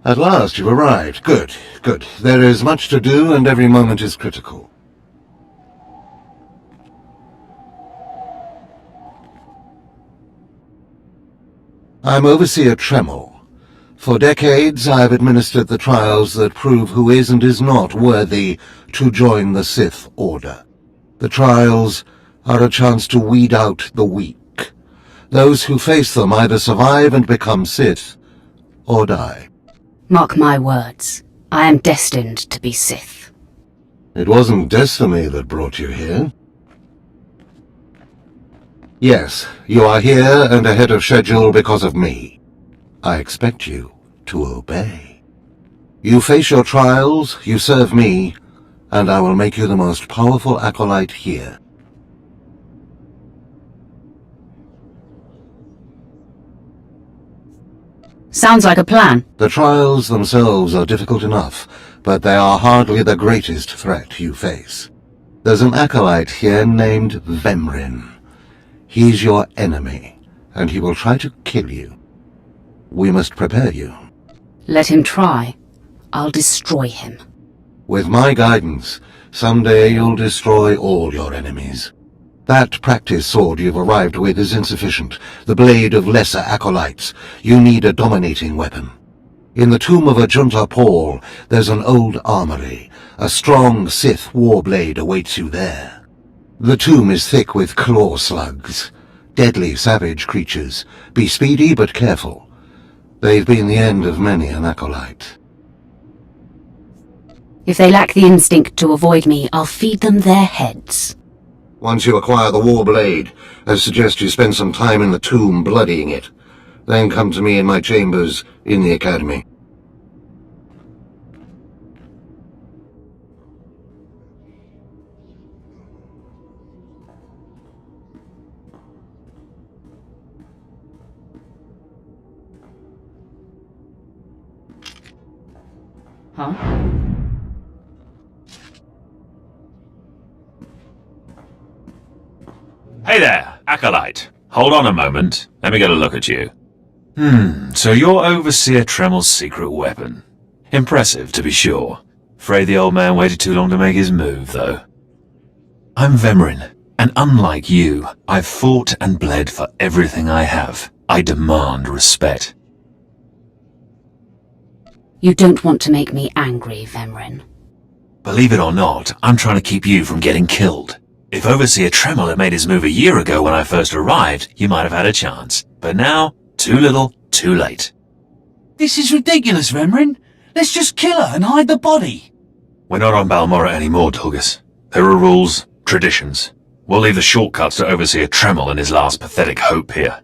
At last you've arrived. Good, good. There is much to do, and every moment is critical. I'm Overseer Tremel. For decades, I've administered the trials that prove who is and is not worthy to join the Sith Order. The trials are a chance to weed out the weak. Those who face them either survive and become Sith, or die. Mark my words. I am destined to be Sith. It wasn't destiny that brought you here. Yes, you are here and ahead of schedule because of me. I expect you to obey. You face your trials, you serve me, and I will make you the most powerful acolyte here. Sounds like a plan. The trials themselves are difficult enough, but they are hardly the greatest threat you face. There's an acolyte here named Vemrin. He's your enemy, and he will try to kill you. We must prepare you. Let him try. I'll destroy him. With my guidance, someday you'll destroy all your enemies. That practice sword you've arrived with is insufficient. The blade of lesser acolytes. You need a dominating weapon. In the tomb of a Junta Paul, there's an old armory. A strong Sith warblade awaits you there. The tomb is thick with claw slugs. Deadly savage creatures. Be speedy but careful. They've been the end of many an acolyte. If they lack the instinct to avoid me, I'll feed them their heads. Once you acquire the warblade, I suggest you spend some time in the tomb bloodying it. Then come to me in my chambers in the academy. Huh? Hey there, Acolyte. Hold on a moment. Let me get a look at you. So you're Overseer Tremel's secret weapon. Impressive, to be sure. Afraid the old man waited too long to make his move, though. I'm Vemrin, and unlike you, I've fought and bled for everything I have. I demand respect. You don't want to make me angry, Vemrin. Believe it or not, I'm trying to keep you from getting killed. If Overseer Tremel had made his move a year ago when I first arrived, you might have had a chance. But now, too little, too late. This is ridiculous, Vemrin. Let's just kill her and hide the body. We're not on Balmorra anymore, Dolgus. There are rules, traditions. We'll leave the shortcuts to Overseer Tremel and his last pathetic hope here.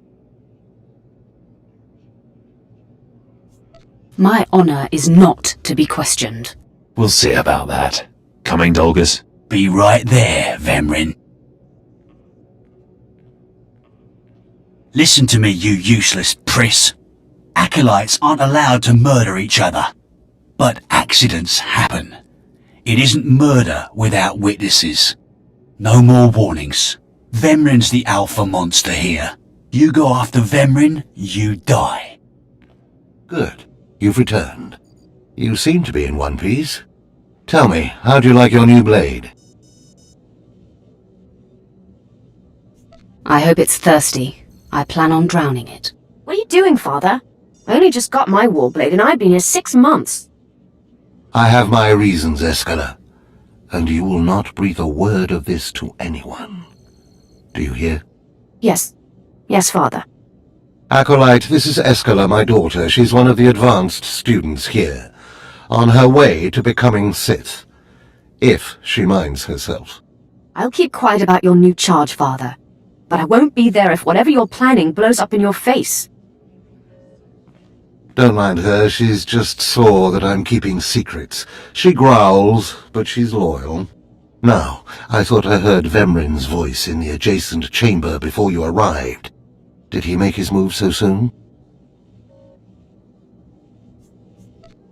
My honor is not to be questioned. We'll see about that. Coming, Dolgus? Be right there, Vemrin. Listen to me, you useless priss. Acolytes aren't allowed to murder each other. But accidents happen. It isn't murder without witnesses. No more warnings. Vemrin's the alpha monster here. You go after Vemrin, you die. Good. You've returned. You seem to be in one piece. Tell me, how do you like your new blade? I hope it's thirsty. I plan on drowning it. What are you doing, Father? I only just got my warblade and I've been here 6 months. I have my reasons, Escala, and you will not breathe a word of this to anyone. Do you hear? Yes. Yes, Father. Acolyte, this is Escala, my daughter. She's one of the advanced students here, on her way to becoming Sith, if she minds herself. I'll keep quiet about your new charge, Father. But I won't be there if whatever you're planning blows up in your face. Don't mind her, she's just sore that I'm keeping secrets. She growls, but she's loyal. Now, I thought I heard Vemrin's voice in the adjacent chamber before you arrived. Did he make his move so soon?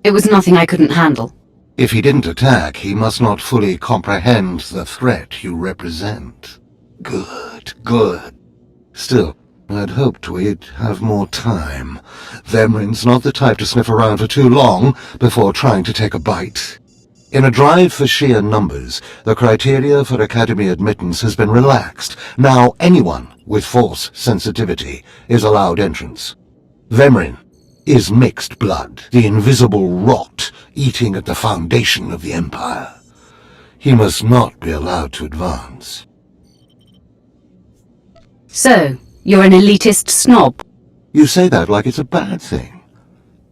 It was nothing I couldn't handle. If he didn't attack, he must not fully comprehend the threat you represent. Good, good. Still, I'd hoped we'd have more time. Vemrin's not the type to sniff around for too long before trying to take a bite. In a drive for sheer numbers, the criteria for Academy admittance has been relaxed. Now anyone with Force sensitivity is allowed entrance. Vemrin is mixed blood, the invisible rot eating at the foundation of the Empire. He must not be allowed to advance. So, you're an elitist snob? You say that like it's a bad thing.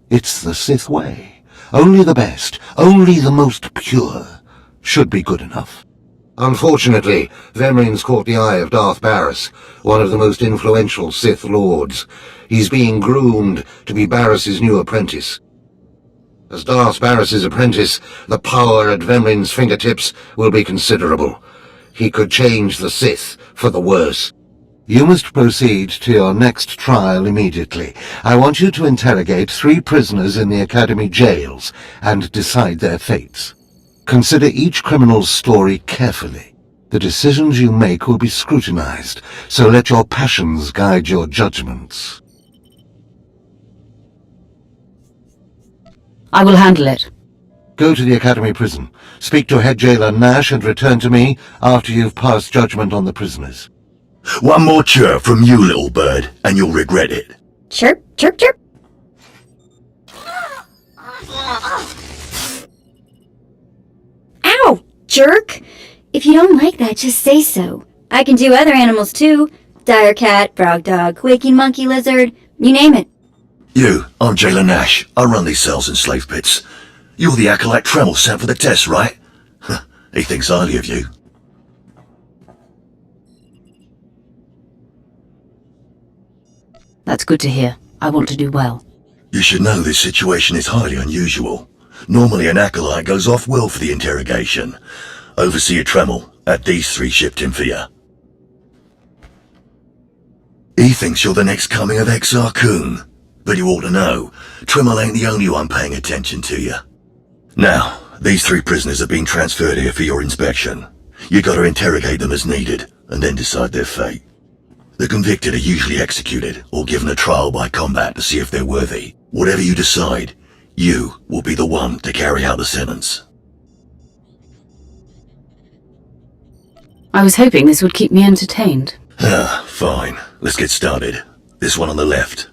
It's the Sith way. Only the best, only the most pure, should be good enough. Unfortunately, Vemrin's caught the eye of Darth Barris, one of the most influential Sith Lords. He's being groomed to be Barris's new apprentice. As Darth Barris's apprentice, the power at Vemrin's fingertips will be considerable. He could change the Sith for the worse. You must proceed to your next trial immediately. I want you to interrogate 3 prisoners in the Academy jails and decide their fates. Consider each criminal's story carefully. The decisions you make will be scrutinized, so let your passions guide your judgments. I will handle it. Go to the Academy prison. Speak to head jailer Nash and return to me after you've passed judgment on the prisoners. One more chirp from you, little bird, and you'll regret it. Chirp, chirp, chirp. Ow, jerk! If you don't like that, just say so. I can do other animals too. Dire cat, frog dog, waking monkey lizard, you name it. You, I'm Jailer Nash. I run these cells and slave pits. You're the acolyte Tremel sent for the test, right? He thinks highly of you. That's good to hear. I want to do well. You should know this situation is highly unusual. Normally an acolyte goes off well for the interrogation. Overseer Tremel had these 3 shipped in for you. He thinks you're the next coming of Exar Kun. But you ought to know, Tremel ain't the only one paying attention to you. Now, these 3 prisoners have been transferred here for your inspection. You gotta interrogate them as needed, and then decide their fate. The convicted are usually executed, or given a trial by combat to see if they're worthy. Whatever you decide, you will be the one to carry out the sentence. I was hoping this would keep me entertained. Fine. Let's get started. This one on the left.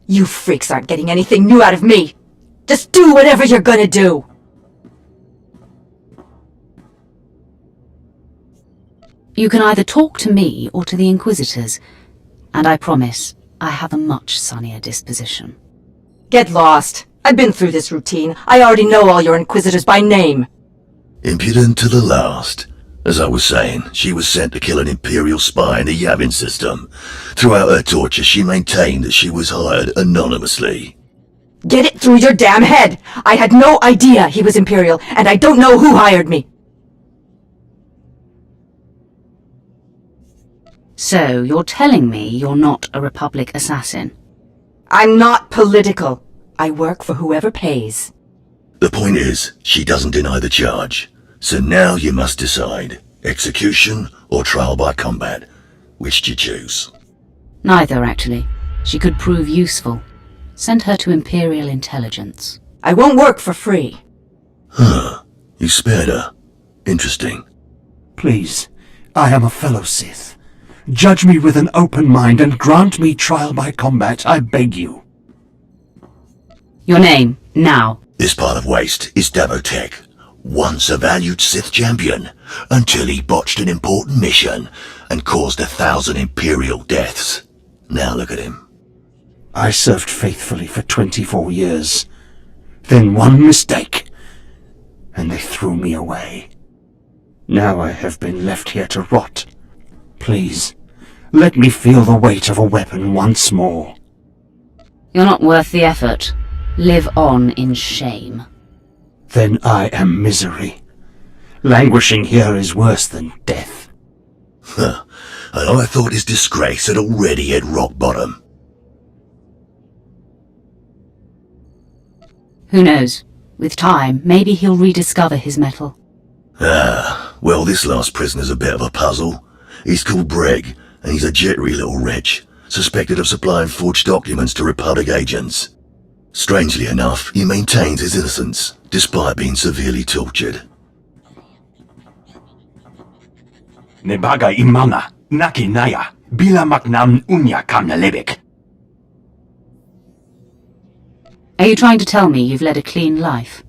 You freaks aren't getting anything new out of me. Just do whatever you're gonna do. You can either talk to me or to the Inquisitors, and I promise I have a much sunnier disposition. Get lost. I've been through this routine. I already know all your Inquisitors by name. Impudent to the last. As I was saying, she was sent to kill an Imperial spy in the Yavin system. Throughout her torture, she maintained that she was hired anonymously. Get it through your damn head! I had no idea he was Imperial, and I don't know who hired me. So, you're telling me you're not a Republic assassin? I'm not political. I work for whoever pays. The point is, she doesn't deny the charge. So now you must decide, execution or trial by combat. Which do you choose? Neither, actually. She could prove useful. Send her to Imperial Intelligence. I won't work for free. Huh. You spared her. Interesting. Please, I am a fellow Sith. Judge me with an open mind and grant me trial by combat, I beg you. Your name, now. This pile of waste is Davotech, once a valued Sith champion, until he botched an important mission and caused 1,000 Imperial deaths. Now look at him. I served faithfully for 24 years. Then one mistake, and they threw me away. Now I have been left here to rot. Please, let me feel the weight of a weapon once more. You're not worth the effort. Live on in shame. Then I am misery. Languishing here is worse than death. Huh. And I thought his disgrace had already hit rock bottom. Who knows? With time, maybe he'll rediscover his mettle. Well, this last prisoner's a bit of a puzzle. He's called Breg, and he's a jittery little wretch. suspected of supplying forged documents to Republic agents. Strangely enough, he maintains his innocence, despite being severely tortured. Nebaga imana, naki naya, bila maknam unya kamna lebek. Are you trying to tell me you've led a clean life?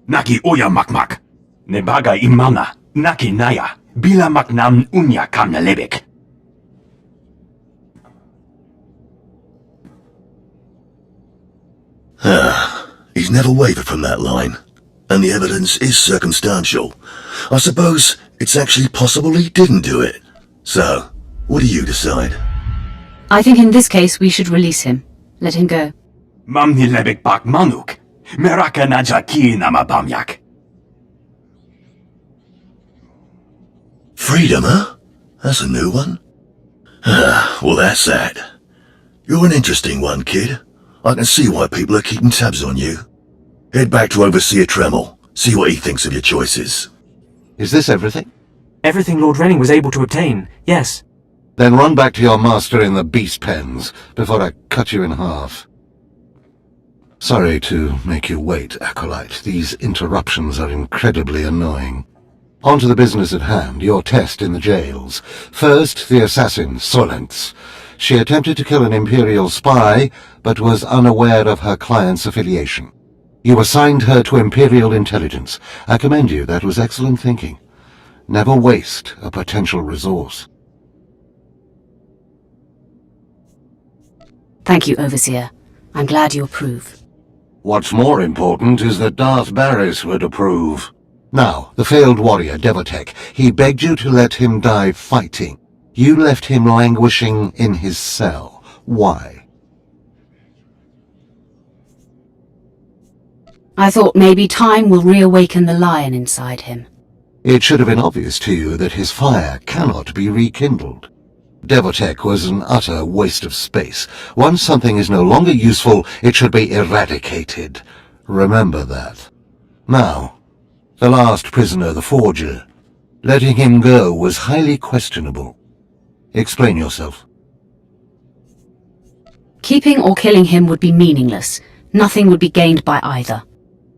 Naki oya makmak. Nebaga imana, naki naya, bila maknam unya kamna lebek. He's never wavered from that line, and the evidence is circumstantial. I suppose it's actually possible he didn't do it. So, what do you decide? I think in this case we should release him. Let him go. Mamni lebek bak manuk. Meraka naja ki nama bamyak. Freedom, huh? That's a new one. Well, that's that. You're an interesting one, kid. I can see why people are keeping tabs on you. Head back to Overseer Tremel. See what he thinks of your choices. Is this everything? Everything Lord Renning was able to obtain, yes. Then run back to your master in the beast pens before I cut you in half. Sorry to make you wait, Acolyte. These interruptions are incredibly annoying. On to the business at hand, your test in the jails. First, the assassin, Solentz. She attempted to kill an Imperial spy, but was unaware of her client's affiliation. You assigned her to Imperial intelligence. I commend you, that was excellent thinking. Never waste a potential resource. Thank you, Overseer. I'm glad you approve. What's more important is that Darth Barris would approve. Now, the failed warrior, Devotek, he begged you to let him die fighting. You left him languishing in his cell. Why? I thought maybe time will reawaken the lion inside him. It should have been obvious to you that his fire cannot be rekindled. Devotek was an utter waste of space. Once something is no longer useful, it should be eradicated. Remember that. Now, the last prisoner, the Forger. Letting him go was highly questionable. Explain yourself. Keeping or killing him would be meaningless. Nothing would be gained by either.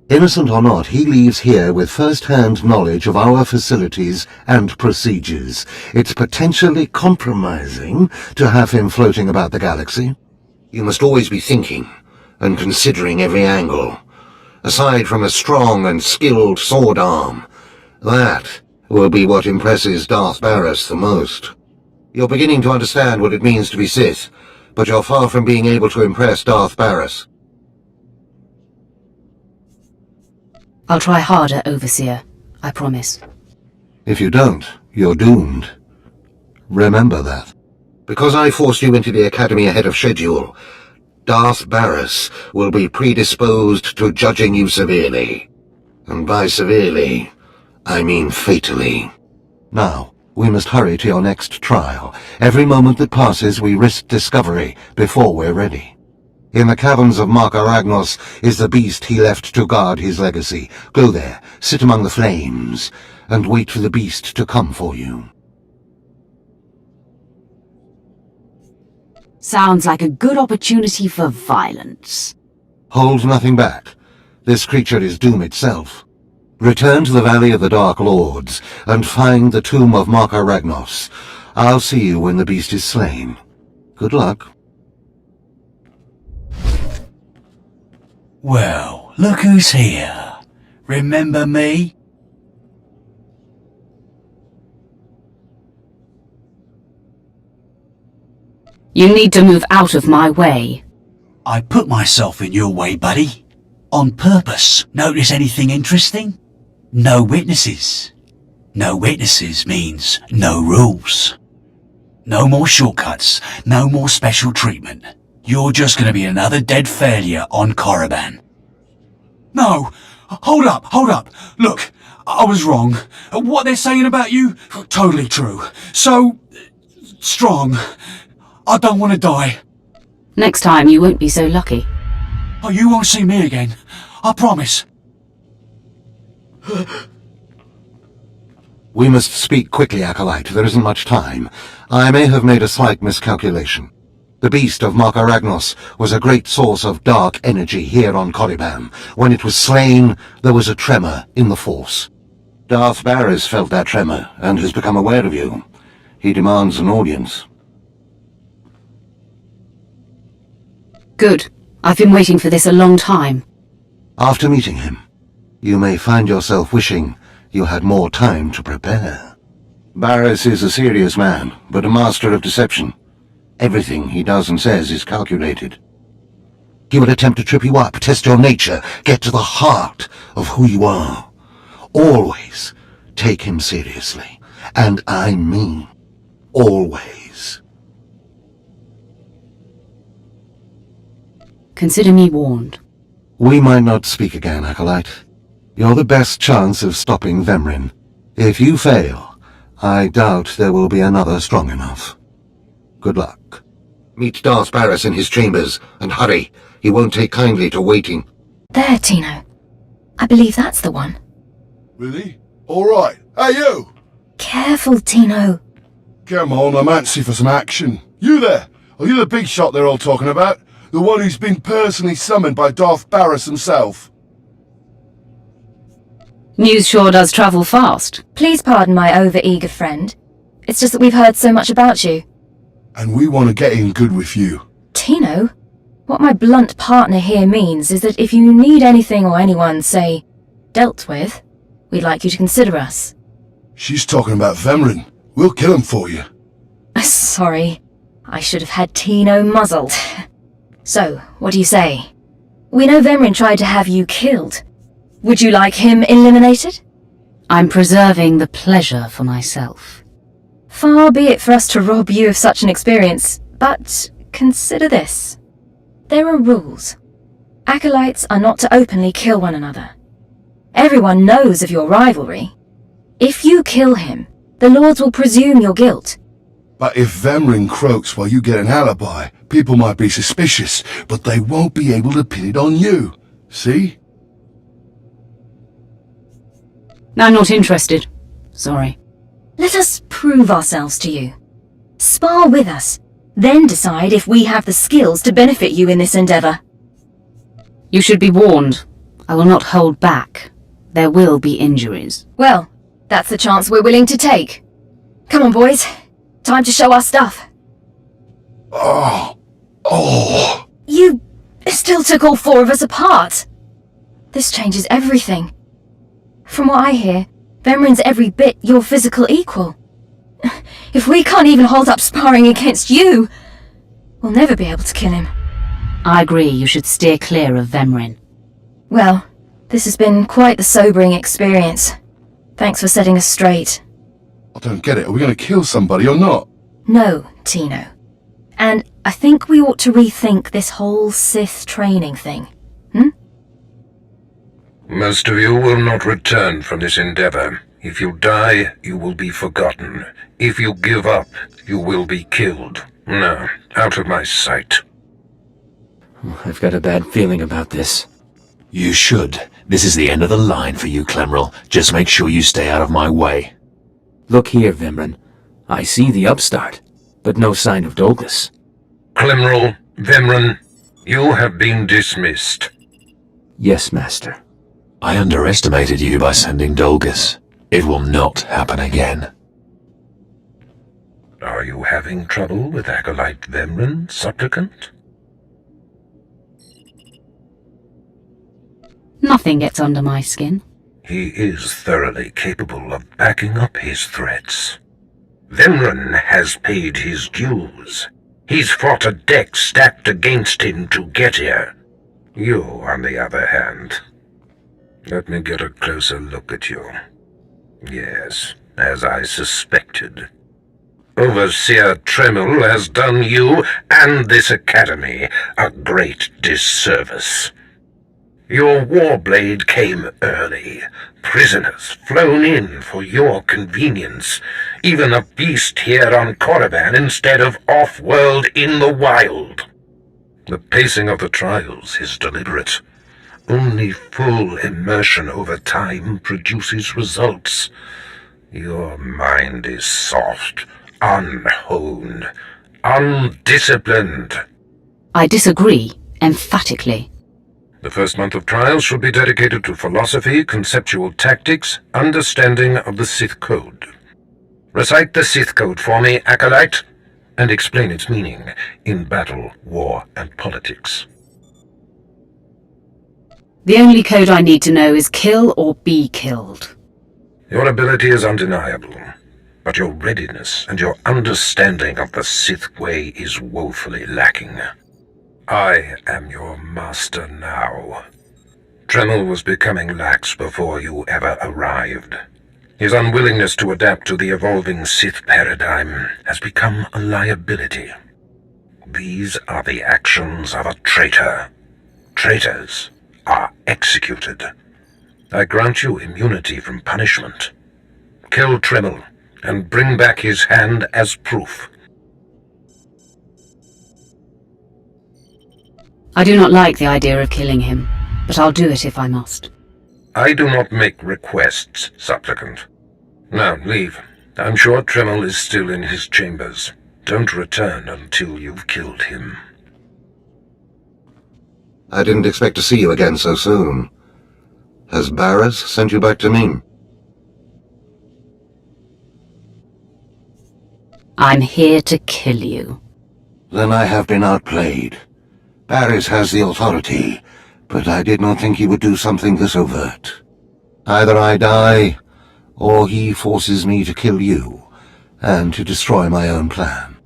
Innocent or not, he leaves here with first-hand knowledge of our facilities and procedures. It's potentially compromising to have him floating about the galaxy. You must always be thinking and considering every angle. Aside from a strong and skilled sword arm, that will be what impresses Darth Barris the most. You're beginning to understand what it means to be Sith, but you're far from being able to impress Darth Barris. I'll try harder, Overseer. I promise. If you don't, you're doomed. Remember that. Because I forced you into the Academy ahead of schedule, Darth Barris will be predisposed to judging you severely. And by severely, I mean fatally. Now, we must hurry to your next trial. Every moment that passes, we risk discovery before we're ready. In the caverns of Mark Aragnos is the beast he left to guard his legacy. Go there, sit among the flames, and wait for the beast to come for you. Sounds like a good opportunity for violence. Hold nothing back. This creature is doom itself. Return to the Valley of the Dark Lords, and find the tomb of Mark Aragnos. I'll see you when the beast is slain. Good luck. Well, look who's here. Remember me? You need to move out of my way. I put myself in your way, buddy. On purpose. Notice anything interesting? No witnesses. No witnesses means no rules. No more shortcuts. No more special treatment. You're just gonna be another dead failure on Korriban. No! Hold up! Look, I was wrong. What they're saying about you, totally true. So, strong. I don't want to die. Next time you won't be so lucky. Oh, you won't see me again. I promise. We must speak quickly, Acolyte. There isn't much time. I may have made a slight miscalculation. The beast of Markaragnos was a great source of dark energy here on Korriban. When it was slain, there was a tremor in the Force. Darth Barris felt that tremor and has become aware of you. He demands an audience. Good. I've been waiting for this a long time. After meeting him, you may find yourself wishing you had more time to prepare. Barris is a serious man, but a master of deception. Everything he does and says is calculated. He will attempt to trip you up, test your nature, get to the heart of who you are. Always take him seriously. And I mean always. Consider me warned. We might not speak again, Acolyte. You're the best chance of stopping Vemrin. If you fail, I doubt there will be another strong enough. Good luck. Meet Darth Barris in his chambers, and hurry. He won't take kindly to waiting. There, Tino. I believe that's the one. Really? Alright. Hey, you! Careful, Tino. Come on, I'm antsy for some action. You there? Are you the big shot they're all talking about? The one who's been personally summoned by Darth Barris himself? News sure does travel fast. Please pardon my over-eager friend. It's just that we've heard so much about you. And we want to get in good with you. Tino? What my blunt partner here means is that if you need anything or anyone, say, dealt with, we'd like you to consider us. She's talking about Vemrin. We'll kill him for you. Sorry. I should have had Tino muzzled. So, what do you say? We know Vemrin tried to have you killed. Would you like him eliminated? I'm preserving the pleasure for myself. Far be it for us to rob you of such an experience, but consider this. There are rules. Acolytes are not to openly kill one another. Everyone knows of your rivalry. If you kill him, the Lords will presume your guilt. But if Vemrin croaks while you get an alibi, people might be suspicious, but they won't be able to pin it on you. See? I'm not interested. Sorry. Let us prove ourselves to you. Spar with us, then decide if we have the skills to benefit you in this endeavor. You should be warned. I will not hold back. There will be injuries. Well, that's the chance we're willing to take. Come on, boys. Time to show our stuff. Oh. You still took all four of us apart. This changes everything. From what I hear, Vemrin's every bit your physical equal. If we can't even hold up sparring against you, we'll never be able to kill him. I agree you should steer clear of Vemrin. Well, this has been quite the sobering experience. Thanks for setting us straight. I don't get it. Are we going to kill somebody or not? No, Tino. And I think we ought to rethink this whole Sith training thing. Most of you will not return from this endeavor. If you die, you will be forgotten. If you give up, you will be killed. No, out of my sight. I've got a bad feeling about this. You should. This is the end of the line for you, Clemrel. Just make sure you stay out of my way. Look here, Vemrin. I see the upstart, but no sign of Dolgus. Clemrel, Vemrin, you have been dismissed. Yes, Master. I underestimated you by sending Dolgus. It will not happen again. Are you having trouble with Acolyte Vemrin, supplicant? Nothing gets under my skin. He is thoroughly capable of backing up his threats. Vemrin has paid his dues. He's fought a deck stacked against him to get here. You, on the other hand... Let me get a closer look at you. Yes, as I suspected. Overseer Tremel has done you and this academy a great disservice. Your warblade came early. Prisoners flown in for your convenience. Even a beast here on Korriban instead of off-world in the wild. The pacing of the trials is deliberate. Only full immersion over time produces results. Your mind is soft, unhoned, undisciplined. I disagree, emphatically. The first month of trials should be dedicated to philosophy, conceptual tactics, understanding of the Sith Code. Recite the Sith Code for me, Acolyte, and explain its meaning in battle, war, and politics. The only code I need to know is kill or be killed. Your ability is undeniable, but your readiness and your understanding of the Sith way is woefully lacking. I am your master now. Tremel was becoming lax before you ever arrived. His unwillingness to adapt to the evolving Sith paradigm has become a liability. These are the actions of a traitor. Traitors are executed. I grant you immunity from punishment. Kill Tremel and bring back his hand as proof. I do not like the idea of killing him, but I'll do it if I must. I do not make requests, supplicant. Now, leave. I'm sure Tremel is still in his chambers. Don't return until you've killed him. I didn't expect to see you again so soon. Has Barras sent you back to me? I'm here to kill you. Then I have been outplayed. Barras has the authority, but I did not think he would do something this overt. Either I die, or he forces me to kill you, and to destroy my own plan.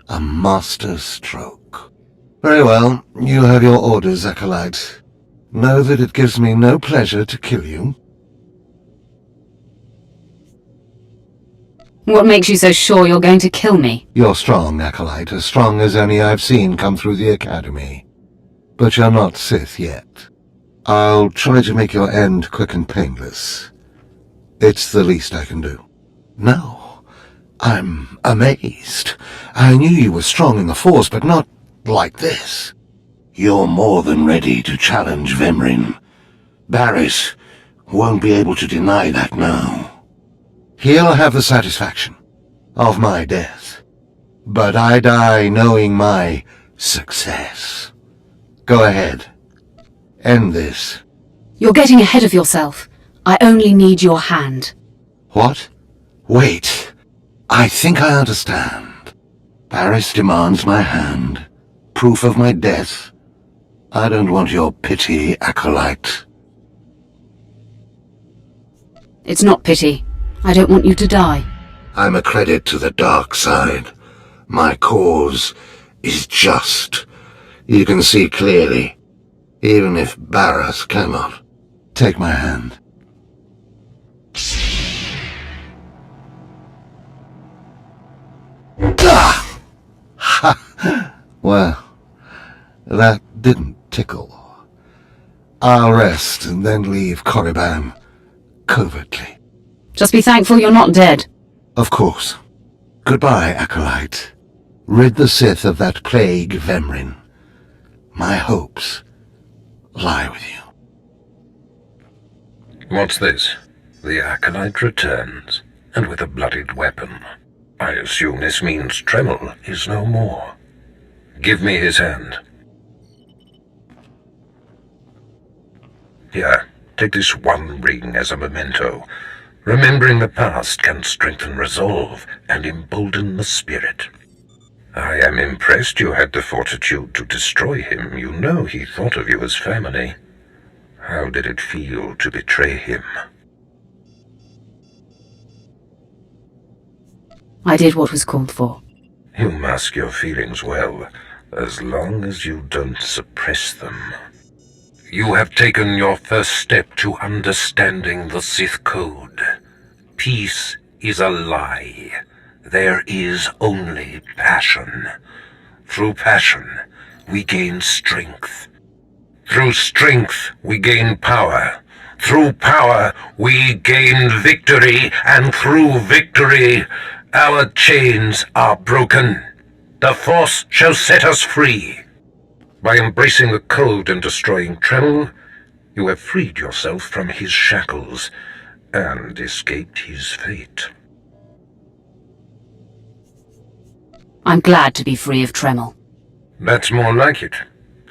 A master stroke. Very well, you have your orders, Acolyte. Know that it gives me no pleasure to kill you. What makes you so sure you're going to kill me? You're strong, Acolyte, as strong as any I've seen come through the Academy. But you're not Sith yet. I'll try to make your end quick and painless. It's the least I can do. No, I'm amazed. I knew you were strong in the Force, but not like this. You're more than ready to challenge Vemrin. Barris won't be able to deny that now. He'll have the satisfaction of my death, but I die knowing my success. Go ahead. End this. You're getting ahead of yourself. I only need your hand. What? Wait. I think I understand. Barris demands my hand. Proof of my death. I don't want your pity, Acolyte. It's not pity. I don't want you to die. I'm a credit to the dark side. My cause is just. You can see clearly, even if Barras cannot. Take my hand. Ah! Ha! Well, that didn't tickle. I'll rest and then leave Korriban covertly. Just be thankful you're not dead. Of course. Goodbye, Acolyte. Rid the Sith of that plague, Vemrin. My hopes lie with you. What's this? The Acolyte returns, and with a bloodied weapon. I assume this means Tremel is no more. Give me his hand. Here, take this one ring as a memento. Remembering the past can strengthen resolve and embolden the spirit. I am impressed you had the fortitude to destroy him. You know he thought of you as family. How did it feel to betray him? I did what was called for. You mask your feelings well, as long as you don't suppress them. You have taken your first step to understanding the Sith Code. Peace is a lie. There is only passion. Through passion, we gain strength. Through strength, we gain power. Through power, we gain victory. And through victory, our chains are broken. The Force shall set us free. By embracing the Code and destroying Tremel, you have freed yourself from his shackles and escaped his fate. I'm glad to be free of Tremel. That's more like it.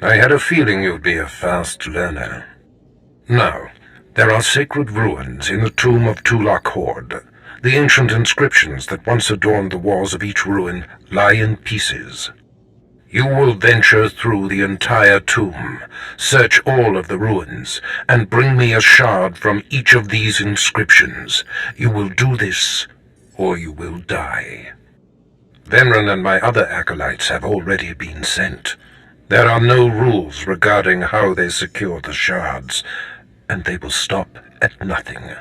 I had a feeling you'd be a fast learner. Now, there are sacred ruins in the tomb of Tulak Horde. The ancient inscriptions that once adorned the walls of each ruin lie in pieces. You will venture through the entire tomb, search all of the ruins, and bring me a shard from each of these inscriptions. You will do this, or you will die. Vemran and my other acolytes have already been sent. There are no rules regarding how they secure the shards, and they will stop at nothing.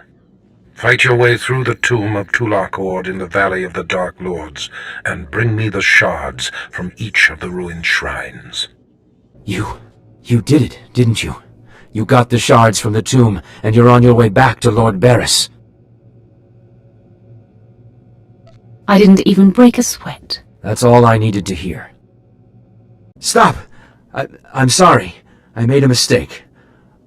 Fight your way through the tomb of Tulak Horde in the Valley of the Dark Lords, and bring me the shards from each of the ruined shrines. You did it, didn't you? You got the shards from the tomb, and you're on your way back to Lord Barris. I didn't even break a sweat. That's all I needed to hear. Stop! I'm sorry. I made a mistake.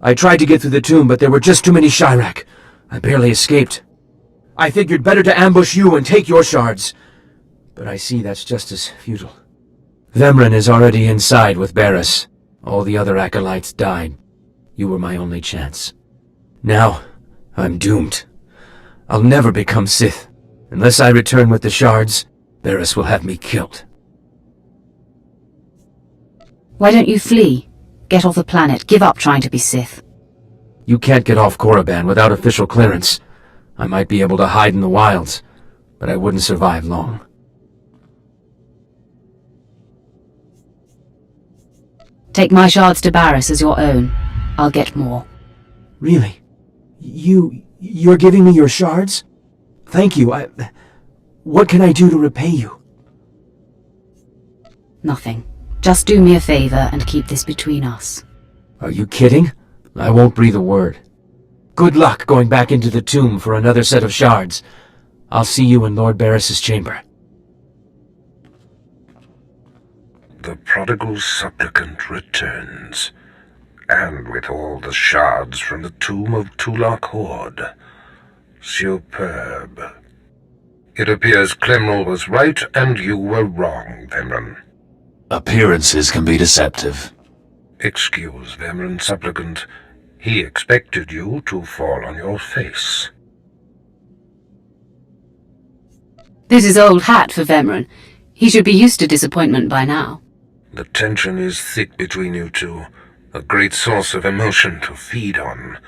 I tried to get through the tomb, but there were just too many Chirac. I barely escaped. I figured better to ambush you and take your shards. But I see that's just as futile. Vemran is already inside with Barris. All the other acolytes died. You were my only chance. Now, I'm doomed. I'll never become Sith. Unless I return with the shards, Barris will have me killed. Why don't you flee? Get off the planet. Give up trying to be Sith. You can't get off Korriban without official clearance. I might be able to hide in the wilds, but I wouldn't survive long. Take my shards to Barris as your own. I'll get more. Really? You're giving me your shards? Thank you. What can I do to repay you? Nothing. Just do me a favor and keep this between us. Are you kidding? I won't breathe a word. Good luck going back into the tomb for another set of shards. I'll see you in Lord Barris's chamber. The prodigal supplicant returns, and with all the shards from the tomb of Tulak Horde. Superb. It appears Clemrel was right and you were wrong, Vemran. Appearances can be deceptive. Excuse Vemran, supplicant. He expected you to fall on your face. This is old hat for Vemran. He should be used to disappointment by now. The tension is thick between you two, a great source of emotion to feed on.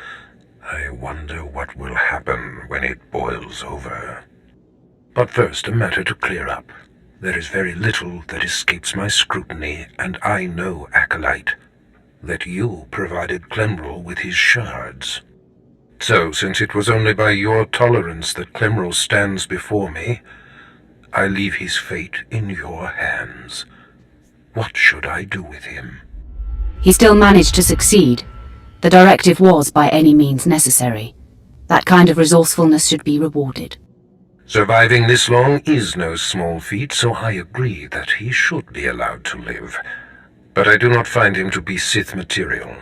I wonder what will happen when it boils over. But first, a matter to clear up. There is very little that escapes my scrutiny, and I know, Acolyte, that you provided Clemrel with his shards. So, since it was only by your tolerance that Clemrel stands before me, I leave his fate in your hands. What should I do with him? He still managed to succeed. The directive was by any means necessary. That kind of resourcefulness should be rewarded. Surviving this long is no small feat, so I agree that he should be allowed to live. But I do not find him to be Sith material.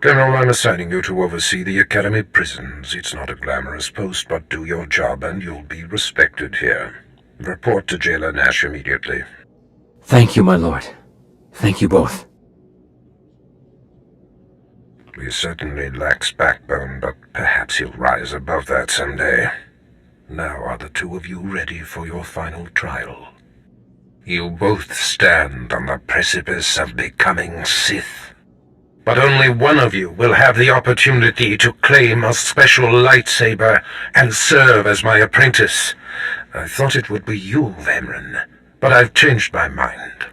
General, I'm assigning you to oversee the Academy prisons. It's not a glamorous post, but do your job and you'll be respected here. Report to Jailer Nash immediately. Thank you, my lord. Thank you both. He certainly lacks backbone, but perhaps he'll rise above that someday. Now are the two of you ready for your final trial? You both stand on the precipice of becoming Sith. But only one of you will have the opportunity to claim a special lightsaber and serve as my apprentice. I thought it would be you, Vemran, but I've changed my mind.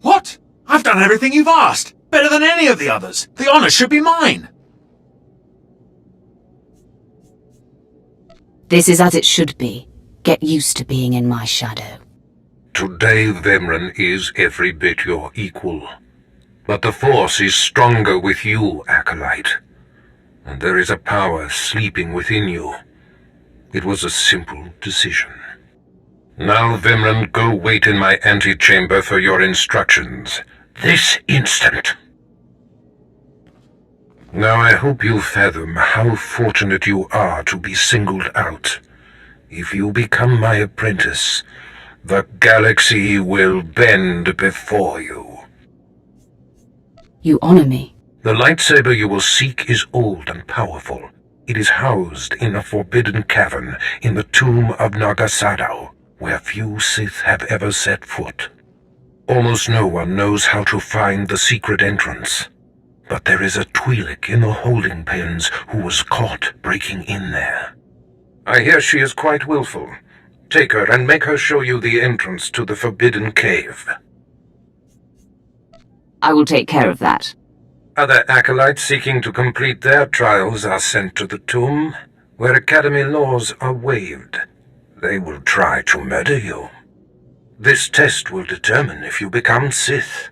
What? I've done everything you've asked! Better than any of the others! The honor should be mine! This is as it should be. Get used to being in my shadow. Today, Vemran is every bit your equal. But the Force is stronger with you, Acolyte. And there is a power sleeping within you. It was a simple decision. Now, Vemran, go wait in my antechamber for your instructions. This instant. Now I hope you fathom how fortunate you are to be singled out. If you become my apprentice, The galaxy will bend before you. You honor me. The lightsaber you will seek is old and powerful. It is housed in a forbidden cavern in the tomb of Nagasadao, where few Sith have ever set foot. Almost no one knows how to find the secret entrance. But there is a Twi'lek in the holding pens who was caught breaking in there. I hear she is quite willful. Take her and make her show you the entrance to the forbidden cave. I will take care of that. Other acolytes seeking to complete their trials are sent to the tomb, where Academy laws are waived. They will try to murder you. This test will determine if you become Sith.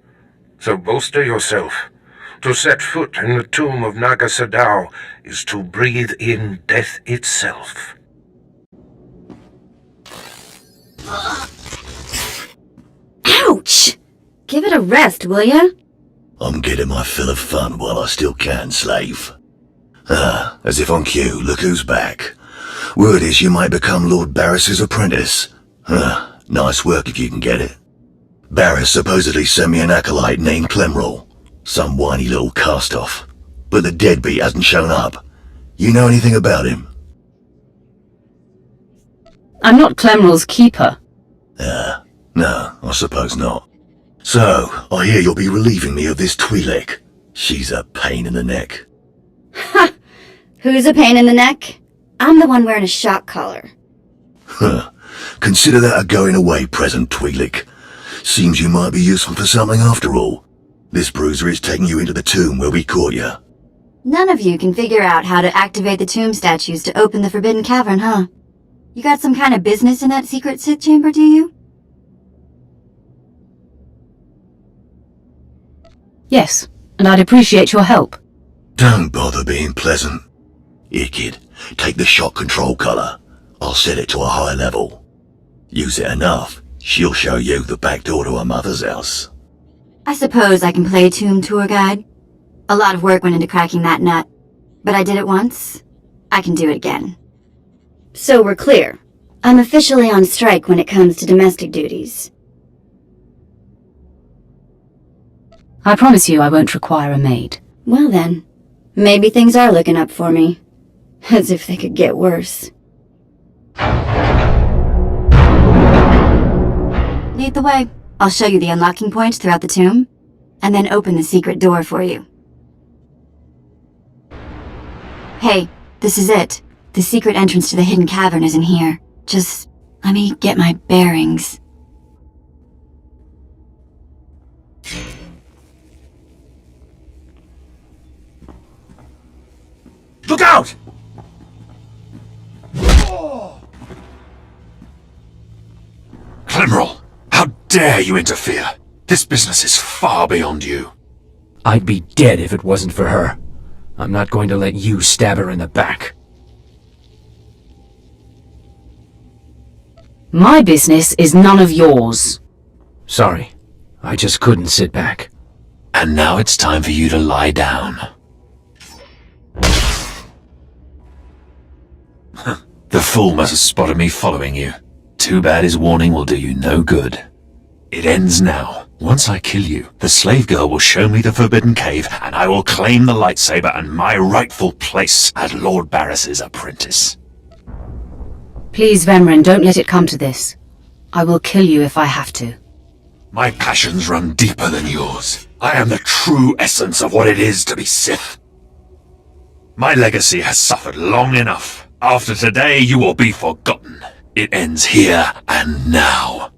So bolster yourself. To set foot in the tomb of Nagasadao is to breathe in death itself. Ouch! Give it a rest, will ya? I'm getting my fill of fun while I still can, slave. As if on cue, look who's back. Word is you might become Lord Barris's apprentice. Nice work if you can get it. Barris supposedly sent me an acolyte named Clemrol. Some whiny little cast-off. But the deadbeat hasn't shown up. You know anything about him? I'm not Clemrol's keeper. No, I suppose not. So, I hear you'll be relieving me of this Twi'lek. She's a pain in the neck. Ha! Who's a pain in the neck? I'm the one wearing a shock collar. Consider that a going-away present, Twi'lek. Seems you might be useful for something after all. This bruiser is taking you into the tomb where we caught you. None of you can figure out how to activate the tomb statues to open the Forbidden Cavern, huh? You got some kind of business in that secret Sith chamber, do you? Yes, and I'd appreciate your help. Don't bother being pleasant. Here, kid, take the shock control collar. I'll set it to a high level. Use it enough, she'll show you the back door to her mother's house. I suppose I can play tomb tour guide. A lot of work went into cracking that nut, but I did it once. I can do it again. So we're clear. I'm officially on strike when it comes to domestic duties. I promise you I won't require a maid. Well then, maybe things are looking up for me. As if they could get worse. Lead the way. I'll show you the unlocking points throughout the tomb, and then open the secret door for you. Hey, this is it. The secret entrance to the hidden cavern is in here. Just let me get my bearings. Look out! Clemrol, how dare you interfere? This business is far beyond you. I'd be dead if it wasn't for her. I'm not going to let you stab her in the back. My business is none of yours. Sorry, I just couldn't sit back. And now it's time for you to lie down. The fool must have spotted me following you. Too bad his warning will do you no good. It ends now. Once I kill you, the slave girl will show me the forbidden cave, and I will claim the lightsaber and my rightful place as Lord Barris's apprentice. Please, Vemrin, don't let it come to this. I will kill you if I have to. My passions run deeper than yours. I am the true essence of what it is to be Sith. My legacy has suffered long enough. After today, you will be forgotten. It ends here and now.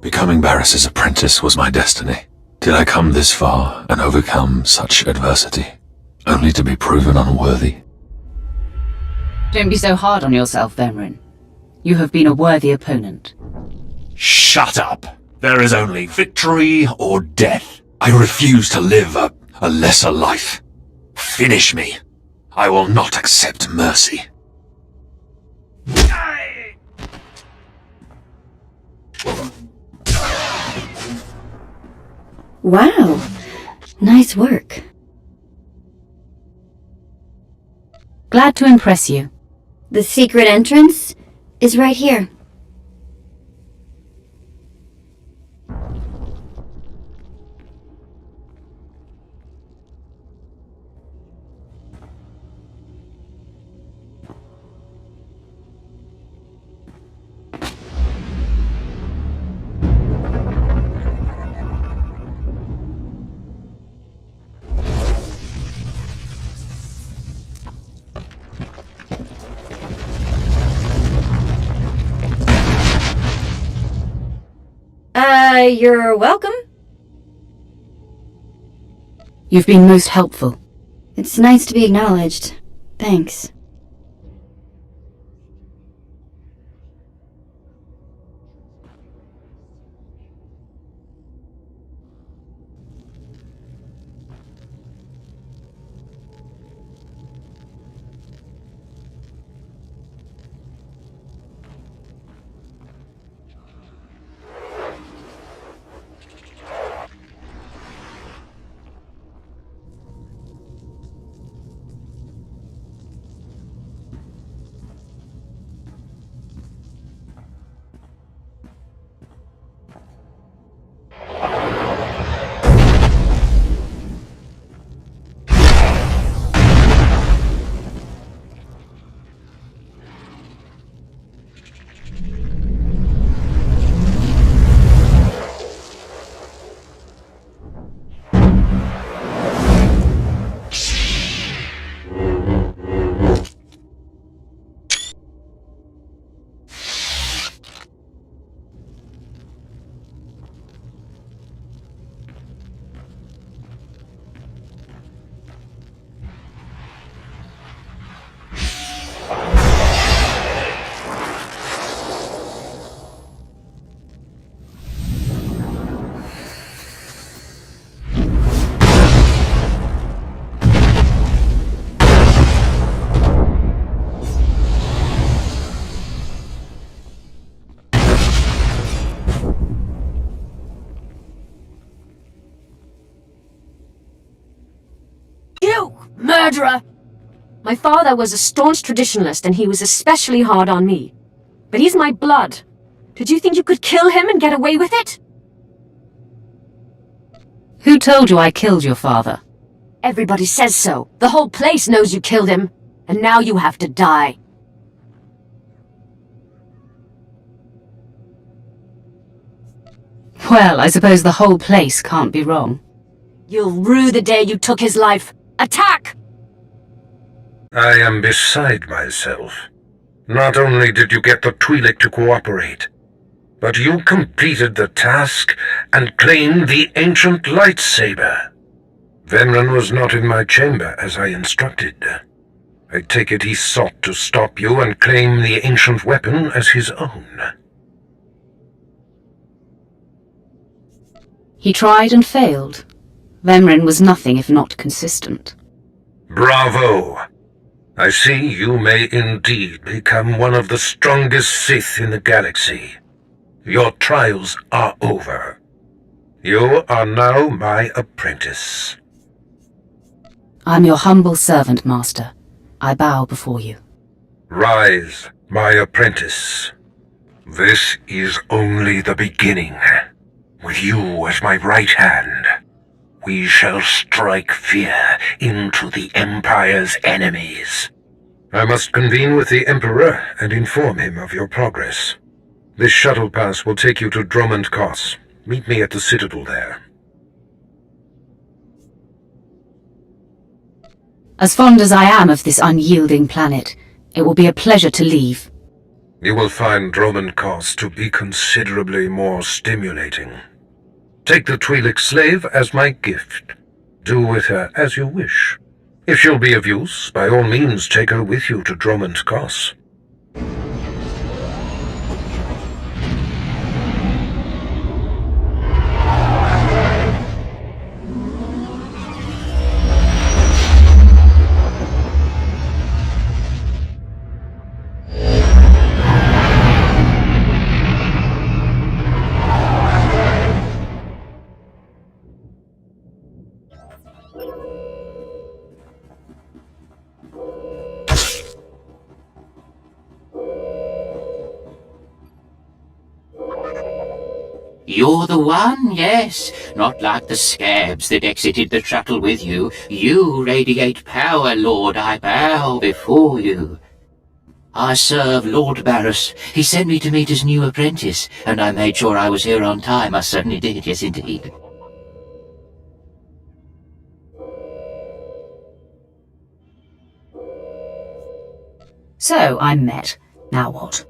Becoming Barris's apprentice was my destiny. Did I come this far and overcome such adversity, only to be proven unworthy? Don't be so hard on yourself, Vemrin. You have been a worthy opponent. Shut up! There is only victory or death. I refuse to live a lesser life. Finish me. I will not accept mercy. Wow, nice work. Glad to impress you. The secret entrance is right here. You're welcome. You've been most helpful. It's nice to be acknowledged. Thanks. You murderer! My father was a staunch traditionalist and he was especially hard on me. But he's my blood. Did you think you could kill him and get away with it? Who told you I killed your father? Everybody says so. The whole place knows you killed him. And now you have to die. Well, I suppose the whole place can't be wrong. You'll rue the day you took his life. Attack! I am beside myself. Not only did you get the Twi'lek to cooperate, but you completed the task and claimed the ancient lightsaber. Venran was not in my chamber as I instructed. I take it he sought to stop you and claim the ancient weapon as his own. He tried and failed. Venran was nothing if not consistent. Bravo! I see you may indeed become one of the strongest Sith in the galaxy. Your trials are over. You are now my apprentice. I'm your humble servant, Master. I bow before you. Rise, my apprentice. This is only the beginning. With you as my right hand, we shall strike fear into the Empire's enemies. I must convene with the Emperor and inform him of your progress. This shuttle pass will take you to Dromund Kos. Meet me at the Citadel there. As fond as I am of this unyielding planet, it will be a pleasure to leave. You will find Dromund Kos to be considerably more stimulating. Take the Twi'lek slave as my gift. Do with her as you wish. If she'll be of use, by all means take her with you to Dromund Kos. You're the one, yes. Not like the scabs that exited the shuttle with you. You radiate power, Lord. I bow before you. I serve Lord Barris. He sent me to meet his new apprentice, and I made sure I was here on time. I certainly did, yes indeed. So, I'm met. Now what?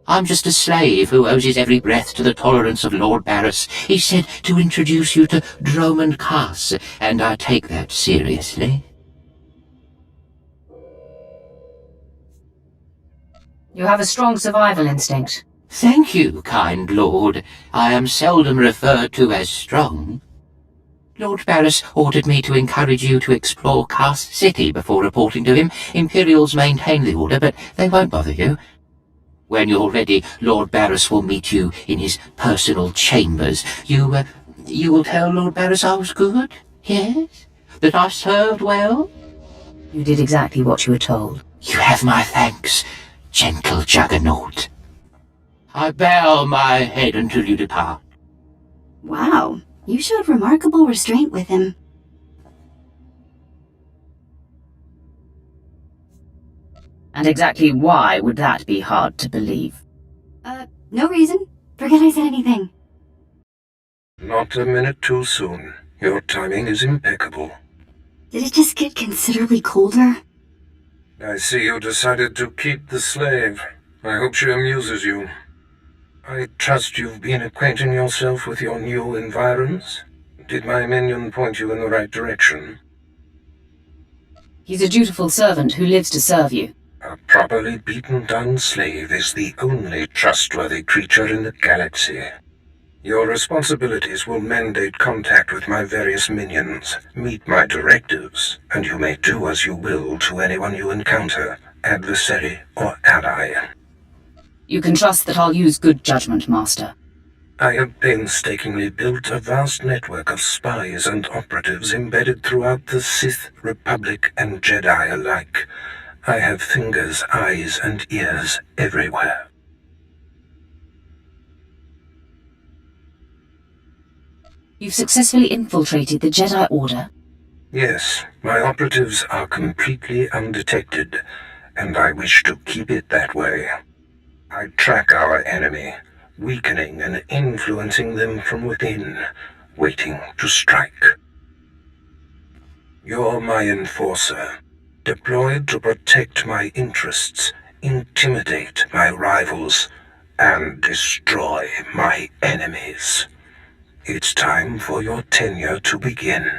I'm just a slave who owes his every breath to the tolerance of Lord Barris. He said to introduce you to Dromond Cass, and I take that seriously. You have a strong survival instinct. Thank you, kind lord. I am seldom referred to as strong. Lord Barris ordered me to encourage you to explore Cass City before reporting to him. Imperials maintain the order, but they won't bother you. When you're ready, Lord Barris will meet you in his personal chambers. You will tell Lord Barris I was good? Yes? That I served well? You did exactly what you were told. You have my thanks, gentle Juggernaut. I bow my head until you depart. Wow, you showed remarkable restraint with him. And exactly why would that be hard to believe? No reason. Forget I said anything. Not a minute too soon. Your timing is impeccable. Did it just get considerably colder? I see you decided to keep the slave. I hope she amuses you. I trust you've been acquainting yourself with your new environs? Did my minion point you in the right direction? He's a dutiful servant who lives to serve you. A properly beaten-down slave is the only trustworthy creature in the galaxy. Your responsibilities will mandate contact with my various minions, meet my directives, and you may do as you will to anyone you encounter, adversary or ally. You can trust that I'll use good judgment, Master. I have painstakingly built a vast network of spies and operatives embedded throughout the Sith, Republic, and Jedi alike. I have fingers, eyes, and ears everywhere. You've successfully infiltrated the Jedi Order? Yes, my operatives are completely undetected, and I wish to keep it that way. I track our enemy, weakening and influencing them from within, waiting to strike. You're my enforcer, deployed to protect my interests, intimidate my rivals, and destroy my enemies. It's time for your tenure to begin.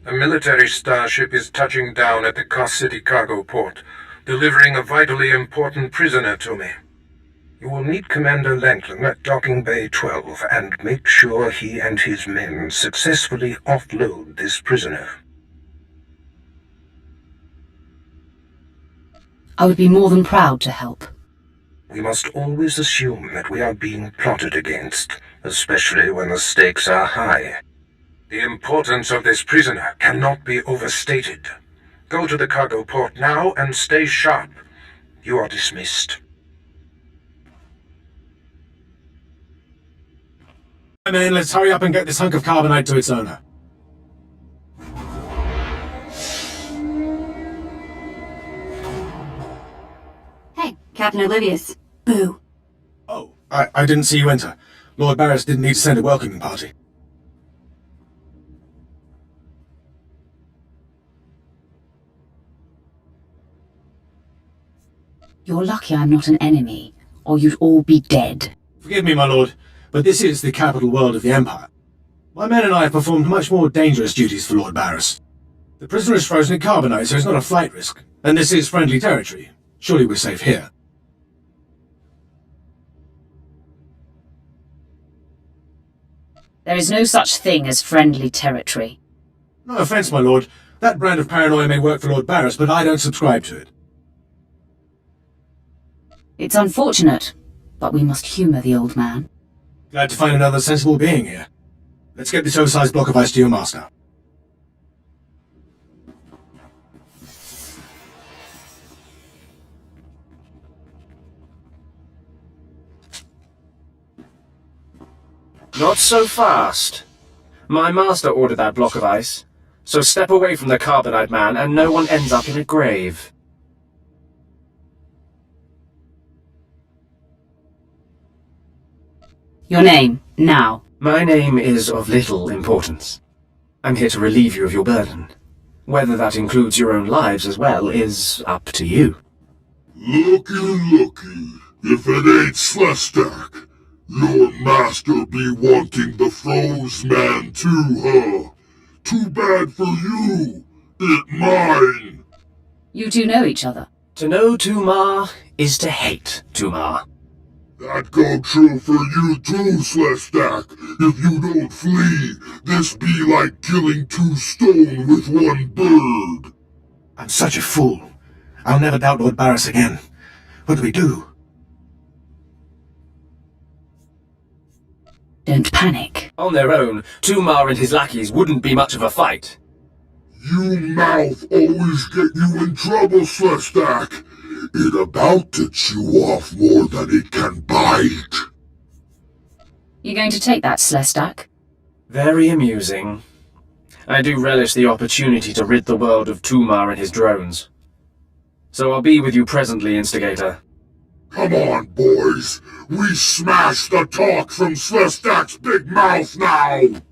A military starship is touching down at the Cass City cargo port, delivering a vitally important prisoner to me. You will meet Commander Lanklin at Docking Bay 12 and make sure he and his men successfully offload this prisoner. I would be more than proud to help. We must always assume that we are being plotted against, especially when the stakes are high. The importance of this prisoner cannot be overstated. Go to the cargo port now and stay sharp. You are dismissed. Men, let's hurry up and get this hunk of carbonite to its owner. Hey, Captain Oblivious. Boo. Oh, I didn't see you enter. Lord Barris didn't need to send a welcoming party. You're lucky I'm not an enemy, or you'd all be dead. Forgive me, my lord, but this is the capital world of the Empire. My men and I have performed much more dangerous duties for Lord Barris. The prisoner is frozen in carbonite, so it's not a flight risk. And this is friendly territory. Surely we're safe here. There is no such thing as friendly territory. No offense, my lord. That brand of paranoia may work for Lord Barris, but I don't subscribe to it. It's unfortunate, but we must humour the old man. Glad to find another sensible being here. Let's get this oversized block of ice to your master. Not so fast. My master ordered that block of ice, so step away from the carbonite man and no one ends up in a grave. Your name, now. My name is of little importance. I'm here to relieve you of your burden. Whether that includes your own lives as well is up to you. Looky. If it ain't Slestak, your master be wanting the froze man too, huh? Too bad for you. It mine. You two know each other. To know Tumar is to hate Tumar. That go true for you too, Slestak. If you don't flee, this be like killing two stone with one bird. I'm such a fool. I'll never doubt Lord Barris again. What do we do? Don't panic. On their own, Tumar and his lackeys wouldn't be much of a fight. You mouth always get you in trouble, Slestak. It about to chew off more than it can bite. You going to take that, Slestak? Very amusing. I do relish the opportunity to rid the world of Tumar and his drones. So I'll be with you presently, Instigator. Come on, boys. We smash the talk from Slestak's big mouth now.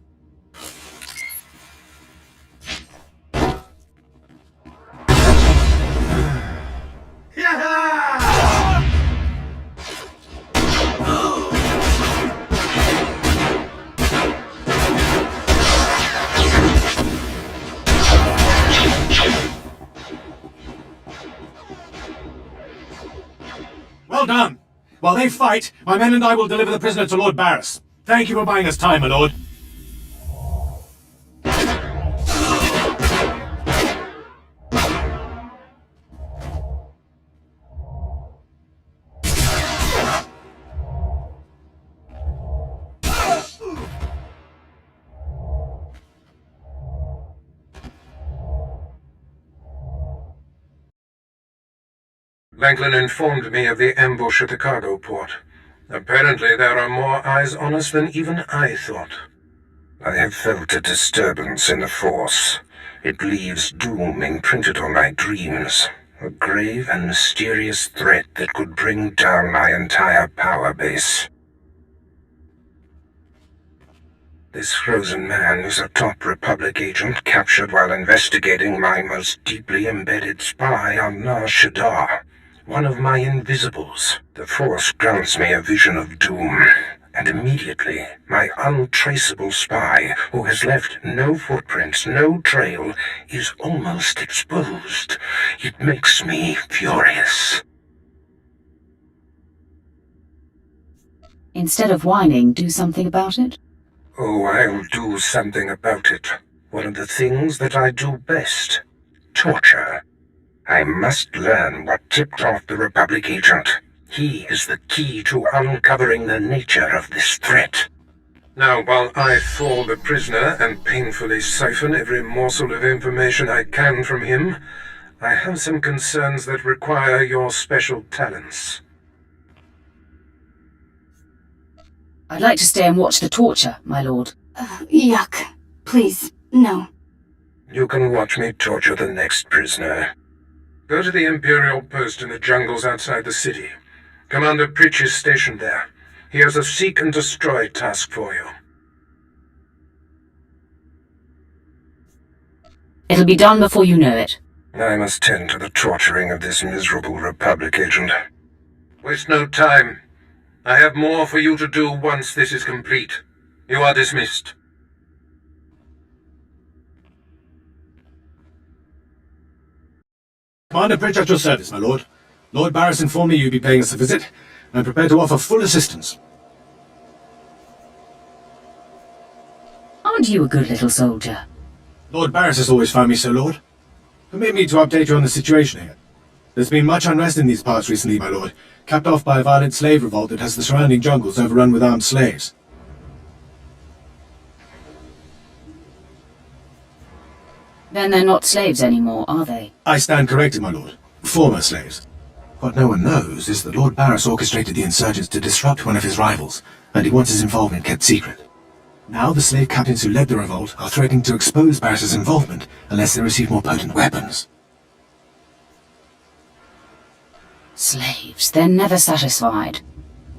Well done! While they fight, my men and I will deliver the prisoner to Lord Barris. Thank you for buying us time, my lord. Langlin informed me of the ambush at the cargo port. Apparently there are more eyes on us than even I thought. I have felt a disturbance in the Force. It leaves doom imprinted on my dreams. A grave and mysterious threat that could bring down my entire power base. This frozen man is a top Republic agent captured while investigating my most deeply embedded spy on Nar Shaddaa. One of my invisibles. The Force grants me a vision of doom, and immediately my untraceable spy, who has left no footprints, no trail, is almost exposed. It makes me furious. Instead of whining, do something about it? Oh, I'll do something about it. One of the things that I do best. Torture. I must learn what tipped off the Republic agent. He is the key to uncovering the nature of this threat. Now, while I thaw the prisoner and painfully siphon every morsel of information I can from him, I have some concerns that require your special talents. I'd like to stay and watch the torture, my lord. Yuck. Please, no. You can watch me torture the next prisoner. Go to the Imperial post in the jungles outside the city. Commander Pritch is stationed there. He has a seek and destroy task for you. It'll be done before you know it. I must tend to the torturing of this miserable Republic agent. Waste no time. I have more for you to do once this is complete. You are dismissed. Commander Pritch at your service, my lord. Lord Barris informed me you'd be paying us a visit. I'm prepared to offer full assistance. Aren't you a good little soldier? Lord Barris has always found me so, Lord. Permit me to update you on the situation here. There's been much unrest in these parts recently, my lord, capped off by a violent slave revolt that has the surrounding jungles overrun with armed slaves. Then they're not slaves anymore, are they? I stand corrected, my lord. Former slaves. What no one knows is that Lord Barris orchestrated the insurgents to disrupt one of his rivals, and he wants his involvement kept secret. Now the slave captains who led the revolt are threatening to expose Barris's involvement unless they receive more potent weapons. Slaves, they're never satisfied.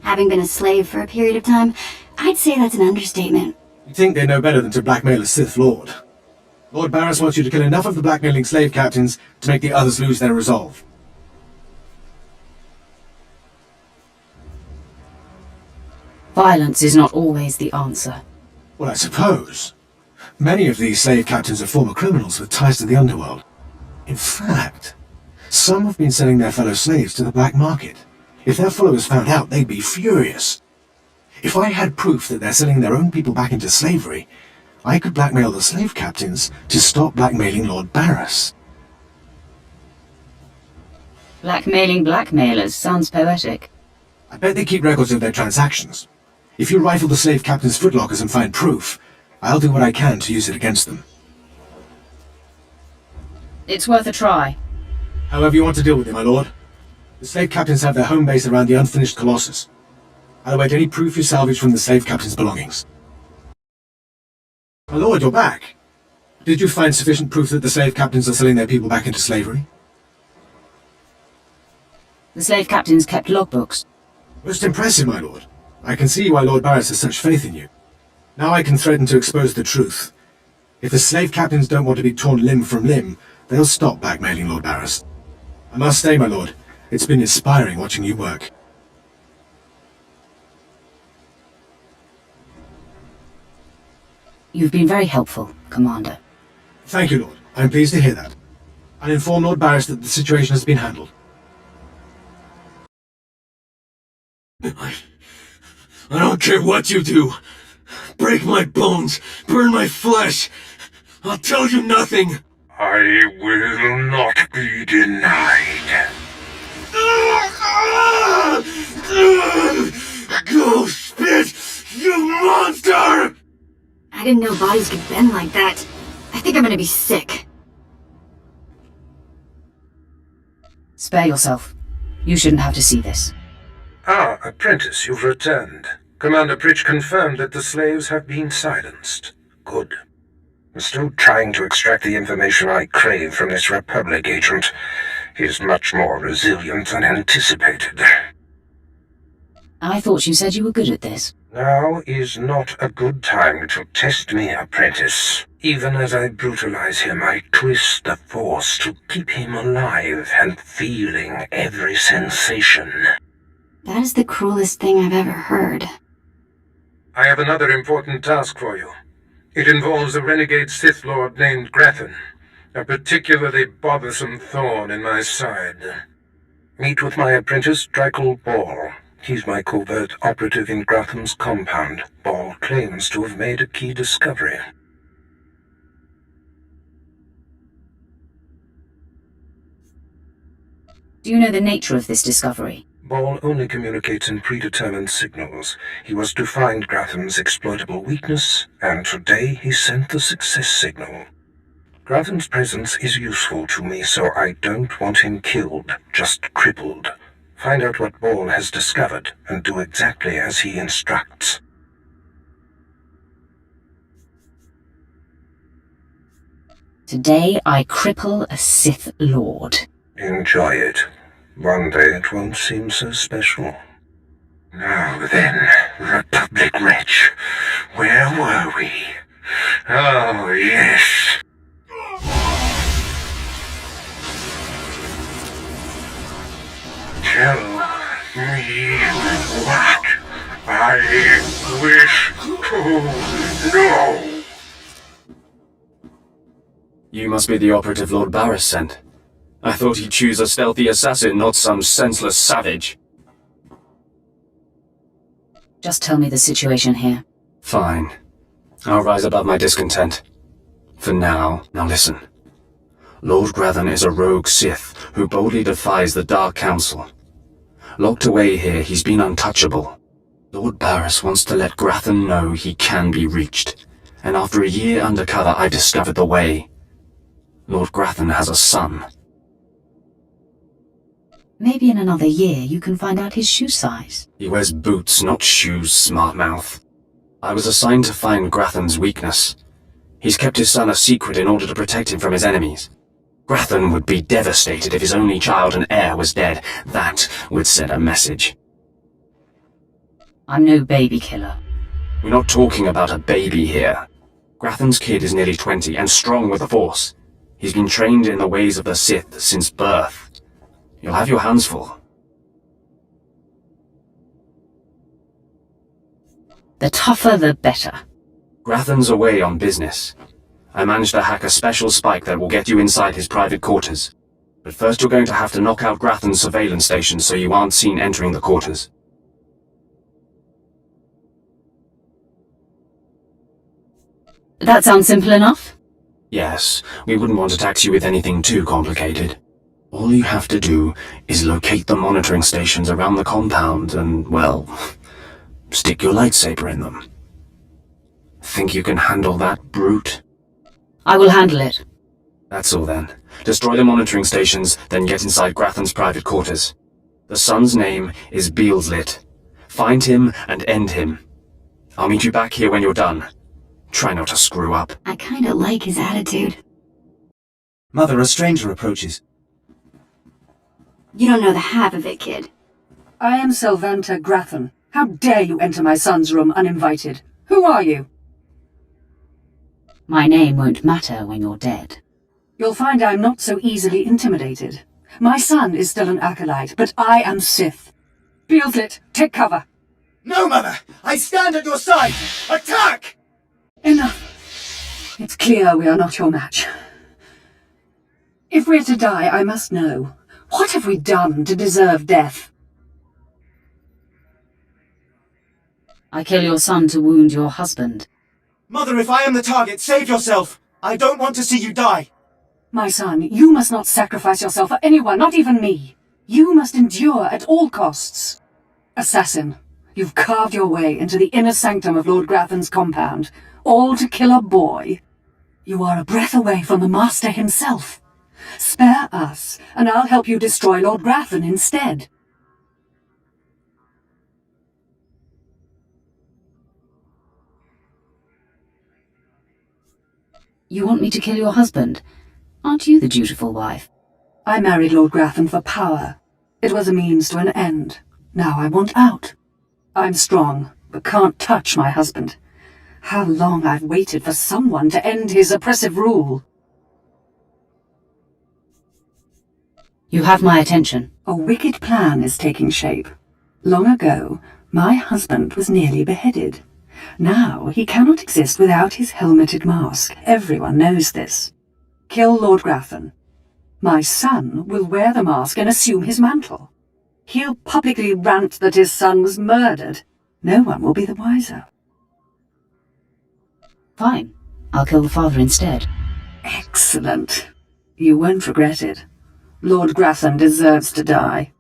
Having been a slave for a period of time, I'd say that's an understatement. You'd think they know better than to blackmail a Sith Lord. Lord Barris wants you to kill enough of the blackmailing slave captains to make the others lose their resolve. Violence is not always the answer. Well, I suppose. Many of these slave captains are former criminals with ties to the underworld. In fact, some have been selling their fellow slaves to the black market. If their followers found out, they'd be furious. If I had proof that they're selling their own people back into slavery, I could blackmail the slave captains to stop blackmailing Lord Barris. Blackmailing blackmailers sounds poetic. I bet they keep records of their transactions. If you rifle the slave captains' footlockers and find proof, I'll do what I can to use it against them. It's worth a try. However you want to deal with it, my lord. The slave captains have their home base around the unfinished Colossus. I'll await any proof you salvage from the slave captains' belongings. My lord, you're back. Did you find sufficient proof that the slave captains are selling their people back into slavery? The slave captains kept logbooks. Most impressive, my lord. I can see why Lord Barris has such faith in you. Now I can threaten to expose the truth. If the slave captains don't want to be torn limb from limb, they'll stop blackmailing Lord Barris. I must say, my lord, it's been inspiring watching you work. You've been very helpful, Commander. Thank you, Lord. I'm pleased to hear that. I'll inform Lord Barris that the situation has been handled. I don't care what you do. Break my bones, burn my flesh. I'll tell you nothing. I will not be denied. Go spit, you monster! I didn't know bodies could bend like that. I think I'm gonna be sick. Spare yourself. You shouldn't have to see this. Ah, apprentice, you've returned. Commander Pritch confirmed that the slaves have been silenced. Good. I'm still trying to extract the information I crave from this Republic agent. He's much more resilient than anticipated. I thought you said you were good at this. Now is not a good time to test me, apprentice. Even as I brutalize him, I twist the Force to keep him alive and feeling every sensation. That is the cruelest thing I've ever heard. I have another important task for you. It involves a renegade Sith Lord named Grathan, a particularly bothersome thorn in my side. Meet with my apprentice, Drykel Ball. He's my covert operative in Gratham's compound. Ball claims to have made a key discovery. Do you know the nature of this discovery? Ball only communicates in predetermined signals. He was to find Gratham's exploitable weakness, and today he sent the success signal. Gratham's presence is useful to me, so I don't want him killed, just crippled. Find out what Ball has discovered, and do exactly as he instructs. Today I cripple a Sith Lord. Enjoy it. One day it won't seem so special. Now then, Republic wretch, where were we? Oh, yes. Tell me what I wish to know. You must be the operative Lord Barris sent. I thought he'd choose a stealthy assassin, not some senseless savage. Just tell me the situation here. Fine. I'll rise above my discontent. For now listen. Lord Grathan is a rogue Sith who boldly defies the Dark Council. Locked away here, he's been untouchable. Lord Barris wants to let Grathan know he can be reached, and after a year undercover, I discovered the way. Lord Grathan has a son. Maybe in another year you can find out his shoe size. He wears boots, not shoes, smart mouth. I was assigned to find Grathan's weakness. He's kept his son a secret in order to protect him from his enemies. Grathan would be devastated if his only child and heir was dead. That would send a message. I'm no baby killer. We're not talking about a baby here. Grathan's kid is nearly 20 and strong with the Force. He's been trained in the ways of the Sith since birth. You'll have your hands full. The tougher, the better. Grathan's away on business. I managed to hack a special spike that will get you inside his private quarters. But first you're going to have to knock out Grathan's surveillance station so you aren't seen entering the quarters. That sounds simple enough. Yes, we wouldn't want to tax you with anything too complicated. All you have to do is locate the monitoring stations around the compound and, well, stick your lightsaber in them. Think you can handle that, brute? I will handle it. That's all then. Destroy the monitoring stations, then get inside Grathan's private quarters. The son's name is Beelslit. Find him and end him. I'll meet you back here when you're done. Try not to screw up. I kinda like his attitude. Mother, a stranger approaches. You don't know the half of it, kid. I am Sylvanta Grathan. How dare you enter my son's room uninvited? Who are you? My name won't matter when you're dead. You'll find I'm not so easily intimidated. My son is still an acolyte, but I am Sith. Beelslit, take cover. No, Mother! I stand at your side! Attack! Enough. It's clear we are not your match. If we're to die, I must know. What have we done to deserve death? I kill your son to wound your husband. Mother, if I am the target, save yourself! I don't want to see you die! My son, you must not sacrifice yourself for anyone, not even me. You must endure at all costs. Assassin, you've carved your way into the inner sanctum of Lord Grathan's compound, all to kill a boy. You are a breath away from the Master himself. Spare us, and I'll help you destroy Lord Grathan instead. You want me to kill your husband? Aren't you the dutiful wife? I married Lord Grathan for power. It was a means to an end. Now I want out. I'm strong, but can't touch my husband. How long I've waited for someone to end his oppressive rule. You have my attention. A wicked plan is taking shape. Long ago, my husband was nearly beheaded. Now he cannot exist without his helmeted mask. Everyone knows this. Kill Lord Grathan. My son will wear the mask and assume his mantle. He'll publicly rant that his son was murdered. No one will be the wiser. Fine. I'll kill the father instead. Excellent. You won't regret it. Lord Grathan deserves to die.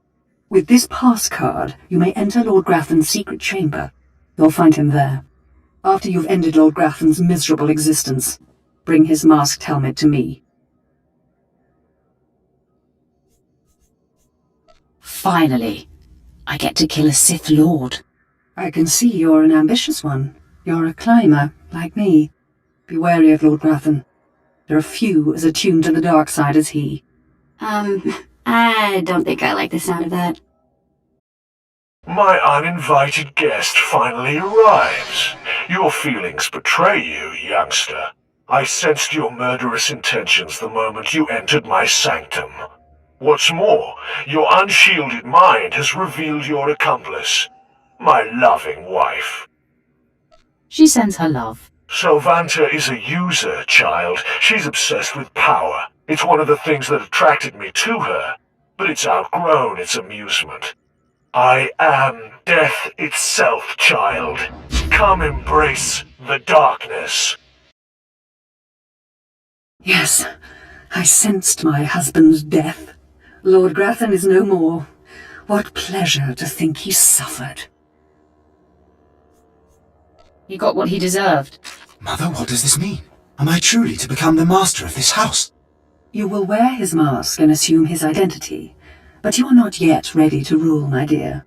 With this pass card, you may enter Lord Grathan's secret chamber. You'll find him there. After you've ended Lord Grathan's miserable existence, bring his masked helmet to me. Finally, I get to kill a Sith Lord. I can see you're an ambitious one. You're a climber, like me. Be wary of Lord Grathan. There are few as attuned to the dark side as he. I don't think I like the sound of that. My uninvited guest finally arrives. Your feelings betray you, youngster. I sensed your murderous intentions the moment you entered my sanctum. What's more, your unshielded mind has revealed your accomplice, my loving wife. She sends her love. Sylvanta is a user, child. She's obsessed with power. It's one of the things that attracted me to her, but it's outgrown its amusement. I am death itself, child. Come embrace the darkness. Yes, I sensed my husband's death. Lord Grathan is no more. What pleasure to think he suffered. He got what he deserved. Mother, what does this mean? Am I truly to become the master of this house? You will wear his mask and assume his identity, but you are not yet ready to rule, my dear.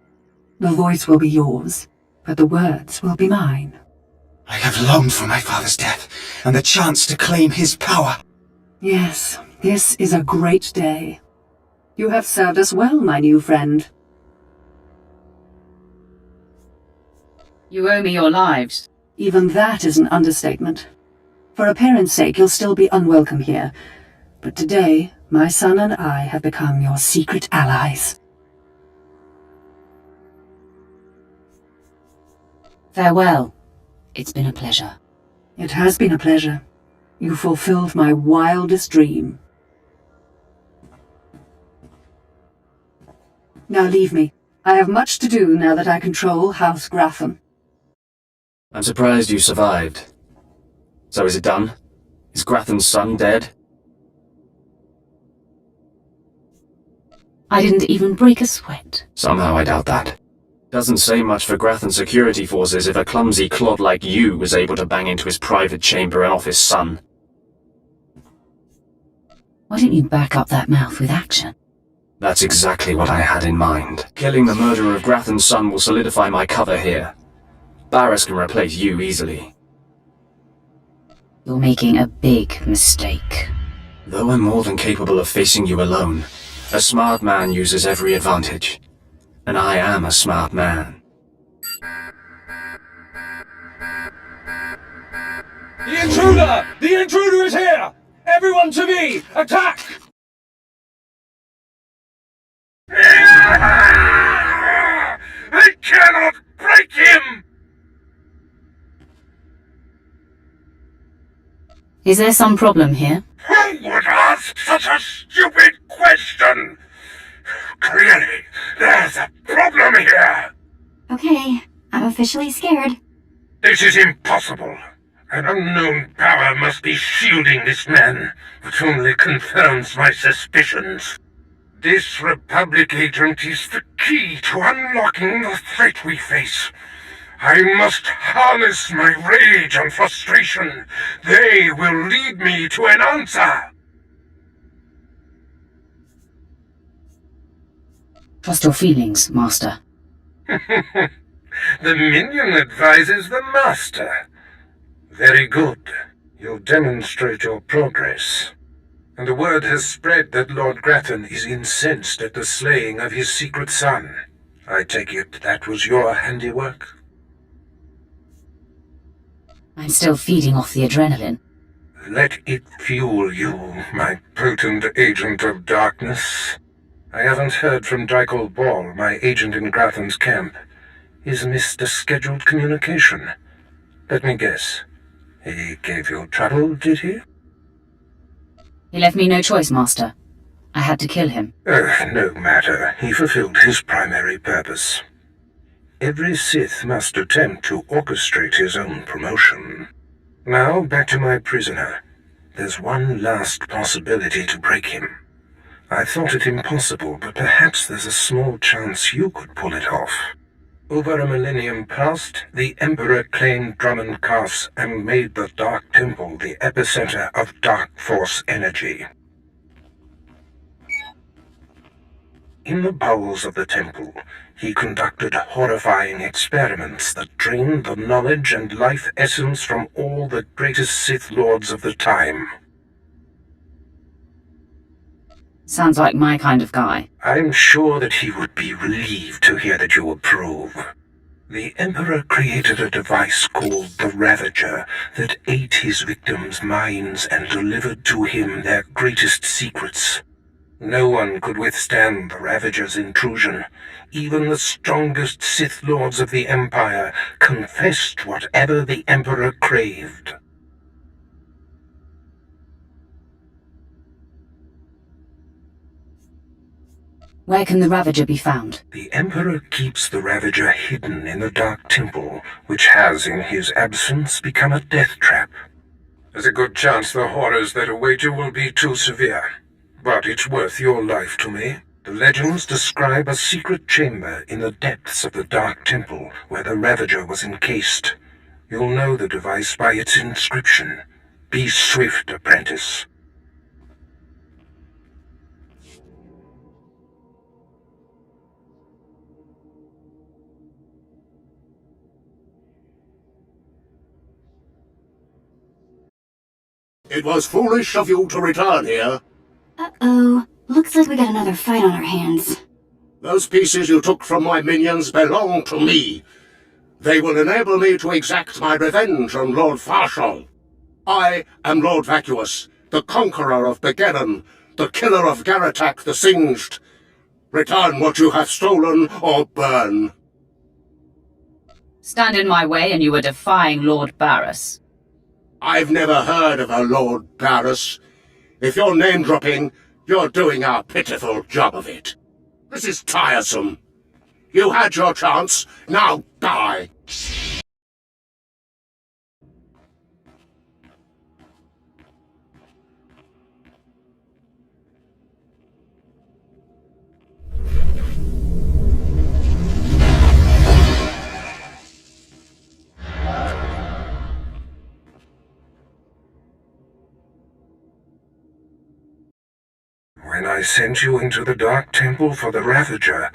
The voice will be yours, but the words will be mine. I have longed for my father's death, and the chance to claim his power. Yes, this is a great day. You have served us well, my new friend. You owe me your lives. Even that is an understatement. For appearance sake, you'll still be unwelcome here. But today, my son and I have become your secret allies. Farewell, It's been a pleasure. It has been a pleasure. You fulfilled my wildest dream. Now leave me. I have much to do now that I control House Gratham. I'm surprised you survived. So is it done? Is Gratham's son dead? I didn't even break a sweat. Somehow I doubt that. Doesn't say much for Grathan security forces if a clumsy clod like you was able to bang into his private chamber and off his son. Why didn't you back up that mouth with action? That's exactly what I had in mind. Killing the murderer of Grathan's son will solidify my cover here. Barris can replace you easily. You're making a big mistake. Though I'm more than capable of facing you alone, a smart man uses every advantage. And I am a smart man. The intruder! The intruder is here! Everyone to me! Attack! I cannot break him! Is there some problem here? Who would ask such a stupid question? Clearly, there's a problem here. Okay, I'm officially scared. This is impossible. An unknown power must be shielding this man, which only confirms my suspicions. This Republic agent is the key to unlocking the threat we face. I must harness my rage and frustration. They will lead me to an answer. Trust your feelings, Master. The minion advises the Master. Very good. You'll demonstrate your progress. And the word has spread that Lord Grathan is incensed at the slaying of his secret son. I take it that was your handiwork? I'm still feeding off the adrenaline. Let it fuel you, my potent agent of darkness. I haven't heard from Dykal Ball, my agent in Grathan's camp. He's missed a scheduled communication. Let me guess. He gave you trouble, did he? He left me no choice, Master. I had to kill him. No matter. He fulfilled his primary purpose. Every Sith must attempt to orchestrate his own promotion. Now, back to my prisoner. There's one last possibility to break him. I thought it impossible, but perhaps there's a small chance you could pull it off. Over a millennium past, the Emperor claimed Drummond Castle and made the Dark Temple the epicenter of Dark Force energy. In the bowels of the temple, he conducted horrifying experiments that drained the knowledge and life essence from all the greatest Sith Lords of the time. Sounds like my kind of guy. I'm sure that he would be relieved to hear that you approve. The Emperor created a device called the Ravager that ate his victims' minds and delivered to him their greatest secrets. No one could withstand the Ravager's intrusion. Even the strongest Sith Lords of the Empire confessed whatever the Emperor craved. Where can the Ravager be found? The Emperor keeps the Ravager hidden in the Dark Temple, which has, in his absence, become a death trap. There's a good chance the horrors that await you will be too severe. But it's worth your life to me. The legends describe a secret chamber in the depths of the Dark Temple where the Ravager was encased. You'll know the device by its inscription. Be swift, apprentice. It was foolish of you to return here. Uh-oh. Looks like we got another fight on our hands. Those pieces you took from my minions belong to me. They will enable me to exact my revenge on Lord Farshal. I am Lord Vacuous, the conqueror of Begeddon, the killer of Garatak the Singed. Return what you have stolen or burn. Stand in my way and you are defying Lord Barris. I've never heard of a Lord Barris. If you're name-dropping, you're doing a pitiful job of it. This is tiresome. You had your chance, now die! When I sent you into the Dark Temple for the Ravager,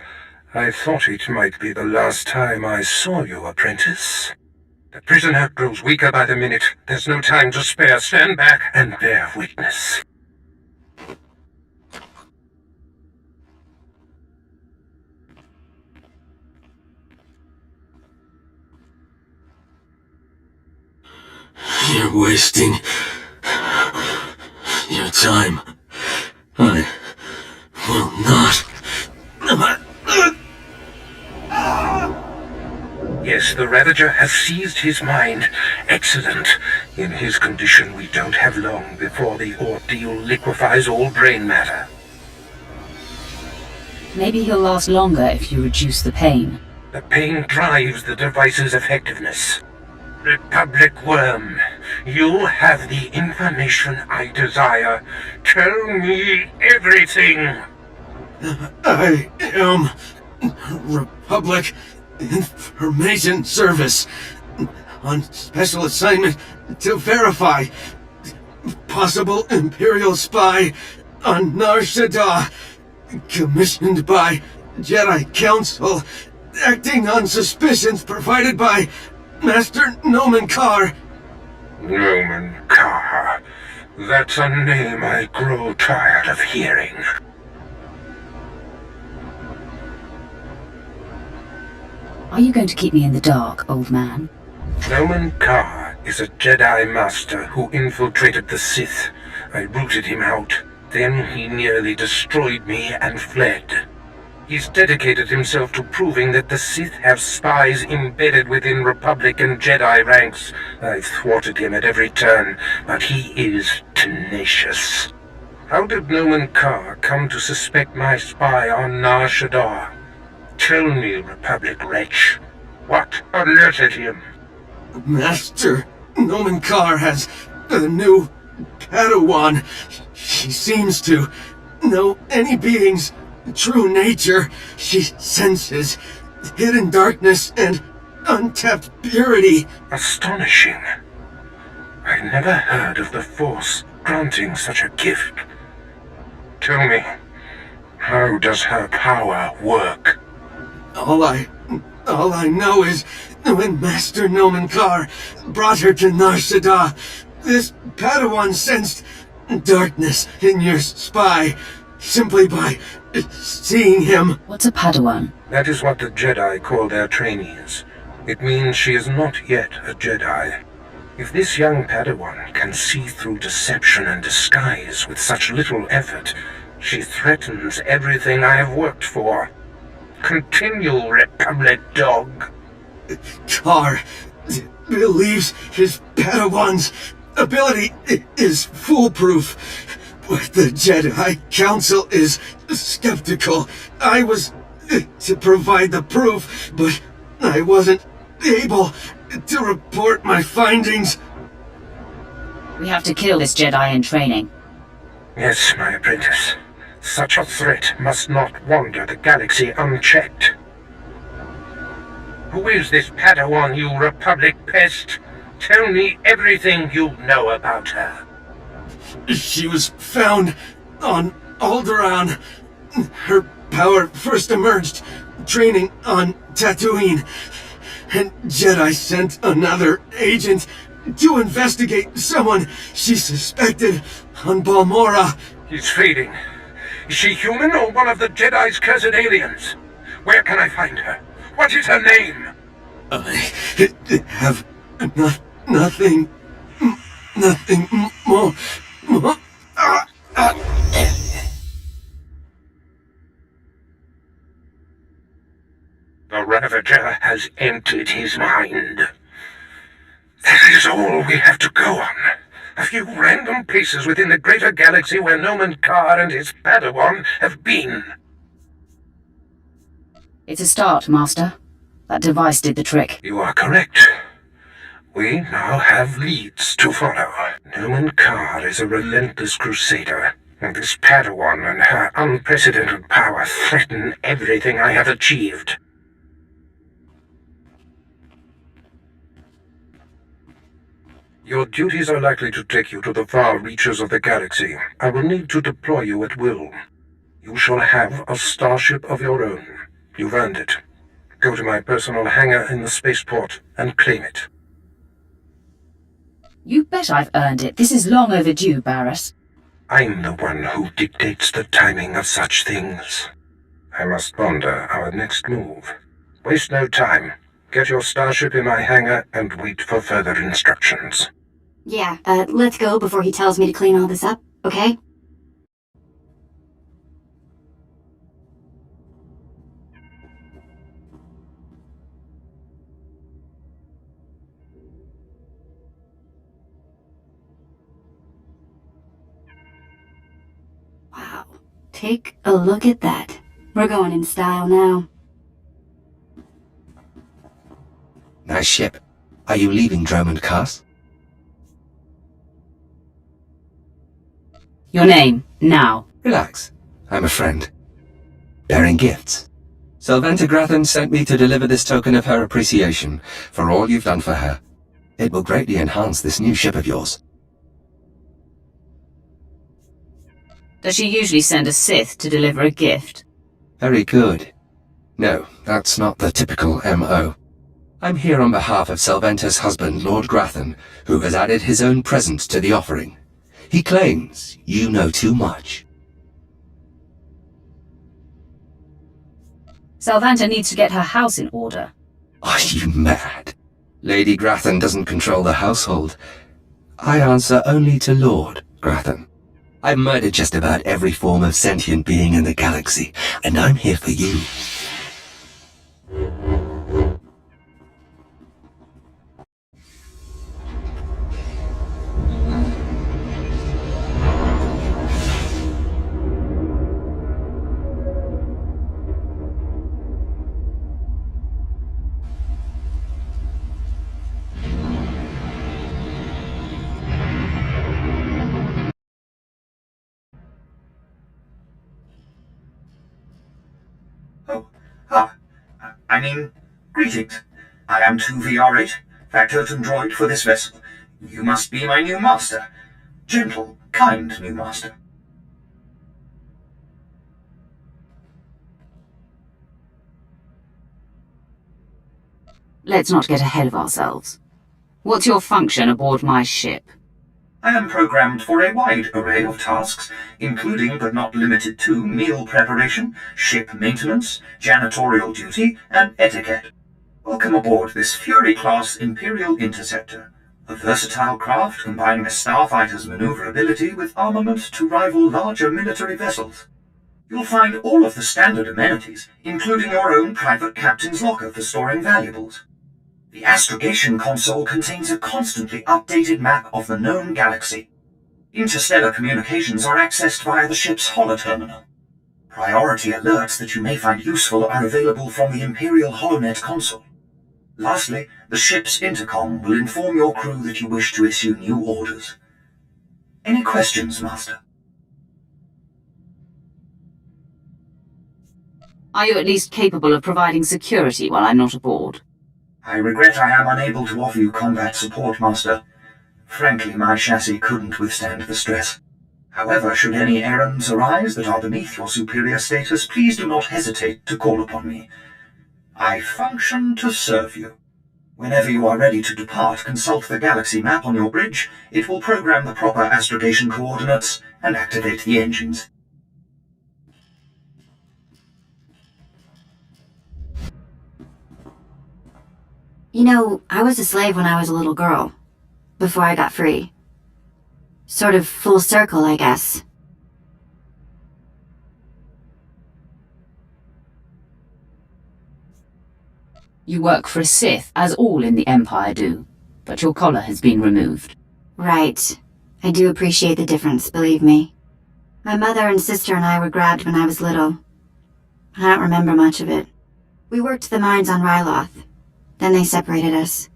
I thought it might be the last time I saw you, apprentice. The prisoner grows weaker by the minute. There's no time to spare. Stand back and bear witness. You're wasting your time. I will not. Yes, the Ravager has seized his mind. Excellent. In his condition, we don't have long before the ordeal liquefies all brain matter. Maybe he'll last longer if you reduce the pain. The pain drives the device's effectiveness. Republic Worm, you have the information I desire. Tell me everything. I am Republic Information Service on special assignment to verify possible Imperial spy on Nar Shaddaa, commissioned by Jedi Council, acting on suspicions provided by Master Nomen Karr. Nomen Karr. That's a name I grow tired of hearing. Are you going to keep me in the dark, old man? Nomen Karr is a Jedi Master who infiltrated the Sith. I rooted him out. Then he nearly destroyed me and fled. He's dedicated himself to proving that the Sith have spies embedded within Republic and Jedi ranks. I've thwarted him at every turn, but he is tenacious. How did Nomen Karr come to suspect my spy on Nar Shaddaa? Tell me, Republic wretch, what alerted him? Master Nomen Karr has a new Padawan. She seems to know any being's true nature. She senses hidden darkness and untapped purity. Astonishing. I never heard of the Force granting such a gift. Tell me, how does her power work? All I know is when Master Nomen Karr brought her to Nar Shaddaa, this Padawan sensed darkness in your spy simply by seeing him. What's a Padawan? That is what the Jedi call their trainees. It means she is not yet a Jedi. If this young Padawan can see through deception and disguise with such little effort, she threatens everything I have worked for. Continue, Republic dog. Karr believes his Padawan's ability is foolproof, but the Jedi Council is skeptical. I was to provide the proof, but I wasn't able to report my findings. We have to kill this Jedi in training. Yes, my apprentice. Such a threat must not wander the galaxy unchecked. Who is this Padawan, you Republic pest? Tell me everything you know about her. She was found on Alderaan. Her power first emerged training on Tatooine, and Jedi sent another agent to investigate someone she suspected on Balmorra. He's fading. Is she human or one of the Jedi's cursed aliens? Where can I find her? What is her name? I have nothing more. The Ravager. murder has entered his mind. That is all we have to go on. A few random places within the greater galaxy where Nomen Carr and his Padawan have been. It's a start, Master. That device did the trick. You are correct. We now have leads to follow. Nomen Carr is a relentless crusader, and this Padawan and her unprecedented power threaten everything I have achieved. Your duties are likely to take you to the far reaches of the galaxy. I will need to deploy you at will. You shall have a starship of your own. You've earned it. Go to my personal hangar in the spaceport and claim it. You bet I've earned it. This is long overdue, Barris. I'm the one who dictates the timing of such things. I must ponder our next move. Waste no time. Get your starship in my hangar and wait for further instructions. Yeah, let's go before he tells me to clean all this up, okay? Wow, take a look at that. We're going in style now. Nice ship. Are you leaving Dromund Kaas? Your name, now. Relax. I'm a friend. Bearing gifts. Sylvanta Grathan sent me to deliver this token of her appreciation for all you've done for her. It will greatly enhance this new ship of yours. Does she usually send a Sith to deliver a gift? Very good. No, that's not the typical M.O. I'm here on behalf of Sylvanta's husband, Lord Grathan, who has added his own present to the offering. He claims you know too much. Sylvanta needs to get her house in order. Are you mad? Lady Grathan doesn't control the household. I answer only to Lord Grathan. I've murdered just about every form of sentient being in the galaxy, and I'm here for you. Greetings. I am 2VR8, factotum droid for this vessel. You must be my new master. Gentle, kind new master. Let's not get ahead of ourselves. What's your function aboard my ship? I am programmed for a wide array of tasks, including but not limited to meal preparation, ship maintenance, janitorial duty, and etiquette. Welcome aboard this Fury-class Imperial Interceptor, a versatile craft combining a starfighter's maneuverability with armament to rival larger military vessels. You'll find all of the standard amenities, including your own private captain's locker for storing valuables. The astrogation console contains a constantly updated map of the known galaxy. Interstellar communications are accessed via the ship's holoterminal. Priority alerts that you may find useful are available from the Imperial HoloNet console. Lastly, the ship's intercom will inform your crew that you wish to issue new orders. Any questions, Master? Are you at least capable of providing security while I'm not aboard? I regret I am unable to offer you combat support, Master. Frankly, my chassis couldn't withstand the stress. However, should any errands arise that are beneath your superior status, please do not hesitate to call upon me. I function to serve you. Whenever you are ready to depart, consult the galaxy map on your bridge. It will program the proper astrogation coordinates and activate the engines. You know, I was a slave when I was a little girl, before I got free. Sort of full circle, I guess. You work for a Sith, as all in the Empire do, but your collar has been removed. Right. I do appreciate the difference, believe me. My mother and sister and I were grabbed when I was little. I don't remember much of it. We worked the mines on Ryloth. Then they separated us.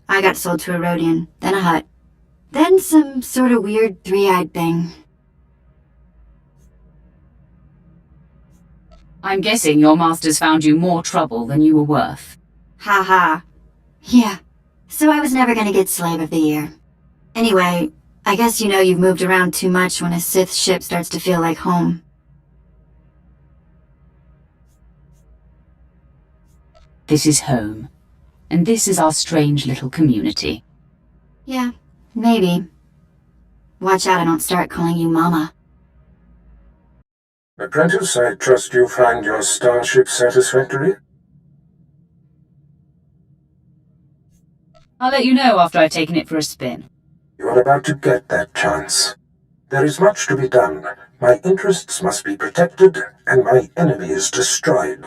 I got sold to a Rhodian, then a Hutt. Then some sort of weird three-eyed thing. I'm guessing your masters found you more trouble than you were worth. Ha ha. Yeah. So I was never gonna get Slave of the Year. Anyway, I guess you know you've moved around too much when a Sith ship starts to feel like home. This is home. And this is our strange little community. Yeah, maybe. Watch out I don't start calling you Mama. Apprentice, I trust you find your starship satisfactory? I'll let you know after I've taken it for a spin. You are about to get that chance. There is much to be done. My interests must be protected, and my enemies destroyed.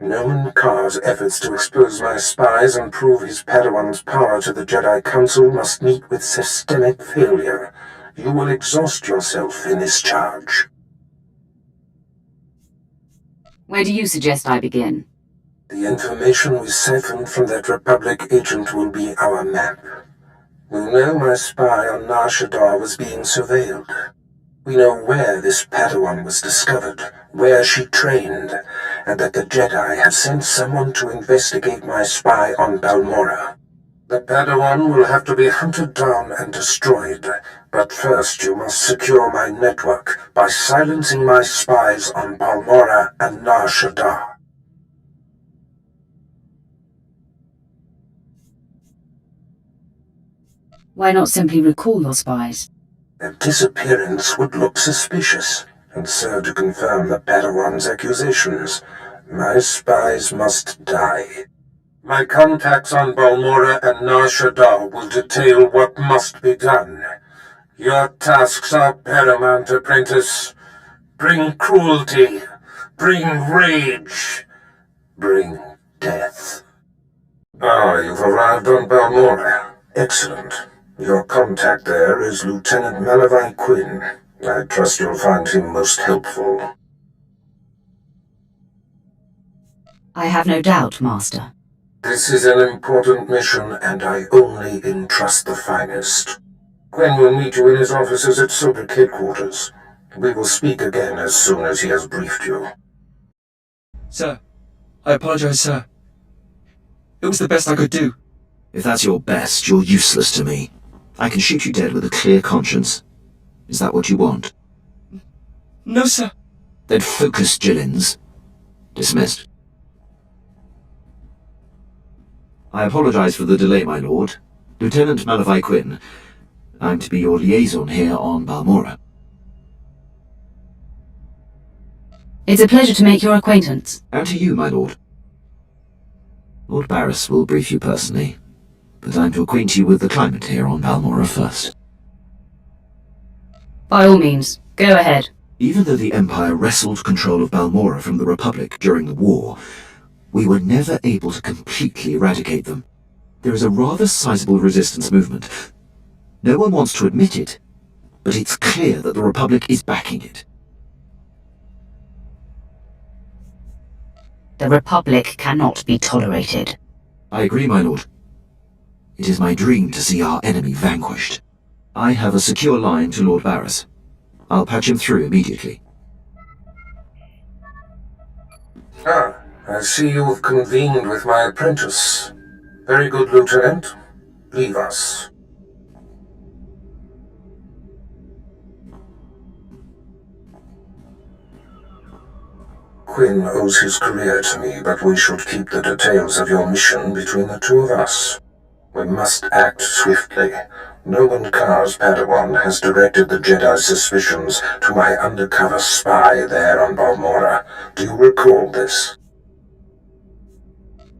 Nomen Karr's efforts to expose my spies and prove his Padawan's power to the Jedi Council must meet with systemic failure. You will exhaust yourself in this charge. Where do you suggest I begin? The information we siphoned from that Republic agent will be our map. We know my spy on Nar Shaddaa was being surveilled. We know where this Padawan was discovered, where she trained, and that the Jedi have sent someone to investigate my spy on Balmorra. The Padawan will have to be hunted down and destroyed, but first you must secure my network by silencing my spies on Balmorra and Nar Shaddaa. Why not simply recall your spies? Their disappearance would look suspicious, and serve to confirm the Padawan's accusations. My spies must die. My contacts on Balmorra and Nar Shaddaa will detail what must be done. Your tasks are paramount, apprentice. Bring cruelty. Bring rage. Bring death. Ah, you've arrived on Balmorra. Excellent. Your contact there is Lieutenant Malavai Quinn. I trust you'll find him most helpful. I have no doubt, Master. This is an important mission, and I only entrust the finest. Quinn will meet you in his offices at Saber headquarters. We will speak again as soon as he has briefed you. Sir, I apologize, sir. It was the best I could do. If that's your best, you're useless to me. I can shoot you dead with a clear conscience. Is that what you want? No, sir. Then focus, Jillins. Dismissed. I apologize for the delay, my lord. Lieutenant Malavai Quinn. I'm to be your liaison here on Balmorra. It's a pleasure to make your acquaintance. And to you, my lord. Lord Barris will brief you personally, but I'm to acquaint you with the climate here on Balmorra first. By all means, go ahead. Even though the Empire wrestled control of Balmorra from the Republic during the war, we were never able to completely eradicate them. There is a rather sizable resistance movement. No one wants to admit it, but it's clear that the Republic is backing it. The Republic cannot be tolerated. I agree, my lord. It is my dream to see our enemy vanquished. I have a secure line to Lord Barris. I'll patch him through immediately. Ah, I see you've convened with my apprentice. Very good, Lieutenant. Leave us. Quinn owes his career to me, but we should keep the details of your mission between the two of us. We must act swiftly. Nomen Karr's Padawan has directed the Jedi's suspicions to my undercover spy there on Balmorra. Do you recall this?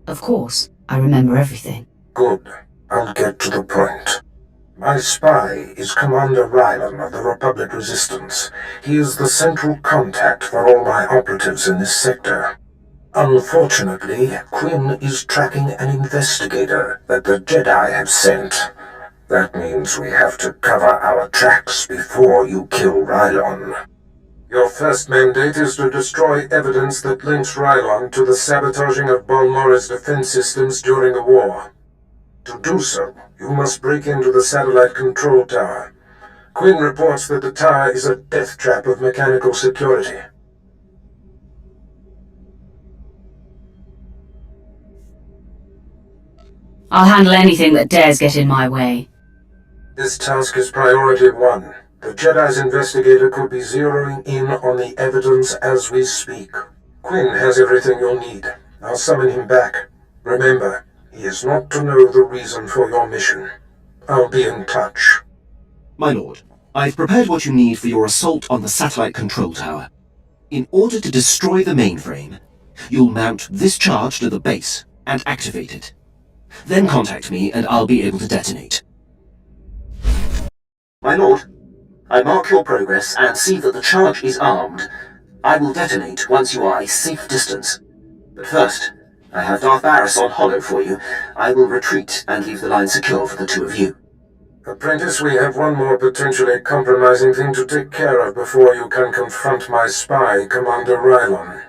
Of course, I remember everything. Good. I'll get to the point. My spy is Commander Rylan of the Republic Resistance. He is the central contact for all my operatives in this sector. Unfortunately, Quinn is tracking an investigator that the Jedi have sent. That means we have to cover our tracks before you kill Rylon. Your first mandate is to destroy evidence that links Rylon to the sabotaging of Balmora's defense systems during the war. To do so, you must break into the satellite control tower. Quinn reports that the tower is a death trap of mechanical security. I'll handle anything that dares get in my way. This task is priority 1. The Jedi's investigator could be zeroing in on the evidence as we speak. Quinn has everything you'll need. I'll summon him back. Remember, he is not to know the reason for your mission. I'll be in touch. My lord, I've prepared what you need for your assault on the satellite control tower. In order to destroy the mainframe, you'll mount this charge to the base and activate it. Then contact me and I'll be able to detonate. My lord, I mark your progress and see that the charge is armed. I will detonate once you are a safe distance. But first, I have Darth Barris on holo for you. I will retreat and leave the line secure for the two of you. Apprentice, we have one more potentially compromising thing to take care of before you can confront my spy, Commander Rylon.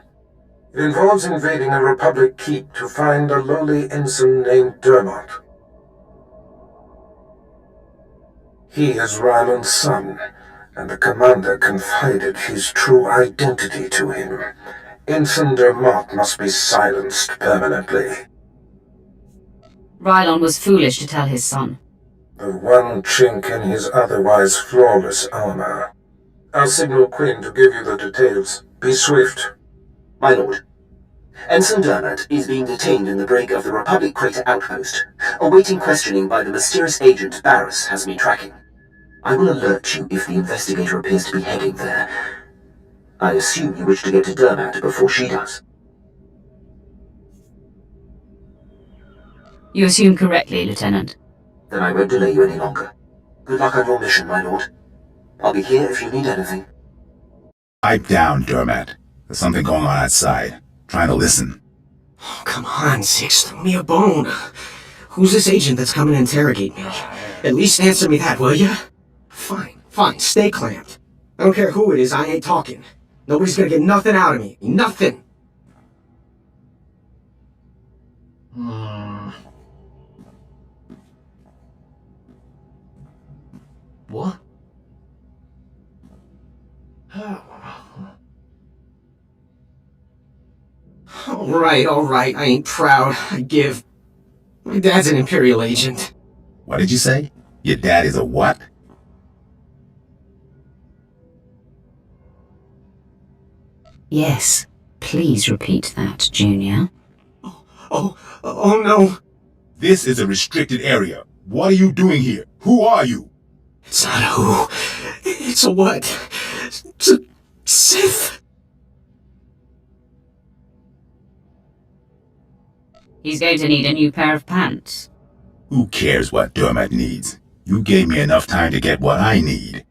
It involves invading a Republic keep to find a lowly ensign named Dermot. He is Rylon's son, and the commander confided his true identity to him. Ensign Dermot must be silenced permanently. Rylon was foolish to tell his son. The one chink in his otherwise flawless armor. I'll signal Quinn to give you the details. Be swift. My lord, Ensign Dermot is being detained in the brig of the Republic Crater Outpost, awaiting questioning by the mysterious agent Barris has me tracking. I will alert you if the investigator appears to be heading there. I assume you wish to get to Dermot before she does. You assume correctly, Lieutenant. Then I won't delay you any longer. Good luck on your mission, my lord. I'll be here if you need anything. Pipe down, Dermot. There's something going on outside. Trying to listen. Oh, come on, Six, throw me a bone. Who's this agent that's coming to interrogate me? At least answer me that, will ya? Fine, stay clamped. I don't care who it is, I ain't talking. Nobody's gonna get nothing out of me. Nothing! What? Alright, I ain't proud. I give. My dad's an Imperial agent. What did you say? Your dad is a what? Yes. Please repeat that, Junior. Oh no. This is a restricted area. What are you doing here? Who are you? It's not a who. It's a what? It's a Sith. He's going to need a new pair of pants. Who cares what Dermot needs? You gave me enough time to get what I need.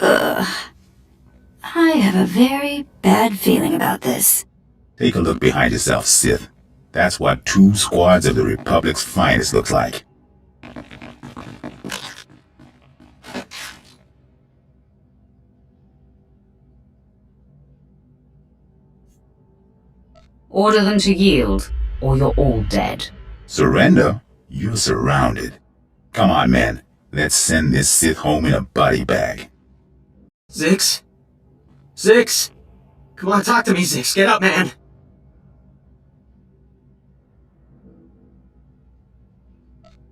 I have a very bad feeling about this. Take a look behind yourself, Sith. That's what 2 squads of the Republic's finest looks like. Order them to yield, or you're all dead. Surrender? You're surrounded. Come on, men. Let's send this Sith home in a body bag. Zix? Come on, talk to me, Zix. Get up, man.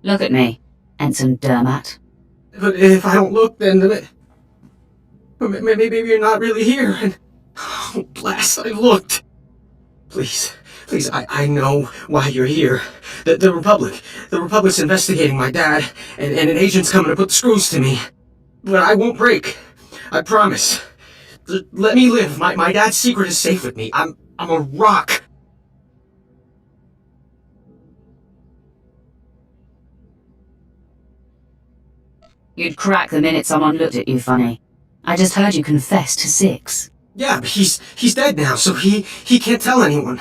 Look at me, Ensign Dermot. But if I don't look, then maybe you're not really here, and... Oh, blast, I looked. Please, I know why you're here. The Republic's investigating my dad, and an agent's coming to put the screws to me. But I won't break. I promise. Let me live. My dad's secret is safe with me. I'm a rock. You'd crack the minute someone looked at you funny. I just heard you confess to Six. Yeah, but he's dead now, so he can't tell anyone.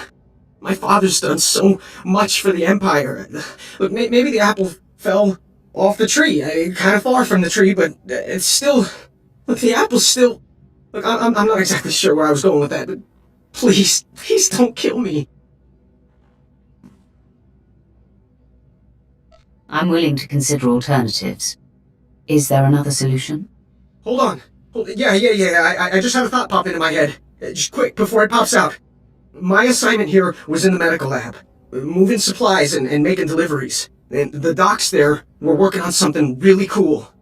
My father's done so much for the Empire. Look, maybe the apple fell off the tree. Kind of far from the tree, but it's still... Look, the apple's still... Look, I'm not exactly sure where I was going with that, but please don't kill me. I'm willing to consider alternatives. Is there another solution? Hold on. Yeah. I just had a thought pop into my head. Just quick, before it pops out. My assignment here was in the medical lab. Moving supplies and making deliveries. And the docs there were working on something really cool.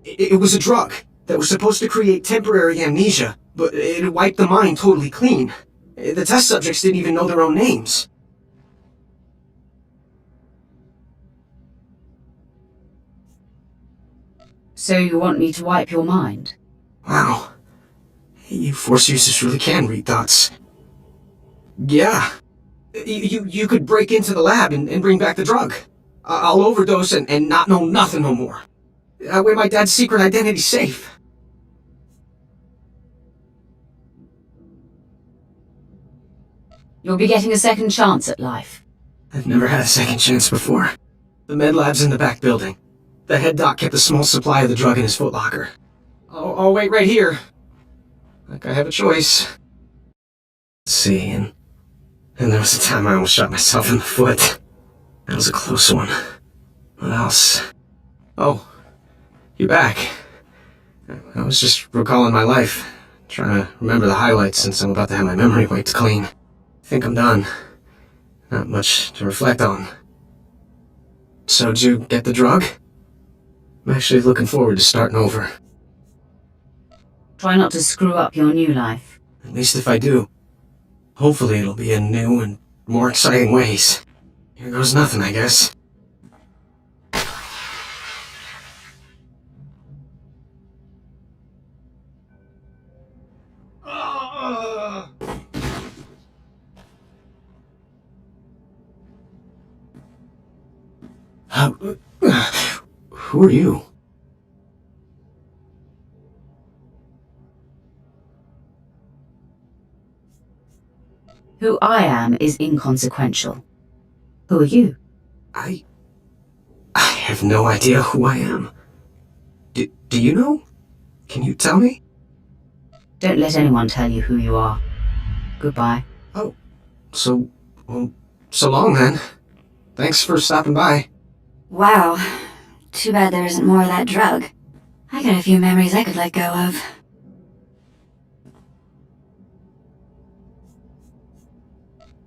It was a drug that was supposed to create temporary amnesia, but it wiped the mind totally clean. The test subjects didn't even know their own names. So you want me to wipe your mind? Wow. You Force users really can read thoughts. Yeah. You could break into the lab and bring back the drug. I'll overdose and not know nothing no more. That way my dad's secret identity's safe. You'll be getting a second chance at life. I've never had a second chance before. The med lab's in the back building. The head doc kept a small supply of the drug in his footlocker. I'll wait right here. Like I have a choice. Let's see, and there was a time I almost shot myself in the foot. That was a close one. What else? Oh, you're back. I was just recalling my life, trying to remember the highlights since I'm about to have my memory wiped clean. I think I'm done. Not much to reflect on. So did you get the drug? I'm actually looking forward to starting over. Try not to screw up your new life. At least if I do. Hopefully it'll be in new and more exciting ways. Here goes nothing, I guess. Who are you? Who I am is inconsequential. Who are you? I have no idea who I am. Do you know? Can you tell me? Don't let anyone tell you who you are. Goodbye. Oh, so long then. Thanks for stopping by. Wow. Too bad there isn't more of that drug. I got a few memories I could let go of.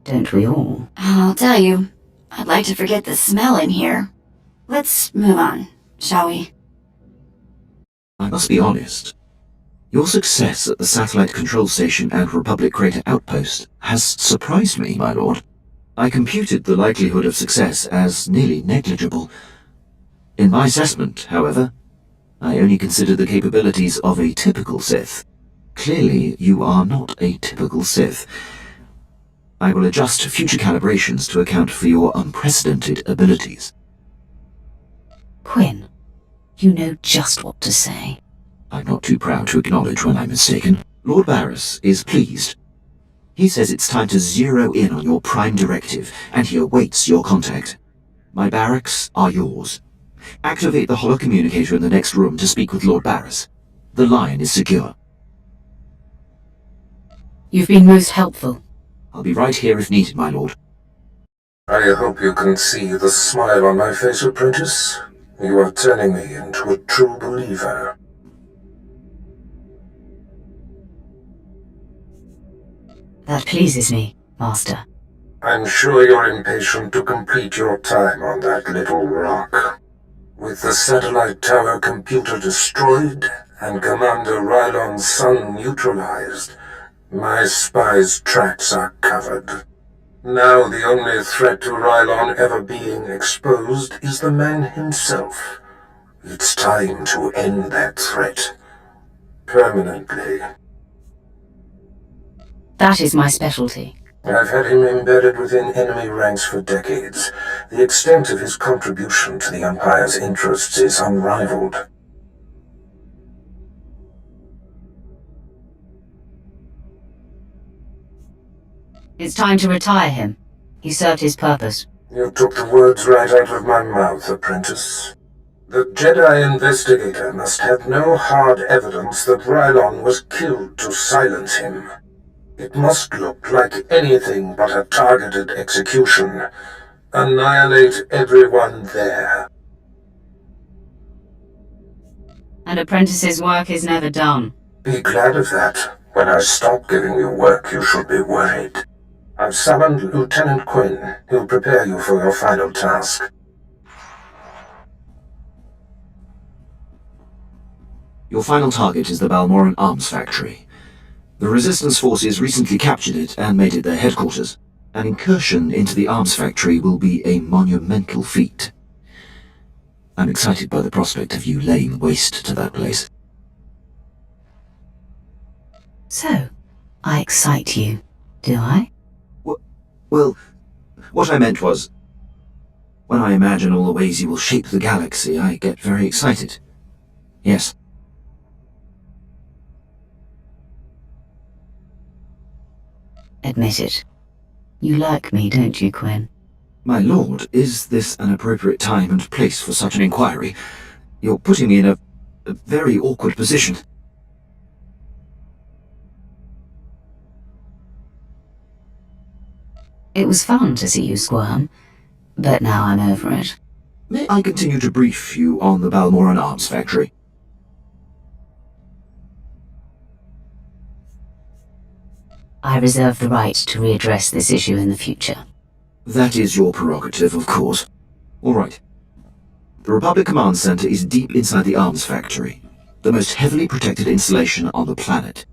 Don't we all? I'll tell you, I'd like to forget the smell in here. Let's move on, shall we? I must be honest. Your success at the Satellite Control Station and Republic Crater Outpost has surprised me, my lord. I computed the likelihood of success as nearly negligible. In my assessment, however, I only considered the capabilities of a typical Sith. Clearly, you are not a typical Sith. I will adjust future calibrations to account for your unprecedented abilities. Quinn, you know just what to say. I'm not too proud to acknowledge when I'm mistaken. Lord Barris is pleased. He says it's time to zero in on your prime directive, and he awaits your contact. My barracks are yours. Activate the holocommunicator in the next room to speak with Lord Barris. The line is secure. You've been most helpful. I'll be right here if needed, my lord. I hope you can see the smile on my face, apprentice. You are turning me into a true believer. That pleases me, Master. I'm sure you're impatient to complete your time on that little rock. With the satellite tower computer destroyed and Commander Rylon's son neutralized, my spy's tracks are covered. Now the only threat to Rylon ever being exposed is the man himself. It's time to end that threat. Permanently. That is my specialty. I've had him embedded within enemy ranks for decades. The extent of his contribution to the Empire's interests is unrivaled. It's time to retire him. He served his purpose. You took the words right out of my mouth, apprentice. The Jedi investigator must have no hard evidence that Rylon was killed to silence him. It must look like anything but a targeted execution. Annihilate everyone there. An apprentice's work is never done. Be glad of that. When I stop giving you work, you should be worried. I've summoned Lieutenant Quinn. He'll prepare you for your final task. Your final target is the Balmoran Arms Factory. The Resistance forces recently captured it and made it their headquarters. An incursion into the arms factory will be a monumental feat. I'm excited by the prospect of you laying waste to that place. So, I excite you, do I? Well, what I meant was, when I imagine all the ways you will shape the galaxy, I get very excited. Yes. Admit it. You like me, don't you, Quinn? My lord, is this an appropriate time and place for such an inquiry? You're putting me in a very awkward position. It was fun to see you squirm, but now I'm over it. May I continue to brief you on the Balmoran Arms Factory? I reserve the right to readdress this issue in the future. That is your prerogative, of course. All right. The Republic Command Center is deep inside the arms factory, the most heavily protected installation on the planet.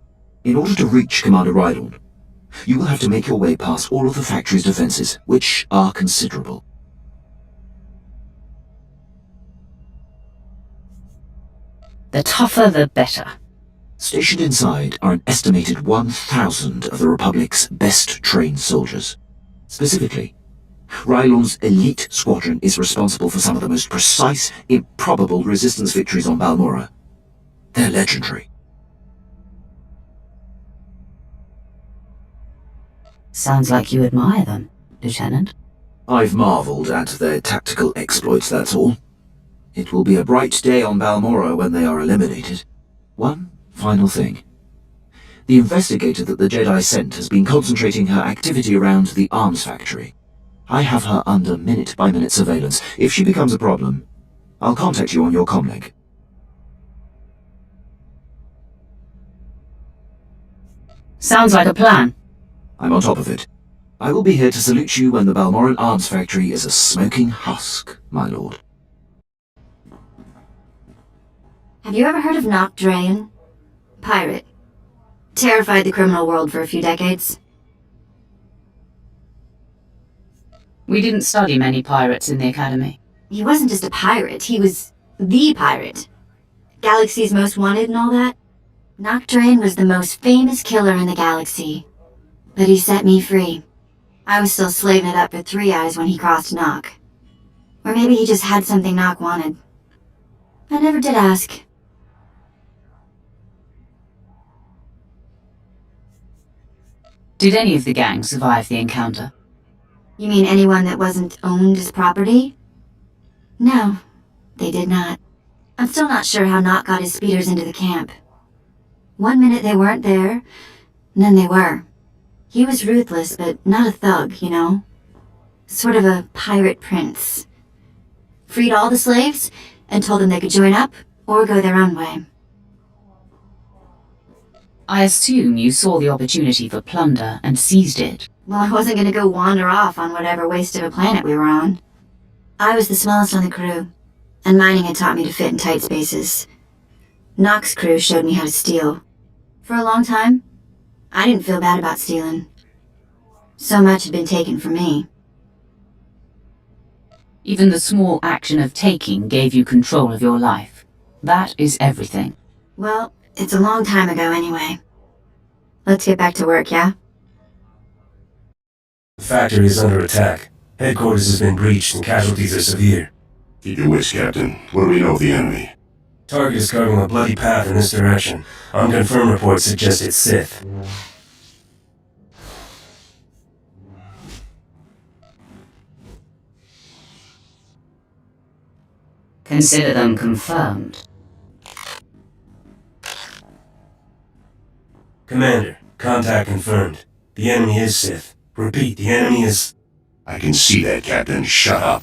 In order to reach Commander Rydon, you will have to make your way past all of the factory's defenses, which are considerable. The tougher, the better. Stationed inside are an estimated 1,000 of the Republic's best-trained soldiers. Specifically, Rylon's elite squadron is responsible for some of the most precise, improbable resistance victories on Balmora. They're legendary. Sounds like you admire them, Lieutenant. I've marveled at their tactical exploits, that's all. It will be a bright day on Balmora when they are eliminated. One final thing. The investigator that the Jedi sent has been concentrating her activity around the arms factory. I have her under minute-by-minute surveillance. If she becomes a problem, I'll contact you on your comlink. Sounds like a plan. I'm on top of it. I will be here to salute you when the Balmoran Arms Factory is a smoking husk, my lord. Have you ever heard of Nock Draen? Pirate. Terrified the criminal world for a few decades. We didn't study many pirates in the Academy. He wasn't just a pirate, he was the pirate. Galaxy's most wanted and all that. Nock Draen was the most famous killer in the galaxy. But he set me free. I was still slaving it up for 3 Eyes when he crossed Nock. Or maybe he just had something Nock wanted. I never did ask. Did any of the gang survive the encounter? You mean anyone that wasn't owned as property? No, they did not. I'm still not sure how Nock got his speeders into the camp. 1 minute they weren't there, and then they were. He was ruthless, but not a thug, you know? Sort of a pirate prince. Freed all the slaves, and told them they could join up, or go their own way. I assume you saw the opportunity for plunder and seized it. Well, I wasn't gonna go wander off on whatever waste of a planet we were on. I was the smallest on the crew, and mining had taught me to fit in tight spaces. Nock's crew showed me how to steal. For a long time, I didn't feel bad about stealing. So much had been taken from me. Even the small action of taking gave you control of your life. That is everything. Well, it's a long time ago anyway. Let's get back to work, yeah? The factory is under attack. Headquarters has been breached and casualties are severe. Keep your wits, Captain. What do we know of the enemy? Target is carving a bloody path in this direction. Unconfirmed reports suggest it's Sith. Consider them confirmed. Commander, contact confirmed. The enemy is Sith. Repeat, the enemy is... I can see that, Captain. Shut up.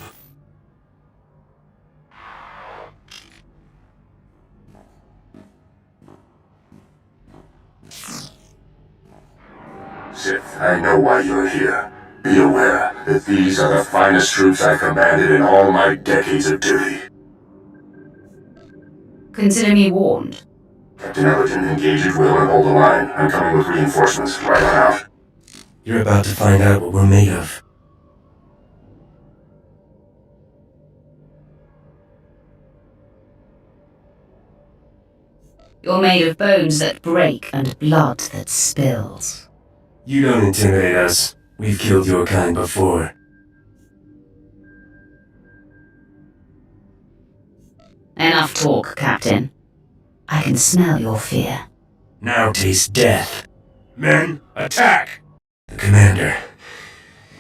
Sith, I know why you're here. Be aware that these are the finest troops I've commanded in all my decades of duty. Consider me warned. Captain Ellerton, engage at will and hold the line. I'm coming with reinforcements. Right on out. You're about to find out what we're made of. You're made of bones that break and blood that spills. You don't intimidate us. We've killed your kind before. Enough talk, Captain. I can smell your fear. Now taste death. Men, attack! The commander.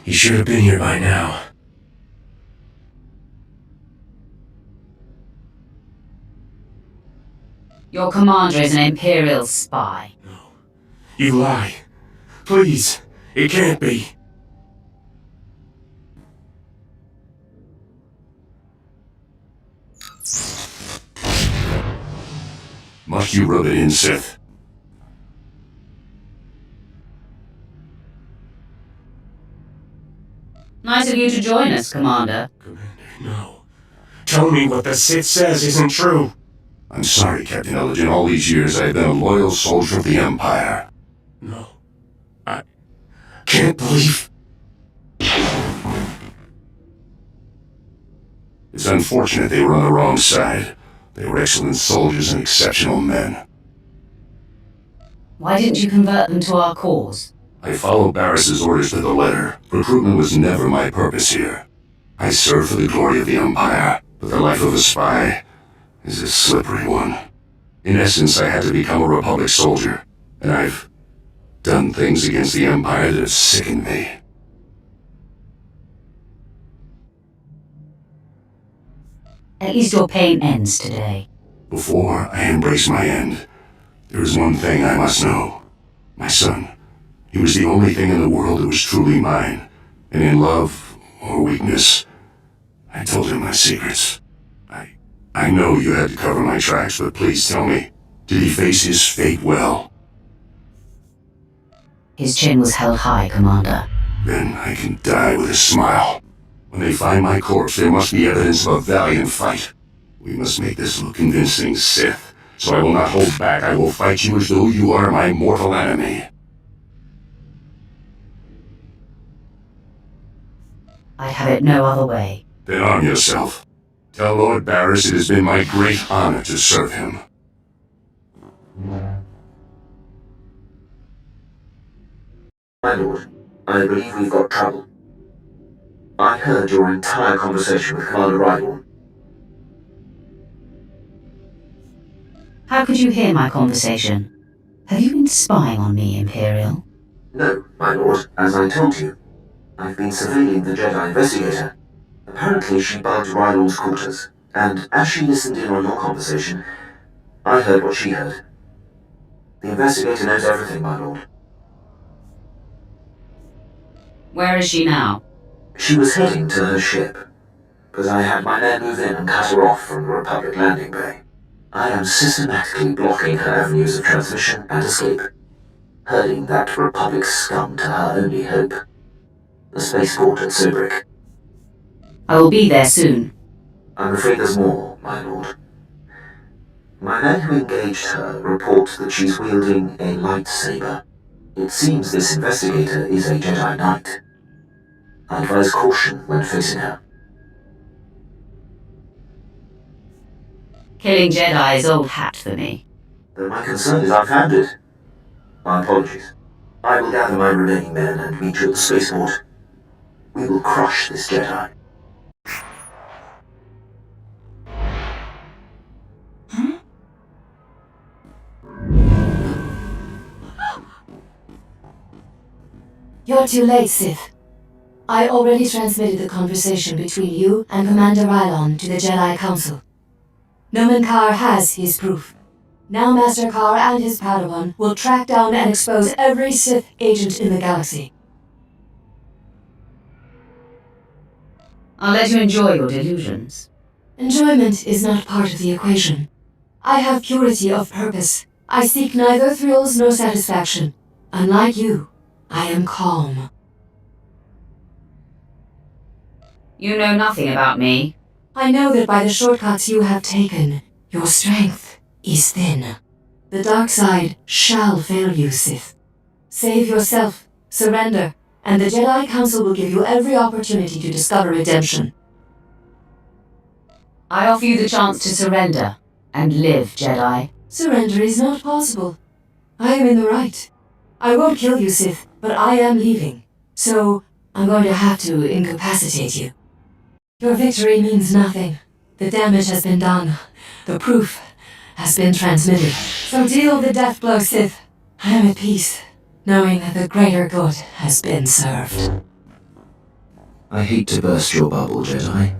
He should have been here by now. Your commander is an Imperial spy. You lie. Please, it can't be. Must you rub it in, Sith? Nice of you to join us, Commander. No. Tell me what the Sith says isn't true. I'm sorry, Captain Ellerton. All these years I've been a loyal soldier of the Empire. No. I can't believe... It's unfortunate they were on the wrong side. They were excellent soldiers and exceptional men. Why didn't you convert them to our cause? I followed Barris's orders to the letter. Recruitment was never my purpose here. I served for the glory of the Empire, but the life of a spy is a slippery one. In essence, I had to become a Republic soldier, and I've done things against the Empire that have sickened me. At least your pain ends today. Before I embrace my end, there is one thing I must know. My son, he was the only thing in the world that was truly mine, and in love or weakness, I told him my secrets. I know you had to cover my tracks, but please tell me, did he face his fate well? His chin was held high, Commander. Then I can die with a smile. When they find my corpse, there must be evidence of a valiant fight. We must make this look convincing, Sith. So I will not hold back. I will fight you as though you are my mortal enemy. I'd have it no other way. Then arm yourself. Tell Lord Barris it has been my great honor to serve him. My lord, I believe we've got trouble. I heard your entire conversation with Commander Rydorn. How could you hear my conversation? Have you been spying on me, Imperial? No, my lord, as I told you. I've been surveilling the Jedi investigator. Apparently she bugged Rydorn's quarters, and as she listened in on your conversation, I heard what she heard. The investigator knows everything, my lord. Where is she now? She was heading to her ship, but I had my men move in and cut her off from the Republic landing bay. I am systematically blocking her avenues of transmission and escape, herding that Republic scum to her only hope, the spaceport at Saber. I will be there soon. I'm afraid there's more, my lord. My men who engaged her report that she's wielding a lightsaber. It seems this investigator is a Jedi Knight. I advise caution when facing her. Killing Jedi is old hat for me. Though my concern is unfounded. My apologies. I will gather my remaining men and meet you at the spaceport. We will crush this Jedi. You're too late, Sith. I already transmitted the conversation between you and Commander Rylon to the Jedi Council. Nomen Karr has his proof. Now Master Karr and his Padawan will track down and expose every Sith agent in the galaxy. I'll let you enjoy your delusions. Enjoyment is not part of the equation. I have purity of purpose. I seek neither thrills nor satisfaction. Unlike you, I am calm. You know nothing about me. I know that by the shortcuts you have taken, your strength is thin. The dark side shall fail you, Sith. Save yourself, surrender, and the Jedi Council will give you every opportunity to discover redemption. I offer you the chance to surrender and live, Jedi. Surrender is not possible. I am in the right. I won't kill you, Sith, but I am leaving. So, I'm going to have to incapacitate you. Your victory means nothing. The damage has been done. The proof has been transmitted. So deal the death blow, Sith. I am at peace, knowing that the greater good has been served. I hate to burst your bubble, Jedi.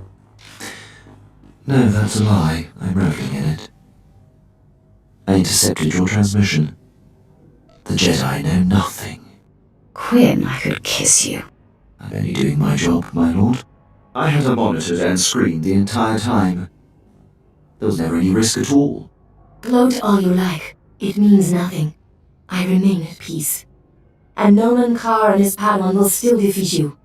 No, that's a lie. I'm reveling in it. I intercepted your transmission. The Jedi know nothing. Quinn, I could kiss you. I'm only doing my job, my lord. I had her monitored and screened the entire time. There was never any risk at all. Gloat all you like. It means nothing. I remain at peace. And Nomen Karr and his Padawan will still defeat you.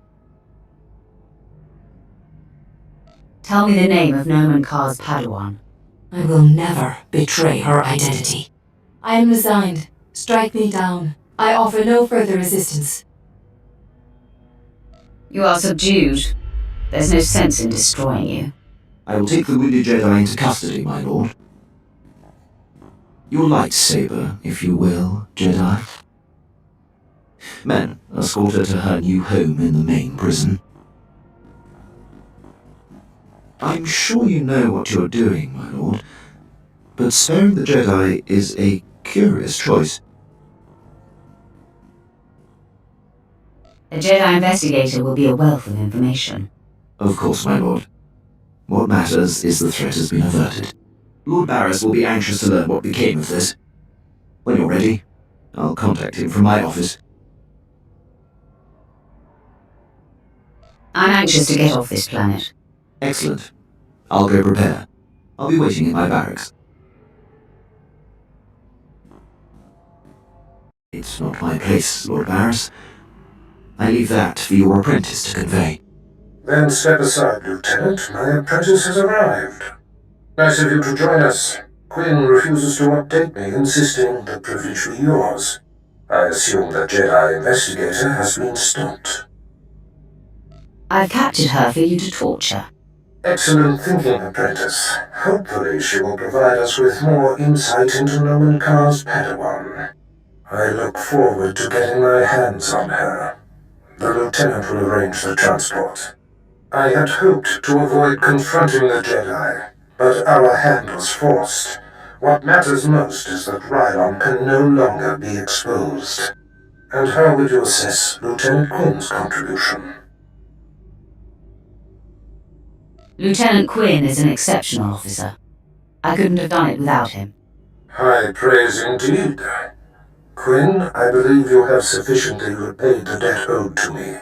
Tell me the name of Nomen Karr's Padawan. I will never betray her identity. I am resigned. Strike me down. I offer no further resistance. You are subdued. There's no sense in destroying you. I will take the wounded Jedi into custody, my lord. Your lightsaber, if you will, Jedi. Men, escort her to her new home in the main prison. I'm sure you know what you're doing, my lord, but sparing the Jedi is a curious choice. A Jedi investigator will be a wealth of information. Of course, my lord. What matters is the threat has been averted. Lord Barriss will be anxious to learn what became of this. When you're ready, I'll contact him from my office. I'm anxious to get off this planet. Excellent. I'll go prepare. I'll be waiting in my barracks. It's not my place, Lord Barriss. I leave that for your apprentice to convey. Then step aside, Lieutenant. My apprentice has arrived. Nice of you to join us. Quinn refuses to update me, insisting the privilege be yours. I assume the Jedi investigator has been stopped. I've captured her for you to torture. Excellent thinking, apprentice. Hopefully she will provide us with more insight into Nomen Karr's Padawan. I look forward to getting my hands on her. The lieutenant will arrange the transport. I had hoped to avoid confronting the Jedi, but our hand was forced. What matters most is that Rylon can no longer be exposed. And how would you assess Lieutenant Quinn's contribution? Lieutenant Quinn is an exceptional officer. I couldn't have done it without him. High praise indeed. Quinn, I believe you have sufficiently repaid the debt owed to me.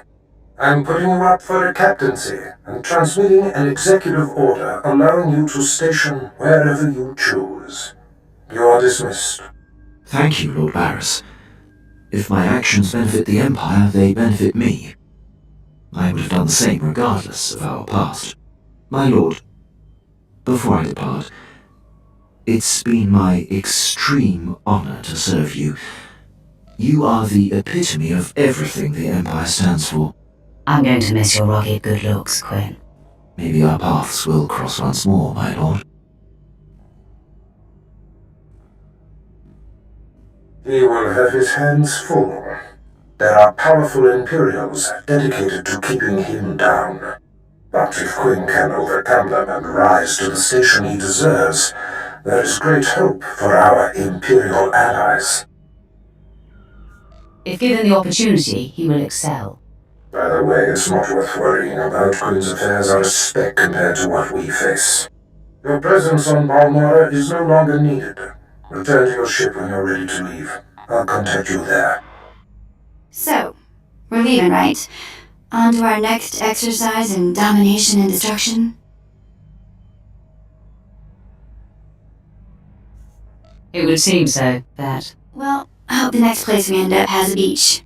I'm putting you up for a captaincy and transmitting an executive order allowing you to station wherever you choose. You're dismissed. Thank you, Lord Barriss. If my actions benefit the Empire, they benefit me. I would have done the same regardless of our past. My lord, before I depart, it's been my extreme honor to serve you. You are the epitome of everything the Empire stands for. I'm going to miss your rugged good looks, Quinn. Maybe our paths will cross once more, my lord. He will have his hands full. There are powerful Imperials dedicated to keeping him down. But if Quinn can overcome them and rise to the station he deserves, there is great hope for our Imperial allies. If given the opportunity, he will excel. By the way, it's not worth worrying about. Quinn's affairs are a speck compared to what we face. Your presence on Balmora is no longer needed. Return to your ship when you're ready to leave. I'll contact you there. So, we're leaving, right? On to our next exercise in domination and destruction? It would seem so, that. Well, I hope the next place we end up has a beach.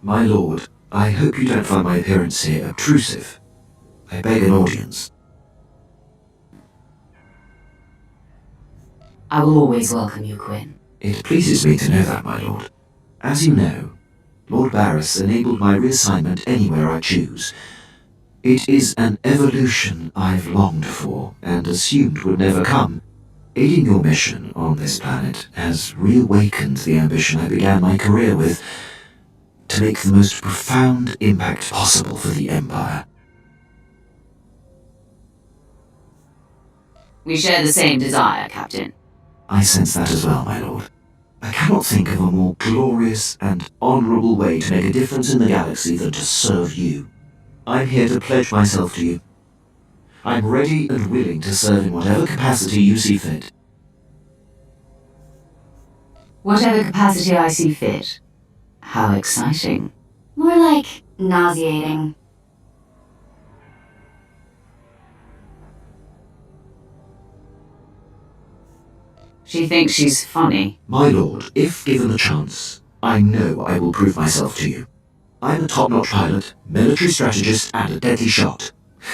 My lord, I hope you don't find my appearance here obtrusive. I beg an audience. I will always welcome you, Quinn. It pleases me to know that, my lord. As you know, Lord Barris enabled my reassignment anywhere I choose. It is an evolution I've longed for and assumed would never come. Aiding your mission on this planet has reawakened the ambition I began my career with, to make the most profound impact possible for the Empire. We share the same desire, Captain. I sense that as well, my lord. I cannot think of a more glorious and honourable way to make a difference in the galaxy than to serve you. I'm here to pledge myself to you. I'm ready and willing to serve in whatever capacity you see fit. Whatever capacity I see fit. How exciting. More like nauseating. She thinks she's funny. My lord, if given the chance, I know I will prove myself to you. I'm a top-notch pilot, military strategist, and a deadly shot.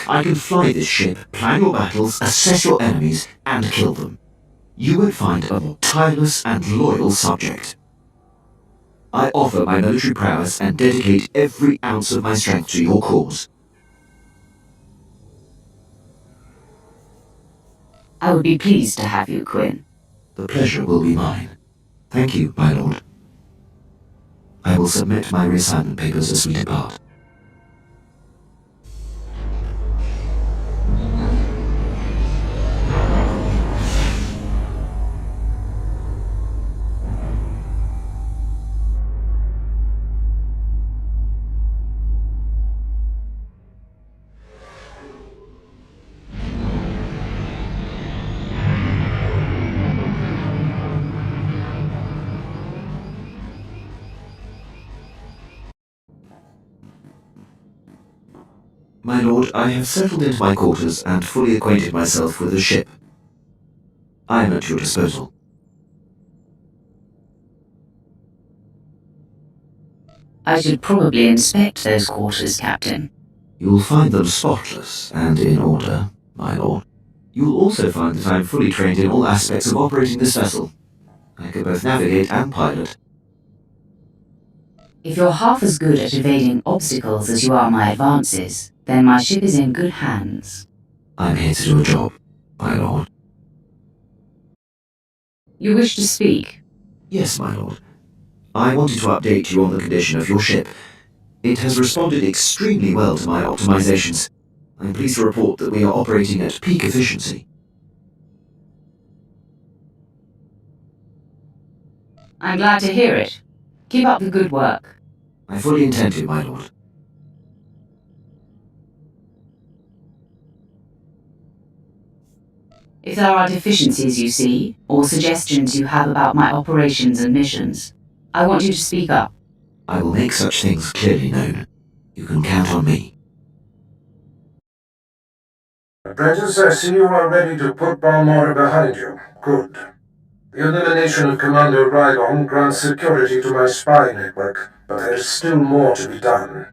I can fly this ship, plan your battles, assess your enemies, and kill them. You won't find a more tireless and loyal subject. I offer my military prowess and dedicate every ounce of my strength to your cause. I would be pleased to have you, Quinn. The pleasure will be mine. Thank you, my lord. I will submit my reassignment papers as we depart. My lord, I have settled into my quarters and fully acquainted myself with the ship. I am at your disposal. I should probably inspect those quarters, Captain. You'll find them spotless and in order, my lord. You'll also find that I'm fully trained in all aspects of operating this vessel. I can both navigate and pilot. If you're half as good at evading obstacles as you are my advances, then my ship is in good hands. I'm here to do a job, my lord. You wish to speak? Yes, my lord. I wanted to update you on the condition of your ship. It has responded extremely well to my optimizations. I'm pleased to report that we are operating at peak efficiency. I'm glad to hear it. Keep up the good work. I fully intend to, my lord. If there are deficiencies you see, or suggestions you have about my operations and missions, I want you to speak up. I will make such things clearly known. You can count on me. Apprentice, I see you are ready to put Balmora behind you. Good. The elimination of Commander Rydon grants security to my spy network, but there is still more to be done.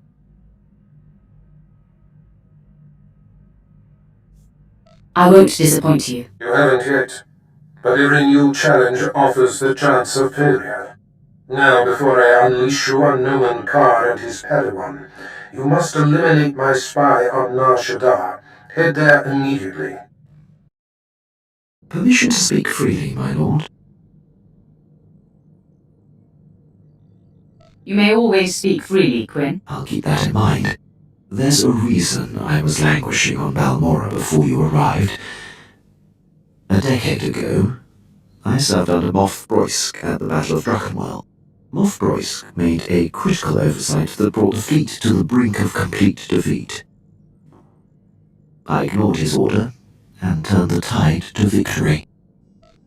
I won't disappoint you. You haven't yet, but every new challenge offers the chance of failure. Now, before I unleash you on Numan Kar and his Padawan, you must eliminate my spy on Nar Shaddaa. Head there immediately. Permission to speak freely, my lord. You may always speak freely, Quinn. I'll keep that in mind. There's a reason I was languishing on Balmora before you arrived. A decade ago, I served under Moff Broysk at the Battle of Drachenwell. Moff Broysk made a critical oversight that brought the fleet to the brink of complete defeat. I ignored his order and turned the tide to victory.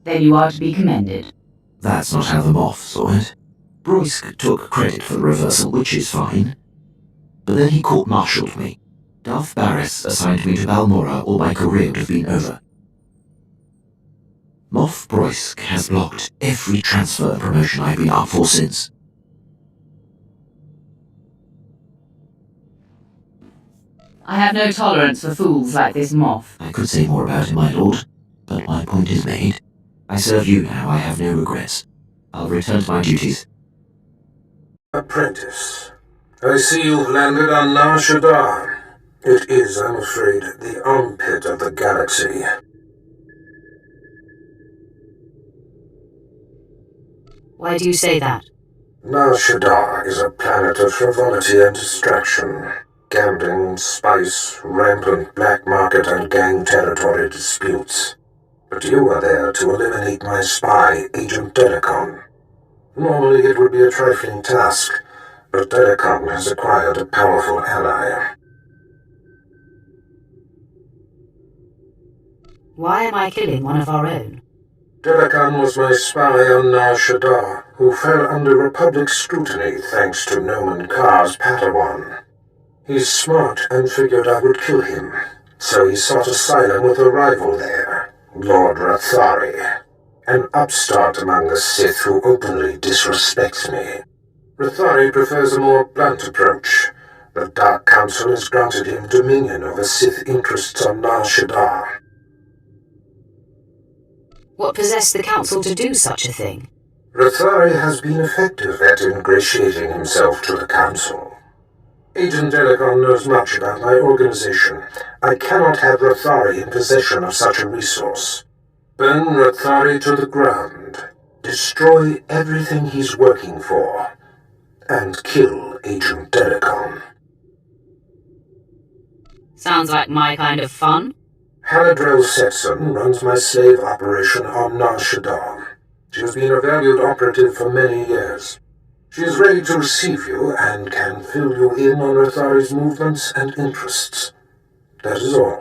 Then you are to be commended. That's not how the Moff saw it. Broysk took credit for the reversal, which is fine. But then he court-martialed me. Darth Barris assigned me to Balmorra, or my career would have been over. Moff Broysk has blocked every transfer and promotion I've been up for since. I have no tolerance for fools like this Moff. I could say more about it, my lord, but my point is made. I serve you now, I have no regrets. I'll return to my duties. Apprentice, I see you've landed on Nar Shaddaa. It is, I'm afraid, the armpit of the galaxy. Why do you say that? Nar Shaddaa is a planet of frivolity and distraction. Gambling, spice, rampant black market and gang territory disputes. But you are there to eliminate my spy, Agent Dedicon. Normally it would be a trifling task, but Dedicon has acquired a powerful ally. Why am I killing one of our own? Dedicon was my spy on Nar Shaddaa, who fell under Republic scrutiny thanks to Nomen Karr's Padawan. He's smart and figured I would kill him, so he sought asylum with a rival there, Lord Rathari, an upstart among the Sith who openly disrespects me. Rathari prefers a more blunt approach. The Dark Council has granted him dominion over Sith interests on Nar Shaddaa. What possessed the Council to do such a thing? Rathari has been effective at ingratiating himself to the Council. Agent Dedicon knows much about my organization. I cannot have Rathari in possession of such a resource. Burn Rathari to the ground. Destroy everything he's working for. And kill Agent Dedicon. Sounds like my kind of fun. Haladrel Setson runs my slave operation on Nar Shaddaa. She has been a valued operative for many years. She is ready to receive you and can fill you in on Rathari's movements and interests. That is all.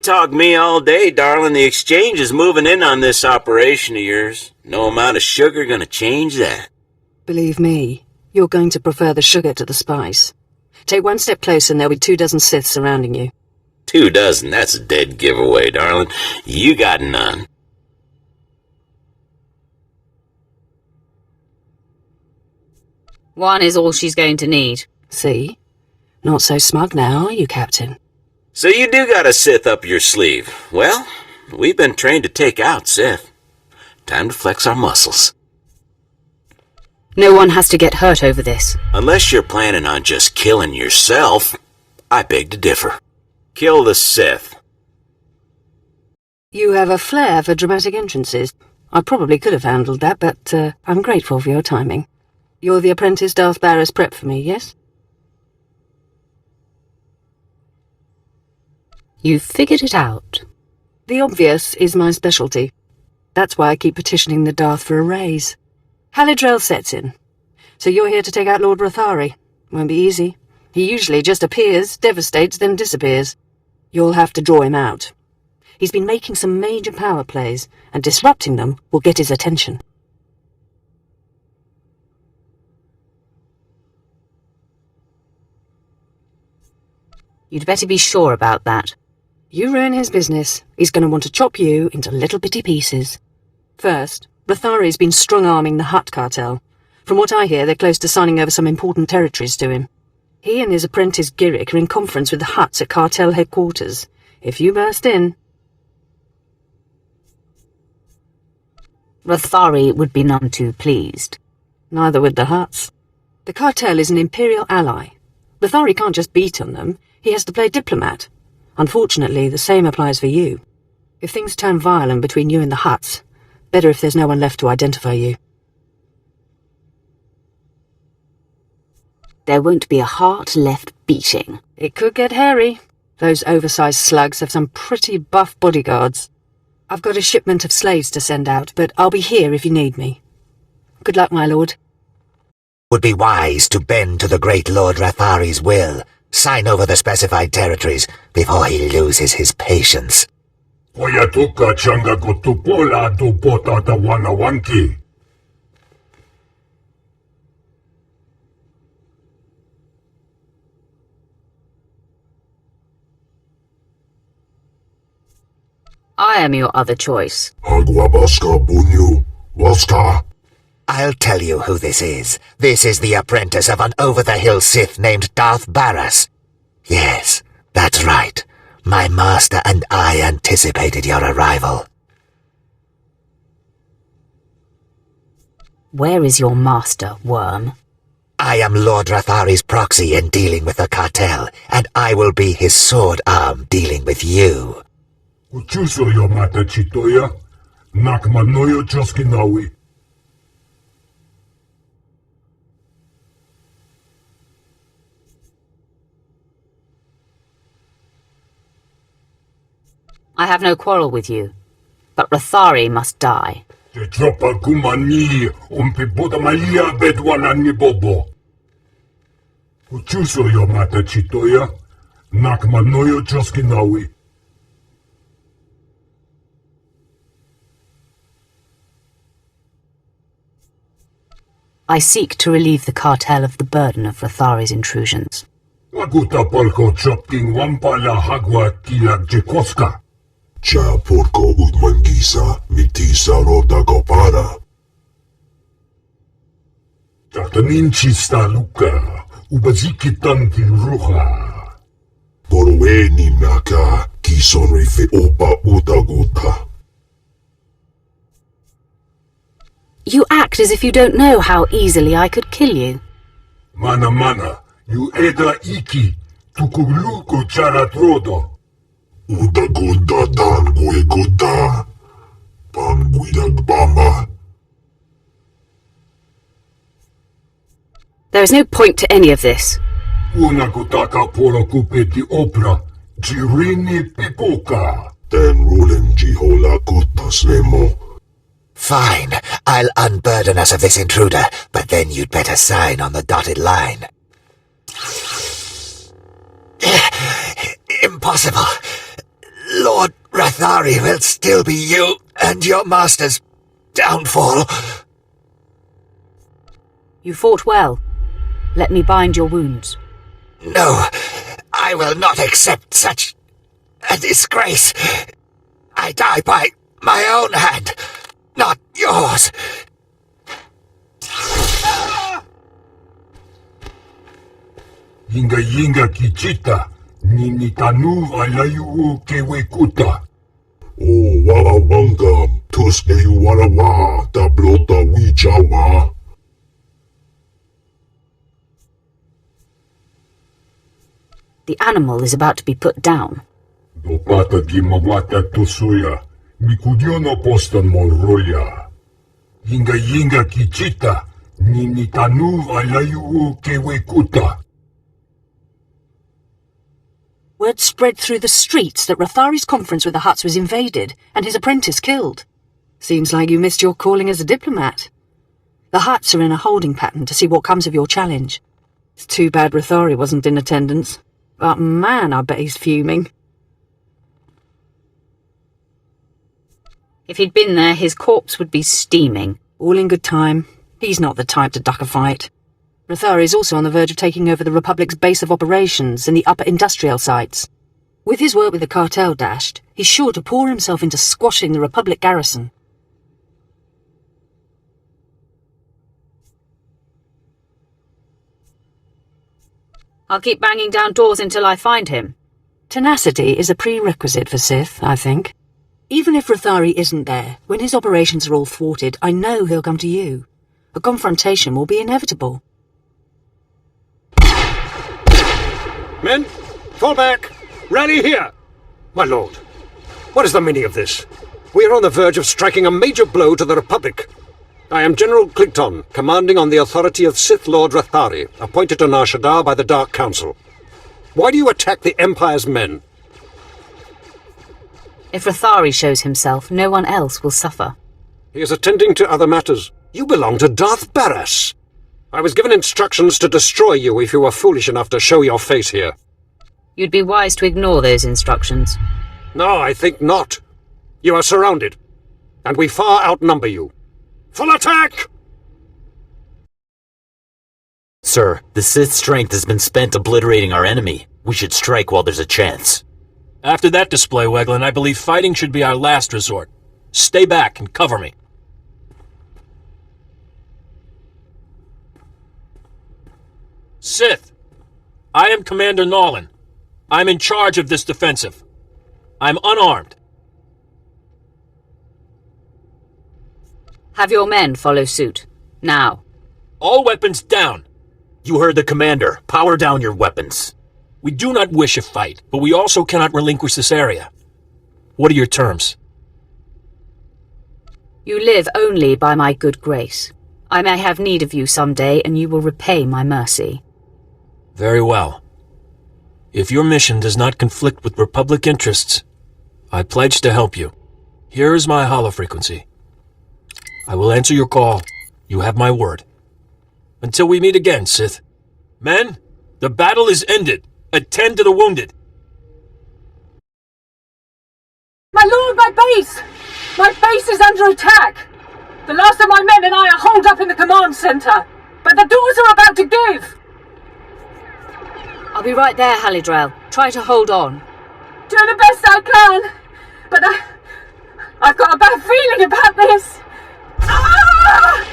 Talk me all day, darling. The exchange is moving in on this operation of yours. No amount of sugar gonna change that. Believe me, you're going to prefer the sugar to the spice. Take one step closer and there'll be 24 Sith surrounding you. 24? That's a dead giveaway, darling. You got none. One is all she's going to need. See? Not so smug now, are you, Captain? So you do got a Sith up your sleeve. Well, we've been trained to take out Sith. Time to flex our muscles. No one has to get hurt over this. Unless you're planning on just killing yourself, I beg to differ. Kill the Sith. You have a flair for dramatic entrances. I probably could have handled that, but I'm grateful for your timing. You're the apprentice Darth Barris prep for me, yes? You've figured it out. The obvious is my specialty. That's why I keep petitioning the Darth for a raise. Haladrel sets in. So you're here to take out Lord Rathari. Won't be easy. He usually just appears, devastates, then disappears. You'll have to draw him out. He's been making some major power plays, and disrupting them will get his attention. You'd better be sure about that. You ruin his business, he's going to want to chop you into little bitty pieces. First, Rathari's been strong-arming the Hutt cartel. From what I hear, they're close to signing over some important territories to him. He and his apprentice Giric are in conference with the Hutts at cartel headquarters. If you burst in... Rathari would be none too pleased. Neither would the Hutts. The cartel is an Imperial ally. Rathari can't just beat on them, he has to play diplomat. Unfortunately, the same applies for you. If things turn violent between you and the Hutts, better if there's no one left to identify you. There won't be a heart left beating. It could get hairy. Those oversized slugs have some pretty buff bodyguards. I've got a shipment of slaves to send out, but I'll be here if you need me. Good luck, my lord. Would be wise to bend to the great Lord Rathari's will. Sign over the specified territories before he loses his patience. Oyatuka changa gotupola dupota wanki. I am your other choice. Aguabaska bunyu. Waska. I'll tell you who this is. This is the apprentice of an over-the-hill Sith named Darth Barras. Yes, that's right. My master and I anticipated your arrival. Where is your master, worm? I am Lord Rathari's proxy in dealing with the cartel, and I will be his sword arm dealing with you. Uchusoyo mata chitoya. Nakmanoyo choskinawi. I have no quarrel with you, but Rathari must die. Te tropa kumani umpibuda malia bedwana ni bobo. Uchusoyo mata chitoya. Nakmanoyo choskinawi. I seek to relieve the cartel of the burden of Rathari's intrusions. Waguta polko chopking wampala hagwa kilak jekoska. Cha porco udmangisa mitisa roda gopara. Tataninchi sta luka, ubaziki tanti ruha. Porweni naka kisonrife opa utaguta. You act as if you don't know how easily I could kill you. Mana, you eda iki, tukuluko charatrodo. Udagunda dan gueguda, panguidagbama. There is no point to any of this. Una kutaka poro kupeti opera, jirini pipoka. Then ruling jihola kutas nemo. Fine, I'll unburden us of this intruder, but then you'd better sign on the dotted line. Impossible. Lord Rathari will still be you and your master's downfall. You fought well. Let me bind your wounds. No, I will not accept such a disgrace. I die by my own hand, not yours. Yinga kichita, ninitanu alayu kewekuta. O warawanga, tuske warawa, tablota wichawa. The animal is about to be put down. Dopata gimawata tusuya, mikudiono postan moroya. Yinga kichita, ninitanu alayu kewekuta. Word spread through the streets that Rathari's conference with the Hutts was invaded and his apprentice killed. Seems like you missed your calling as a diplomat. The Hutts are in a holding pattern to see what comes of your challenge. It's too bad Rathari wasn't in attendance. But man, I bet he's fuming. If he'd been there, his corpse would be steaming. All in good time. He's not the type to duck a fight. Rathari is also on the verge of taking over the Republic's base of operations in the upper industrial sites. With his work with the cartel dashed, he's sure to pour himself into squashing the Republic garrison. I'll keep banging down doors until I find him. Tenacity is a prerequisite for Sith, I think. Even if Rathari isn't there, when his operations are all thwarted, I know he'll come to you. A confrontation will be inevitable. Men, fall back! Rally here! My lord, what is the meaning of this? We are on the verge of striking a major blow to the Republic. I am General Clinton, commanding on the authority of Sith Lord Rathari, appointed to Nar Shaddaa by the Dark Council. Why do you attack the Empire's men? If Rathari shows himself, no one else will suffer. He is attending to other matters. You belong to Darth Barras. I was given instructions to destroy you if you were foolish enough to show your face here. You'd be wise to ignore those instructions. No, I think not. You are surrounded, and we far outnumber you. Full attack! Sir, the Sith's strength has been spent obliterating our enemy. We should strike while there's a chance. After that display, Weglin, I believe fighting should be our last resort. Stay back and cover me. Sith, I am Commander Nolan. I'm in charge of this defensive. I'm unarmed. Have your men follow suit. Now. All weapons down. You heard the commander. Power down your weapons. We do not wish a fight, but we also cannot relinquish this area. What are your terms? You live only by my good grace. I may have need of you someday, and you will repay my mercy. Very well. If your mission does not conflict with Republic interests, I pledge to help you. Here is my holofrequency. I will answer your call. You have my word. Until we meet again, Sith. Men, the battle is ended. Attend to the wounded. My lord, my base! My base is under attack! The last of my men and I are holed up in the command center, but the doors are about to give! I'll be right there, Halidrel. Try to hold on. Do the best I can, but I've got a bad feeling about this. Ah!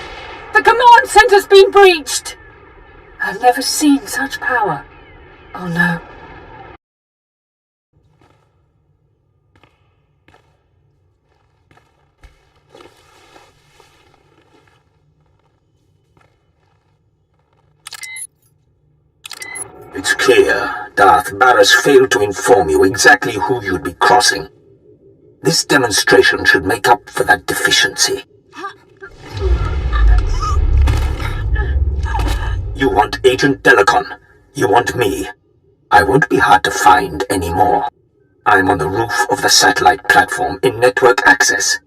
The command center's been breached! I've never seen such power. Oh no. It's clear Darth Barras failed to inform you exactly who you'd be crossing. This demonstration should make up for that deficiency. You want Agent Delicon. You want me. I won't be hard to find anymore. I'm on the roof of the satellite platform in network access.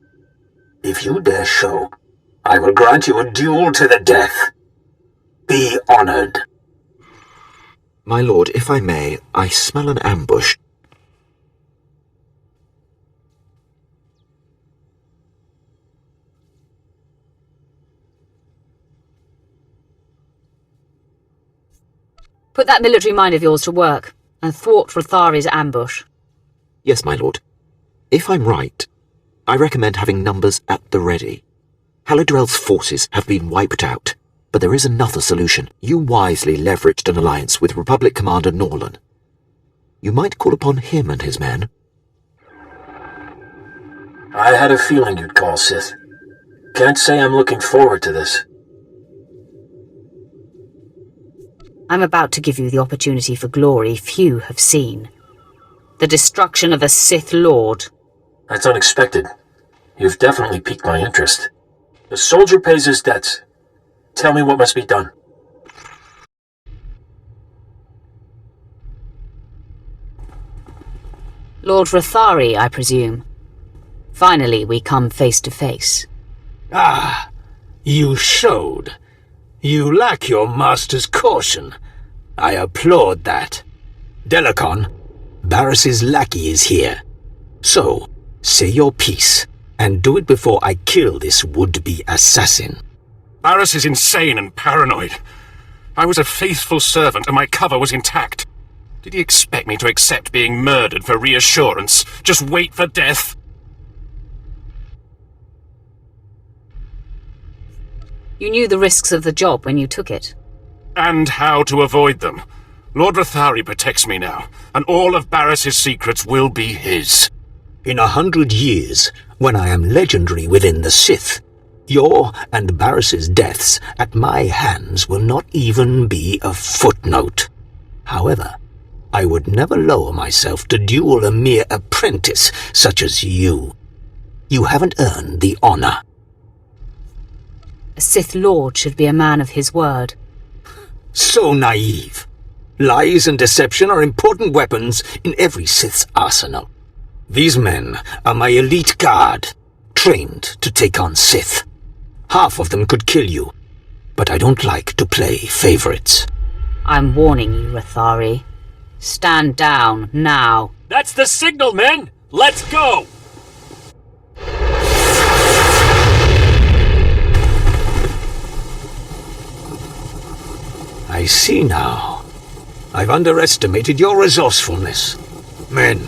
If you dare show, I will grant you a duel to the death. Be honored. My lord, if I may, I smell an ambush. Put that military mind of yours to work, and thwart Rathari's ambush. Yes, my lord. If I'm right, I recommend having numbers at the ready. Halidrel's forces have been wiped out, but there is another solution. You wisely leveraged an alliance with Republic Commander Norlan. You might call upon him and his men. I had a feeling you'd call, Sith. Can't say I'm looking forward to this. I'm about to give you the opportunity for glory few have seen. The destruction of a Sith Lord. That's unexpected. You've definitely piqued my interest. The soldier pays his debts. Tell me what must be done. Lord Rathari, I presume. Finally, we come face to face. Ah, you showed. You lack your master's caution. I applaud that. Delicon, Barris's lackey is here. So, say your piece, and do it before I kill this would-be assassin. Barras is insane and paranoid. I was a faithful servant and my cover was intact. Did he expect me to accept being murdered for reassurance? Just wait for death? You knew the risks of the job when you took it. And how to avoid them. Lord Rathari protects me now, and all of Barris's secrets will be his. In 100 years, when I am legendary within the Sith, your and Barris's deaths at my hands will not even be a footnote. However, I would never lower myself to duel a mere apprentice such as you. You haven't earned the honor. A Sith Lord should be a man of his word. So naive. Lies and deception are important weapons in every Sith's arsenal. These men are my elite guard, trained to take on Sith. Half of them could kill you, but I don't like to play favorites. I'm warning you, Rathari. Stand down, now. That's the signal, men! Let's go! I see now. I've underestimated your resourcefulness. Men,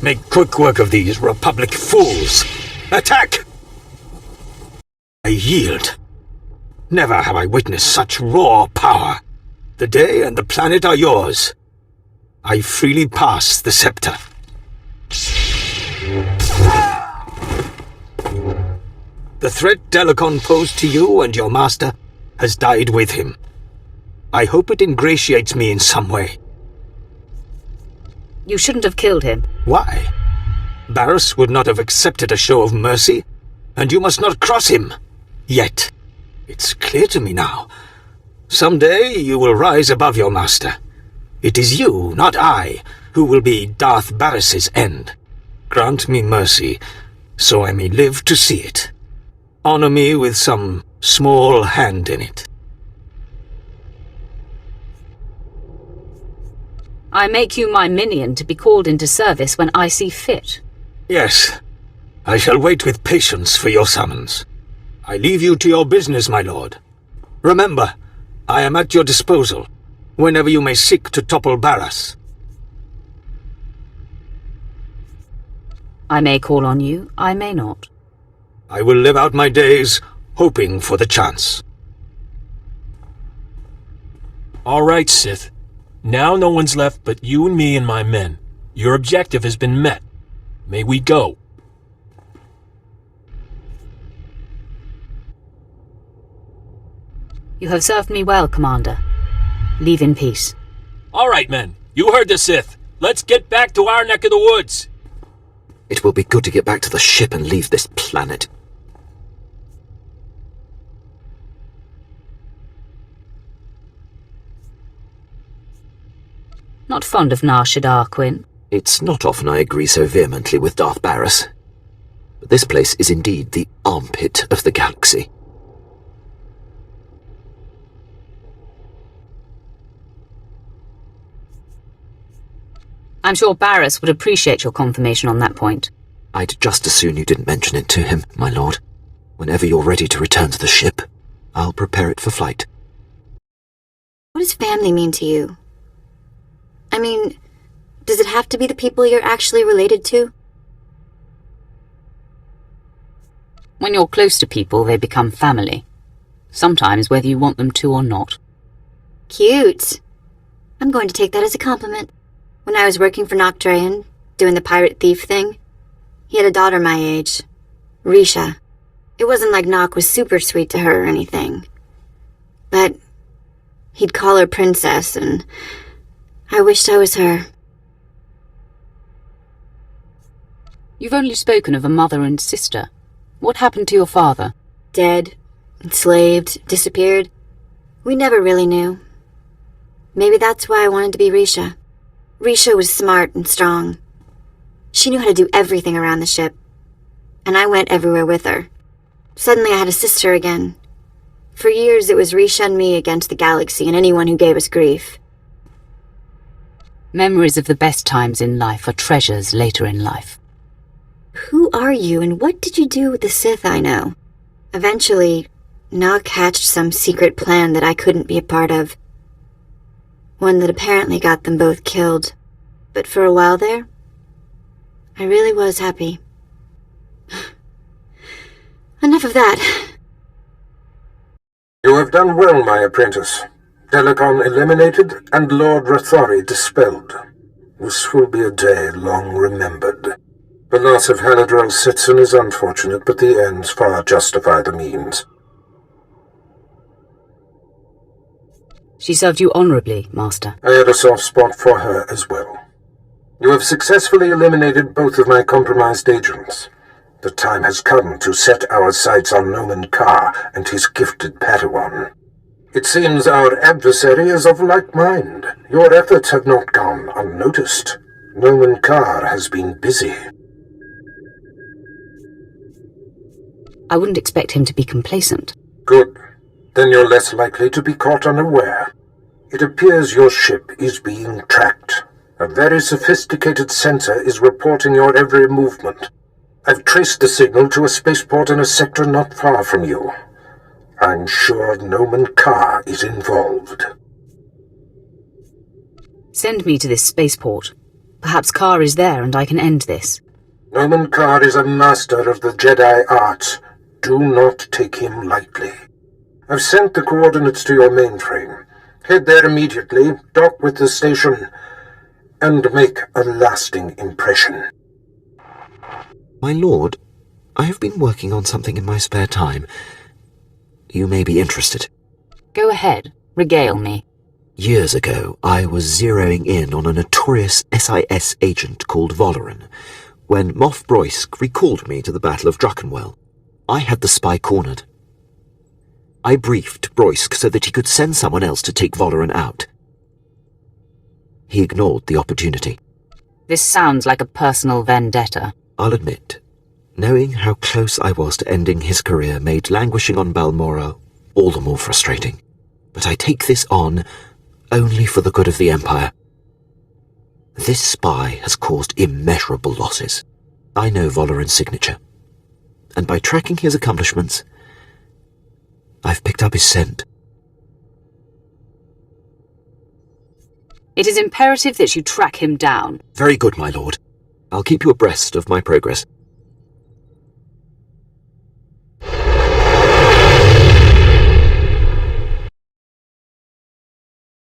make quick work of these Republic fools. Attack! I yield. Never have I witnessed such raw power. The day and the planet are yours. I freely pass the scepter. The threat Delicon posed to you and your master has died with him. I hope it ingratiates me in some way. You shouldn't have killed him. Why? Barras would not have accepted a show of mercy, and you must not cross him. Yet, it's clear to me now. Someday you will rise above your master. It is you, not I, who will be Darth Barris's end. Grant me mercy, so I may live to see it. Honor me with some small hand in it. I make you my minion to be called into service when I see fit. Yes, I shall wait with patience for your summons. I leave you to your business, my lord. Remember, I am at your disposal, whenever you may seek to topple Barras. I may call on you, I may not. I will live out my days, hoping for the chance. All right, Sith. Now no one's left but you and me and my men. Your objective has been met. May we go. You have served me well, Commander. Leave in peace. All right, men. You heard the Sith. Let's get back to our neck of the woods. It will be good to get back to the ship and leave this planet. Not fond of Nar Shaddaa, Quinn. It's not often I agree so vehemently with Darth Barras. But this place is indeed the armpit of the galaxy. I'm sure Barras would appreciate your confirmation on that point. I'd just as soon you didn't mention it to him, my lord. Whenever you're ready to return to the ship, I'll prepare it for flight. What does family mean to you? I mean, does it have to be the people you're actually related to? When you're close to people, they become family. Sometimes whether you want them to or not. Cute. I'm going to take that as a compliment. When I was working for Noctrayan, doing the pirate thief thing, he had a daughter my age, Risha. It wasn't like Nock was super sweet to her or anything. But he'd call her princess, and I wished I was her. You've only spoken of a mother and sister. What happened to your father? Dead, enslaved, disappeared. We never really knew. Maybe that's why I wanted to be Risha. Risha was smart and strong. She knew how to do everything around the ship. And I went everywhere with her. Suddenly I had a sister again. For years it was Risha and me against the galaxy and anyone who gave us grief. Memories of the best times in life are treasures later in life. Who are you and what did you do with the Sith I know? Eventually, Nock hatched some secret plan that I couldn't be a part of. One that apparently got them both killed. But for a while there, I really was happy. Enough of that. You have done well, my apprentice. Delicon eliminated and Lord Rathari dispelled. This will be a day long remembered. The loss of Haladrel Sitson is unfortunate, but the ends far justify the means. She served you honorably, Master. I had a soft spot for her as well. You have successfully eliminated both of my compromised agents. The time has come to set our sights on Nomen Karr and his gifted Padawan. It seems our adversary is of like mind. Your efforts have not gone unnoticed. Nomen Karr has been busy. I wouldn't expect him to be complacent. Good. Then you're less likely to be caught unaware. It appears your ship is being tracked. A very sophisticated sensor is reporting your every movement. I've traced the signal to a spaceport in a sector not far from you. I'm sure Noman Carr is involved. Send me to this spaceport. Perhaps Carr is there and I can end this. Noman Carr is a master of the Jedi arts. Do not take him lightly. I've sent the coordinates to your mainframe. Head there immediately, dock with the station, and make a lasting impression. My lord, I have been working on something in my spare time. You may be interested. Go ahead, regale me. Years ago, I was zeroing in on a notorious SIS agent called Valoran, when Moff Broysk recalled me to the Battle of Druckenwell. I had the spy cornered. I briefed Broysk so that he could send someone else to take Valoran out. He ignored the opportunity. This sounds like a personal vendetta. I'll admit, knowing how close I was to ending his career made languishing on Balmorra all the more frustrating. But I take this on only for the good of the Empire. This spy has caused immeasurable losses. I know Valoran's signature, and by tracking his accomplishments, I've picked up his scent. It is imperative that you track him down. Very good, my lord. I'll keep you abreast of my progress.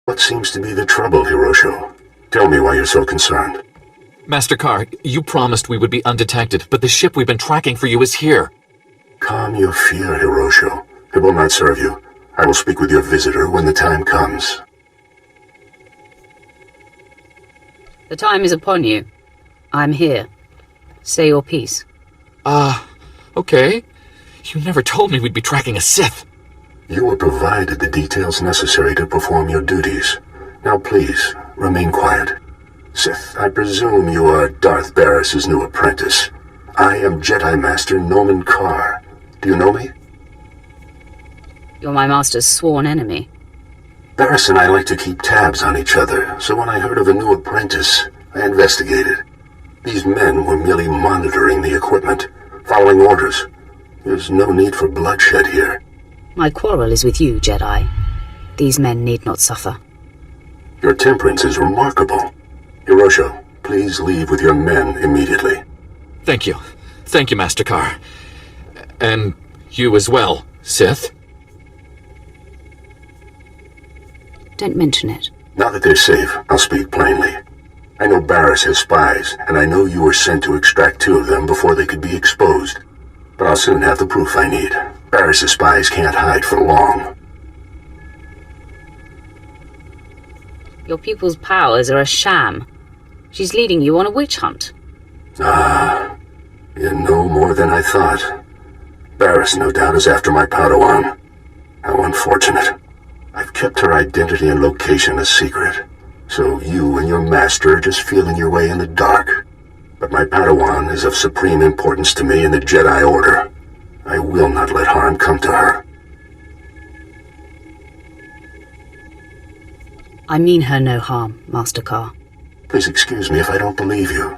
What seems to be the trouble, Hirosho? Tell me why you're so concerned. Master Carr, you promised we would be undetected, but the ship we've been tracking for you is here. Calm your fear, Hirosho. It will not serve you. I will speak with your visitor when the time comes. The time is upon you. I'm here. Say your piece. Okay. You never told me we'd be tracking a Sith. You were provided the details necessary to perform your duties. Now please, remain quiet. Sith, I presume you are Darth Barris's new apprentice. I am Jedi Master Noman Carr. Do you know me? You're my master's sworn enemy. Barris and I like to keep tabs on each other, so when I heard of a new apprentice, I investigated. These men were merely monitoring the equipment, following orders. There's no need for bloodshed here. My quarrel is with you, Jedi. These men need not suffer. Your temperance is remarkable. Hirosho, please leave with your men immediately. Thank you. Thank you, Master Carr. And you as well, Sith. Don't mention it. Now that they're safe, I'll speak plainly. I know Barris has spies, and I know you were sent to extract 2 of them before they could be exposed. But I'll soon have the proof I need. Barris's spies can't hide for long. Your pupil's powers are a sham. She's leading you on a witch hunt. Ah, you know more than I thought. Barris, no doubt, is after my Padawan. How unfortunate. I've kept her identity and location a secret, so you and your master are just feeling your way in the dark. But my Padawan is of supreme importance to me in the Jedi Order. I will not let harm come to her. I mean her no harm, Master Carr. Please excuse me if I don't believe you.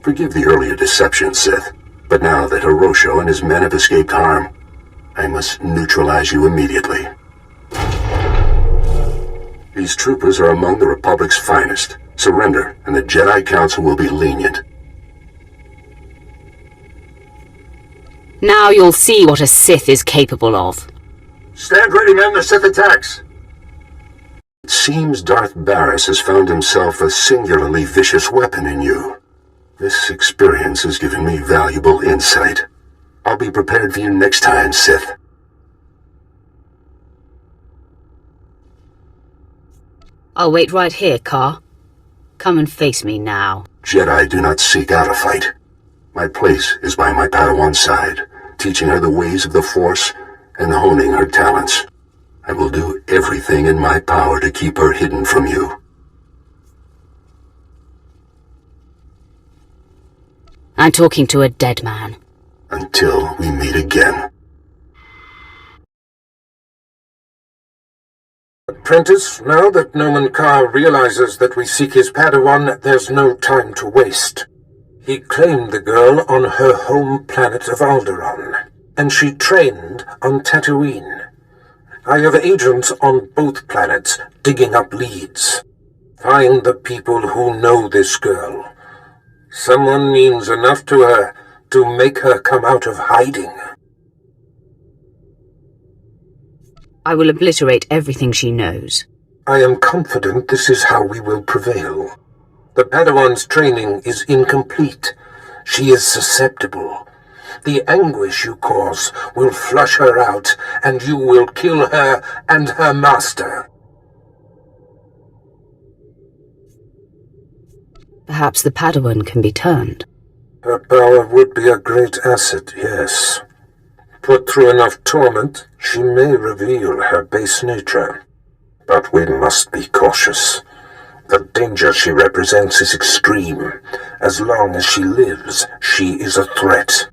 Forgive the earlier deception, Sith. But now that Hirosho and his men have escaped harm, I must neutralize you immediately. These troopers are among the Republic's finest. Surrender, and the Jedi Council will be lenient. Now you'll see what a Sith is capable of. Stand ready, men. The Sith attacks! It seems Darth Barris has found himself a singularly vicious weapon in you. This experience has given me valuable insight. I'll be prepared for you next time, Sith. I'll wait right here, Carr. Come and face me now. Jedi do not seek out a fight. My place is by my Padawan's side, teaching her the ways of the Force and honing her talents. I will do everything in my power to keep her hidden from you. I'm talking to a dead man. Until we meet again. Apprentice, now that Noman Carr realizes that we seek his Padawan, there's no time to waste. He claimed the girl on her home planet of Alderaan, and she trained on Tatooine. I have agents on both planets digging up leads. Find the people who know this girl. Someone means enough to her to make her come out of hiding. I will obliterate everything she knows. I am confident this is how we will prevail. The Padawan's training is incomplete. She is susceptible. The anguish you cause will flush her out, and you will kill her and her master. Perhaps the Padawan can be turned. Her power would be a great asset, yes. Put through enough torment, she may reveal her base nature. But we must be cautious. The danger she represents is extreme. As long as she lives, she is a threat.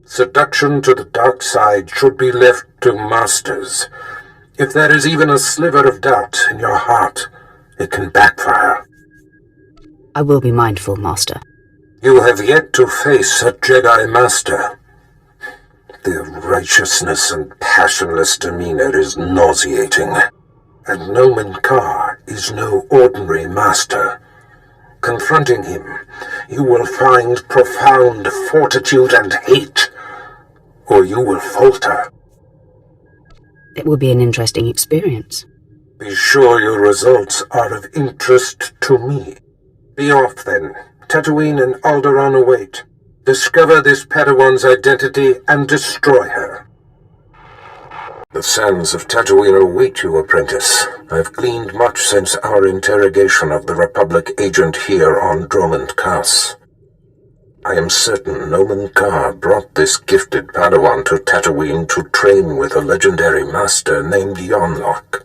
Seduction to the dark side should be left to masters. If there is even a sliver of doubt in your heart, it can backfire. I will be mindful, Master. You have yet to face a Jedi Master. Their righteousness and passionless demeanor is nauseating. And Noman Carr is no ordinary master. Confronting him, you will find profound fortitude and hate, or you will falter. It will be an interesting experience. Be sure your results are of interest to me. Be off then. Tatooine and Alderaan await. Discover this Padawan's identity and destroy her. The sands of Tatooine await you, apprentice. I've gleaned much since our interrogation of the Republic agent here on Dromund Kaas. I am certain Noman Carr brought this gifted Padawan to Tatooine to train with a legendary master named Yonlock.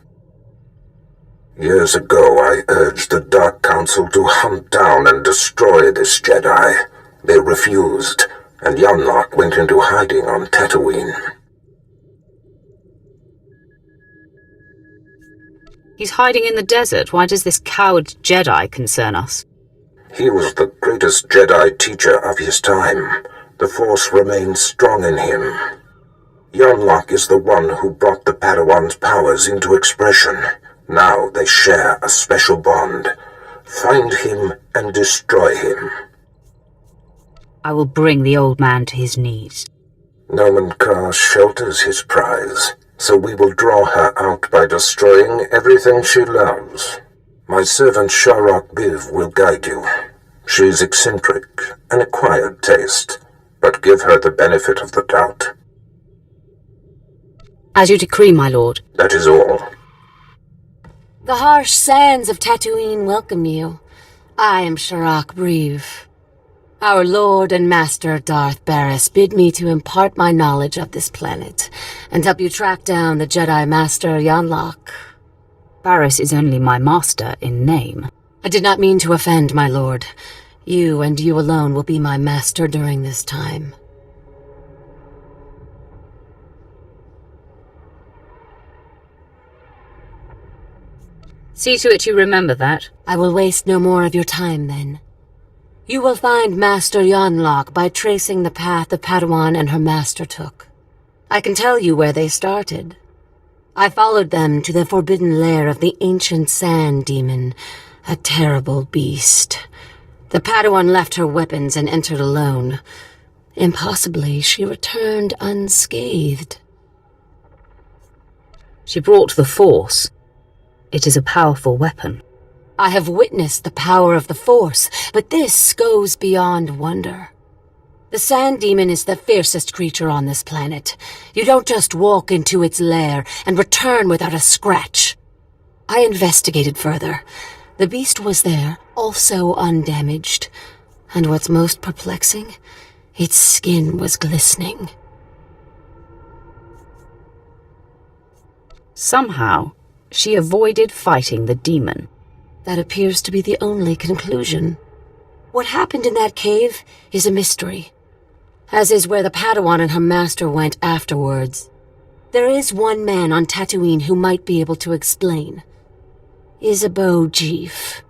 Years ago, I urged the Dark Council to hunt down and destroy this Jedi. They refused, and Yonlock went into hiding on Tatooine. He's hiding in the desert. Why does this coward Jedi concern us? He was the greatest Jedi teacher of his time. The Force remains strong in him. Yonlock is the one who brought the Padawan's powers into expression. Now they share a special bond. Find him and destroy him. I will bring the old man to his knees. Noman Carr shelters his prize, so we will draw her out by destroying everything she loves. My servant Sharok Biv will guide you. She is eccentric, an acquired taste, but give her the benefit of the doubt. As you decree, my lord. That is all. The harsh sands of Tatooine welcome you. I am Sharok Biv. Our Lord and Master Darth Barris bid me to impart my knowledge of this planet and help you track down the Jedi Master Yonlock. Barris is only my master in name. I did not mean to offend, my lord. You and you alone will be my master during this time. See to it you remember that. I will waste no more of your time, then. You will find Master Yonlock by tracing the path the Padawan and her master took. I can tell you where they started. I followed them to the forbidden lair of the ancient sand demon, a terrible beast. The Padawan left her weapons and entered alone. Impossibly, she returned unscathed. She brought the Force. It is a powerful weapon. I have witnessed the power of the Force, but this goes beyond wonder. The Sand Demon is the fiercest creature on this planet. You don't just walk into its lair and return without a scratch. I investigated further. The beast was there, also undamaged. And what's most perplexing? Its skin was glistening. Somehow, she avoided fighting the demon. That appears to be the only conclusion. What happened in that cave is a mystery. as is where the Padawan and her master went afterwards. There is one man on Tatooine who might be able to explain. Isabeau Jeef.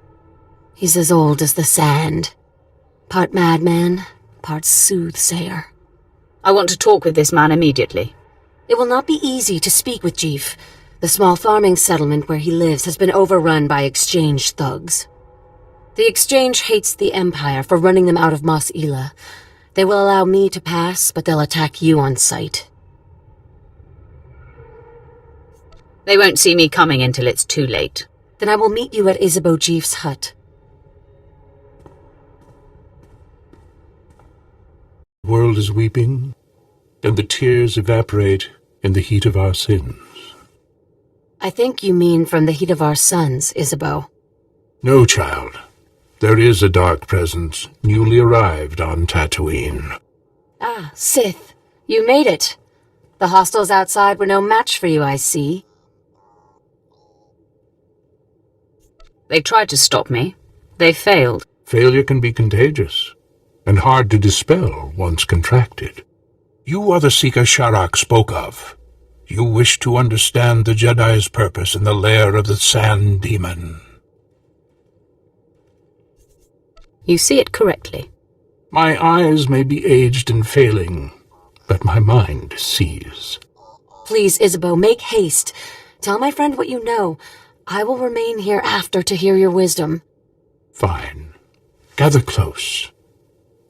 He's as old as the sand. Part madman, part soothsayer. I want to talk with this man immediately. It will not be easy to speak with Jeef. The small farming settlement where he lives has been overrun by Exchange thugs. The Exchange hates the Empire for running them out of Mos Ela. They will allow me to pass, but they'll attack you on sight. They won't see me coming until it's too late. Then I will meet you at Isabeau Jeef's hut. The world is weeping, and the tears evaporate in the heat of our sins. I think you mean from the heat of our suns, Isabeau. No, child. There is a dark presence newly arrived on Tatooine. Ah, Sith. You made it. The hostiles outside were no match for you, I see. They tried to stop me. They failed. Failure can be contagious, and hard to dispel once contracted. You are the seeker Sharak spoke of. You wish to understand the Jedi's purpose in the lair of the Sand Demon. You see it correctly. My eyes may be aged and failing, but my mind sees. Please, Isabeau, make haste. Tell my friend what you know. I will remain here after to hear your wisdom. Fine. Gather close.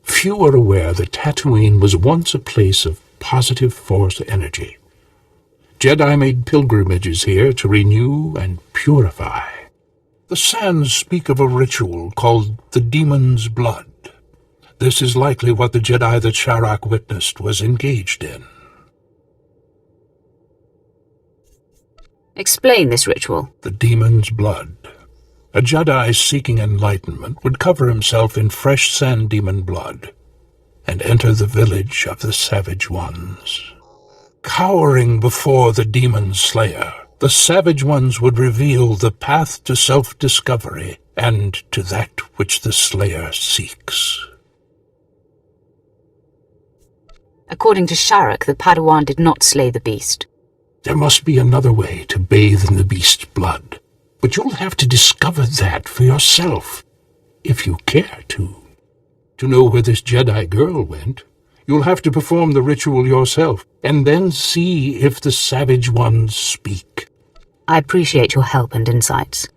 Few are aware that Tatooine was once a place of positive Force energy. Jedi made pilgrimages here to renew and purify. The Sands speak of a ritual called the Demon's Blood. This is likely what the Jedi that Sharak witnessed was engaged in. Explain this ritual. The Demon's Blood. A Jedi seeking enlightenment would cover himself in fresh Sand Demon blood and enter the village of the Savage Ones. Cowering before the Demon Slayer, the Savage Ones would reveal the path to self-discovery and to that which the Slayer seeks. According to Sharak, the Padawan did not slay the beast. There must be another way to bathe in the beast's blood, but you'll have to discover that for yourself, if you care to. To know where this Jedi girl went, you'll have to perform the ritual yourself, and then see if the Savage Ones speak. I appreciate your help and insights.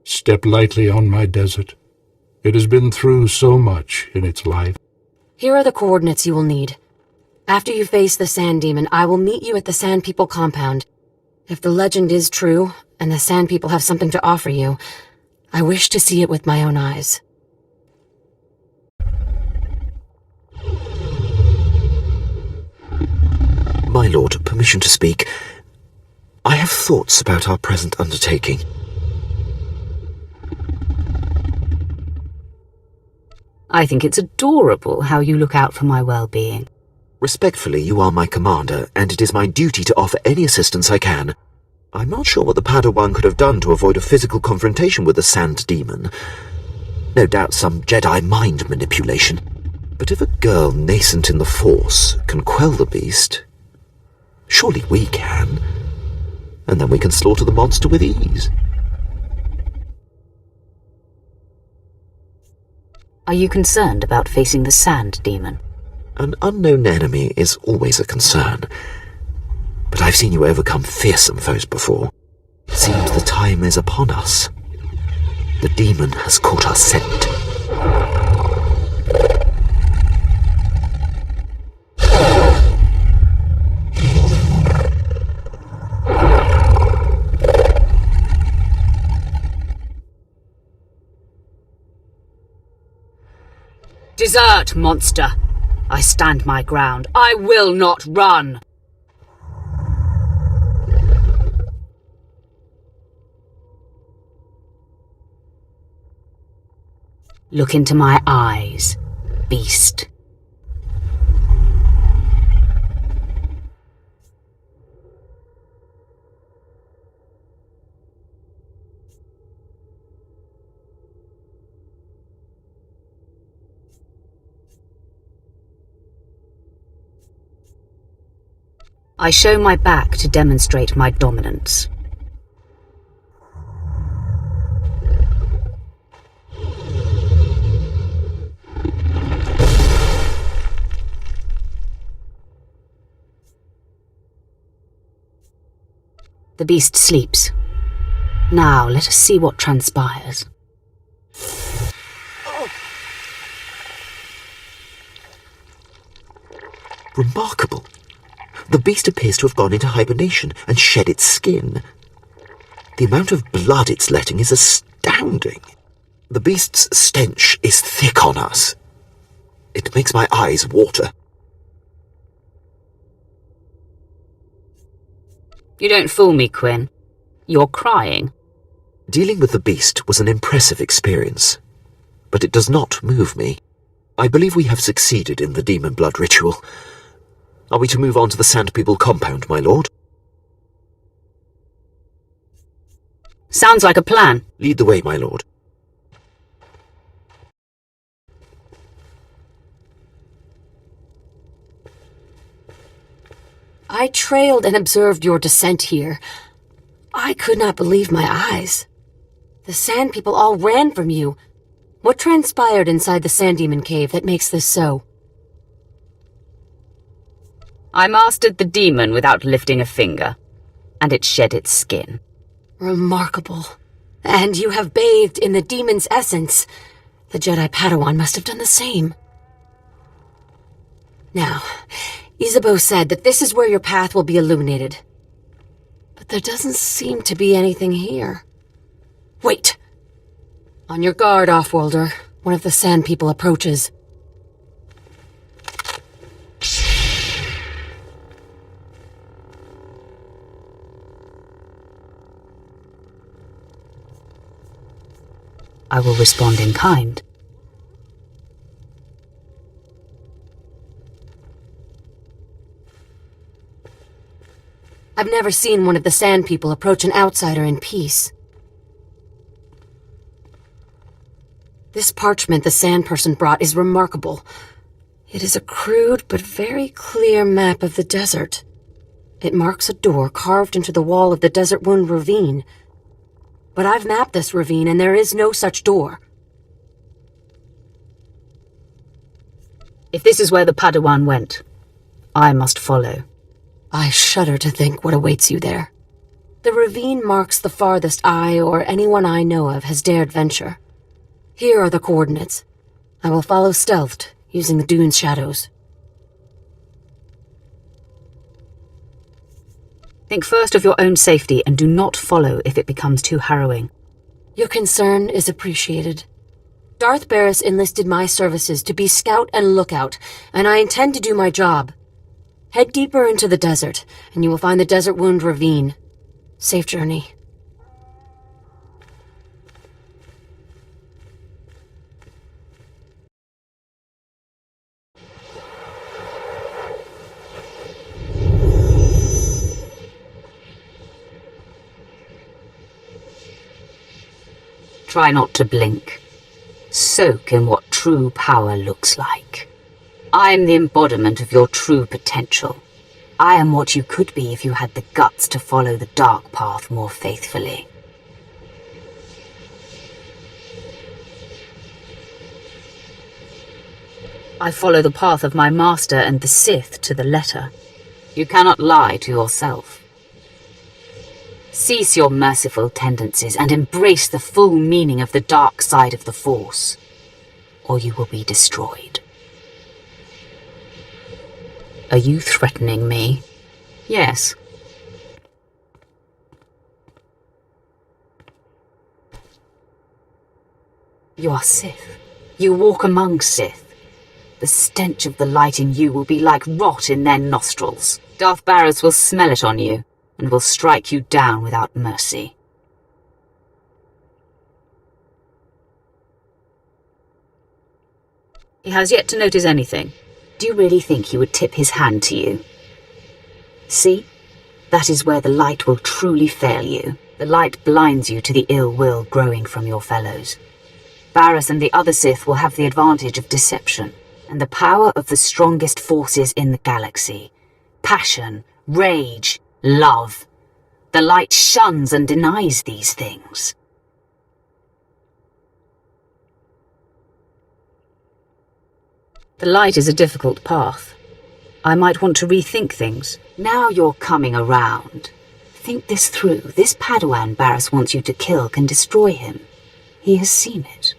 Step lightly on my desert. It has been through so much in its life. Here are the coordinates you will need. After you face the Sand Demon, I will meet you at the Sand People compound. If the legend is true, and the Sand People have something to offer you, I wish to see it with my own eyes. My lord, permission to speak. I have thoughts about our present undertaking. I think it's adorable how you look out for my well-being. Respectfully, you are my commander, and it is my duty to offer any assistance I can. I'm not sure what the Padawan could have done to avoid a physical confrontation with the Sand Demon. No doubt some Jedi mind manipulation. But if a girl nascent in the Force can quell the beast, surely we can. And then we can slaughter the monster with ease. Are you concerned about facing the Sand Demon? An unknown enemy is always a concern. But I've seen you overcome fearsome foes before. It seems the time is upon us. The demon has caught our scent. Desert, monster! I stand my ground. I will not run! Look into my eyes, beast. I show my back to demonstrate my dominance. The beast sleeps. Now let us see what transpires. Remarkable. The beast appears to have gone into hibernation and shed its skin. The amount of blood it's letting is astounding. The beast's stench is thick on us. It makes my eyes water. You don't fool me, Quinn. You're crying. Dealing with the beast was an impressive experience, but it does not move me. I believe we have succeeded in the demon blood ritual. Are we to move on to the Sand People compound, my lord? Sounds like a plan. Lead the way, my lord. I trailed and observed your descent here. I could not believe my eyes. The Sand People all ran from you. What transpired inside the Sand Demon Cave that makes this so? I mastered the demon without lifting a finger, and it shed its skin. Remarkable. And you have bathed in the demon's essence. The Jedi Padawan must have done the same. Now, Isabeau said that this is where your path will be illuminated. But there doesn't seem to be anything here. Wait! On your guard, Offworlder. One of the Sand People approaches. I will respond in kind. I've never seen one of the Sand People approach an outsider in peace. This parchment the Sand Person brought is remarkable. It is a crude but very clear map of the desert. It marks a door carved into the wall of the Desert Wound Ravine. But I've mapped this ravine and there is no such door. If this is where the Padawan went, I must follow. I shudder to think what awaits you there. The ravine marks the farthest I or anyone I know of has dared venture. Here are the coordinates. I will follow stealthed, using the dune's shadows. Think first of your own safety and do not follow if it becomes too harrowing. Your concern is appreciated. Darth Barris enlisted my services to be scout and lookout, and I intend to do my job. Head deeper into the desert, and you will find the Desert Wound Ravine. Safe journey. Try not to blink. Soak in what true power looks like. I am the embodiment of your true potential. I am what you could be if you had the guts to follow the dark path more faithfully. I follow the path of my master and the Sith to the letter. You cannot lie to yourself. Cease your merciful tendencies and embrace the full meaning of the dark side of the Force, or you will be destroyed. Are you threatening me? Yes. You are Sith. You walk among Sith. The stench of the light in you will be like rot in their nostrils. Darth Barris will smell it on you, and will strike you down without mercy. He has yet to notice anything. Do you really think he would tip his hand to you? See? That is where the light will truly fail you. The light blinds you to the ill will growing from your fellows. Barris and the other Sith will have the advantage of deception, and the power of the strongest forces in the galaxy. Passion, rage, love. The light shuns and denies these things. The light is a difficult path. I might want to rethink things. Now you're coming around. Think this through. This Padawan Barriss wants you to kill can destroy him. He has seen it.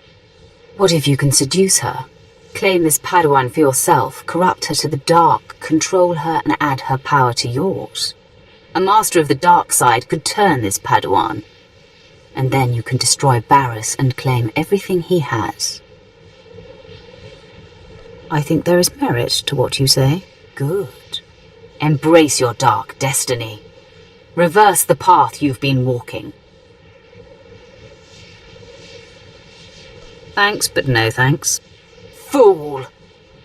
What if you can seduce her? Claim this Padawan for yourself, corrupt her to the dark, control her and add her power to yours. A master of the dark side could turn this Padawan. And then you can destroy Barriss and claim everything he has. I think there is merit to what you say. Good. Embrace your dark destiny. Reverse the path you've been walking. Thanks, but no thanks. Fool!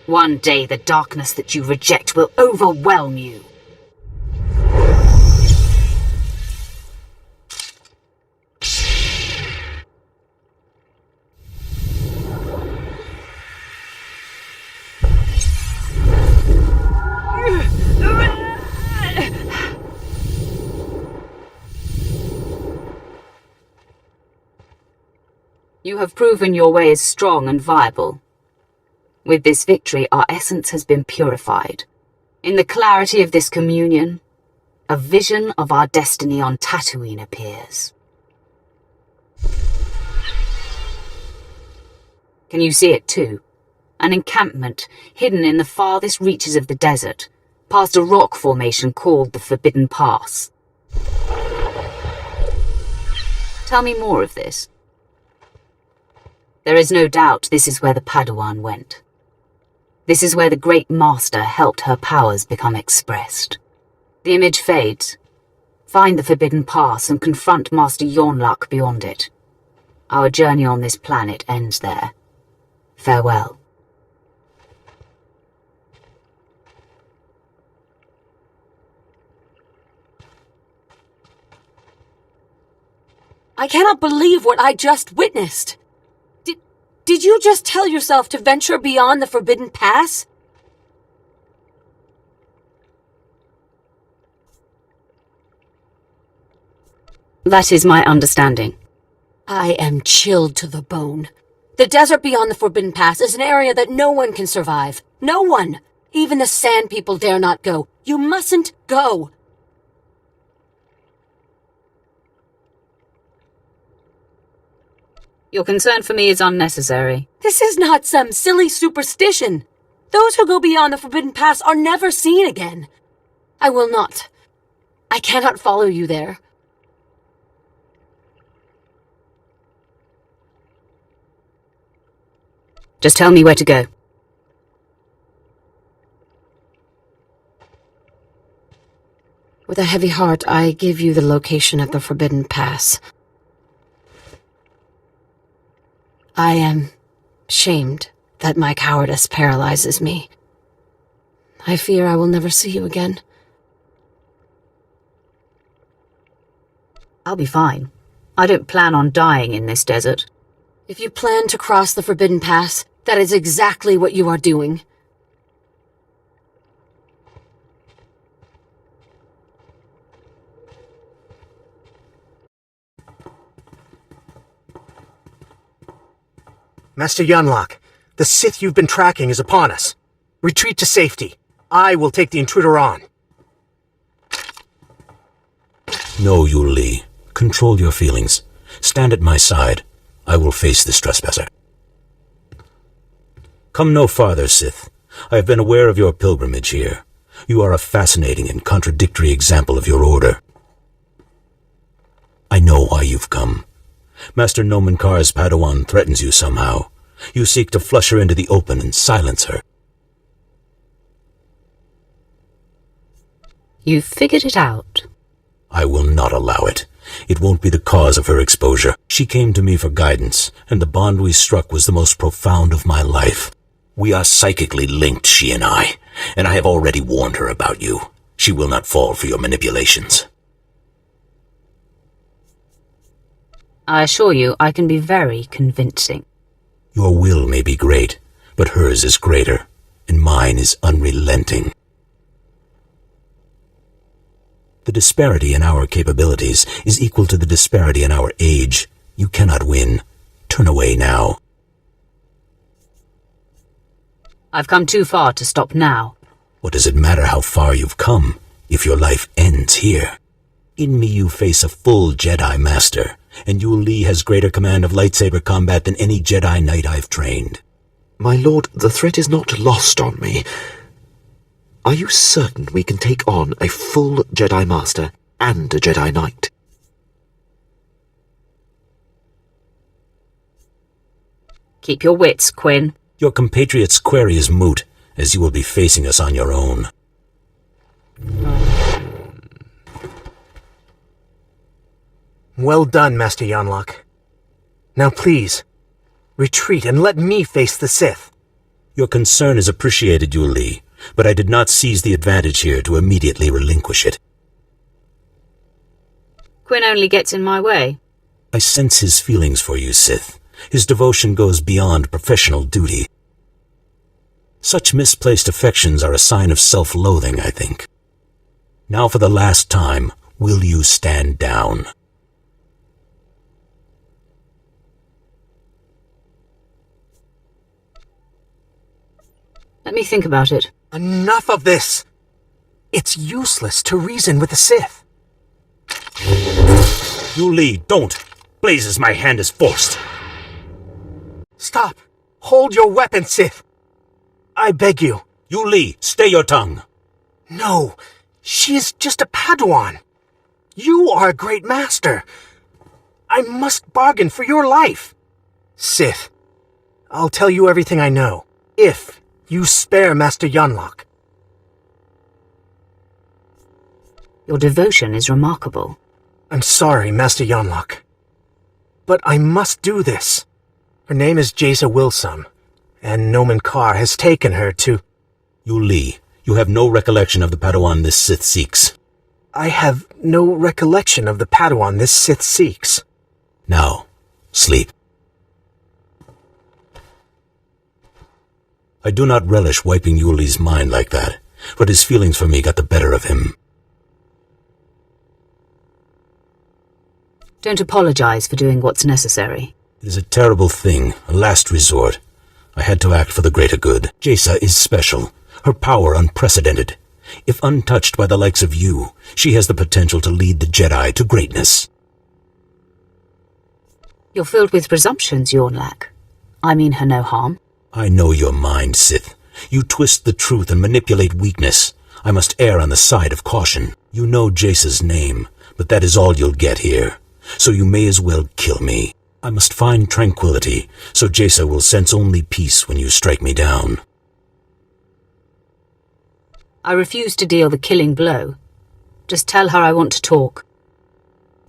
One day the darkness that you reject will overwhelm you. You have proven your way is strong and viable. With this victory, our essence has been purified. In the clarity of this communion, a vision of our destiny on Tatooine appears. Can you see it too? An encampment hidden in the farthest reaches of the desert, past a rock formation called the Forbidden Pass. Tell me more of this. There is no doubt this is where the Padawan went. This is where the Great Master helped her powers become expressed. The image fades. Find the Forbidden Pass and confront Master Yonluk beyond it. Our journey on this planet ends there. Farewell. I cannot believe what I just witnessed. Did you just tell yourself to venture beyond the Forbidden Pass? That is my understanding. I am chilled to the bone. The desert beyond the Forbidden Pass is an area that no one can survive. No one! Even the Sand People dare not go. You mustn't go! Your concern for me is unnecessary. This is not some silly superstition. Those who go beyond the Forbidden Pass are never seen again. I will not. I cannot follow you there. Just tell me where to go. With a heavy heart, I give you the location of the Forbidden Pass. I am shamed that my cowardice paralyzes me. I fear I will never see you again. I'll be fine. I don't plan on dying in this desert. If you plan to cross the Forbidden Pass, that is exactly what you are doing. Master Yonluk, the Sith you've been tracking is upon us. Retreat to safety. I will take the intruder on. No, Yul Li. Control your feelings. Stand at my side. I will face this trespasser. Come no farther, Sith. I have been aware of your pilgrimage here. You are a fascinating and contradictory example of your order. I know why you've come. Master Nomen Karr's Padawan threatens you somehow. You seek to flush her into the open and silence her. You've figured it out. I will not allow it. It won't be the cause of her exposure. She came to me for guidance, and the bond we struck was the most profound of my life. We are psychically linked, she and I have already warned her about you. She will not fall for your manipulations. I assure you, I can be very convincing. Your will may be great, but hers is greater, and mine is unrelenting. The disparity in our capabilities is equal to the disparity in our age. You cannot win. Turn away now. I've come too far to stop now. What does it matter how far you've come, if your life ends here? In me you face a full Jedi Master, and Yul Li has greater command of lightsaber combat than any Jedi Knight I've trained. My lord, the threat is not lost on me. Are you certain we can take on a full Jedi Master and a Jedi Knight? Keep your wits, Quinn. Your compatriot's query is moot, as you will be facing us on your own. Well done, Master Yonlock. Now please, retreat and let me face the Sith. Your concern is appreciated, Yul Li, but I did not seize the advantage here to immediately relinquish it. Quinn only gets in my way. I sense his feelings for you, Sith. His devotion goes beyond professional duty. Such misplaced affections are a sign of self-loathing, I think. Now for the last time, will you stand down? Let me think about it. Enough of this! It's useless to reason with the Sith. Yul Li, don't! Blazes, my hand is forced. Stop! Hold your weapon, Sith! I beg you. Yul Li, stay your tongue. No, she is just a Padawan. You are a great master. I must bargain for your life. Sith, I'll tell you everything I know, if you spare Master Yonlock. Your devotion is remarkable. I'm sorry, Master Yonlock. But I must do this. Her name is Jaisa Wilsum, and Nomen Karr has taken her to... Yul Li, you have no recollection of the Padawan this Sith seeks. I have no recollection of the Padawan this Sith seeks. Now, sleep. I do not relish wiping Yul Li's mind like that, but his feelings for me got the better of him. Don't apologize for doing what's necessary. It is a terrible thing, a last resort. I had to act for the greater good. Jaisa is special, her power unprecedented. If untouched by the likes of you, she has the potential to lead the Jedi to greatness. You're filled with presumptions, Yonlak. I mean her no harm. I know your mind, Sith. You twist the truth and manipulate weakness. I must err on the side of caution. You know Jaisa's name, but that is all you'll get here. So you may as well kill me. I must find tranquility, so Jaisa will sense only peace when you strike me down. I refuse to deal the killing blow. Just tell her I want to talk.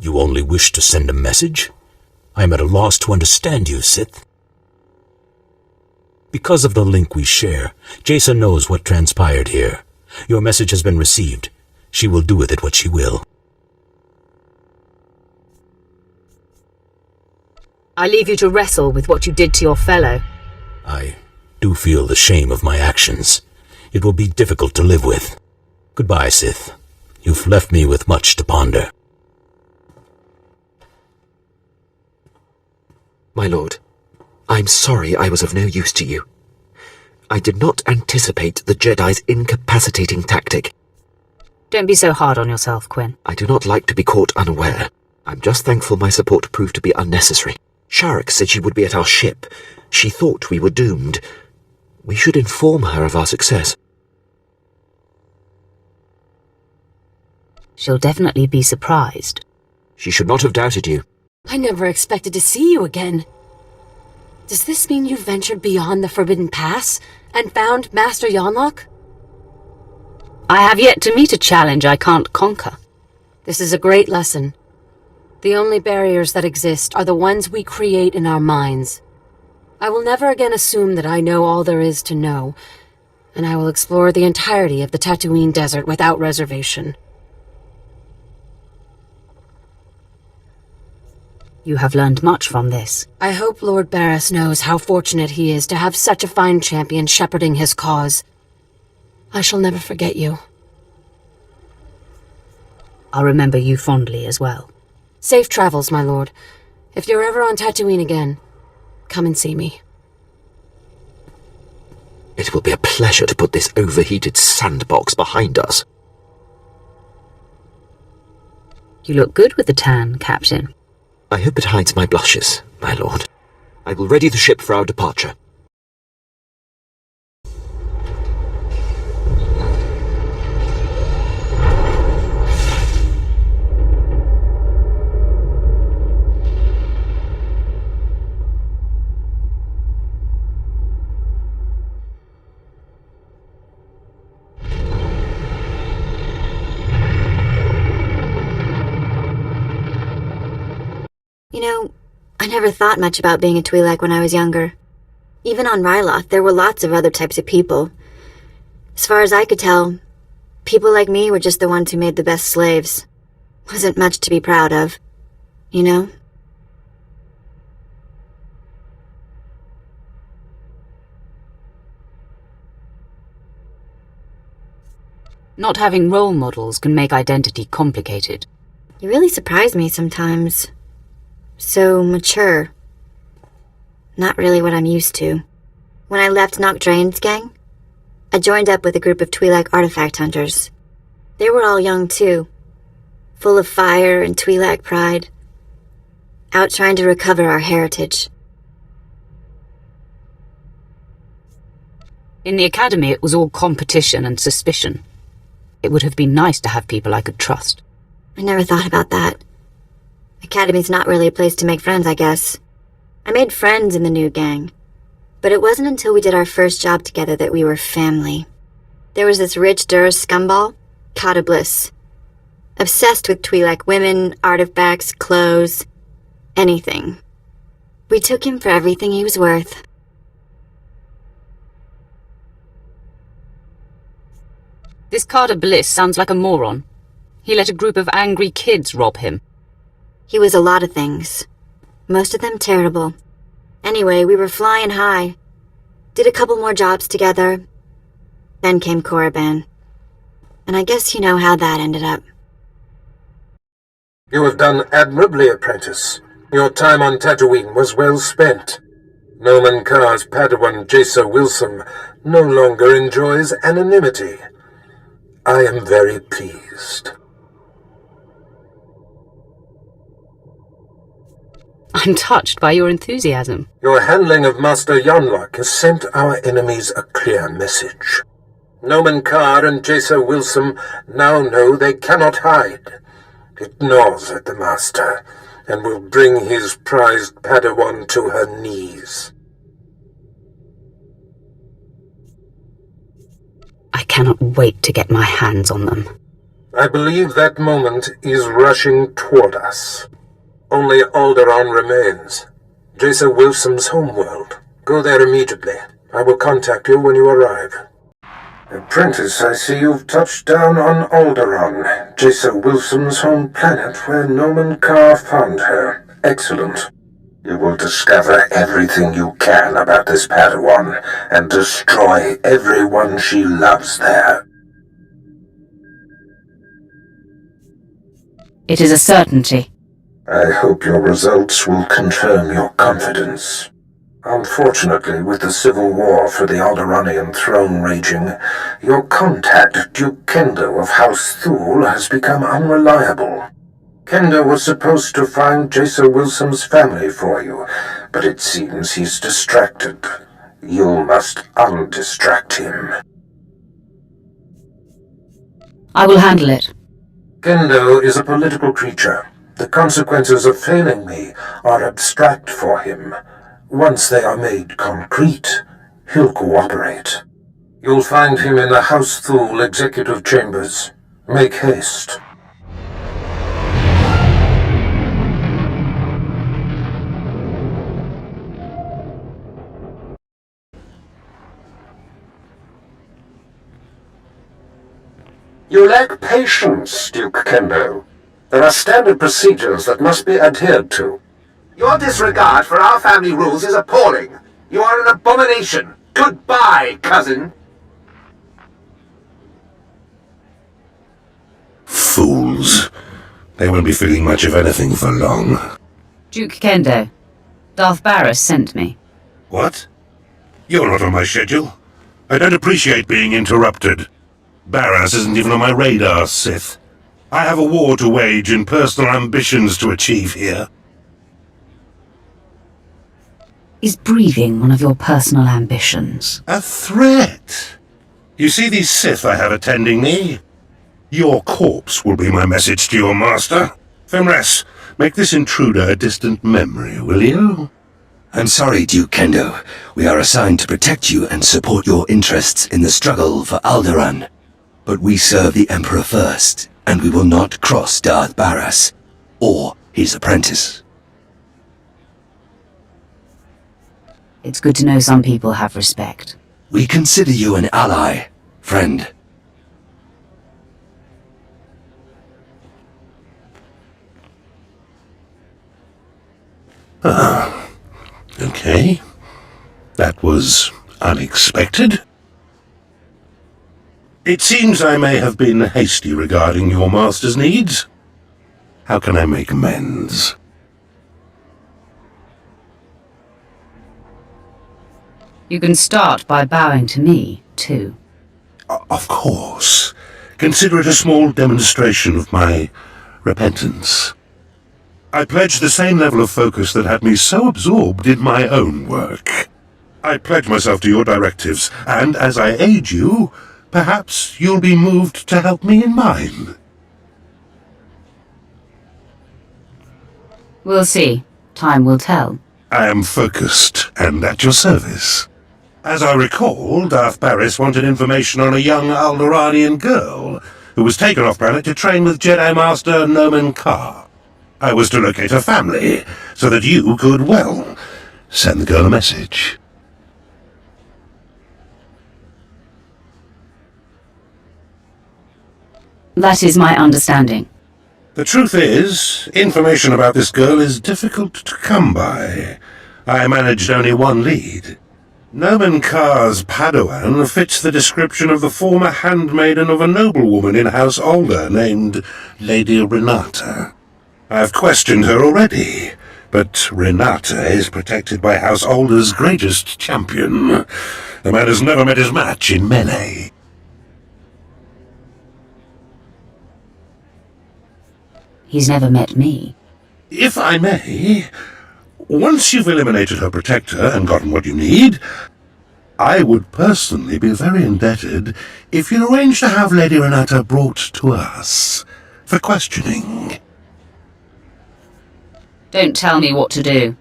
You only wish to send a message? I am at a loss to understand you, Sith. Because of the link we share, Jaisa knows what transpired here. Your message has been received. She will do with it what she will. I leave you to wrestle with what you did to your fellow. I do feel the shame of my actions. It will be difficult to live with. Goodbye, Sith. You've left me with much to ponder. My lord, I'm sorry I was of no use to you. I did not anticipate the Jedi's incapacitating tactic. Don't be so hard on yourself, Quinn. I do not like to be caught unaware. I'm just thankful my support proved to be unnecessary. Sharuk said she would be at our ship. She thought we were doomed. We should inform her of our success. She'll definitely be surprised. She should not have doubted you. I never expected to see you again. Does this mean you ventured beyond the Forbidden Pass and found Master Yonlock? I have yet to meet a challenge I can't conquer. This is a great lesson. The only barriers that exist are the ones we create in our minds. I will never again assume that I know all there is to know, and I will explore the entirety of the Tatooine Desert without reservation. You have learned much from this. I hope Lord Barriss knows how fortunate he is to have such a fine champion shepherding his cause. I shall never forget you. I'll remember you fondly as well. Safe travels, my lord. If you're ever on Tatooine again, come and see me. It will be a pleasure to put this overheated sandbox behind us. You look good with the tan, Captain. I hope it hides my blushes, my lord. I will ready the ship for our departure. You know, I never thought much about being a Twi'lek when I was younger. Even on Ryloth, there were lots of other types of people. As far as I could tell, people like me were just the ones who made the best slaves. Wasn't much to be proud of, you know? Not having role models can make identity complicated. You really surprise me sometimes. So mature. Not really what I'm used to. When I left Noct Drain's gang, I joined up with a group of Twi'lek artifact hunters. They were all young too, full of fire and Twi'lek pride, out trying to recover our heritage. In the academy, it was all competition and suspicion. It would have been nice to have people I could trust. I never thought about that. Academy's not really a place to make friends, I guess. I made friends in the new gang, but it wasn't until we did our first job together that we were family. There was this rich Dur scumball, Kata Bliss, obsessed with Twi'lek women, artifacts, clothes, anything. We took him for everything he was worth. This Kata Bliss sounds like a moron. He let a group of angry kids rob him. He was a lot of things. Most of them terrible. Anyway, we were flying high. Did a couple more jobs together. Then came Korriban. And I guess you know how that ended up. You have done admirably, apprentice. Your time on Tatooine was well spent. Noman Karr's Padawan Jacer Wilson no longer enjoys anonymity. I am very pleased. I'm touched by your enthusiasm. Your handling of Master Yonlock has sent our enemies a clear message. Noman Karr and Jacer Wilson now know they cannot hide. It gnaws at the Master, and will bring his prized Padawan to her knees. I cannot wait to get my hands on them. I believe that moment is rushing toward us. Only Alderaan remains. Jacer Wilson's homeworld. Go there immediately. I will contact you when you arrive. Apprentice, I see you've touched down on Alderaan, Jacer Wilson's home planet where Noman Karr found her. Excellent. You will discover everything you can about this Padawan and destroy everyone she loves there. It is a certainty. I hope your results will confirm your confidence. Unfortunately, with the civil war for the Alderaanian throne raging, your contact, Duke Kendo of House Thule, has become unreliable. Kendo was supposed to find Jacer Wilson's family for you, but it seems he's distracted. You must undistract him. I will handle it. Kendo is a political creature. The consequences of failing me are abstract for him. Once they are made concrete, he'll cooperate. You'll find him in the House Thule executive chambers. Make haste. You lack patience, Duke Kendo. There are standard procedures that must be adhered to. Your disregard for our family rules is appalling. You are an abomination. Goodbye, cousin. fools. They won't be feeling much of anything for long. Duke Kendo, Darth Barris sent me. What? You're not on my schedule. I don't appreciate being interrupted. Barras isn't even on my radar, Sith. I have a war to wage and personal ambitions to achieve here. Is breathing one of your personal ambitions? A threat? You see these Sith I have attending me? Your corpse will be my message to your master. Femres, make this intruder a distant memory, will you? I'm sorry, Duke Kendo. We are assigned to protect you and support your interests in the struggle for Alderaan. But we serve the Emperor first, and we will not cross Darth Barras or his apprentice. It's good to know some people have respect. We consider you an ally, friend. Okay. That was unexpected. It seems I may have been hasty regarding your master's needs. How can I make amends? You can start by bowing to me, too. Of course. Consider it a small demonstration of my repentance. I pledge the same level of focus that had me so absorbed in my own work. I pledge myself to your directives, and as I aid you, perhaps you'll be moved to help me in mine. We'll see. Time will tell. I am focused and at your service. As I recall, Darth Barris wanted information on a young Alderaanian girl who was taken off-planet to train with Jedi Master Nomen Karr. I was to locate her family, so that you could, well, send the girl a message. That is my understanding. The truth is, information about this girl is difficult to come by. I managed only one lead. Nomen Karr's Padawan fits the description of the former handmaiden of a noblewoman in House Alder named Lady Renata. I've questioned her already, but Renata is protected by House Alder's greatest champion. The man has never met his match in melee. He's never met me. If I may, once you've eliminated her protector and gotten what you need, I would personally be very indebted if you'd arrange to have Lady Renata brought to us for questioning. Don't tell me what to do.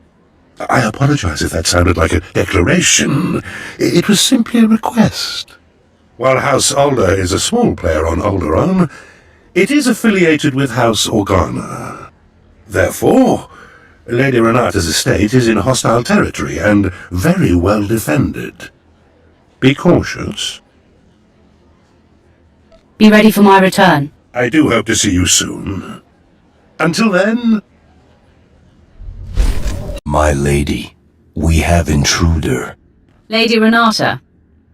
I apologize if that sounded like a declaration. It was simply a request. While House Alder is a small player on Alderaan, it is affiliated with House Organa. Therefore, Lady Renata's estate is in hostile territory and very well defended. Be cautious. Be ready for my return. I do hope to see you soon. Until then... My lady, we have intruder. Lady Renata,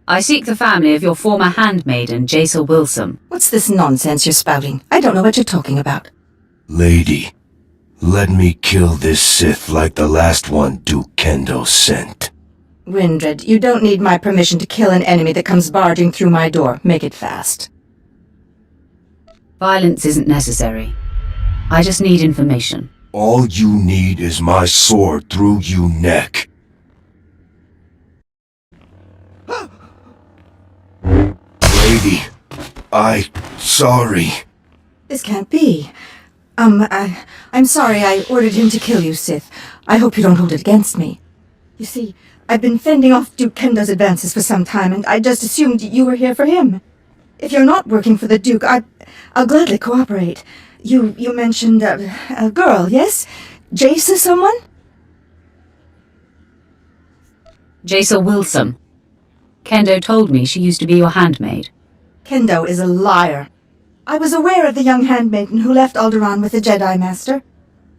I seek the family of your former handmaiden, Jaisa Wilson. What's this nonsense you're spouting? I don't know what you're talking about. Lady, let me kill this Sith like the last one Duke Kendo sent. Windred, you don't need my permission to kill an enemy that comes barging through my door. Make it fast. Violence isn't necessary. I just need information. All you need is my sword through you neck. Lady, sorry. This can't be. I'm sorry I ordered him to kill you, Sith. I hope you don't hold it against me. You see, I've been fending off Duke Kendo's advances for some time, and I just assumed you were here for him. If you're not working for the Duke, I'll gladly cooperate. You mentioned a girl, yes? Jaisa someone? Jaisa Wilson. Kendo told me she used to be your handmaid. Kendo is a liar. I was aware of the young handmaiden who left Alderaan with the Jedi Master.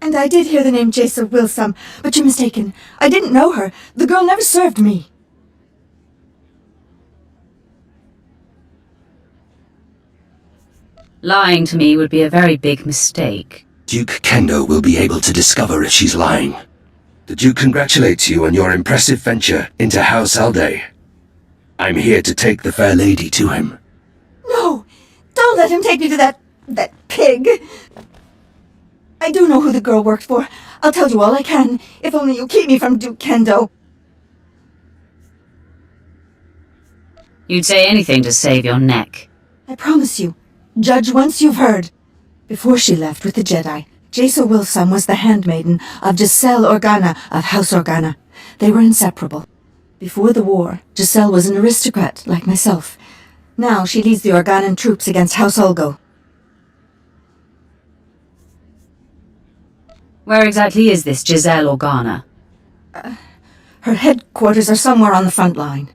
And I did hear the name Jaisa Wilson, but you're mistaken. I didn't know her. The girl never served me. Lying to me would be a very big mistake. Duke Kendo will be able to discover if she's lying. The Duke congratulates you on your impressive venture into House Alday. I'm here to take the fair lady to him. No! Don't let him take me to that pig! I do know who the girl worked for. I'll tell you all I can, if only you keep me from Duke Kendo. You'd say anything to save your neck. I promise you. Judge once you've heard. Before she left with the Jedi, Jaso Wilson was the handmaiden of Giselle Organa of House Organa. They were inseparable. Before the war, Giselle was an aristocrat like myself. Now she leads the Organan troops against House Ulgo. Where exactly is this Giselle Organa? Her headquarters are somewhere on the front line.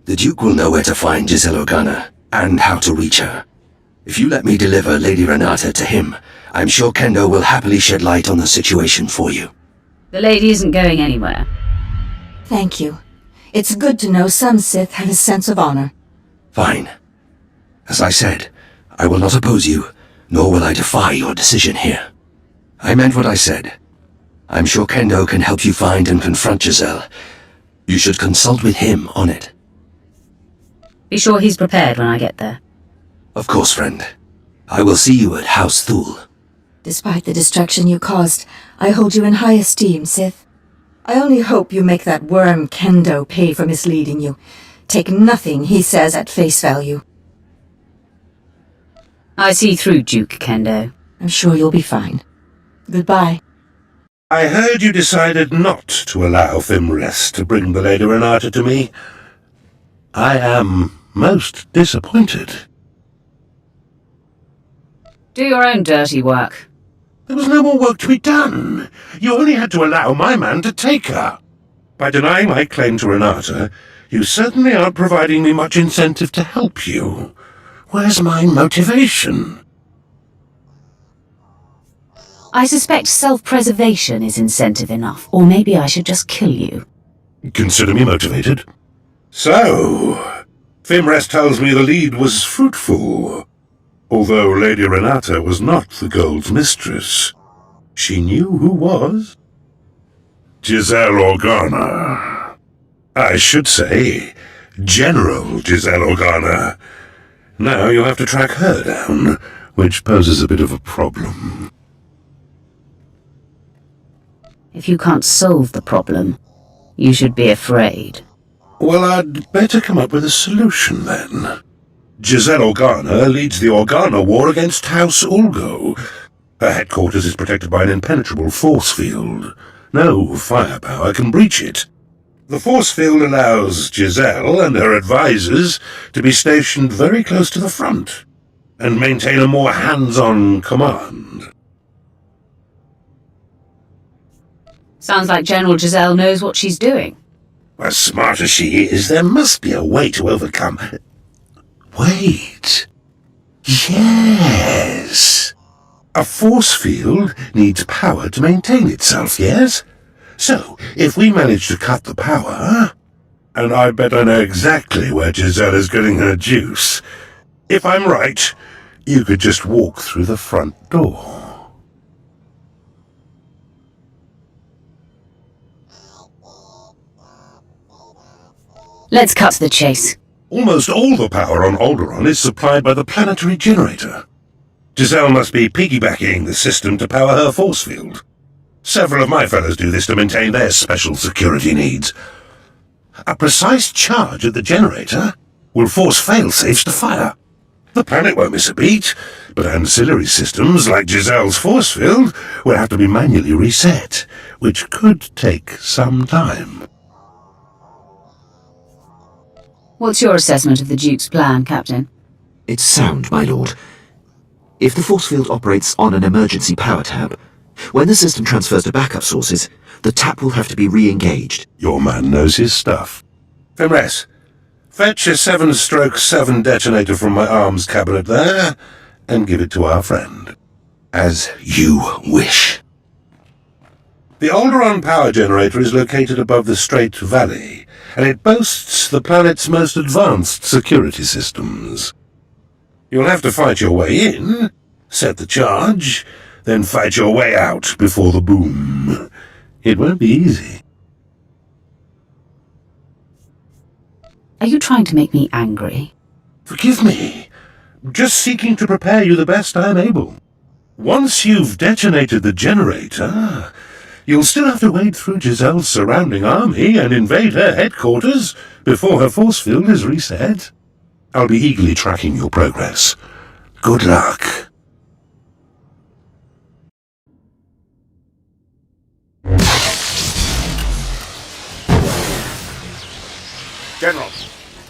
The Duke will know where to find Giselle Organa, and how to reach her. If you let me deliver Lady Renata to him, I'm sure Kendo will happily shed light on the situation for you. The lady isn't going anywhere. Thank you. It's good to know some Sith have a sense of honor. Fine. As I said, I will not oppose you, nor will I defy your decision here. I meant what I said. I'm sure Kendo can help you find and confront Giselle. You should consult with him on it. Be sure he's prepared when I get there. Of course, friend. I will see you at House Thule. Despite the destruction you caused, I hold you in high esteem, Sith. I only hope you make that worm Kendo pay for misleading you. Take nothing he says at face value. I see through Duke Kendo. I'm sure you'll be fine. Goodbye. I heard you decided not to allow Fimrest to bring the Lady Renata to me. I am most disappointed. Do your own dirty work. There was no more work to be done. You only had to allow my man to take her. By denying my claim to Renata, you certainly aren't providing me much incentive to help you. Where's my motivation? I suspect self-preservation is incentive enough, or maybe I should just kill you. Consider me motivated. So, Fimrest tells me the lead was fruitful. Although Lady Renata was not the Gold's mistress, she knew who was. Giselle Organa. I should say, General Giselle Organa. Now you have to track her down, which poses a bit of a problem. If you can't solve the problem, you should be afraid. Well, I'd better come up with a solution, then. Giselle Organa leads the Organa War against House Ulgo. Her headquarters is protected by an impenetrable force field. No firepower can breach it. The force field allows Giselle and her advisors to be stationed very close to the front, and maintain a more hands-on command. Sounds like General Giselle knows what she's doing. As smart as she is, there must be a way to overcome... Wait. Yes. A force field needs power to maintain itself, yes? So, if we manage to cut the power... And I bet I know exactly where Giselle is getting her juice. If I'm right, you could just walk through the front door. Let's cut to the chase. Almost all the power on Alderaan is supplied by the planetary generator. Giselle must be piggybacking the system to power her force field. Several of my fellows do this to maintain their special security needs. A precise charge at the generator will force fail-safes to fire. The planet won't miss a beat, but ancillary systems like Giselle's force field will have to be manually reset, which could take some time. What's your assessment of the Duke's plan, Captain? It's sound, my lord. If the force field operates on an emergency power tab, when the system transfers to backup sources, the tap will have to be re-engaged. Your man knows his stuff. Fimrest, fetch a 7/7 detonator from my arms cabinet there, and give it to our friend. As you wish. The Alderaan power generator is located above the Strait Valley, and it boasts the planet's most advanced security systems. You'll have to fight your way in, set the charge, then fight your way out before the boom. It won't be easy. Are you trying to make me angry? Forgive me. Just seeking to prepare you the best I'm able. Once you've detonated the generator, you'll still have to wade through Giselle's surrounding army and invade her headquarters before her force field is reset. I'll be eagerly tracking your progress. Good luck. General,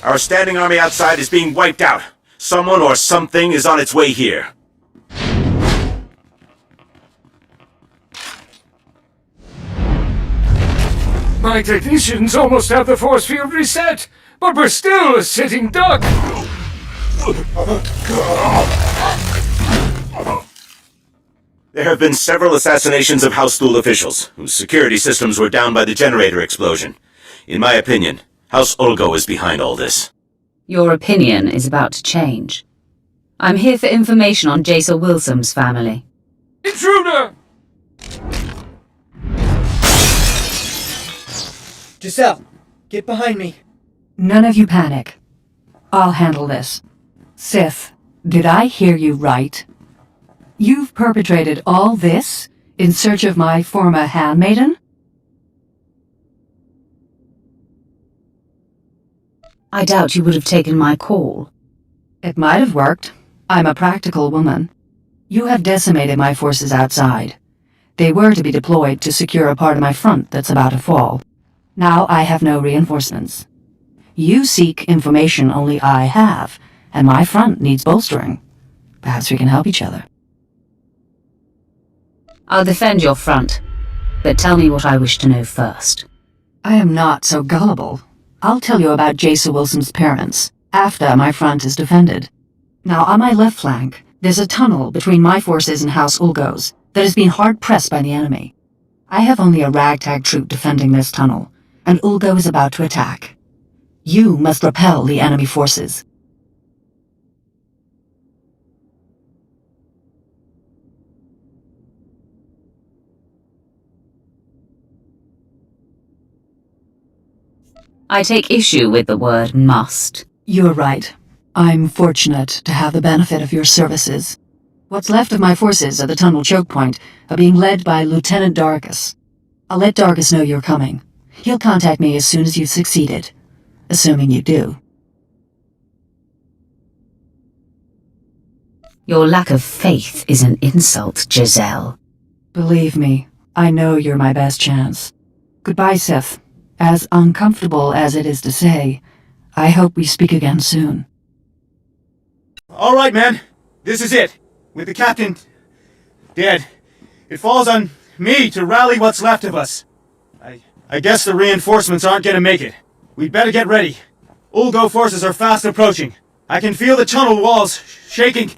our standing army outside is being wiped out. Someone or something is on its way here. My technicians almost have the force field reset, but we're still a sitting duck. There have been several assassinations of House Thule officials, whose security systems were down by the generator explosion. In my opinion, House Ulgo is behind all this. Your opinion is about to change. I'm here for information on Jason Wilson's family. Intruder! Giselle, get behind me. None of you panic. I'll handle this. Sith, did I hear you right? You've perpetrated all this in search of my former handmaiden? I doubt you would have taken my call. It might have worked. I'm a practical woman. You have decimated my forces outside. They were to be deployed to secure a part of my front that's about to fall. Now I have no reinforcements. You seek information only I have, and my front needs bolstering. Perhaps we can help each other. I'll defend your front, but tell me what I wish to know first. I am not so gullible. I'll tell you about Jason Wilson's parents, after my front is defended. Now, on my left flank, there's a tunnel between my forces and House Ulgo's that has been hard-pressed by the enemy. I have only a ragtag troop defending this tunnel, and Ulgo is about to attack. You must repel the enemy forces. I take issue with the word must. You're right. I'm fortunate to have the benefit of your services. What's left of my forces at the tunnel choke point are being led by Lieutenant Darkus. I'll let Darkus know you're coming. He'll contact me as soon as you've succeeded. Assuming you do. Your lack of faith is an insult, Giselle. Believe me, I know you're my best chance. Goodbye, Sith. As uncomfortable as it is to say, I hope we speak again soon. All right, man. This is it. With the captain dead, it falls on me to rally what's left of us. I guess the reinforcements aren't gonna make it. We'd better get ready. Ulgo forces are fast approaching. I can feel the tunnel walls shaking.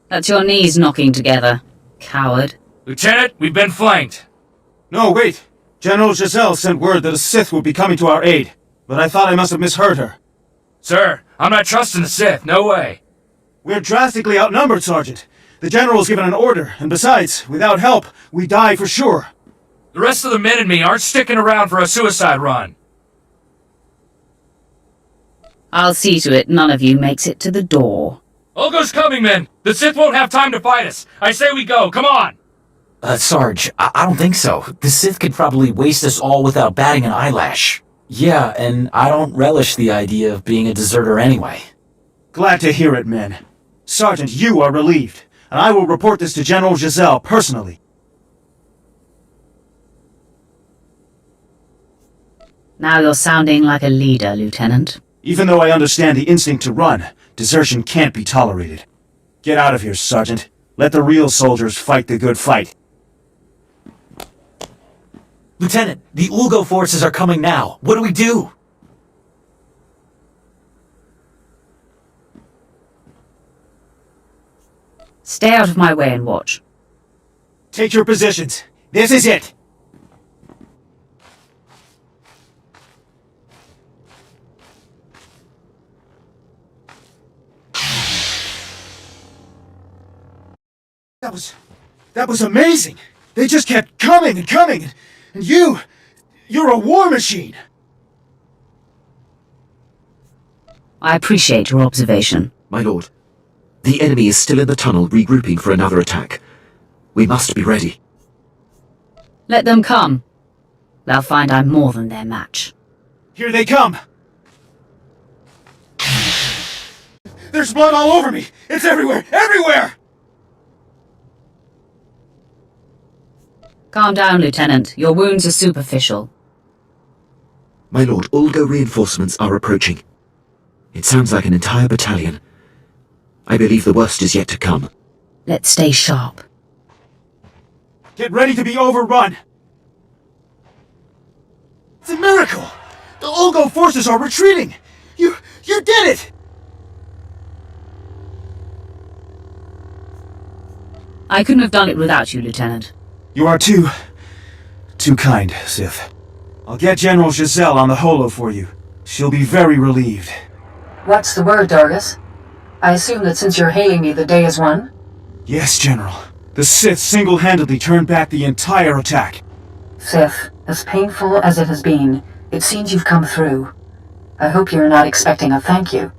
That's your knees knocking together, coward. Lieutenant, we've been flanked. No, wait. General Giselle sent word that a Sith would be coming to our aid, but I thought I must have misheard her. Sir, I'm not trusting the Sith, no way. We're drastically outnumbered, Sergeant. The General's given an order, and besides, without help, we die for sure. The rest of the men and me aren't sticking around for a suicide run. I'll see to it none of you makes it to the door. Ulgo's coming, men! The Sith won't have time to fight us! I say we go, come on! Sarge, I don't think so. The Sith could probably waste us all without batting an eyelash. Yeah, and I don't relish the idea of being a deserter anyway. Glad to hear it, men. Sergeant, you are relieved, and I will report this to General Giselle personally. Now you're sounding like a leader, Lieutenant. Even though I understand the instinct to run, desertion can't be tolerated. Get out of here, Sergeant. Let the real soldiers fight the good fight. Lieutenant, the Ulgo forces are coming now. What do we do? Stay out of my way and watch. Take your positions. This is it. That was amazing! They just kept coming and coming, and you're a war machine! I appreciate your observation. My lord, the enemy is still in the tunnel regrouping for another attack. We must be ready. Let them come. They'll find I'm more than their match. Here they come! There's blood all over me! It's everywhere! Everywhere! Calm down, Lieutenant. Your wounds are superficial. My lord, Ulgo reinforcements are approaching. It sounds like an entire battalion. I believe the worst is yet to come. Let's stay sharp. Get ready to be overrun! It's a miracle! The Ulgo forces are retreating! You did it! I couldn't have done it without you, Lieutenant. You are too kind, Sith. I'll get General Giselle on the holo for you. She'll be very relieved. What's the word, Dargus? I assume that since you're hailing me, the day is won? Yes, General. The Sith single-handedly turned back the entire attack. Sith, as painful as it has been, it seems you've come through. I hope you're not expecting a thank you.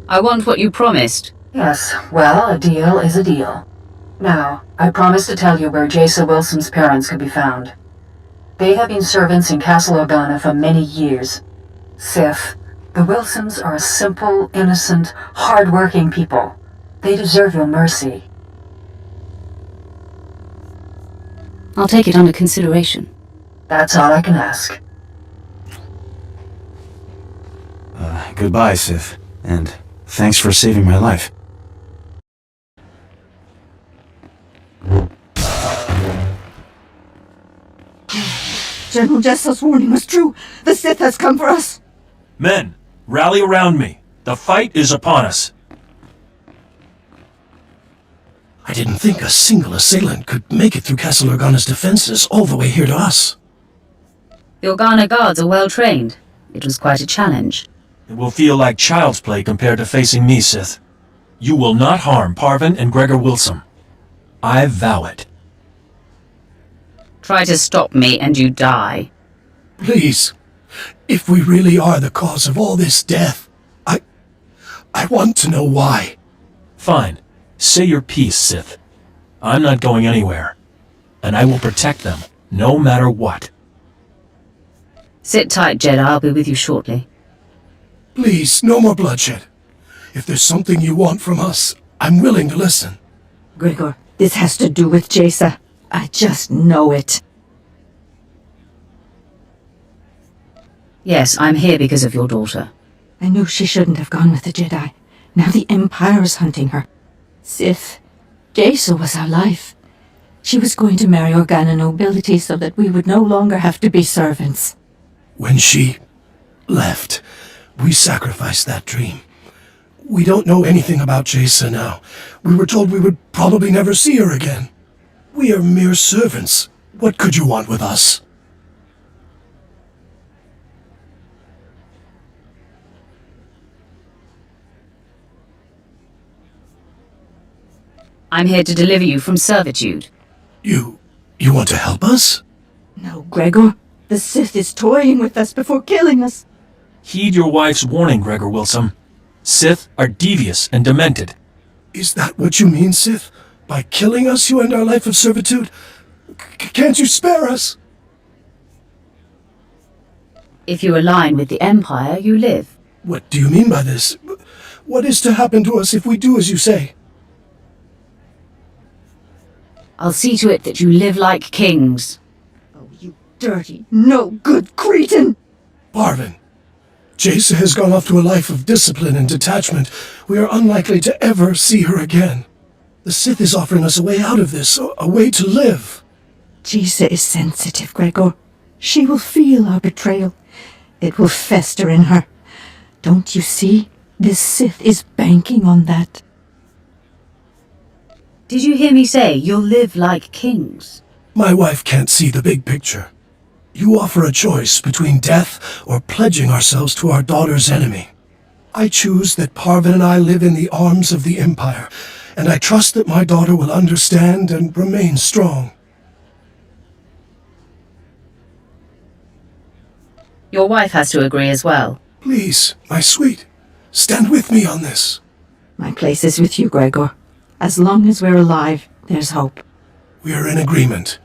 I want what you promised. Yes, well, a deal is a deal. Now, I promised to tell you where Jaisa Wilson's parents could be found. They have been servants in Castle Organa for many years. Sith, the Wilsons are a simple, innocent, hard-working people. They deserve your mercy. I'll take it under consideration. That's all I can ask. Goodbye, Sith. And thanks for saving my life. General Jessel's warning was true. The Sith has come for us. Men, rally around me. The fight is upon us. I didn't think a single assailant could make it through Castle Organa's defenses all the way here to us. The Organa guards are well trained. It was quite a challenge. It will feel like child's play compared to facing me, Sith. You will not harm Parvin and Gregor Wilson. I vow it. Try to stop me and you die. Please, if we really are the cause of all this death, I want to know why. Fine. Say your piece, Sith. I'm not going anywhere. And I will protect them, no matter what. Sit tight, Jedi. I'll be with you shortly. Please, no more bloodshed. If there's something you want from us, I'm willing to listen. Gregor, this has to do with Jaisa. I just know it. Yes, I'm here because of your daughter. I knew she shouldn't have gone with the Jedi. Now the Empire is hunting her. Sith, Jaisa was our life. She was going to marry Organa nobility so that we would no longer have to be servants. When she left, we sacrificed that dream. We don't know anything about Jaisa now. We were told we would probably never see her again. We are mere servants. What could you want with us? I'm here to deliver you from servitude. You want to help us? No, Gregor. The Sith is toying with us before killing us. Heed your wife's warning, Gregor Wilson. Sith are devious and demented. Is that what you mean, Sith? By killing us, you end our life of servitude? Can't you spare us? If you align with the Empire, you live. What do you mean by this? What is to happen to us if we do as you say? I'll see to it that you live like kings. Oh, you dirty, no-good cretin! Parvin, Jaisa has gone off to a life of discipline and detachment. We are unlikely to ever see her again. The Sith is offering us a way out of this, a way to live. Jaisa is sensitive, Gregor. She will feel our betrayal. It will fester in her. Don't you see? This Sith is banking on that. Did you hear me say you'll live like kings? My wife can't see the big picture. You offer a choice between death or pledging ourselves to our daughter's enemy. I choose that Parvin and I live in the arms of the Empire, and I trust that my daughter will understand and remain strong. Your wife has to agree as well. Please, my sweet, stand with me on this. My place is with you, Gregor. As long as we're alive, there's hope. We are in agreement.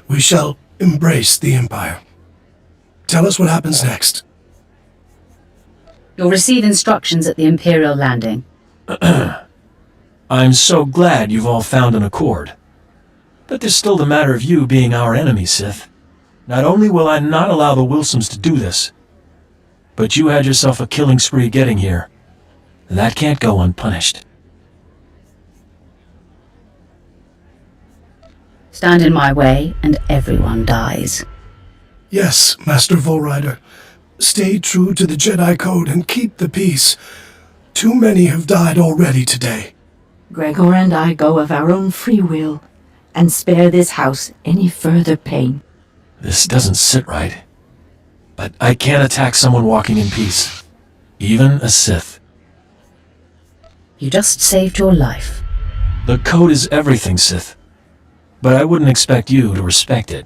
We shall embrace the Empire. Tell us what happens next. You'll receive instructions at the Imperial landing. I'm so glad you've all found an accord. But there's still the matter of you being our enemy, Sith. Not only will I not allow the Wilsons to do this, but you had yourself a killing spree getting here. That can't go unpunished. Stand in my way, and everyone dies. Yes, Master Volrider. Stay true to the Jedi Code and keep the peace. Too many have died already today. Gregor and I go of our own free will, and spare this house any further pain. This doesn't sit right. But I can't attack someone walking in peace. Even a Sith. You just saved your life. The code is everything, Sith. But I wouldn't expect you to respect it.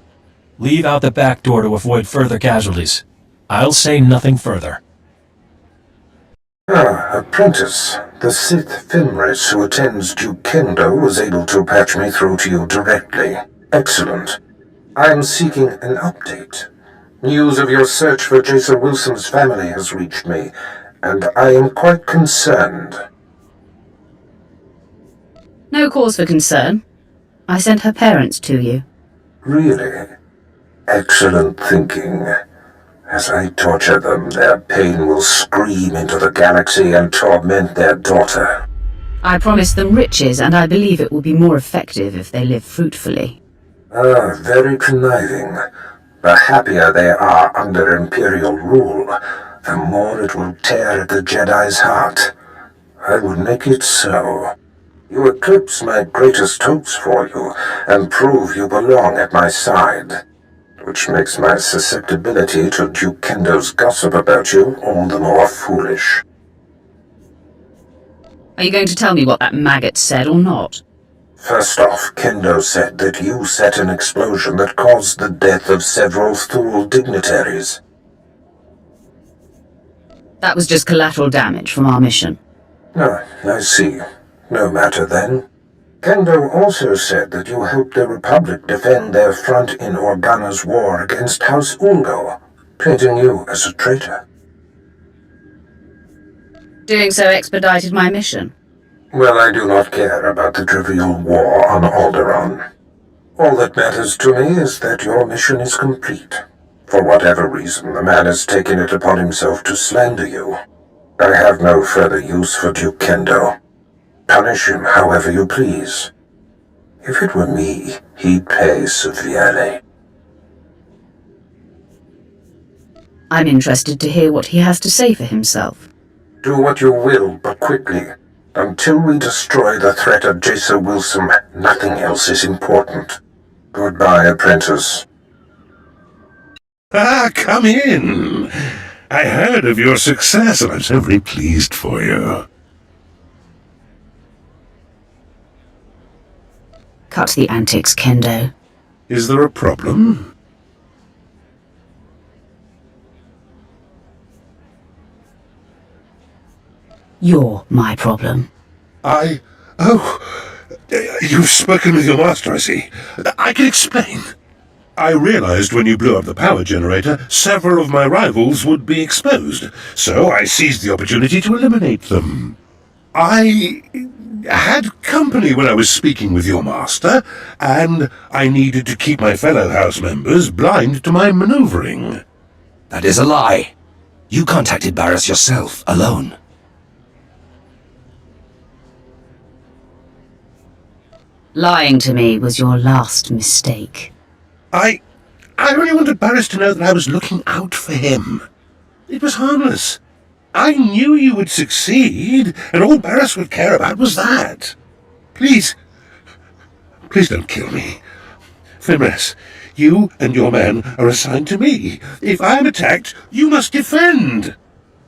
Leave out the back door to avoid further casualties. I'll say nothing further. Apprentice. The Sith Fenris who attends Duke Kendo was able to patch me through to you directly. Excellent. I am seeking an update. News of your search for Jason Wilson's family has reached me, and I am quite concerned. No cause for concern. I sent her parents to you. Really? Excellent thinking. As I torture them, their pain will scream into the galaxy and torment their daughter. I promised them riches, and I believe it will be more effective if they live fruitfully. Very conniving. The happier they are under Imperial rule, the more it will tear at the Jedi's heart. I will make it so. You eclipse my greatest hopes for you, and prove you belong at my side. Which makes my susceptibility to Duke Kendo's gossip about you all the more foolish. Are you going to tell me what that maggot said or not? First off, Kendo said that you set an explosion that caused the death of several Thule dignitaries. That was just collateral damage from our mission. I see. No matter then. Kendo also said that you helped the Republic defend their front in Organa's war against House Ulgo, painting you as a traitor. Doing so expedited my mission. Well, I do not care about the trivial war on Alderaan. All that matters to me is that your mission is complete. For whatever reason, the man has taken it upon himself to slander you. I have no further use for Duke Kendo. Punish him however you please. If it were me, he'd pay severely. I'm interested to hear what he has to say for himself. Do what you will, but quickly. Until we destroy the threat of Jason Wilson, nothing else is important. Goodbye, apprentice. Come in. I heard of your success, and I'm so very pleased for you. Cut the antics, Kendo. Is there a problem? You're my problem. You've spoken with your master, I see. I can explain. I realized when you blew up the power generator, several of my rivals would be exposed, so I seized the opportunity to eliminate them. I had company when I was speaking with your master, and I needed to keep my fellow house members blind to my maneuvering. That is a lie. You contacted Barris yourself, alone. Lying to me was your last mistake. I only wanted Barris to know that I was looking out for him. It was harmless. I knew you would succeed, and all Barris would care about was that. Please don't kill me. Fenris, you and your men are assigned to me. If I am attacked, you must defend.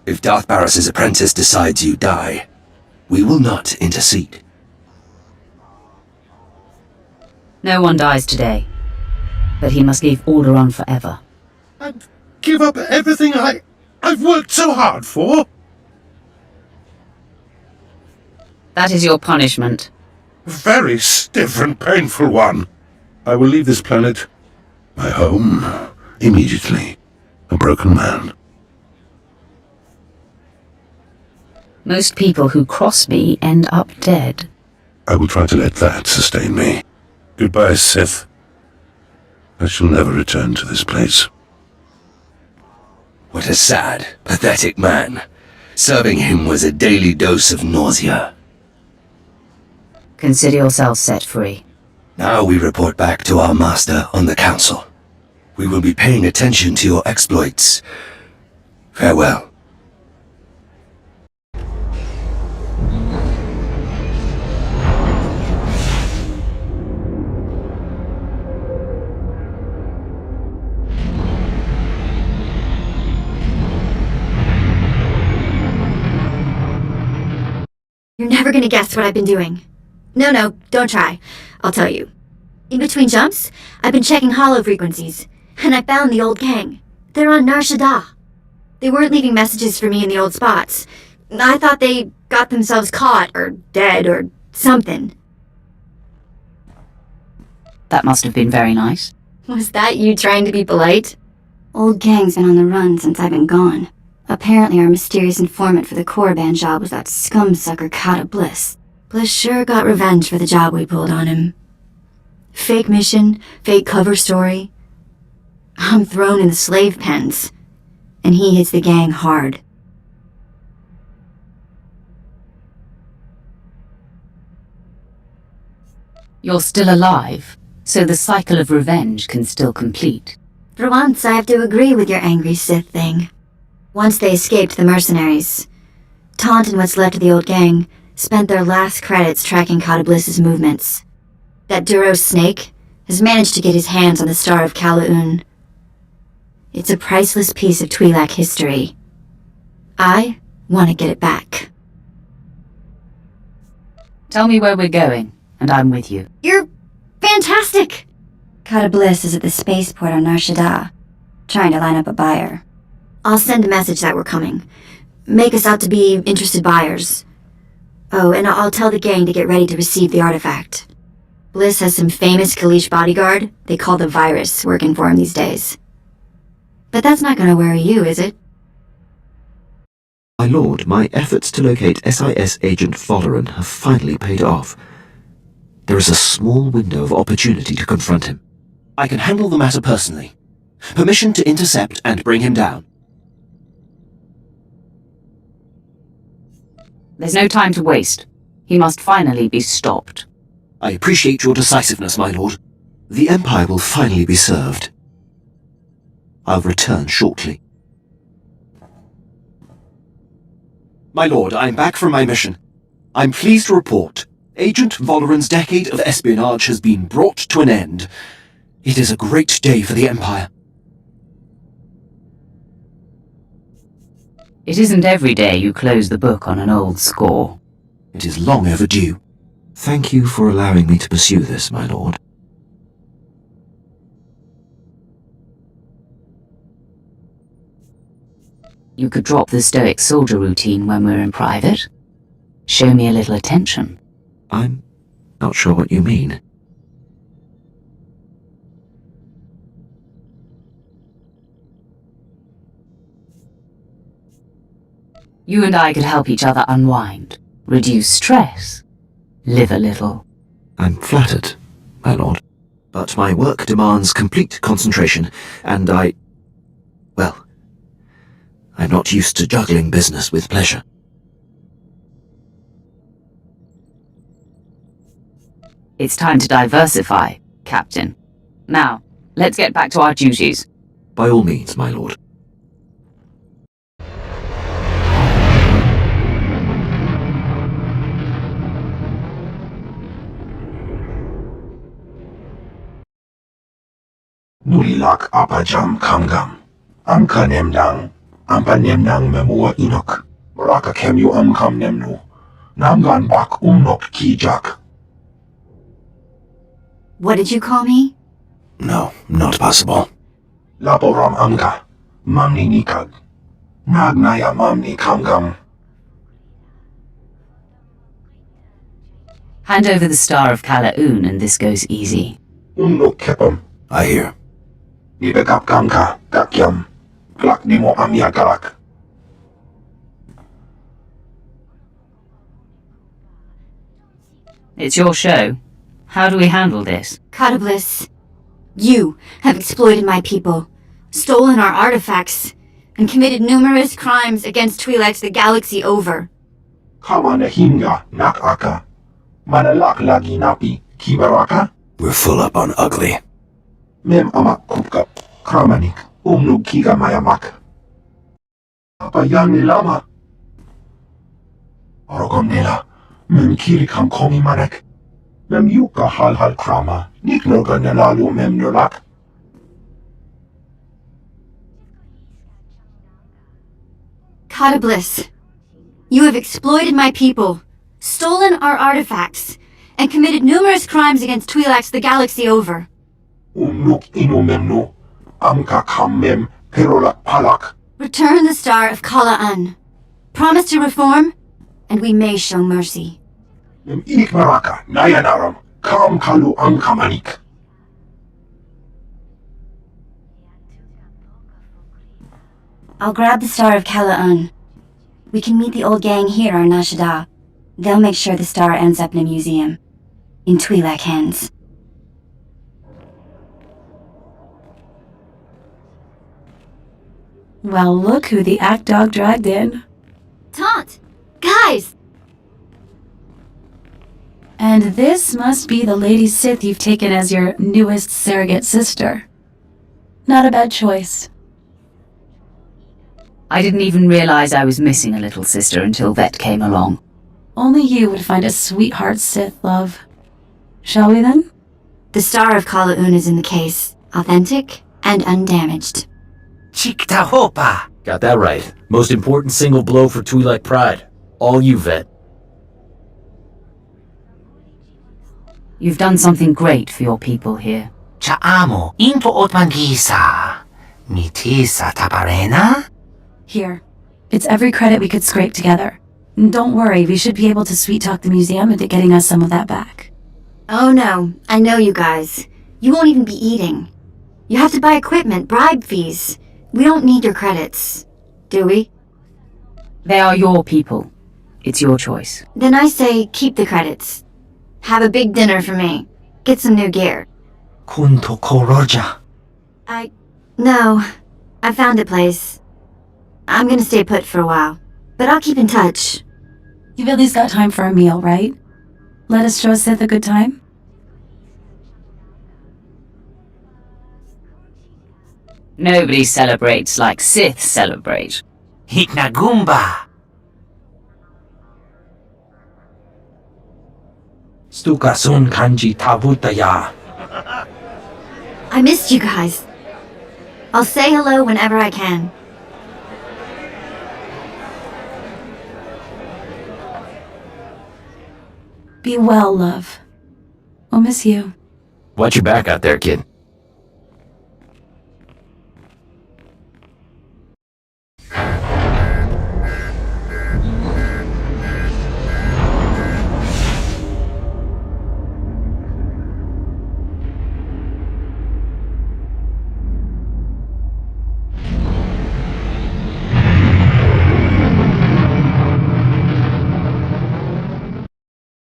If Darth Barris's apprentice decides you die, we will not intercede. No one dies today, but he must leave Alderaan forever. I'd give up everything I've worked so hard for. That is your punishment. A very stiff and painful one. I will leave this planet, my home, immediately. A broken man. Most people who cross me end up dead. I will try to let that sustain me. Goodbye, Sith. I shall never return to this place. What a sad, pathetic man. Serving him was a daily dose of nausea. Consider yourself set free. Now we report back to our master on the council. We will be paying attention to your exploits. Farewell. You're never gonna guess what I've been doing. No, don't try. I'll tell you. In between jumps, I've been checking hollow frequencies, and I found the old gang. They're on Nar Shaddaa. They weren't leaving messages for me in the old spots. I thought they got themselves caught, or dead, or something. That must have been very nice. Was that you trying to be polite? Old gang's been on the run since I've been gone. Apparently our mysterious informant for the Korriban job was that scumsucker Kata Bliss. Bliss sure got revenge for the job we pulled on him. Fake mission, fake cover story. I'm thrown in the slave pens, and he hits the gang hard. You're still alive, so the cycle of revenge can still complete. For once, I have to agree with your angry Sith thing. Once they escaped the mercenaries, Taunt and what's left of the old gang spent their last credits tracking Kata Bliss's movements. That Duros snake has managed to get his hands on the Star of Kalaun. It's a priceless piece of Twi'lek history. I want to get it back. Tell me where we're going, and I'm with you. You're fantastic! Kata Bliss is at the spaceport on Nar Shaddaa, trying to line up a buyer. I'll send a message that we're coming. Make us out to be interested buyers. Oh, and I'll tell the gang to get ready to receive the artifact. Bliss has some famous Kalish bodyguard they call the Virus working for him these days. But that's not gonna worry you, is it? My lord, my efforts to locate SIS agent Folleran have finally paid off. There is a small window of opportunity to confront him. I can handle the matter personally. Permission to intercept and bring him down. There's no time to waste. He must finally be stopped. I appreciate your decisiveness, my lord. The Empire will finally be served. I'll return shortly. My lord, I'm back from my mission. I'm pleased to report Agent Volleran's decade of espionage has been brought to an end. It is a great day for the Empire. It isn't every day you close the book on an old score. It is long overdue. Thank you for allowing me to pursue this, my lord. You could drop the stoic soldier routine when we're in private. Show me a little attention. I'm not sure what you mean. You and I could help each other unwind, reduce stress, live a little. I'm flattered, my lord. But my work demands complete concentration, and well, I'm not used to juggling business with pleasure. It's time to diversify, Captain. Now, let's get back to our duties. By all means, my lord. Nulilak apajam kamgam. Amkanemdang. Ampa nem nang memua inok. Baraka kem yu amkam nemnu. Namgan bak umnok kijak. What did you call me? No, not possible. Laporam amka. Mamni nikag. Nagnaya mamni kamgam. Hand over the Star of Kalaun and this goes easy. Umnok kepam. I hear. Nibekap kamka. Gakyam. Glak nimo amya galak. It's your show. How do we handle this? Catabliss, you have exploited my people, stolen our artifacts, and committed numerous crimes against Twi'leks the galaxy over. Kama nahinga nakaka. Manalak lagi napi kibaraka. We're full up on ugly. Mem amak kupkap. Kramanik. Umnug kiga mayamak. Apa yang nilama? Orogom nila. Mem kirikam komi manek. Mem yuka hal krama. Niknoga nelalu mem nulak. Catabliss, you have exploited my people, stolen our artifacts, and committed numerous crimes against Twi'leks the galaxy over. Umnuk inu memnu. Amka kam mem perolak palak. Return the Star of Kala'an. Promise to reform, and we may show mercy. Mem inik maraka. Nayanaram. Kam kalu amkamanik. I'll grab the Star of Kala'an. We can meet the old gang here on Nashada. They'll make sure the star ends up in a museum. In Twi'lek hands. Well, look who the act dog dragged in. Taunt! Guys! And this must be the Lady Sith you've taken as your newest surrogate sister. Not a bad choice. I didn't even realize I was missing a little sister until Vet came along. Only you would find a sweetheart Sith, love. Shall we then? The Star of Kala'un is in the case. Authentic and undamaged. Chikta Hopa! Got that right. Most important single blow for Twi'lek pride. All you, Vet. You've done something great for your people here. Cha'amo into Otmangisa. Mitisa Taparena? Here. It's every credit we could scrape together. And don't worry, we should be able to sweet-talk the museum into getting us some of that back. Oh no, I know you guys. You won't even be eating. You have to buy equipment, bribe fees. We don't need your credits. Do we? They are your people. It's your choice. Then I say keep the credits. Have a big dinner for me. Get some new gear. Kunto Koroja. No. I found a place. I'm gonna stay put for a while. But I'll keep in touch. You've at least got time for a meal, right? Let us show Sith a good time? Nobody celebrates like Sith celebrate. Hitnagumba. Stukasun kanji tabutaya. I missed you guys. I'll say hello whenever I can. Be well, love. We'll miss you. Watch your back out there, kid.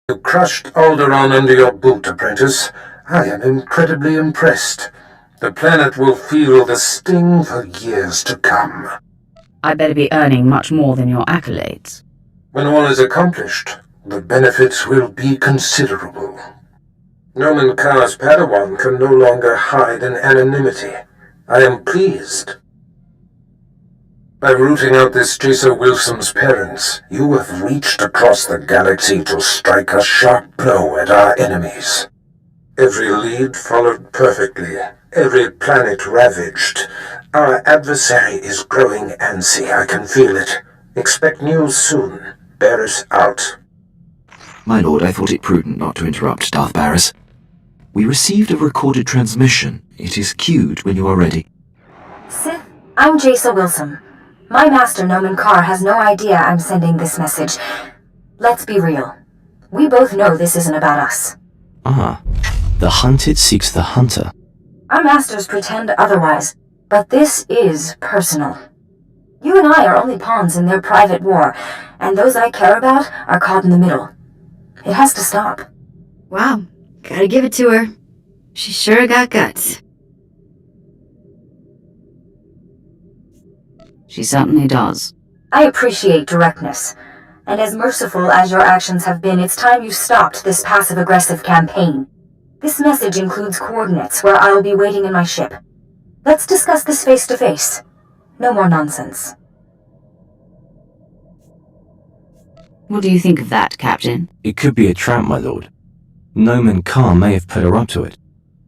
You crushed Alderaan under your boot, apprentice. I am incredibly impressed. The planet will feel the sting for years to come. I better be earning much more than your accolades. When all is accomplished, the benefits will be considerable. Nomen Kar's Padawan can no longer hide in anonymity. I am pleased. By rooting out this Jason Wilson's parents, you have reached across the galaxy to strike a sharp blow at our enemies. Every lead followed perfectly, every planet ravaged, Our adversary is growing antsy, I can feel it. Expect news soon. Barris out. My lord, I thought it prudent not to interrupt Darth Barris. We received a recorded transmission. It is queued when you are ready. Sith, I'm Jaisa Wilson. My master, Noman Carr, has no idea I'm sending this message. Let's be real. We both know this isn't about us. Ah, the hunted seeks the hunter. Our masters pretend otherwise, but this is personal. You and I are only pawns in their private war, and those I care about are caught in the middle. It has to stop. Wow, gotta give it to her. She sure got guts. She certainly does. I appreciate directness, and as merciful as your actions have been, it's time you stopped this passive-aggressive campaign. This message includes coordinates where I'll be waiting in my ship. Let's discuss this face-to-face. No more nonsense. What do you think of that, Captain? It could be a trap, my lord. Noman Carr may have put her up to it.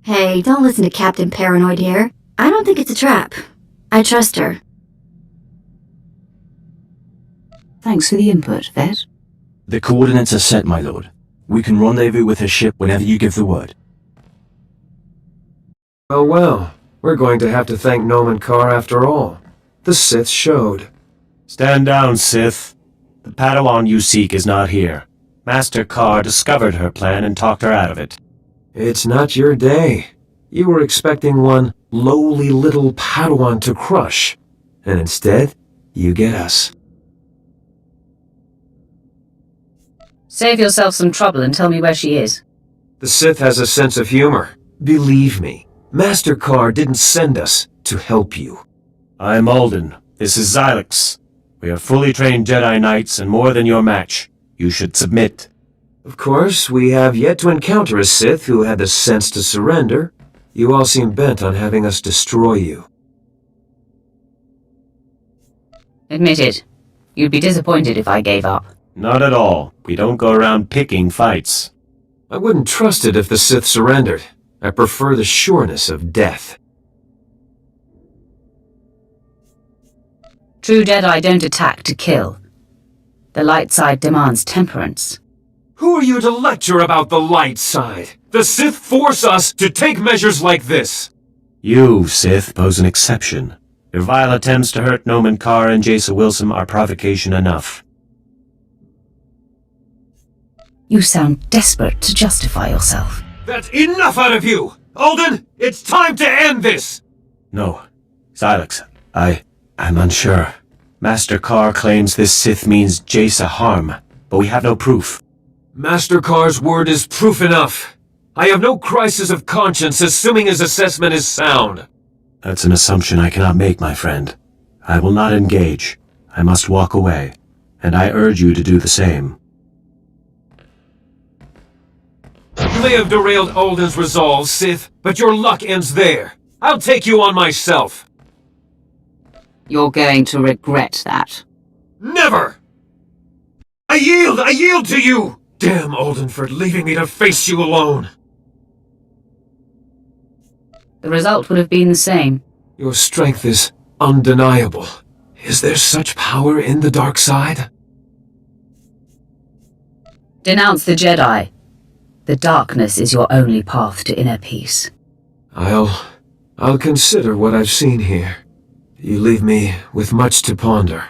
Hey, don't listen to Captain Paranoid here. I don't think it's a trap. I trust her. Thanks for the input, Vet. The coordinates are set, my lord. We can rendezvous with her ship whenever you give the word. Oh well, we're going to have to thank Noman Carr after all. The Sith showed. Stand down, Sith. The Padawan you seek is not here. Master Carr discovered her plan and talked her out of it. It's not your day. You were expecting one lowly little Padawan to crush, and instead, you get us. Save yourself some trouble and tell me where she is. The Sith has a sense of humor. Believe me, Master Carr didn't send us to help you. I'm Alden. This is Xylix. We are fully trained Jedi Knights and more than your match. You should submit. Of course, we have yet to encounter a Sith who had the sense to surrender. You all seem bent on having us destroy you. Admit it. You'd be disappointed if I gave up. Not at all. We don't go around picking fights. I wouldn't trust it if the Sith surrendered. I prefer the sureness of death. True Jedi don't attack to kill. The light side demands temperance. Who are you to lecture about the light side? The Sith force us to take measures like this. You, Sith, pose an exception. Your vile attempts to hurt Noman Carr and Jaisa Wilson are provocation enough. You sound desperate to justify yourself. That's enough out of you! Alden, it's time to end this! No. Xylix, I'm unsure. Master Carr claims this Sith means Jaisa harm, but we have no proof. Master Carr's word is proof enough. I have no crisis of conscience assuming his assessment is sound. That's an assumption I cannot make, my friend. I will not engage. I must walk away, and I urge you to do the same. You may have derailed Alden's resolve, Sith, but your luck ends there. I'll take you on myself. You're going to regret that. Never! I yield to you! Damn Alden for leaving me to face you alone. The result would have been the same. Your strength is undeniable. Is there such power in the dark side? Denounce the Jedi. The darkness is your only path to inner peace. I'll consider what I've seen here. You leave me with much to ponder.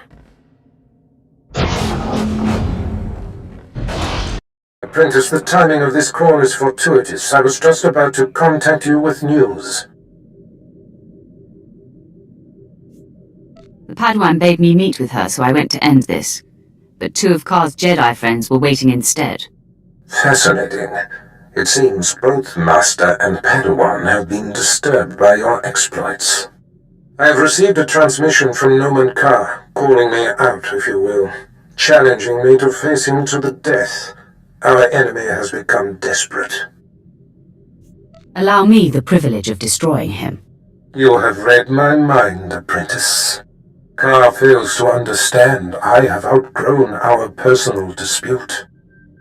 Apprentice, the timing of this call is fortuitous. I was just about to contact you with news. The Padawan bade me meet with her, so I went to end this. But two of Carr's Jedi friends were waiting instead. Fascinating. It seems both Master and Padawan have been disturbed by your exploits. I have received a transmission from Noman Carr, calling me out, if you will, challenging me to face him to the death. Our enemy has become desperate. Allow me the privilege of destroying him. You have read my mind, apprentice. Carr fails to understand I have outgrown our personal dispute.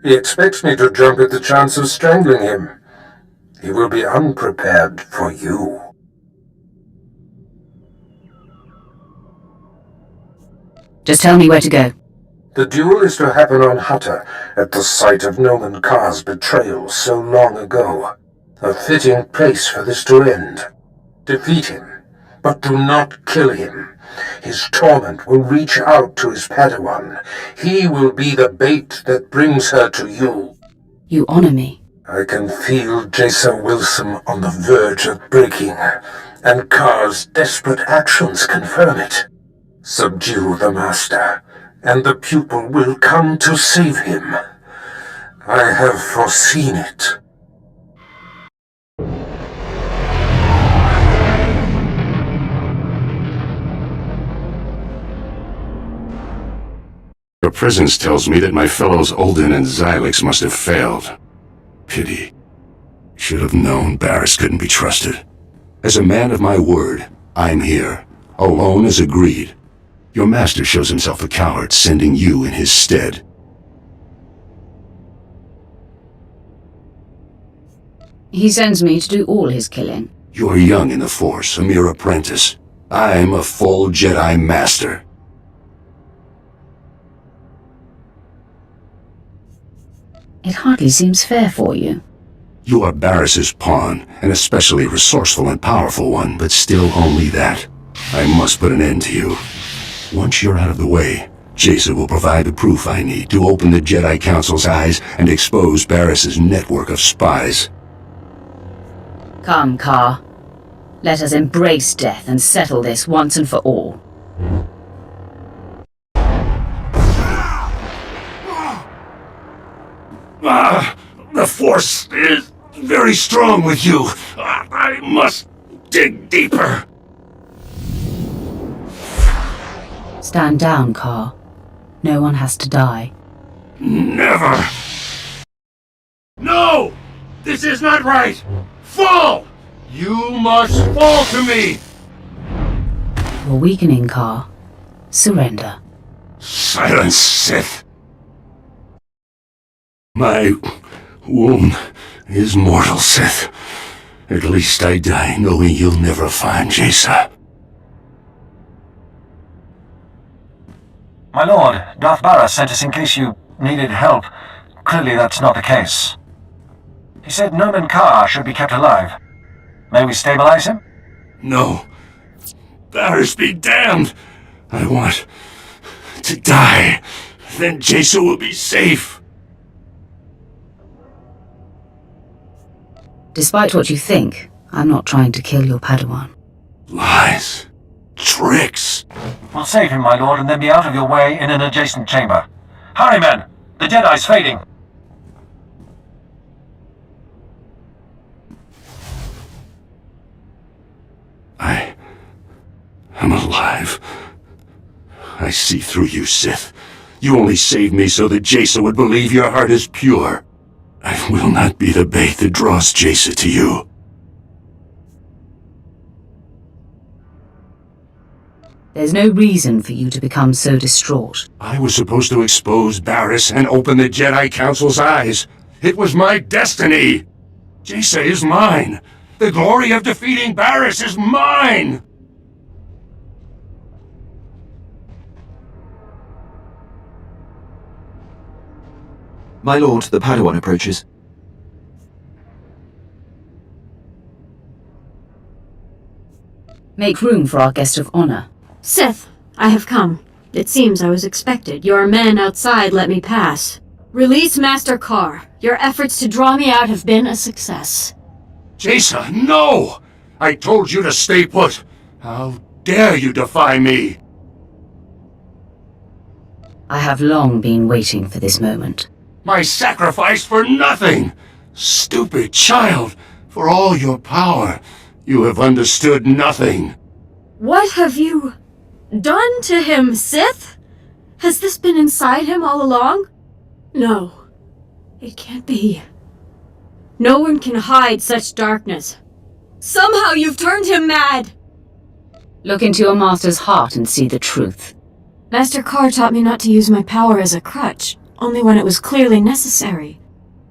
He expects me to jump at the chance of strangling him. He will be unprepared for you. Just tell me where to go. The duel is to happen on Hutta, at the site of Noman Kar's betrayal so long ago. A fitting place for this to end. Defeat him, but do not kill him. His torment will reach out to his Padawan. He will be the bait that brings her to you. You honor me. I can feel Jason Wilson on the verge of breaking, and Kar's desperate actions confirm it. Subdue the Master, and the pupil will come to save him. I have foreseen it. Your presence tells me that my fellows Olden and Xylix must have failed. Pity. Should have known Barris couldn't be trusted. As a man of my word, I'm here, alone as agreed. Your master shows himself a coward, sending you in his stead. He sends me to do all his killing. You're young in the Force, a mere apprentice. I'm a full Jedi Master. It hardly seems fair for you. You are Barris's pawn, an especially resourceful and powerful one, but still only that. I must put an end to you. Once you're out of the way, Jason will provide the proof I need to open the Jedi Council's eyes and expose Barris's network of spies. Come, Kar. Let us embrace death and settle this once and for all. The Force is very strong with you. I must dig deeper. Stand down, Kar. No one has to die. Never! No! This is not right! Fall! You must fall to me! You're weakening, Kar. Surrender. Silence, Sith! My wound is mortal, Sith. At least I die knowing you'll never find Jason. My lord, Darth Barras sent us in case you needed help. Clearly that's not the case. He said Noman Kar should be kept alive. May we stabilize him? No. Barras be damned! I want to die. Then Jason will be safe. Despite what you think, I'm not trying to kill your Padawan. Lies. Tricks. We'll save him, my lord, and then be out of your way in an adjacent chamber. Hurry, men! The Jedi's fading! I'm alive. I see through you, Sith. You only saved me so that Jason would believe your heart is pure. I will not be the bait that draws Jason to you. There's no reason for you to become so distraught. I was supposed to expose Barris and open the Jedi Council's eyes. It was my destiny. Jason is mine. The glory of defeating Barris is mine. My lord, the Padawan approaches. Make room for our guest of honor. Sith, I have come. It seems I was expected. Your men outside let me pass. Release Master Kar. Your efforts to draw me out have been a success. Jason, no! I told you to stay put. How dare you defy me? I have long been waiting for this moment. My sacrifice for nothing! Stupid child! For all your power, you have understood nothing. What have you done to him, Sith? Has this been inside him all along? No. It can't be. No one can hide such darkness. Somehow you've turned him mad! Look into your master's heart and see the truth. Master Kar taught me not to use my power as a crutch, only when it was clearly necessary.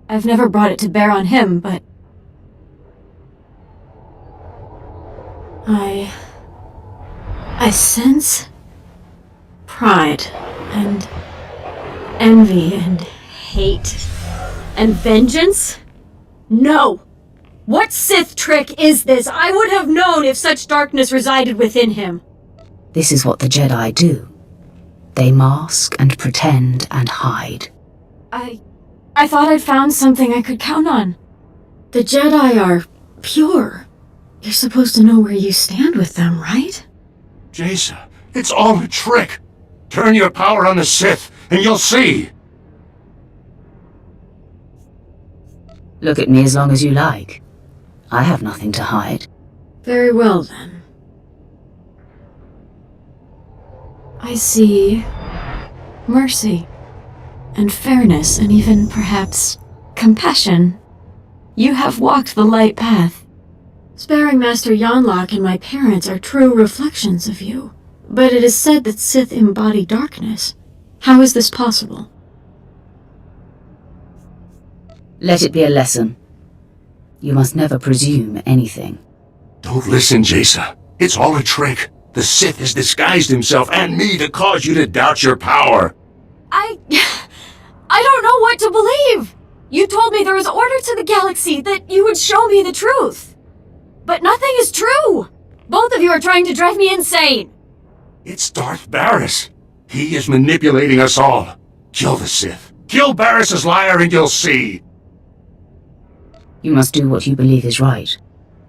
I've never brought it to bear on him, but... I sense... pride, and envy, and hate, and vengeance? No! What Sith trick is this? I would have known if such darkness resided within him. This is what the Jedi do. They mask and pretend and hide. I thought I'd found something I could count on. The Jedi are pure. You're supposed to know where you stand with them, right? Jason, it's all a trick. Turn your power on the Sith, and you'll see. Look at me as long as you like. I have nothing to hide. Very well, then. I see mercy, and fairness, and even, perhaps, compassion. You have walked the light path. Sparing Master Yonlock and my parents are true reflections of you. But it is said that Sith embody darkness. How is this possible? Let it be a lesson. You must never presume anything. Don't listen, Jason. It's all a trick. The Sith has disguised himself and me to cause you to doubt your power. I don't know what to believe. You told me there was order to the galaxy, that you would show me the truth. But nothing is true. Both of you are trying to drive me insane. It's Darth Barris. He is manipulating us all. Kill the Sith. Kill Barris's liar and you'll see. You must do what you believe is right.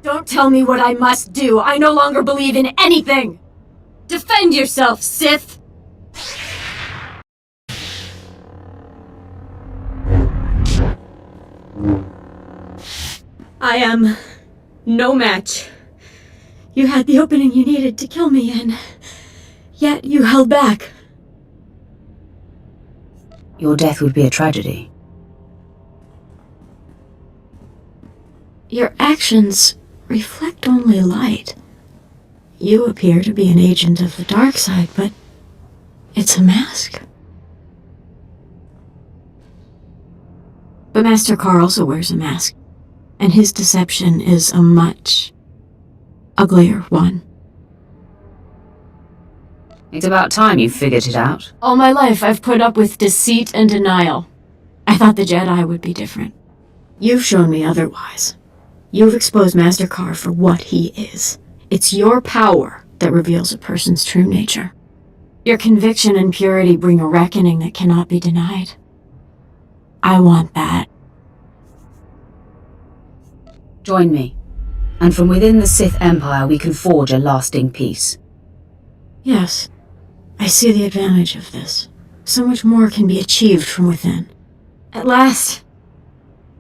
Don't tell me what I must do. I no longer believe in anything. Defend yourself, Sith. I am no match. You had the opening you needed to kill me, and yet you held back. Your death would be a tragedy. Your actions reflect only light. You appear to be an agent of the dark side, but it's a mask. But Master Carr also wears a mask, and his deception is a much uglier one. It's about time you figured it out. All my life I've put up with deceit and denial. I thought the Jedi would be different. You've shown me otherwise. You've exposed Master Carr for what he is. It's your power that reveals a person's true nature. Your conviction and purity bring a reckoning that cannot be denied. I want that. Join me, and from within the Sith Empire we can forge a lasting peace. Yes, I see the advantage of this. So much more can be achieved from within. At last,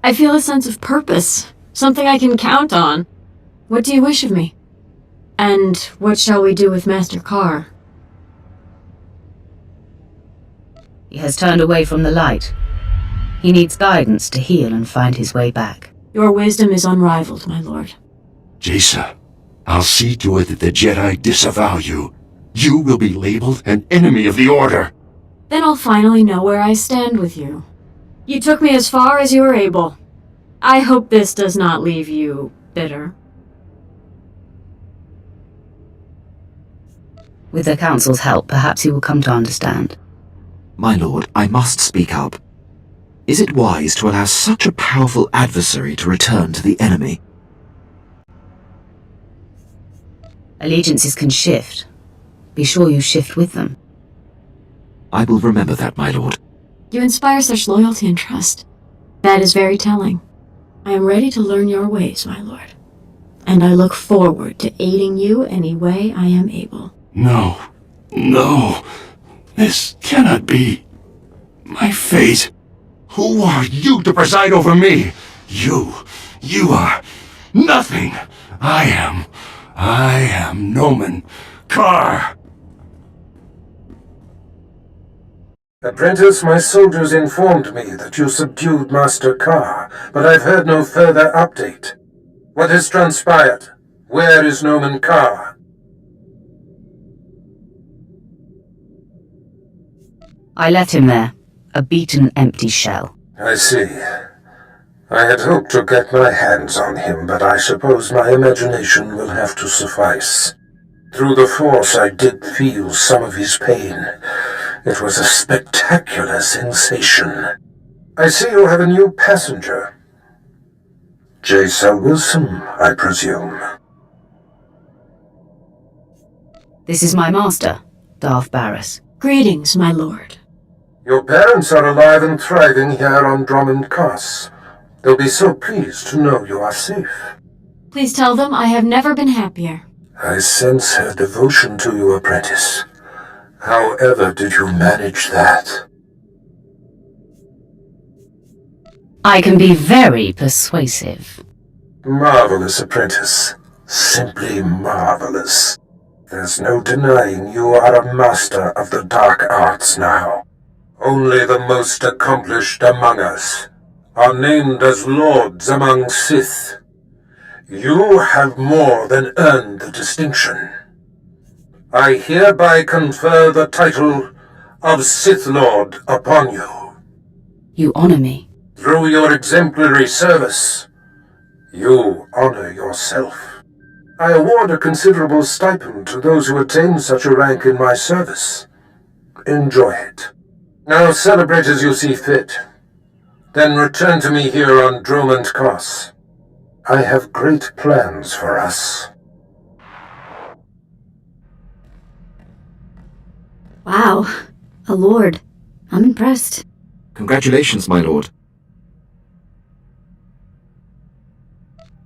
I feel a sense of purpose, something I can count on. What do you wish of me? And what shall we do with Master Carr? He has turned away from the light. He needs guidance to heal and find his way back. Your wisdom is unrivaled, my lord. Jason, I'll see to it that the Jedi disavow you. You will be labeled an enemy of the Order. Then I'll finally know where I stand with you. You took me as far as you were able. I hope this does not leave you bitter. With the Council's help, perhaps he will come to understand. My lord, I must speak up. Is it wise to allow such a powerful adversary to return to the enemy? Allegiances can shift. Be sure you shift with them. I will remember that, my lord. You inspire such loyalty and trust. That is very telling. I am ready to learn your ways, my lord. And I look forward to aiding you any way I am able. No. No. This cannot be. My fate. Who are you to preside over me? You are nothing. I am Nomen Carr. Apprentice, my soldiers informed me that you subdued Master Carr, but I've heard no further update. What has transpired? Where is Nomen Carr? I left him there, a beaten, empty shell. I see. I had hoped to get my hands on him, but I suppose my imagination will have to suffice. Through the Force, I did feel some of his pain. It was a spectacular sensation. I see you have a new passenger. Jason Wilson, I presume. This is my master, Darth Barris. Greetings, my lord. Your parents are alive and thriving here on Drummond Cass. They'll be so pleased to know you are safe. Please tell them I have never been happier. I sense her devotion to you, apprentice. However did you manage that? I can be very persuasive. Marvelous, apprentice. Simply marvelous. There's no denying you are a master of the dark arts now. Only the most accomplished among us are named as lords among Sith. You have more than earned the distinction. I hereby confer the title of Sith Lord upon you. You honor me. Through your exemplary service, you honor yourself. I award a considerable stipend to those who attain such a rank in my service. Enjoy it. Now celebrate as you see fit. Then return to me here on Drummond Cass. I have great plans for us. Wow, a lord. I'm impressed. Congratulations, my lord.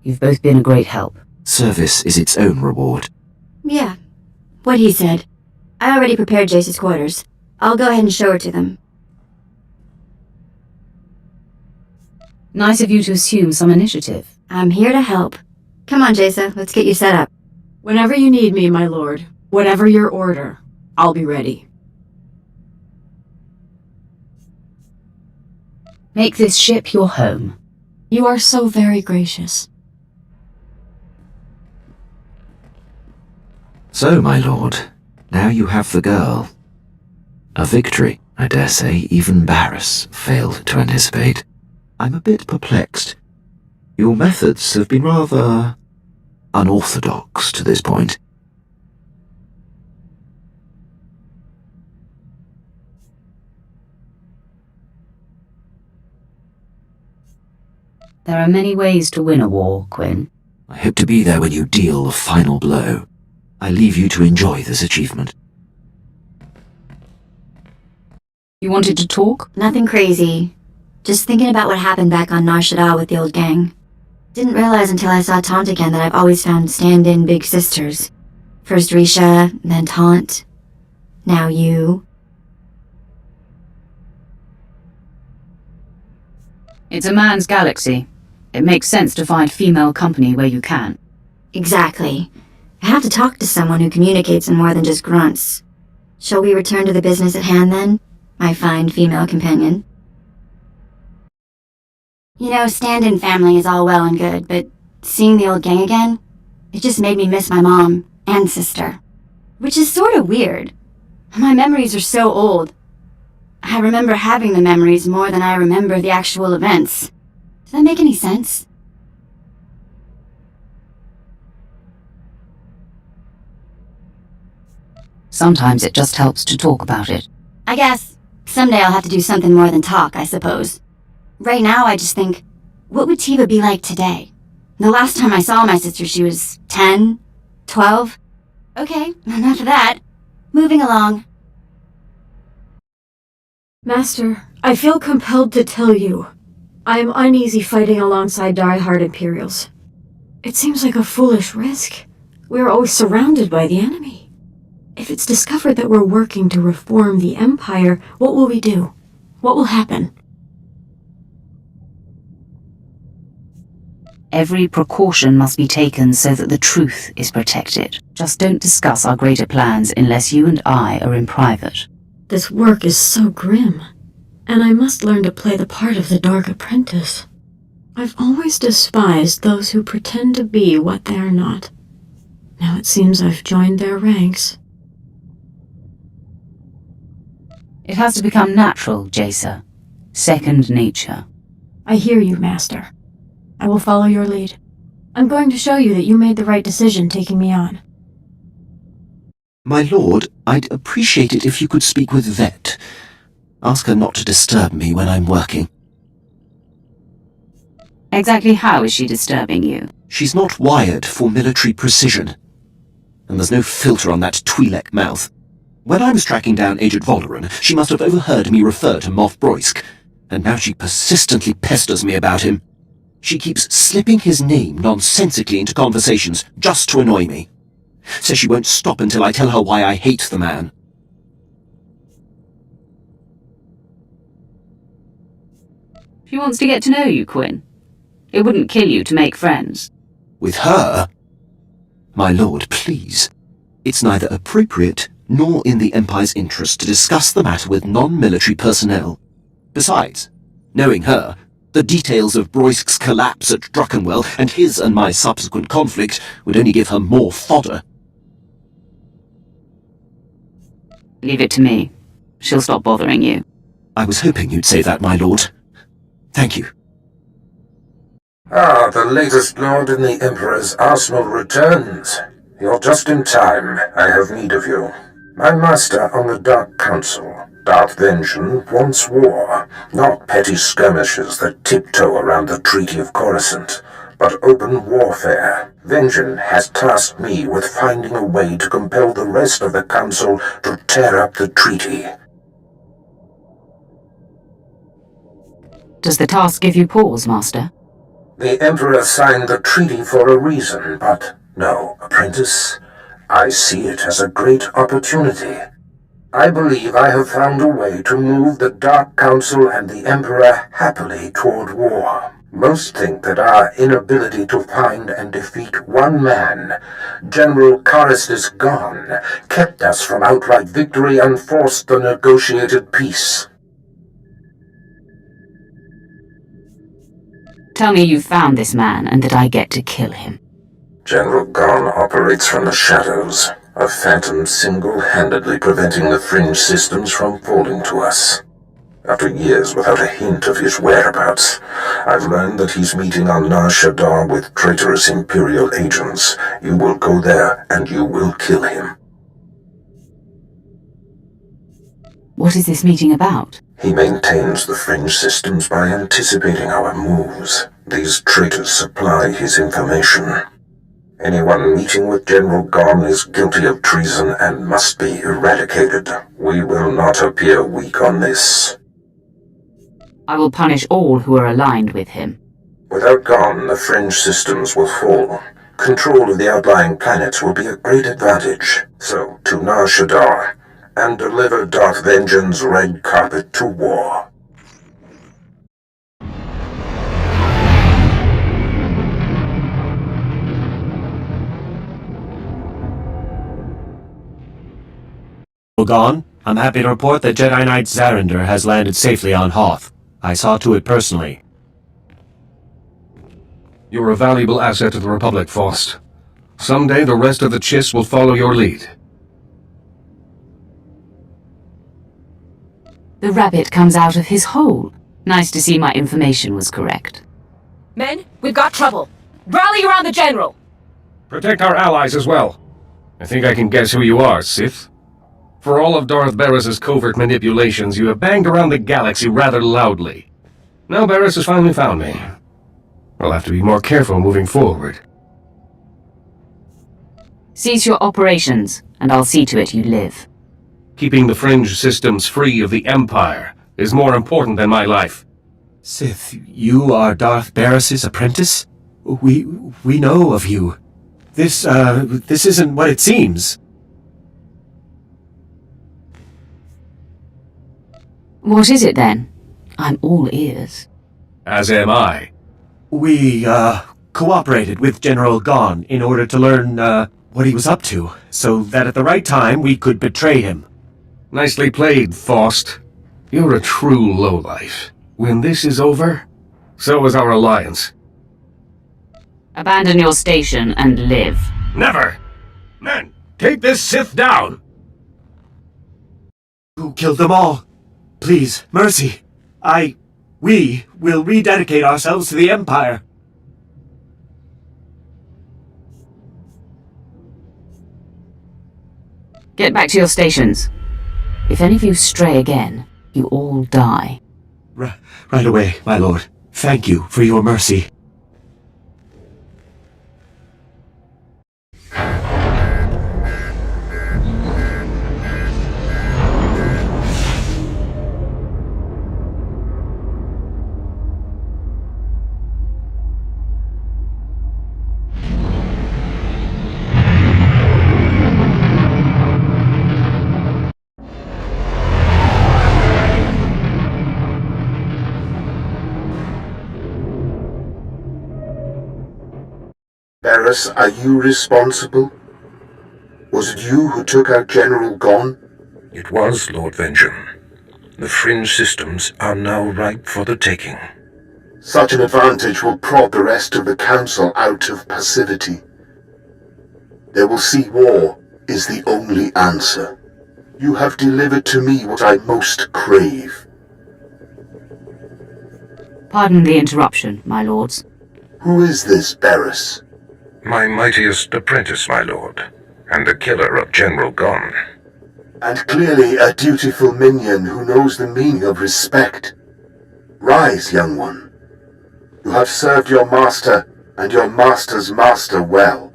You've both been a great help. Service is its own reward. Yeah, what he said. I already prepared Jace's quarters. I'll go ahead and show her to them. Nice of you to assume some initiative. I'm here to help. Come on, Jace, let's get you set up. Whenever you need me, my lord, whatever your order, I'll be ready. Make this ship your home. You are so very gracious. So, my lord, now you have the girl. A victory, I dare say, even Barris failed to anticipate. I'm a bit perplexed. Your methods have been rather unorthodox to this point. There are many ways to win a war, Quinn. I hope to be there when you deal the final blow. I leave you to enjoy this achievement. You wanted to talk? Nothing crazy. Just thinking about what happened back on Nar Shaddaa with the old gang. Didn't realize until I saw Taunt again that I've always found stand-in big sisters. First Risha, then Taunt. Now you. It's a man's galaxy. It makes sense to find female company where you can. Exactly. I have to talk to someone who communicates in more than just grunts. Shall we return to the business at hand then, my fine female companion? You know, stand-in family is all well and good, but seeing the old gang again, it just made me miss my mom and sister. Which is sort of weird. My memories are so old. I remember having the memories more than I remember the actual events. Does that make any sense? Sometimes it just helps to talk about it. I guess. Someday I'll have to do something more than talk, I suppose. Right now, I just think, what would Tiva be like today? The last time I saw my sister, she was 10, 12. Okay, enough of that. Moving along. Master, I feel compelled to tell you. I am uneasy fighting alongside die-hard Imperials. It seems like a foolish risk. We are always surrounded by the enemy. If it's discovered that we're working to reform the Empire, what will we do? What will happen? Every precaution must be taken so that the truth is protected. Just don't discuss our greater plans unless you and I are in private. This work is so grim, and I must learn to play the part of the Dark Apprentice. I've always despised those who pretend to be what they are not. Now it seems I've joined their ranks. It has to become natural, Jace. Second nature. I hear you, Master. I will follow your lead. I'm going to show you that you made the right decision taking me on. My lord, I'd appreciate it if you could speak with Vet. Ask her not to disturb me when I'm working. Exactly how is she disturbing you? She's not wired for military precision. And there's no filter on that Twi'lek mouth. When I was tracking down Agent Volderen, she must have overheard me refer to Moff Broisk, and now she persistently pesters me about him. She keeps slipping his name nonsensically into conversations just to annoy me. Says she won't stop until I tell her why I hate the man. She wants to get to know you, Quinn. It wouldn't kill you to make friends. With her? My lord, please. It's neither appropriate nor in the Empire's interest to discuss the matter with non-military personnel. Besides, knowing her, the details of Broisk's collapse at Druckenwell and his and my subsequent conflict would only give her more fodder. Leave it to me. She'll stop bothering you. I was hoping you'd say that, my lord. Thank you. Ah, the latest lord in the Emperor's arsenal returns. You're just in time. I have need of you. My master on the Dark Council, Darth Vengeance, wants war, not petty skirmishes that tiptoe around the Treaty of Coruscant, but open warfare. Vengeance has tasked me with finding a way to compel the rest of the Council to tear up the treaty. Does the task give you pause, Master? The Emperor signed the treaty for a reason, but no, apprentice. I see it as a great opportunity. I believe I have found a way to move the Dark Council and the Emperor happily toward war. Most think that our inability to find and defeat one man, General Caristus Gon, kept us from outright victory and forced the negotiated peace. Tell me you found this man and that I get to kill him. General Gon operates from the shadows, a phantom single-handedly preventing the fringe systems from falling to us. After years without a hint of his whereabouts, I've learned that he's meeting on Nar Shaddaa with traitorous Imperial agents. You will go there and you will kill him. What is this meeting about? He maintains the fringe systems by anticipating our moves. These traitors supply his information. Anyone meeting with General Gon is guilty of treason and must be eradicated. We will not appear weak on this. I will punish all who are aligned with him. Without Gon, the fringe systems will fall. Control of the outlying planets will be a great advantage. So, to Nar Shaddaa, and deliver Darth Vengeance's red carpet to war. Gon, I'm happy to report that Jedi Knight Zarander has landed safely on Hoth. I saw to it personally. You're a valuable asset to the Republic, Faust. Someday the rest of the Chiss will follow your lead. The rabbit comes out of his hole. Nice to see my information was correct. Men, we've got trouble. Rally around the General! Protect our allies as well. I think I can guess who you are, Sith. For all of Darth Barris's covert manipulations, you have banged around the galaxy rather loudly. Now Barris has finally found me. I'll have to be more careful moving forward. Cease your operations, and I'll see to it you live. Keeping the fringe systems free of the Empire is more important than my life. Sith, you are Darth Barris's apprentice? We know of you. This isn't what it seems. What is it then? I'm all ears. As am I. We, cooperated with General Gon in order to learn, what he was up to, so that at the right time we could betray him. Nicely played, Faust. You're a true lowlife. When this is over, so is our alliance. Abandon your station and live. Never! Men, take this Sith down! Who killed them all? Please, mercy. We will rededicate ourselves to the Empire. Get back to your stations. If any of you stray again, you all die. Right away, my lord. Thank you for your mercy. Barris, are you responsible? Was it you who took out General Gon? It was, Lord Vengeance. The fringe systems are now ripe for the taking. Such an advantage will prod the rest of the Council out of passivity. They will see war is the only answer. You have delivered to me what I most crave. Pardon the interruption, my lords. Who is this Barris? My mightiest apprentice, my lord, and the killer of General Gon. And clearly a dutiful minion who knows the meaning of respect. Rise, young one. You have served your master and your master's master well.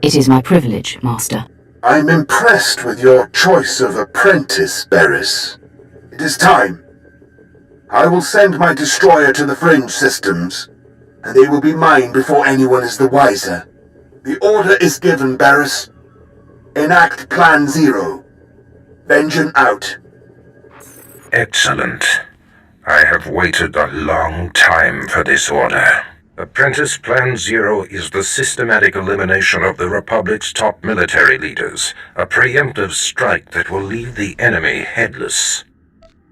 It is my privilege, master. I'm impressed with your choice of apprentice, Barris. It is time. I will send my destroyer to the fringe systems, and they will be mine before anyone is the wiser. The order is given, Barris. Enact Plan Zero. Vengeance out. Excellent. I have waited a long time for this order. Apprentice Plan Zero is the systematic elimination of the Republic's top military leaders, a preemptive strike that will leave the enemy headless.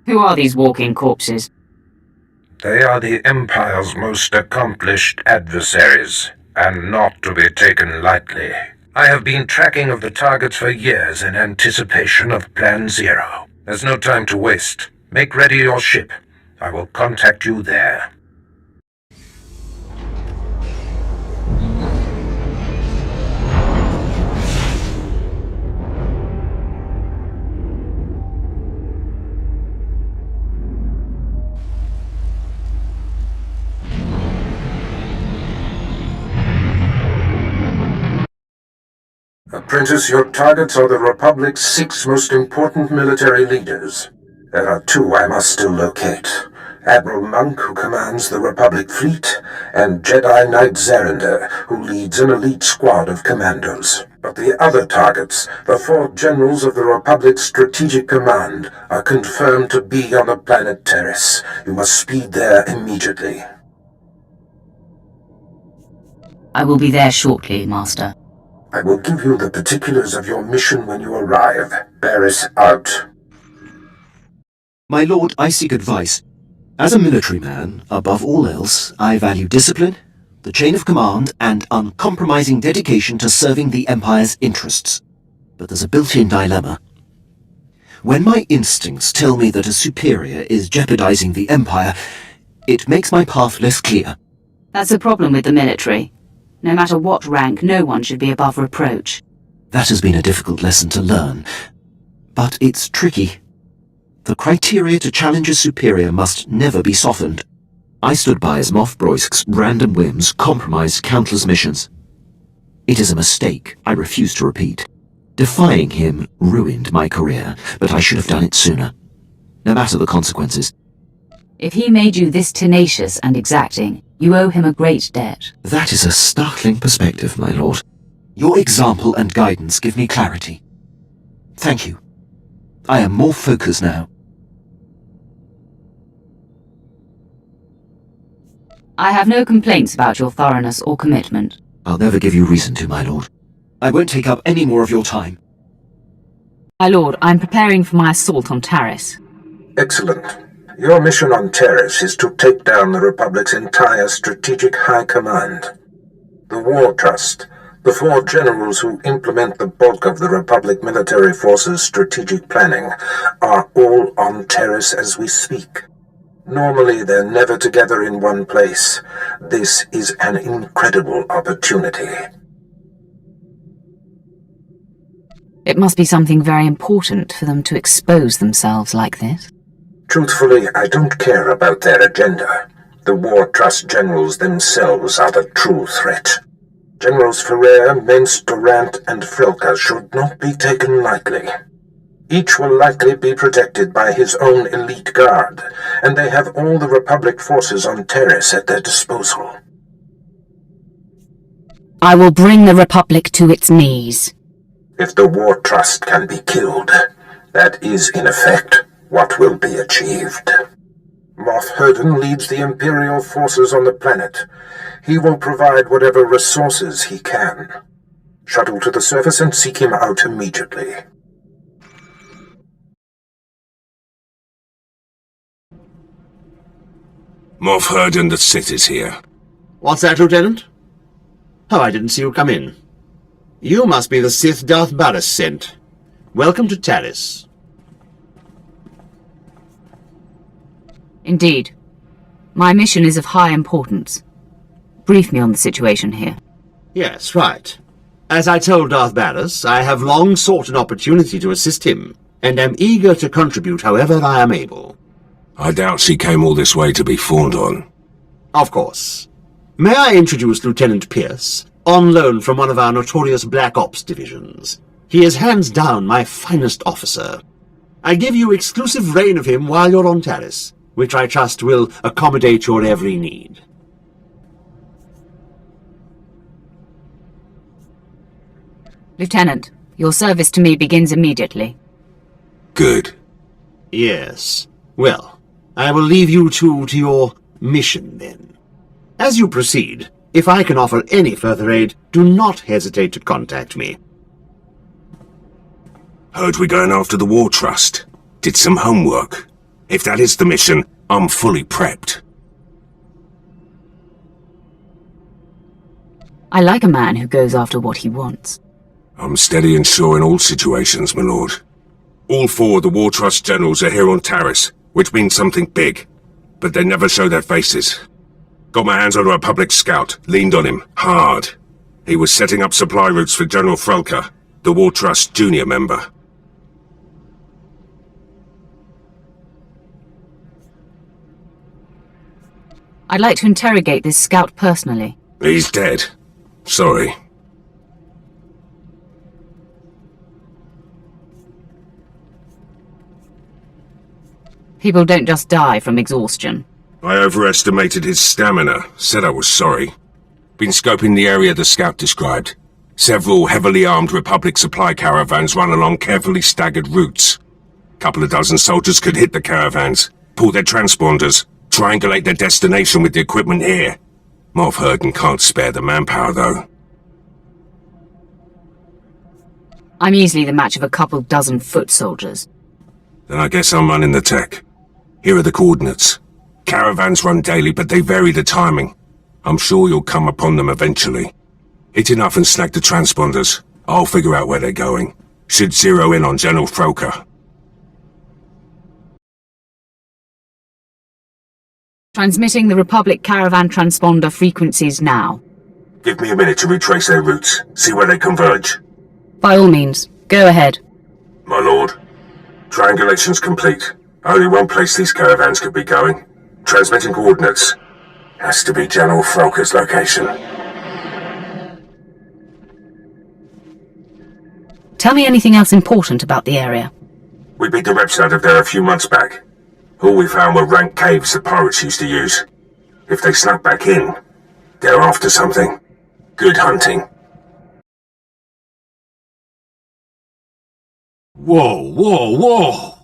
Who are these walking corpses? They are the Empire's most accomplished adversaries, and not to be taken lightly. I have been tracking of the targets for years in anticipation of Plan Zero. There's no time to waste. Make ready your ship. I will contact you there. Apprentice, your targets are the Republic's 6 most important military leaders. There are 2 I must still locate. Admiral Monk, who commands the Republic fleet, and Jedi Knight Zerander, who leads an elite squad of commandos. But the other targets, the 4 generals of the Republic's strategic command, are confirmed to be on the planet Terrace. You must speed there immediately. I will be there shortly, Master. I will give you the particulars of your mission when you arrive. Barris out. My lord, I seek advice. As a military man, above all else, I value discipline, the chain of command, and uncompromising dedication to serving the Empire's interests. But there's a built-in dilemma. When my instincts tell me that a superior is jeopardizing the Empire, it makes my path less clear. That's the problem with the military. No matter what rank, no one should be above reproach. That has been a difficult lesson to learn. But it's tricky. The criteria to challenge a superior must never be softened. I stood by as Moff Broisk's random whims compromised countless missions. It is a mistake I refuse to repeat. Defying him ruined my career, but I should have done it sooner. No matter the consequences. If he made you this tenacious and exacting, you owe him a great debt. That is a startling perspective, my lord. Your example and guidance give me clarity. Thank you. I am more focused now. I have no complaints about your thoroughness or commitment. I'll never give you reason to, my lord. I won't take up any more of your time. My lord, I'm preparing for my assault on Taris. Excellent. Your mission on Terrace is to take down the Republic's entire strategic high command. The War Trust, the 4 generals who implement the bulk of the Republic military force's strategic planning, are all on Terrace as we speak. Normally they're never together in one place. This is an incredible opportunity. It must be something very important for them to expose themselves like this. Truthfully, I don't care about their agenda. The War Trust generals themselves are the true threat. Generals Ferrer, Mence, Durant, and Frilka should not be taken lightly. Each will likely be protected by his own elite guard, and they have all the Republic forces on Terrace at their disposal. I will bring the Republic to its knees. If the War Trust can be killed, that is, in effect, what will be achieved. Moff Herden leads the Imperial forces on the planet. He will provide whatever resources he can. Shuttle to the surface and seek him out immediately. Moff Herden the Sith is here. What's that, Lieutenant? Oh, I didn't see you come in. You must be the Sith Darth Barris sent. Welcome to Taris. Indeed. My mission is of high importance. Brief me on the situation here. Yes, right. As I told Darth Barris, I have long sought an opportunity to assist him, and am eager to contribute however I am able. I doubt she came all this way to be fawned on. Of course. May I introduce Lieutenant Pierce, on loan from one of our notorious Black Ops divisions. He is hands down my finest officer. I give you exclusive reign of him while you're on Taris, which I trust will accommodate your every need. Lieutenant, your service to me begins immediately. Good. Yes. Well, I will leave you two to your mission then. As you proceed, if I can offer any further aid, do not hesitate to contact me. Heard we're going after the War Trust. Did some homework. If that is the mission, I'm fully prepped. I like a man who goes after what he wants. I'm steady and sure in all situations, my lord. All four of the War Trust generals are here on Taris, which means something big. But they never show their faces. Got my hands on a Republic scout, leaned on him, hard. He was setting up supply routes for General Frelka, the War Trust junior member. I'd like to interrogate this scout personally. He's dead. Sorry. People don't just die from exhaustion. I overestimated his stamina. Said I was sorry. Been scoping the area the scout described. Several heavily armed Republic supply caravans run along carefully staggered routes. Couple of dozen soldiers could hit the caravans, pull their transponders, triangulate their destination with the equipment here. Moff Herden can't spare the manpower, though. I'm easily the match of a couple dozen foot soldiers. Then I guess I'm running the tech. Here are the coordinates. Caravans run daily, but they vary the timing. I'm sure you'll come upon them eventually. Hit enough and snag the transponders. I'll figure out where they're going. Should zero in on General Frelka. Transmitting the Republic caravan transponder frequencies now. Give me a minute to retrace their routes, see where they converge. By all means, go ahead. My lord, triangulation's complete. Only one place these caravans could be going. Transmitting coordinates. Has to be General Frelka's location. Tell me anything else important about the area. We beat the reps out of there a few months back. All we found were rank caves the pirates used to use. If they snuck back in, they're after something. Good hunting. Whoa, whoa, whoa!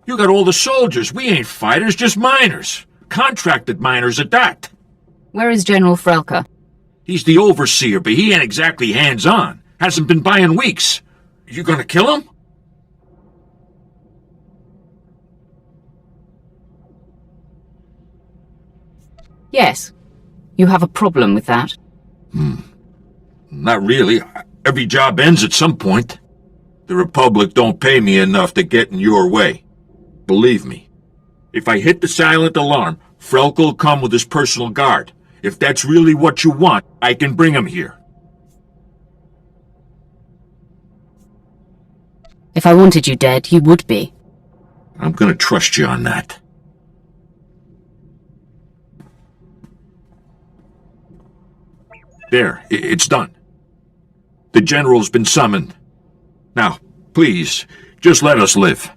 You got all the soldiers. We ain't fighters, just miners. Contracted miners at that. Where is General Frelka? He's the overseer, but he ain't exactly hands-on. Hasn't been by in weeks. You gonna kill him? Yes. You have a problem with that? Not really. Every job ends at some point. The Republic don't pay me enough to get in your way. Believe me. If I hit the silent alarm, Frelka will come with his personal guard. If that's really what you want, I can bring him here. If I wanted you dead, you would be. I'm gonna trust you on that. There, it's done. The General's been summoned. Now, please, just let us live.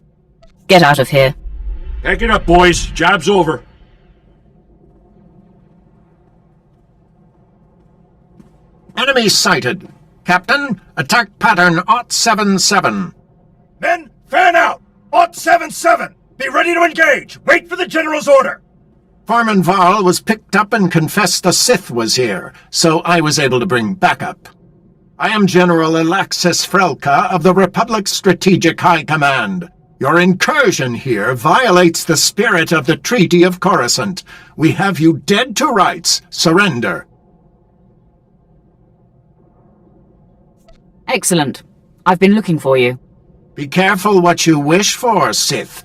Get out of here. Pack it up, boys. Job's over. Enemy sighted. Captain, attack pattern 077. Men, fan out! 077! Be ready to engage! Wait for the General's order! Foreman Varl was picked up and confessed the Sith was here, so I was able to bring backup. I am General Alexis Frelka of the Republic's Strategic High Command. Your incursion here violates the spirit of the Treaty of Coruscant. We have you dead to rights. Surrender. Excellent. I've been looking for you. Be careful what you wish for, Sith.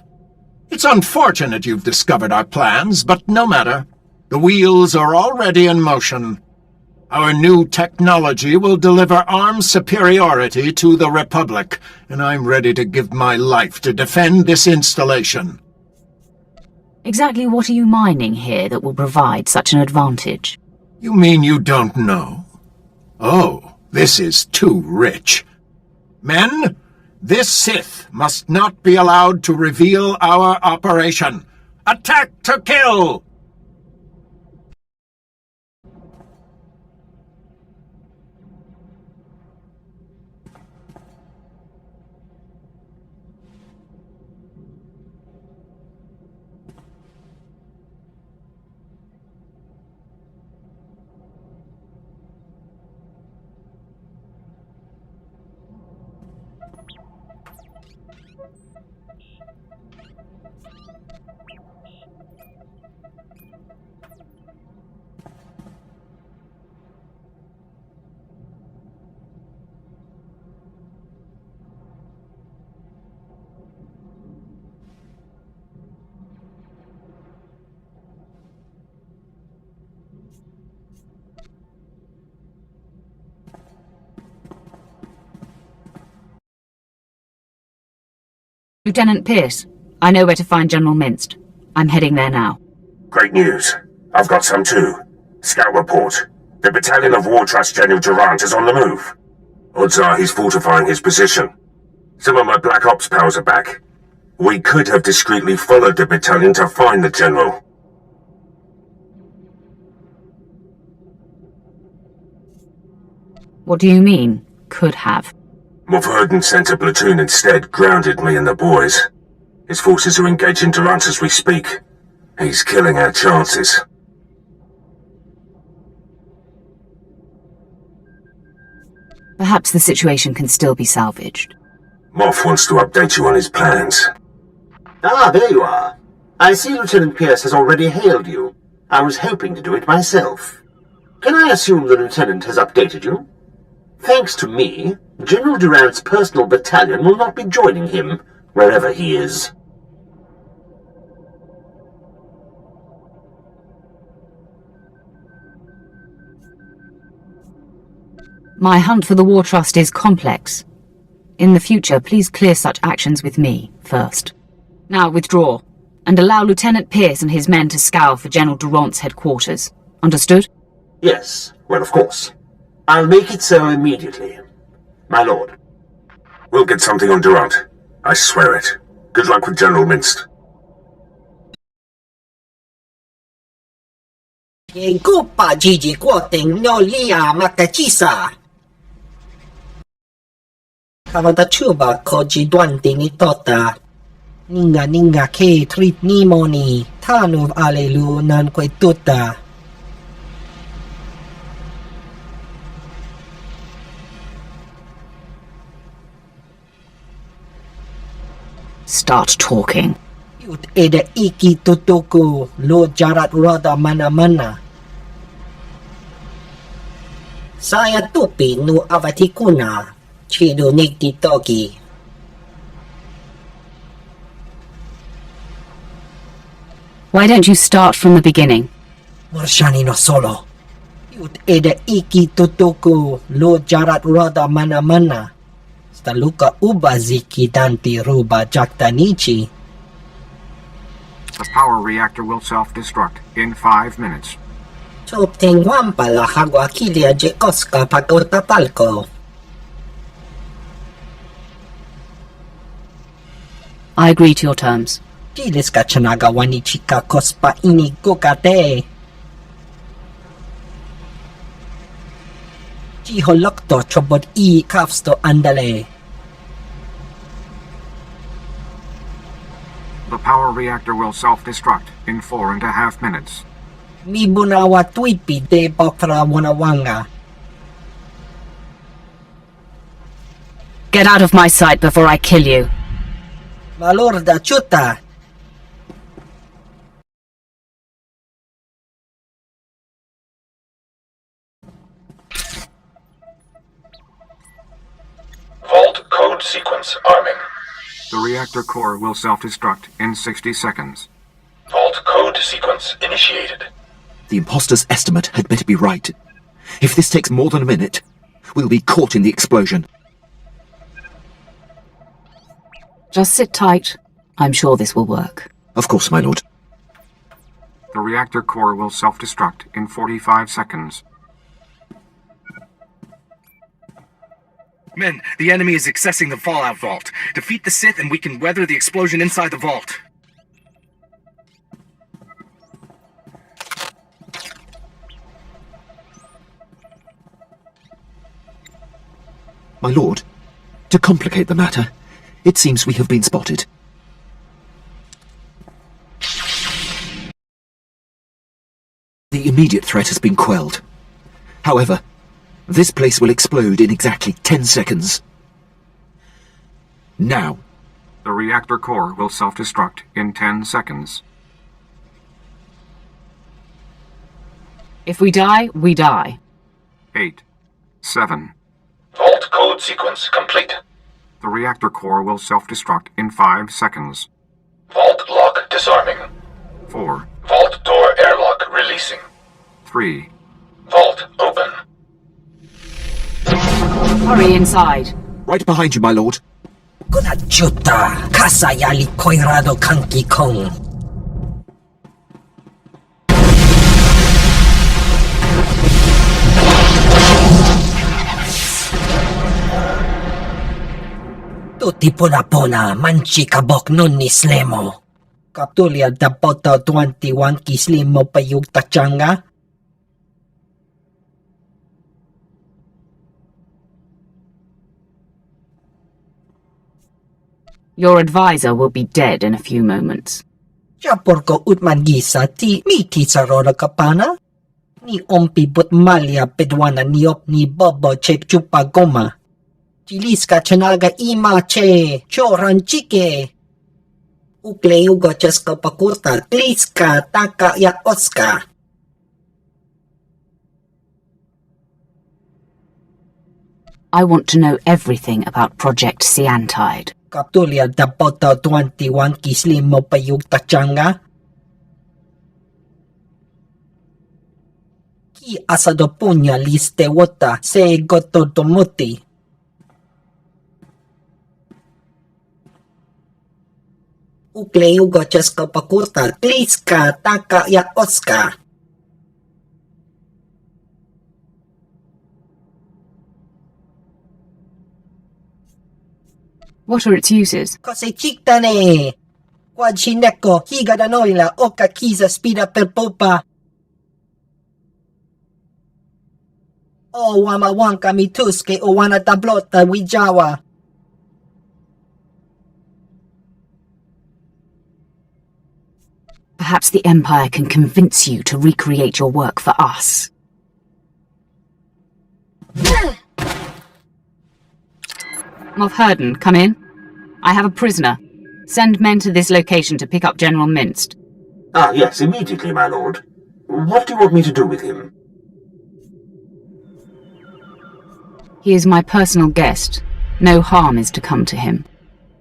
It's unfortunate you've discovered our plans, but no matter. The wheels are already in motion. Our new technology will deliver arms superiority to the Republic, and I'm ready to give my life to defend this installation. Exactly what are you mining here that will provide such an advantage? You mean you don't know? Oh, this is too rich. Men, this Sith must not be allowed to reveal our operation. Attack to kill! Lieutenant Pierce, I know where to find General Minst. I'm heading there now. Great news. I've got some too. Scout report. The battalion of War Trust General Durant is on the move. Odds are he's fortifying his position. Some of my Black Ops pals are back. We could have discreetly followed the battalion to find the General. What do you mean, could have? Moff Herden sent a platoon instead, grounded me and the boys. His forces are engaging Durant as we speak. He's killing our chances. Perhaps the situation can still be salvaged. Moff wants to update you on his plans. Ah, there you are. I see Lieutenant Pierce has already hailed you. I was hoping to do it myself. Can I assume the Lieutenant has updated you? Thanks to me, General Durant's personal battalion will not be joining him, wherever he is. My hunt for the War Trust is complex. In the future, please clear such actions with me first. Now withdraw, and allow Lieutenant Pierce and his men to scour for General Durant's headquarters. Understood? Yes, well, of course. I'll make it so immediately. My lord. We'll get something on Durant. I swear it. Good luck with General Minst. Yengupa Gigi Quoting no Lia Makachisa. Kavadachuba Koji Dwandini Tota. Ninga Ke Trit Nimoni. Tanuv Alelu Nanquetuta. Start talking. Yut Eda Iki Tutuku, Lord Jarat Roda Mana. Saya Tupi nu Avatikuna, Chido Nikti Toki. Why don't you start from the beginning? Morshani no solo. Yut Eda Iki Tutuku, Lord Jarat Roda Mana. Staluka ubaziki danti ruba jaktanichi. The power reactor will self-destruct in 5 minutes. Choptingwam pala hagwa kilia jekoska pagotapalko. I agree to your terms. Chiles kachanaga wanichika kospa ini gokate. Chiholokto chobot I kafsto andale. The power reactor will self-destruct in 4.5 minutes. Mibunawa tuipi de bokra wanawanga. Get out of my sight before I kill you. Valorda chuta. Vault code sequence arming. The reactor core will self-destruct in 60 seconds. Vault code sequence initiated. The imposter's estimate had better be right. If this takes more than a minute, we'll be caught in the explosion. Just sit tight. I'm sure this will work. Of course, my lord. The reactor core will self-destruct in 45 seconds. Men, the enemy is accessing the Fallout Vault. Defeat the Sith and we can weather the explosion inside the vault. My lord, to complicate the matter, it seems we have been spotted. The immediate threat has been quelled. However, this place will explode in exactly 10 seconds. Now. The reactor core will self-destruct in 10 seconds. If we die, we die. 8, 7. Vault code sequence complete. The reactor core will self-destruct in 5 seconds. Vault lock disarming. 4. Vault door airlock releasing. 3. Vault open. Hurry inside. Right behind you, my lord. Kunachuta, kasayali koirado kanki kong. Tutti pona manchi kabok nun ni slemo. Kaptulia dapoto 21 kislimo payug tachanga. Your advisor will be dead in a few moments. Japurko utman gisa ti miti sarora kapana. Ni ompi but malia pedwana niop ni bobo chep chupa goma. Chiliska chanaga ima che choran chike. Ukle ugo cheska pakurta kliska taka ya oska. I want to know everything about Project Cyantide. Kaptulia dapoto 21 kislimo payug tachanga. Ki asado punya liste wota se goto tomuti. Ukle ugo cheska pakurta kliska taka ya oska. What are its uses? Kose chiktane. Quad shineko higa da noila oka kiza spida per popa. O wama wanka mituske o wana tablota wijawa. Perhaps the Empire can convince you to recreate your work for us. Moff Herden, come in. I have a prisoner. Send men to this location to pick up General Minst. Ah, yes, immediately, my lord. What do you want me to do with him? He is my personal guest. No harm is to come to him.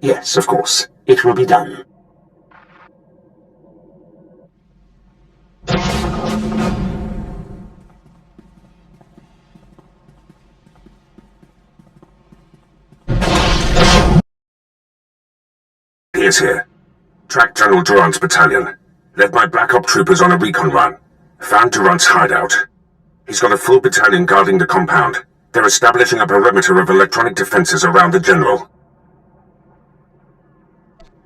Yes, of course. It will be done. Pierce here. Track General Durant's battalion. Led my Black Op troopers on a recon run. Found Durant's hideout. He's got a full battalion guarding the compound. They're establishing a perimeter of electronic defenses around the General.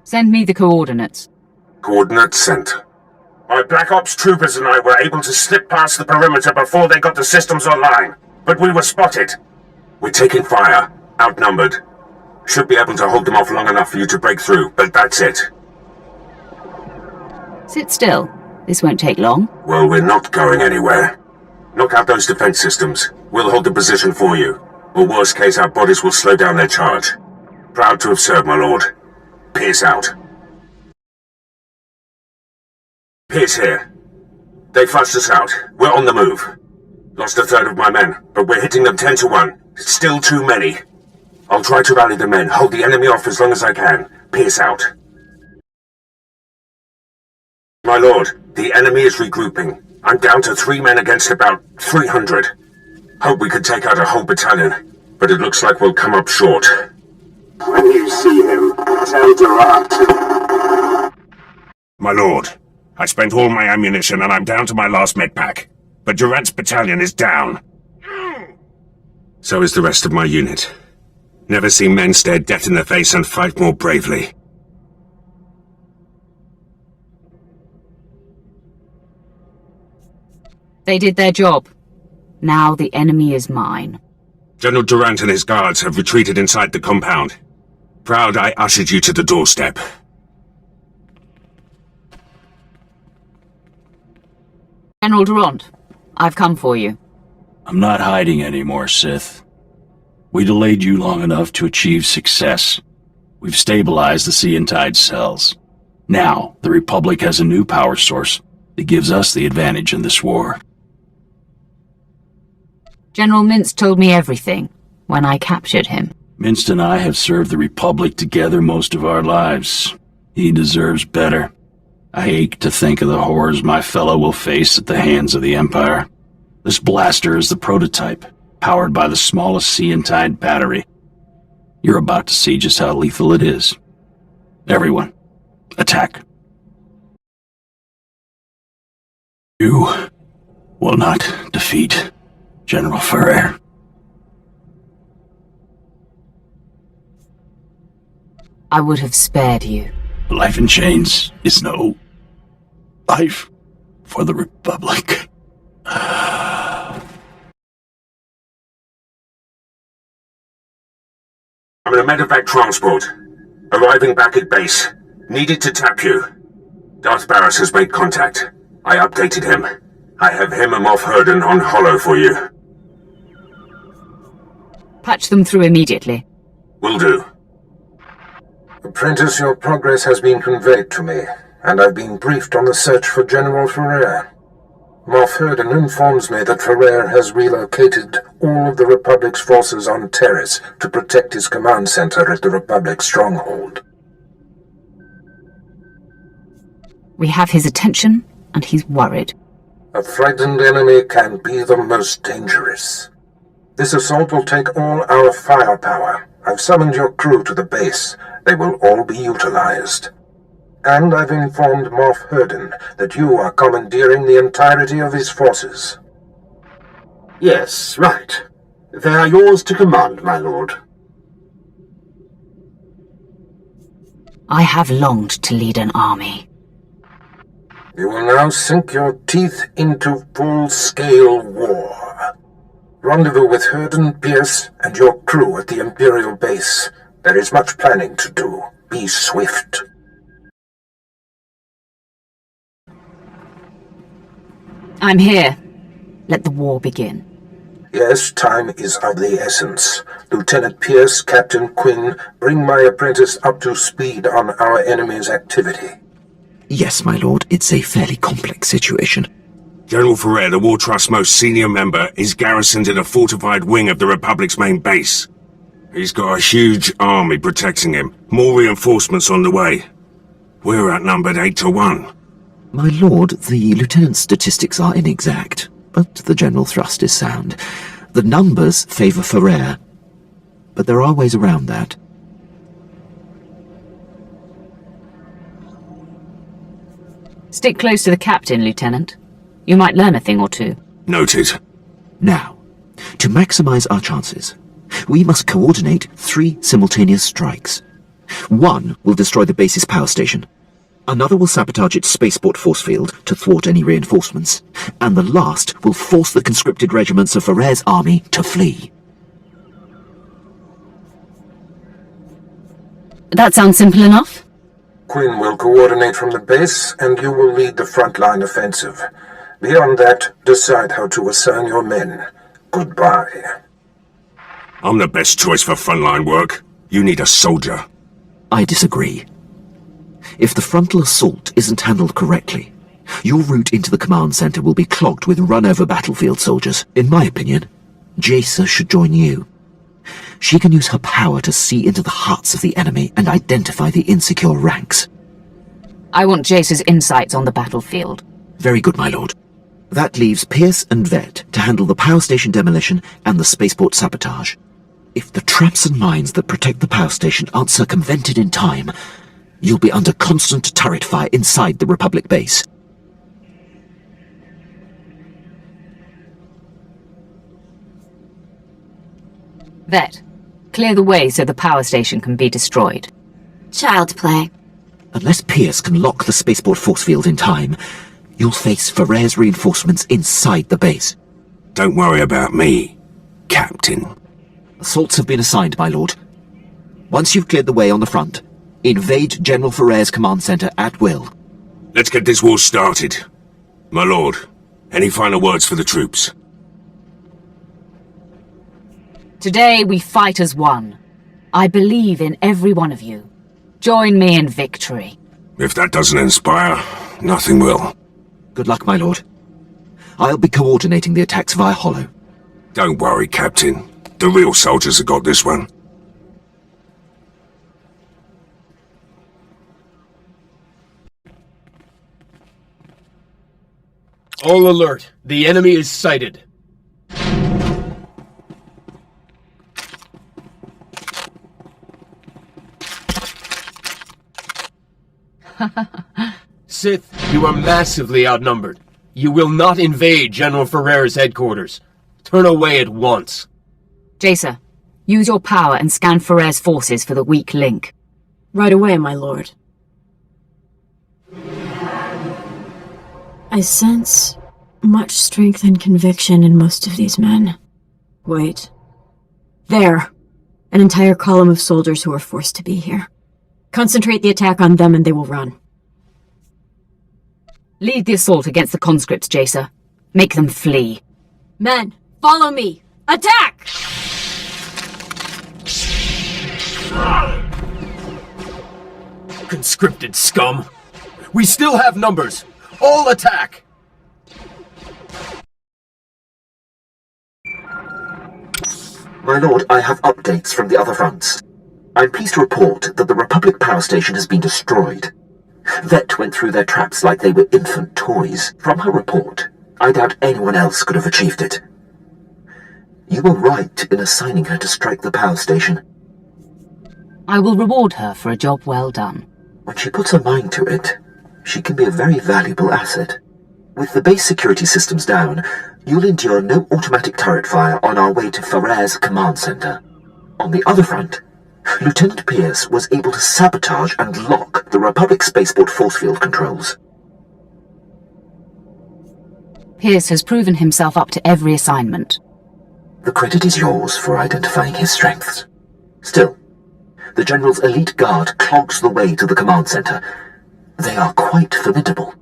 Send me the coordinates. Coordinates sent. My Black Ops troopers and I were able to slip past the perimeter before they got the systems online, but we were spotted. We're taking fire, outnumbered. Should be able to hold them off long enough for you to break through, but that's it. Sit still. This won't take long. Well, we're not going anywhere. Knock out those defense systems. We'll hold the position for you. Or worst case, our bodies will slow down their charge. Proud to have served, my lord. Pierce out. Pierce here. They flushed us out. We're on the move. Lost a third of my men, but we're hitting them 10 to 1. It's still too many. I'll try to rally the men, hold the enemy off as long as I can. Pierce out. My lord, the enemy is regrouping. I'm down to 3 men against about 300. Hope we could take out a whole battalion, but it looks like we'll come up short. When you see him, tell Durant. My lord, I spent all my ammunition and I'm down to my last med pack. But Durant's battalion is down. So is the rest of my unit. Never seen men stare death in the face and fight more bravely. They did their job. Now the enemy is mine. General Durant and his guards have retreated inside the compound. Proud I ushered you to the doorstep. General Durant, I've come for you. I'm not hiding anymore, Sith. We delayed you long enough to achieve success. We've stabilized the Sea and Tide cells. Now, the Republic has a new power source that gives us the advantage in this war. General Mintz told me everything when I captured him. Minst and I have served the Republic together most of our lives. He deserves better. I ache to think of the horrors my fellow will face at the hands of the Empire. This blaster is the prototype, powered by the smallest Sea and Tide battery. You're about to see just how lethal it is. Everyone, attack. You will not defeat General Ferrer. I would have spared you. Life in chains is no life for the Republic. I'm in a medevac transport. Arriving back at base. Needed to tap you. Darth Barris has made contact. I updated him. I have him and Moff Herden on Hollow for you. Patch them through immediately. Will do. Apprentice, your progress has been conveyed to me, and I've been briefed on the search for General Ferrer. Moff Herden informs me that Ferrer has relocated all of the Republic's forces on Terrace to protect his command center at the Republic stronghold. We have his attention, and he's worried. A frightened enemy can be the most dangerous. This assault will take all our firepower. I've summoned your crew to the base. They will all be utilized. And I've informed Moff Herden that you are commandeering the entirety of his forces. Yes, right. They are yours to command, my lord. I have longed to lead an army. You will now sink your teeth into full-scale war. Rendezvous with Herden, Pierce, and your crew at the Imperial base. There is much planning to do. Be swift. I'm here. Let the war begin. Yes, time is of the essence. Lieutenant Pierce, Captain Quinn, bring my apprentice up to speed on our enemy's activity. Yes, my lord, it's a fairly complex situation. General Ferrer, the War Trust's most senior member, is garrisoned in a fortified wing of the Republic's main base. He's got a huge army protecting him. More reinforcements on the way. We're outnumbered 8 to 1. My lord, the lieutenant's statistics are inexact, but the general thrust is sound. The numbers favor Ferrer, but there are ways around that. Stick close to the captain, Lieutenant. You might learn a thing or two. Noted. Now, to maximize our chances, we must coordinate 3 simultaneous strikes. One will destroy the base's power station. Another will sabotage its spaceport force field to thwart any reinforcements. And the last will force the conscripted regiments of Ferrer's army to flee. That sounds simple enough. Quinn will coordinate from the base, and you will lead the frontline offensive. Beyond that, decide how to assign your men. Goodbye. I'm the best choice for frontline work. You need a soldier. I disagree. If the frontal assault isn't handled correctly, your route into the command center will be clogged with run-over battlefield soldiers. In my opinion, Jacer should join you. She can use her power to see into the hearts of the enemy and identify the insecure ranks. I want Jace's insights on the battlefield. Very good, my lord. That leaves Pierce and Vet to handle the power station demolition and the spaceport sabotage. If the traps and mines that protect the power station aren't circumvented in time, you'll be under constant turret fire inside the Republic base. Vet, clear the way so the power station can be destroyed. Child's play. Unless Pierce can lock the spaceport force field in time, you'll face Ferrer's reinforcements inside the base. Don't worry about me, Captain. Assaults have been assigned, my lord. Once you've cleared the way on the front, invade General Ferrer's command center at will. Let's get this war started. My lord, any final words for the troops? Today we fight as one. I believe in every one of you. Join me in victory. If that doesn't inspire, nothing will. Good luck, my lord. I'll be coordinating the attacks via Hollow. Don't worry, Captain. The real soldiers have got this one. All alert. The enemy is sighted. Sith, you are massively outnumbered. You will not invade General Ferrer's headquarters. Turn away at once. Jacer, use your power and scan Ferrer's forces for the weak link. Right away, my lord. I sense much strength and conviction in most of these men. Wait. There. An entire column of soldiers who are forced to be here. Concentrate the attack on them and they will run. Lead the assault against the conscripts, Jacer. Make them flee. Men, follow me! Attack! Conscripted scum! We still have numbers! All attack! My lord, I have updates from the other fronts. I'm pleased to report that the Republic power station has been destroyed. Vet went through their traps like they were infant toys. From her report, I doubt anyone else could have achieved it. You were right in assigning her to strike the power station. I will reward her for a job well done. When she puts her mind to it, she can be a very valuable asset. With the base security systems down, you'll endure no automatic turret fire on our way to Ferrer's command center. On the other front, Lieutenant Pierce was able to sabotage and lock the Republic spaceport force field controls. Pierce has proven himself up to every assignment. The credit is yours for identifying his strengths. Still, the General's elite guard clogs the way to the command center. They are quite formidable.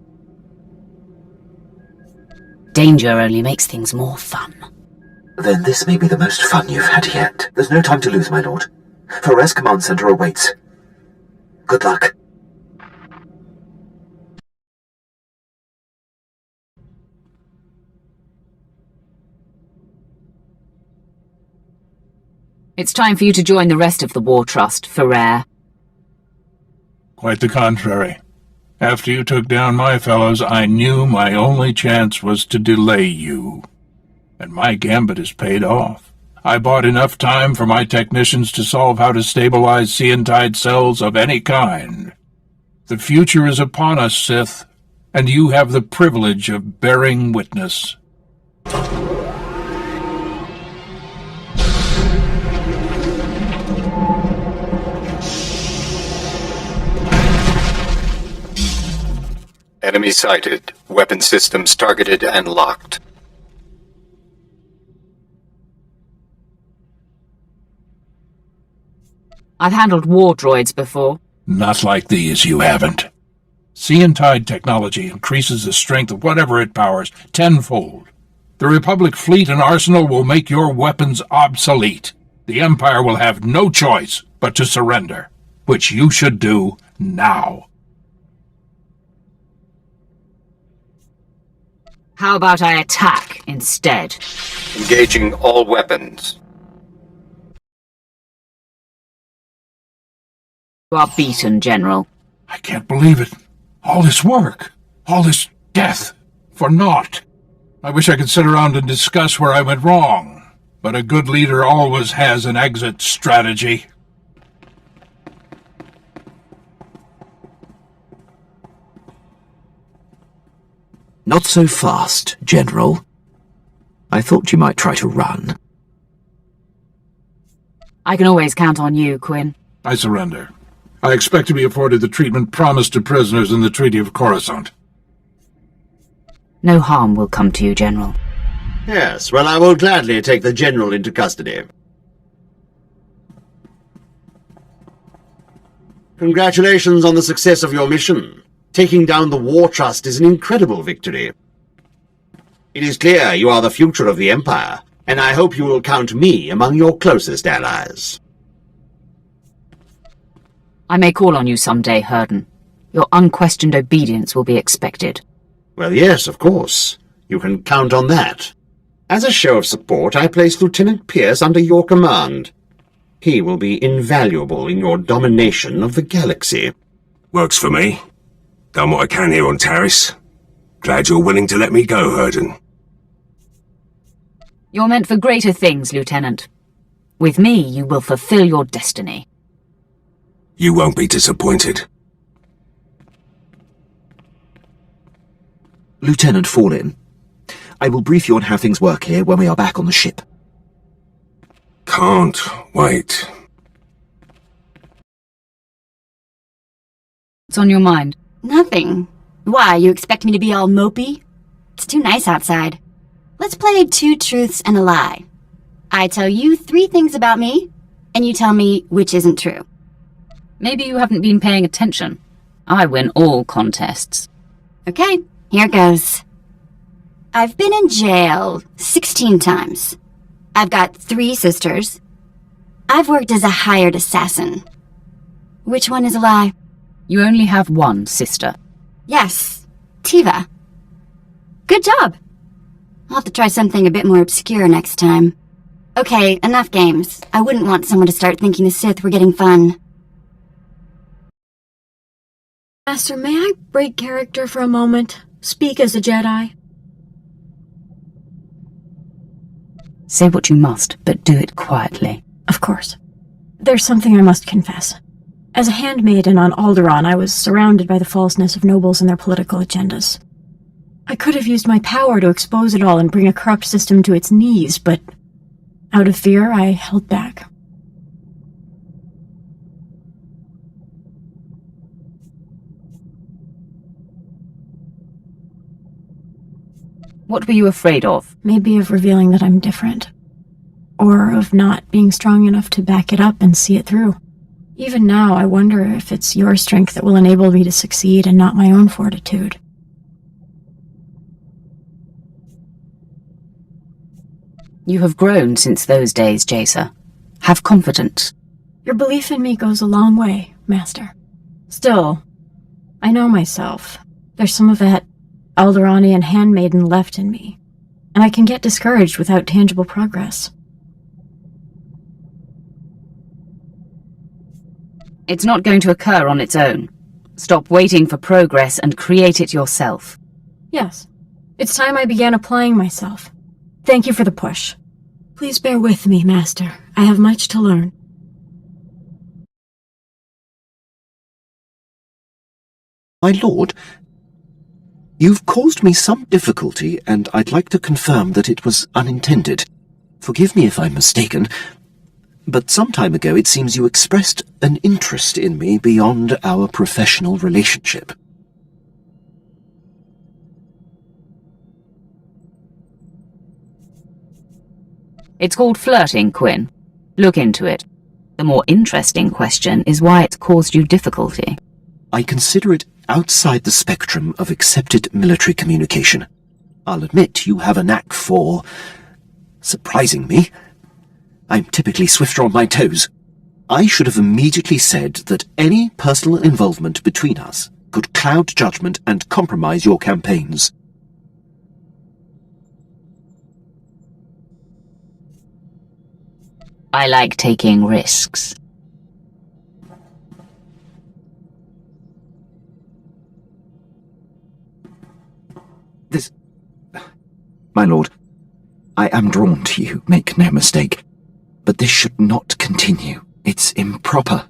Danger only makes things more fun. Then this may be the most fun you've had yet. There's no time to lose, my lord. Ferrer's command center awaits. Good luck. It's time for you to join the rest of the War Trust, Ferrer. Quite the contrary. After you took down my fellows, I knew my only chance was to delay you. And my gambit has paid off. I bought enough time for my technicians to solve how to stabilize Seentide cells of any kind. The future is upon us, Sith, and you have the privilege of bearing witness. Enemy sighted. Weapon systems targeted and locked. I've handled war droids before. Not like these, you haven't. Sea and Tide technology increases the strength of whatever it powers tenfold. The Republic fleet and arsenal will make your weapons obsolete. The Empire will have no choice but to surrender, which you should do now. How about I attack instead? Engaging all weapons. You are beaten, General. I can't believe it. All this work, all this death, for naught. I wish I could sit around and discuss where I went wrong, but a good leader always has an exit strategy. Not so fast, General. I thought you might try to run. I can always count on you, Quinn. I surrender. I expect to be afforded the treatment promised to prisoners in the Treaty of Coruscant. No harm will come to you, General. Yes, well, I will gladly take the General into custody. Congratulations on the success of your mission. Taking down the War Trust is an incredible victory. It is clear you are the future of the Empire, and I hope you will count me among your closest allies. I may call on you someday, Herden. Your unquestioned obedience will be expected. Well, yes, of course. You can count on that. As a show of support, I place Lieutenant Pierce under your command. He will be invaluable in your domination of the galaxy. Works for me. Done what I can here on Taris. Glad you're willing to let me go, Herden. You're meant for greater things, Lieutenant. With me, you will fulfill your destiny. You won't be disappointed. Lieutenant Fallin, I will brief you on how things work here when we are back on the ship. Can't wait. What's on your mind? Nothing. Why, you expect me to be all mopey? It's too nice outside. Let's play 2 truths and a lie. I tell you 3 things about me, and you tell me which isn't true. Maybe you haven't been paying attention. I win all contests. Okay, here goes. I've been in jail 16 times. I've got 3 sisters. I've worked as a hired assassin. Which one is a lie? You only have one sister. Yes, Tiva. Good job. I'll have to try something a bit more obscure next time. Okay, enough games. I wouldn't want someone to start thinking the Sith were getting fun. Master, may I break character for a moment? Speak as a Jedi? Say what you must, but do it quietly. Of course. There's something I must confess. As a handmaiden on Alderaan, I was surrounded by the falseness of nobles and their political agendas. I could have used my power to expose it all and bring a corrupt system to its knees, but out of fear, I held back. What were you afraid of? Maybe of revealing that I'm different. Or of not being strong enough to back it up and see it through. Even now, I wonder if it's your strength that will enable me to succeed and not my own fortitude. You have grown since those days, Jacer. Have confidence. Your belief in me goes a long way, Master. Still, I know myself. There's some of that Alderaanian handmaiden left in me, and I can get discouraged without tangible progress. It's not going to occur on its own. Stop waiting for progress and create it yourself. Yes, it's time I began applying myself. Thank you for the push. Please bear with me, Master. I have much to learn. My lord, You've caused me some difficulty, and I'd like to confirm that it was unintended. Forgive me if I'm mistaken, but some time ago it seems you expressed an interest in me beyond our professional relationship. It's called flirting, Quinn. Look into it. The more interesting question is why it's caused you difficulty. I consider it outside the spectrum of accepted military communication. I'll admit you have a knack for surprising me. I'm typically swifter on my toes. I should have immediately said that any personal involvement between us could cloud judgment and compromise your campaigns. I like taking risks. My lord, I am drawn to you, make no mistake. But this should not continue. It's improper.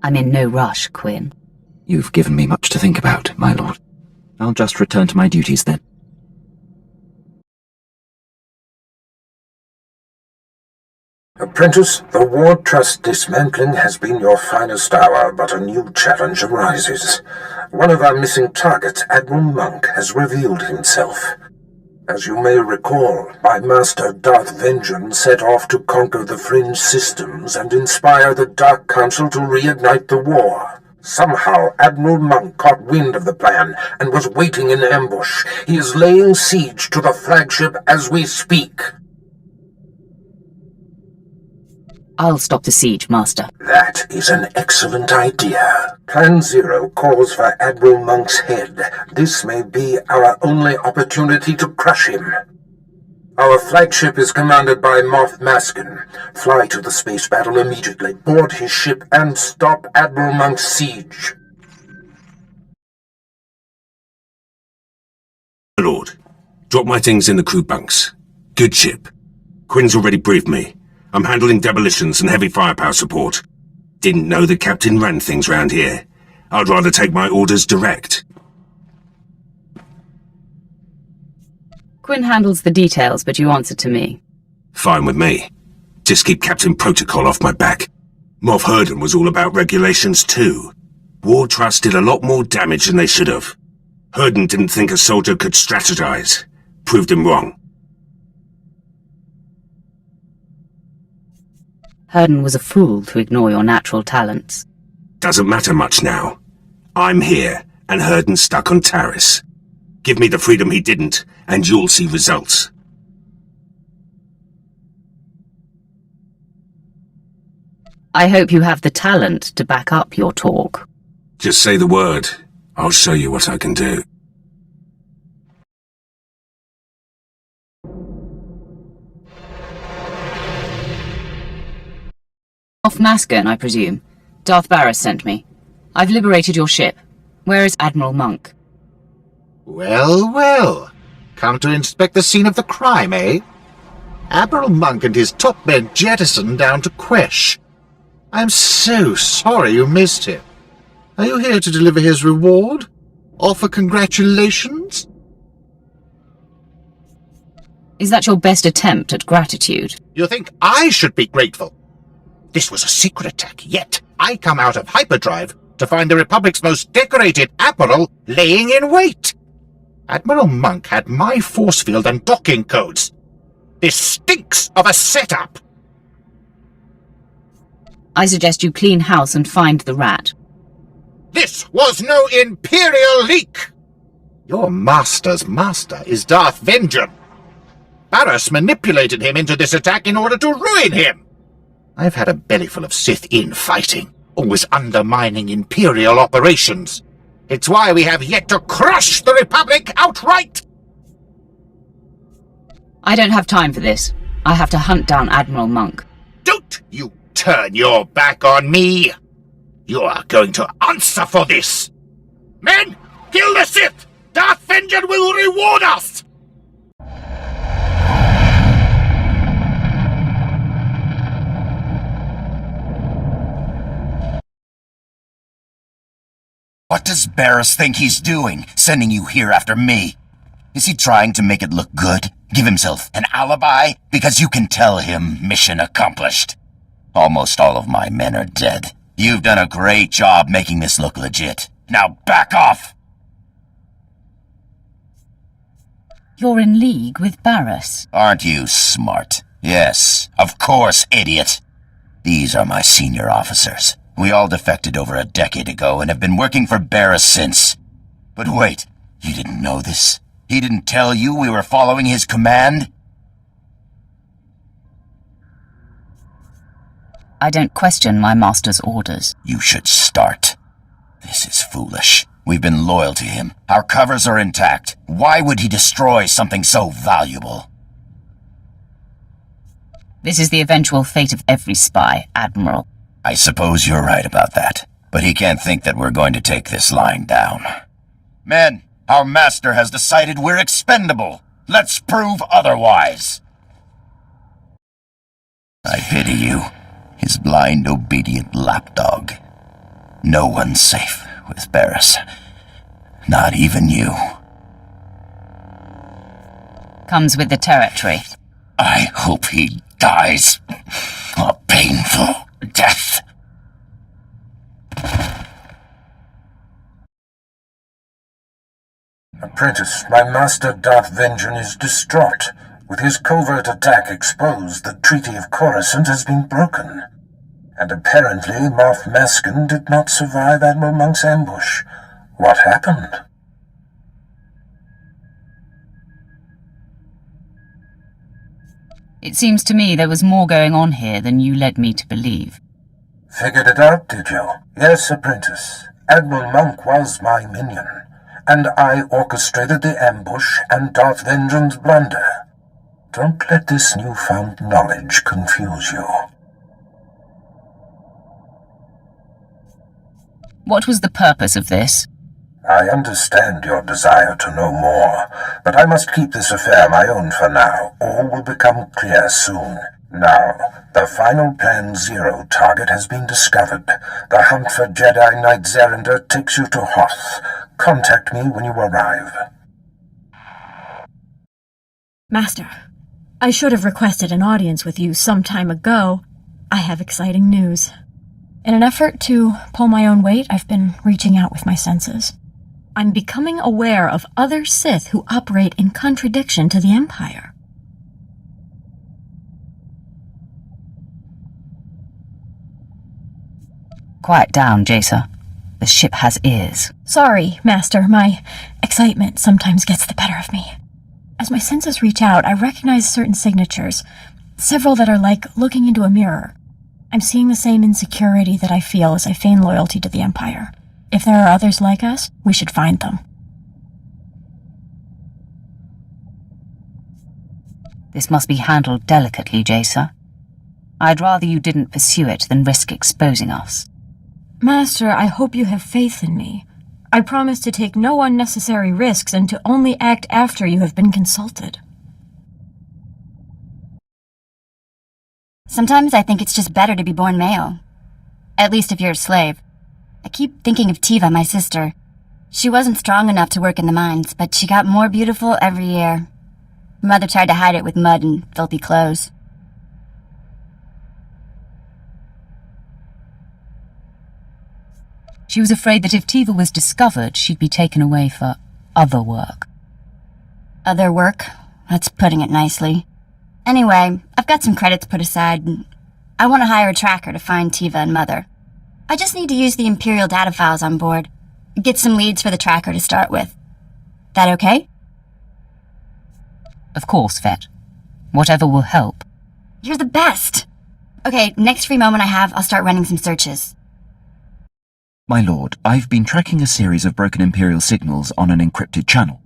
I'm in no rush, Quinn. You've given me much to think about, my lord. I'll just return to my duties then. Apprentice, the War Trust dismantling has been your finest hour, but a new challenge arises. One of our missing targets, Admiral Monk, has revealed himself. As you may recall, my master Darth Vengeance set off to conquer the Fringe systems and inspire the Dark Council to reignite the war. Somehow, Admiral Monk caught wind of the plan and was waiting in ambush. He is laying siege to the flagship as we speak. I'll stop the siege, Master. That is an excellent idea. Plan Zero calls for Admiral Monk's head. This may be our only opportunity to crush him. Our flagship is commanded by Moff Maskin. Fly to the space battle immediately, board his ship, and stop Admiral Monk's siege. My lord, drop my things in the crew bunks. Good ship. Quinn's already briefed me. I'm handling demolitions and heavy firepower support. Didn't know the captain ran things round here. I'd rather take my orders direct. Quinn handles the details, but you answer to me. Fine with me. Just keep Captain Protocol off my back. Moff Herden was all about regulations too. War Trust did a lot more damage than they should have. Herden didn't think a soldier could strategize. Proved him wrong. Herden was a fool to ignore your natural talents. Doesn't matter much now. I'm here, and Herden's stuck on Taris. Give me the freedom he didn't, and you'll see results. I hope you have the talent to back up your talk. Just say the word. I'll show you what I can do. Off Maskin, I presume. Darth Barris sent me. I've liberated your ship. Where is Admiral Monk? Well, well. Come to inspect the scene of the crime, eh? Admiral Monk and his top men jettisoned down to Quesh. I'm so sorry you missed him. Are you here to deliver his reward? Offer congratulations? Is that your best attempt at gratitude? You think I should be grateful? This was a secret attack, yet I come out of hyperdrive to find the Republic's most decorated admiral laying in wait. Admiral Monk had my force field and docking codes. This stinks of a setup. I suggest you clean house and find the rat. This was no Imperial leak! Your master's master is Darth Vengeance. Barris manipulated him into this attack in order to ruin him. I've had a bellyful of Sith infighting, always undermining Imperial operations. It's why we have yet to crush the Republic outright! I don't have time for this. I have to hunt down Admiral Monk. Don't you turn your back on me! You are going to answer for this! Men, kill the Sith! Darth Vengeance will reward us! What does Barris think he's doing, sending you here after me? Is he trying to make it look good? Give himself an alibi? Because you can tell him mission accomplished. Almost all of my men are dead. You've done a great job making this look legit. Now back off! You're in league with Barris. Aren't you smart? Yes, of course, idiot. These are my senior officers. We all defected over a decade ago and have been working for Barris since. But wait, you didn't know this? He didn't tell you we were following his command? I don't question my master's orders. You should start. This is foolish. We've been loyal to him. Our covers are intact. Why would he destroy something so valuable? This is the eventual fate of every spy, Admiral. I suppose you're right about that. But he can't think that we're going to take this line down. Men, our master has decided we're expendable. Let's prove otherwise. I pity you, his blind, obedient lapdog. No one's safe with Barris. Not even you. Comes with the territory. I hope he dies a painful death. Apprentice, my master Darth Vengeance is distraught. With his covert attack exposed, the Treaty of Coruscant has been broken. And apparently Moff Meskin did not survive Admiral Monk's ambush. What happened? It seems to me there was more going on here than you led me to believe. Figured it out, did you? Yes, Apprentice. Admiral Monk was my minion, and I orchestrated the ambush and Darth Vengeance's blunder. Don't let this newfound knowledge confuse you. What was the purpose of this? I understand your desire to know more, but I must keep this affair my own for now. All will become clear soon. Now, the final Plan Zero target has been discovered. The hunt for Jedi Knight Zerinder takes you to Hoth. Contact me when you arrive. Master, I should have requested an audience with you some time ago. I have exciting news. In an effort to pull my own weight, I've been reaching out with my senses. I'm becoming aware of other Sith who operate in contradiction to the Empire. Quiet down, Jacer. The ship has ears. Sorry, Master, my excitement sometimes gets the better of me. As my senses reach out, I recognize certain signatures, several that are like looking into a mirror. I'm seeing the same insecurity that I feel as I feign loyalty to the Empire. If there are others like us, we should find them. This must be handled delicately, Jacer. I'd rather you didn't pursue it than risk exposing us. Master, I hope you have faith in me. I promise to take no unnecessary risks and to only act after you have been consulted. Sometimes I think it's just better to be born male. At least if you're a slave. I keep thinking of Tiva, my sister. She wasn't strong enough to work in the mines, but she got more beautiful every year. Mother tried to hide it with mud and filthy clothes. She was afraid that if Tiva was discovered, she'd be taken away for other work. Other work? That's putting it nicely. Anyway, I've got some credits put aside. I want to hire a tracker to find Tiva and Mother. I just need to use the Imperial data files on board. Get some leads for the tracker to start with. That okay? Of course, Vet. Whatever will help. You're the best! Okay, next free moment I have, I'll start running some searches. My lord, I've been tracking a series of broken Imperial signals on an encrypted channel.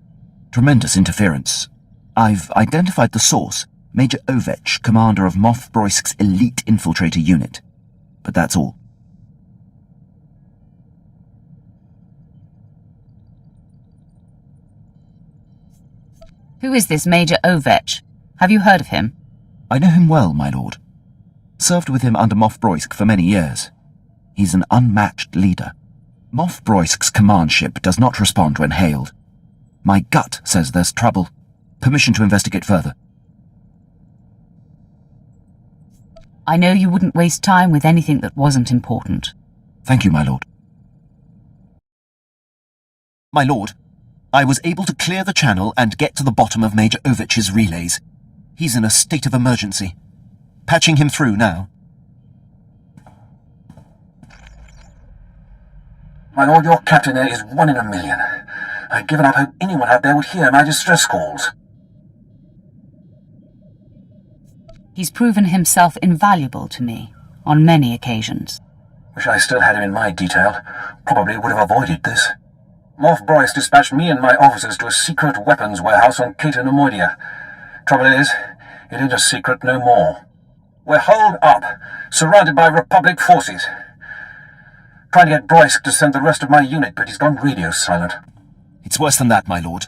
Tremendous interference. I've identified the source, Major Ovech, commander of Moff Broisk's elite infiltrator unit. But that's all. Who is this Major Ovech? Have you heard of him? I know him well, my lord. Served with him under Moff Broisk for many years. He's an unmatched leader. Moff Broisk's command ship does not respond when hailed. My gut says there's trouble. Permission to investigate further. I know you wouldn't waste time with anything that wasn't important. Thank you, my lord. My lord, I was able to clear the channel and get to the bottom of Major Ovich's relays. He's in a state of emergency. Patching him through now. My lord, your captain there is 1 in a million. I'd given up hope anyone out there would hear my distress calls. He's proven himself invaluable to me, on many occasions. Wish I still had him in my detail. Probably would have avoided this. Moff Broisk dispatched me and my officers to a secret weapons warehouse on Cato Nemoidia. Trouble is, it ain't a secret no more. We're holed up, surrounded by Republic forces. Trying to get Broisk to send the rest of my unit, but he's gone radio silent. It's worse than that, my lord.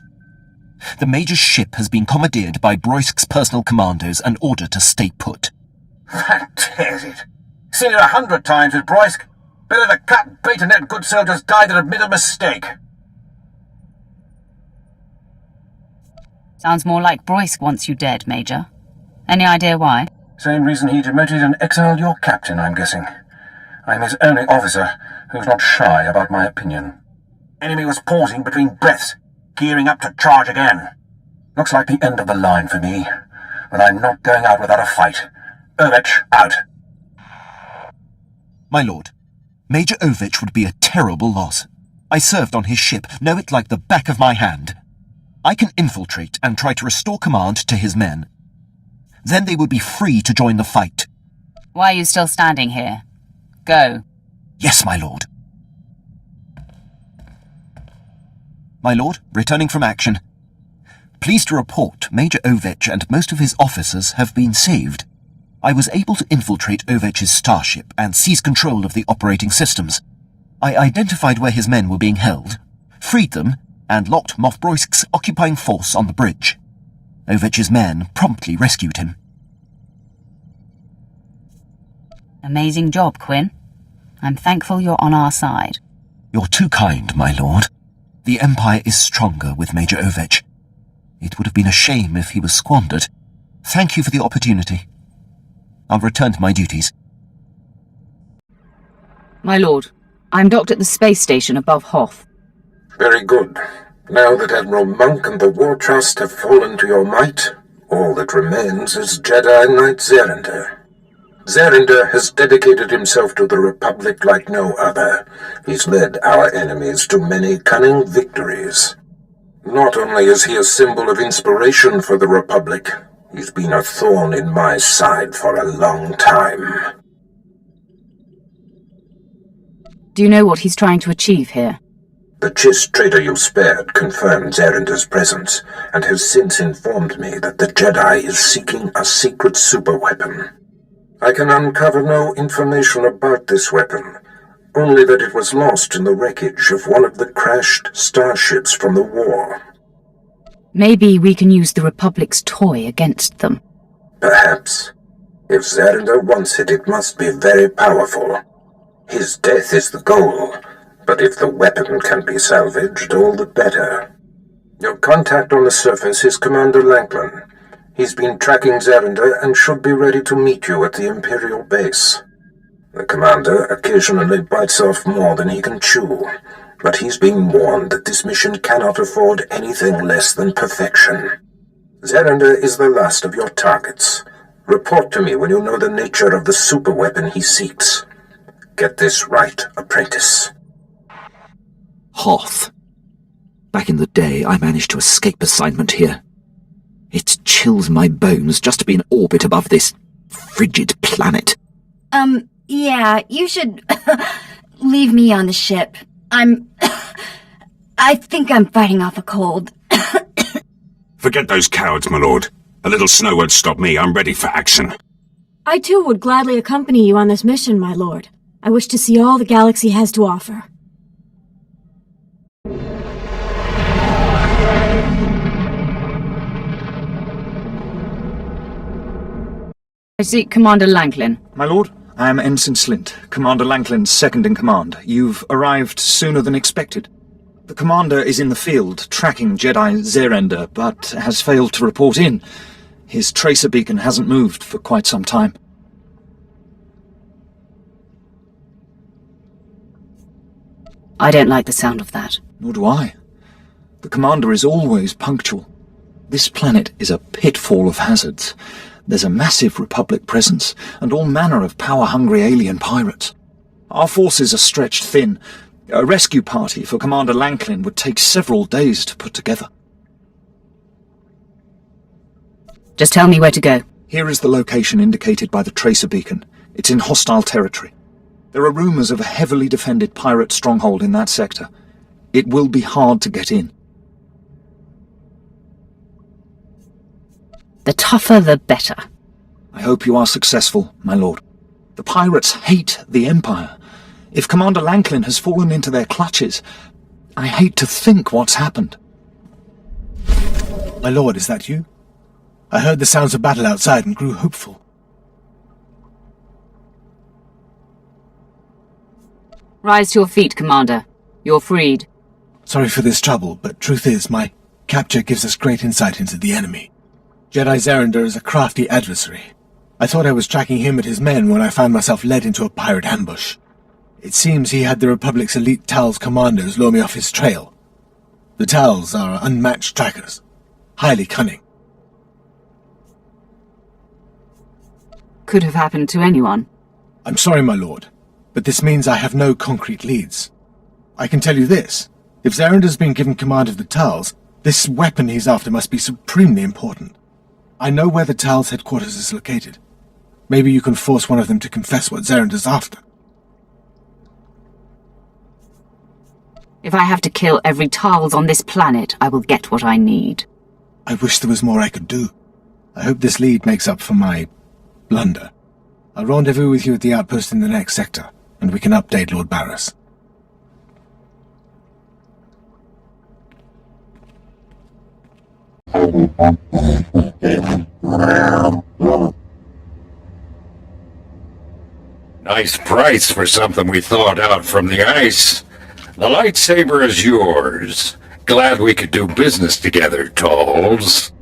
The Major's ship has been commandeered by Broisk's personal commandos and ordered to stay put. That tears it. Seen it 100 times with Broisk. Better to cut bait and let good soldiers die than admit a mistake. Sounds more like Broisk wants you dead, Major. Any idea why? Same reason he demoted and exiled your captain, I'm guessing. I'm his only officer who's not shy about my opinion. Enemy was pausing between breaths, gearing up to charge again. Looks like the end of the line for me, but I'm not going out without a fight. Ovich, out. My lord, Major Ovich would be a terrible loss. I served on his ship, know it like the back of my hand. I can infiltrate and try to restore command to his men. Then they would be free to join the fight. Why are you still standing here? Go. Yes, my lord. My lord, returning from action. Pleased to report Major Ovich and most of his officers have been saved. I was able to infiltrate Ovich's starship and seize control of the operating systems. I identified where his men were being held, freed them, and locked Moff Broisk's occupying force on the bridge. Ovich's men promptly rescued him. Amazing job, Quinn. I'm thankful you're on our side. You're too kind, my lord. The Empire is stronger with Major Ovich. It would have been a shame if he was squandered. Thank you for the opportunity. I'll return to my duties. My lord, I'm docked at the space station above Hoth. Very good. Now that Admiral Monk and the War Trust have fallen to your might, all that remains is Jedi Knight Zerinder. Zerinder has dedicated himself to the Republic like no other. He's led our enemies to many cunning victories. Not only is he a symbol of inspiration for the Republic, he's been a thorn in my side for a long time. Do you know what he's trying to achieve here? The Chiss trader you spared confirmed Zerinder's presence, and has since informed me that the Jedi is seeking a secret superweapon. I can uncover no information about this weapon, only that it was lost in the wreckage of one of the crashed starships from the war. Maybe we can use the Republic's toy against them. Perhaps. If Zerinder wants it, it must be very powerful. His death is the goal, but if the weapon can be salvaged, all the better. Your contact on the surface is Commander Lanklin. He's been tracking Zerinder and should be ready to meet you at the Imperial base. The commander occasionally bites off more than he can chew, but he's been warned that this mission cannot afford anything less than perfection. Zerinder is the last of your targets. Report to me when you know the nature of the superweapon he seeks. Get this right, apprentice. Hoth. Back in the day, I managed to escape assignment here. It chills my bones just to be in orbit above this frigid planet. Yeah, you should leave me on the ship. I think I'm fighting off a cold. Forget those cowards, my lord. A little snow won't stop me. I'm ready for action. I too would gladly accompany you on this mission, my lord. I wish to see all the galaxy has to offer. I seek Commander Lanklin. My lord, I am Ensign Slint, Commander Lanklin's second-in-command. You've arrived sooner than expected. The Commander is in the field, tracking Jedi Zerender, but has failed to report in. His tracer beacon hasn't moved for quite some time. I don't like the sound of that. Nor do I. The Commander is always punctual. This planet is a pitfall of hazards. There's a massive Republic presence, and all manner of power-hungry alien pirates. Our forces are stretched thin. A rescue party for Commander Lanklin would take several days to put together. Just tell me where to go. Here is the location indicated by the tracer beacon. It's in hostile territory. There are rumours of a heavily defended pirate stronghold in that sector. It will be hard to get in. The tougher, the better. I hope you are successful, my lord. The pirates hate the Empire. If Commander Lanklin has fallen into their clutches, I hate to think what's happened. My lord, is that you? I heard the sounds of battle outside and grew hopeful. Rise to your feet, Commander. You're freed. Sorry for this trouble, but truth is, my capture gives us great insight into the enemy. Jedi Zerender is a crafty adversary. I thought I was tracking him and his men when I found myself led into a pirate ambush. It seems he had the Republic's elite Tal's commandos lure me off his trail. The Tals are unmatched trackers, highly cunning. Could have happened to anyone. I'm sorry, my lord, but this means I have no concrete leads. I can tell you this. If Zerender's been given command of the Tals, this weapon he's after must be supremely important. I know where the Tal's headquarters is located. Maybe you can force one of them to confess what Zerender's after. If I have to kill every Tarls on this planet, I will get what I need. I wish there was more I could do. I hope this lead makes up for my blunder. I'll rendezvous with you at the outpost in the next sector, and we can update Lord Barris. Nice price for something we thawed out from the ice. The lightsaber is yours. Glad we could do business together, Talls.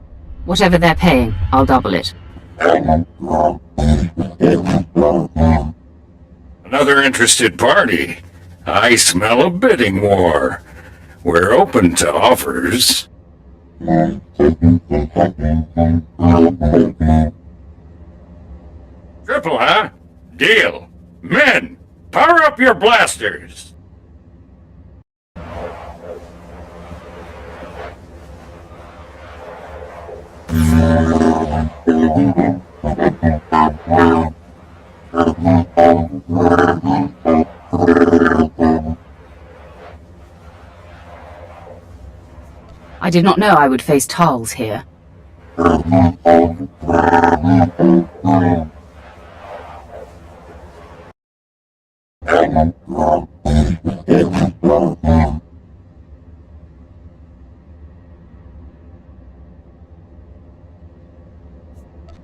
Whatever they're paying, I'll double it. Another interested party. I smell a bidding war. We're open to offers. Triple, huh? Deal. Men, power up your blasters. I did not know I would face Tarls here.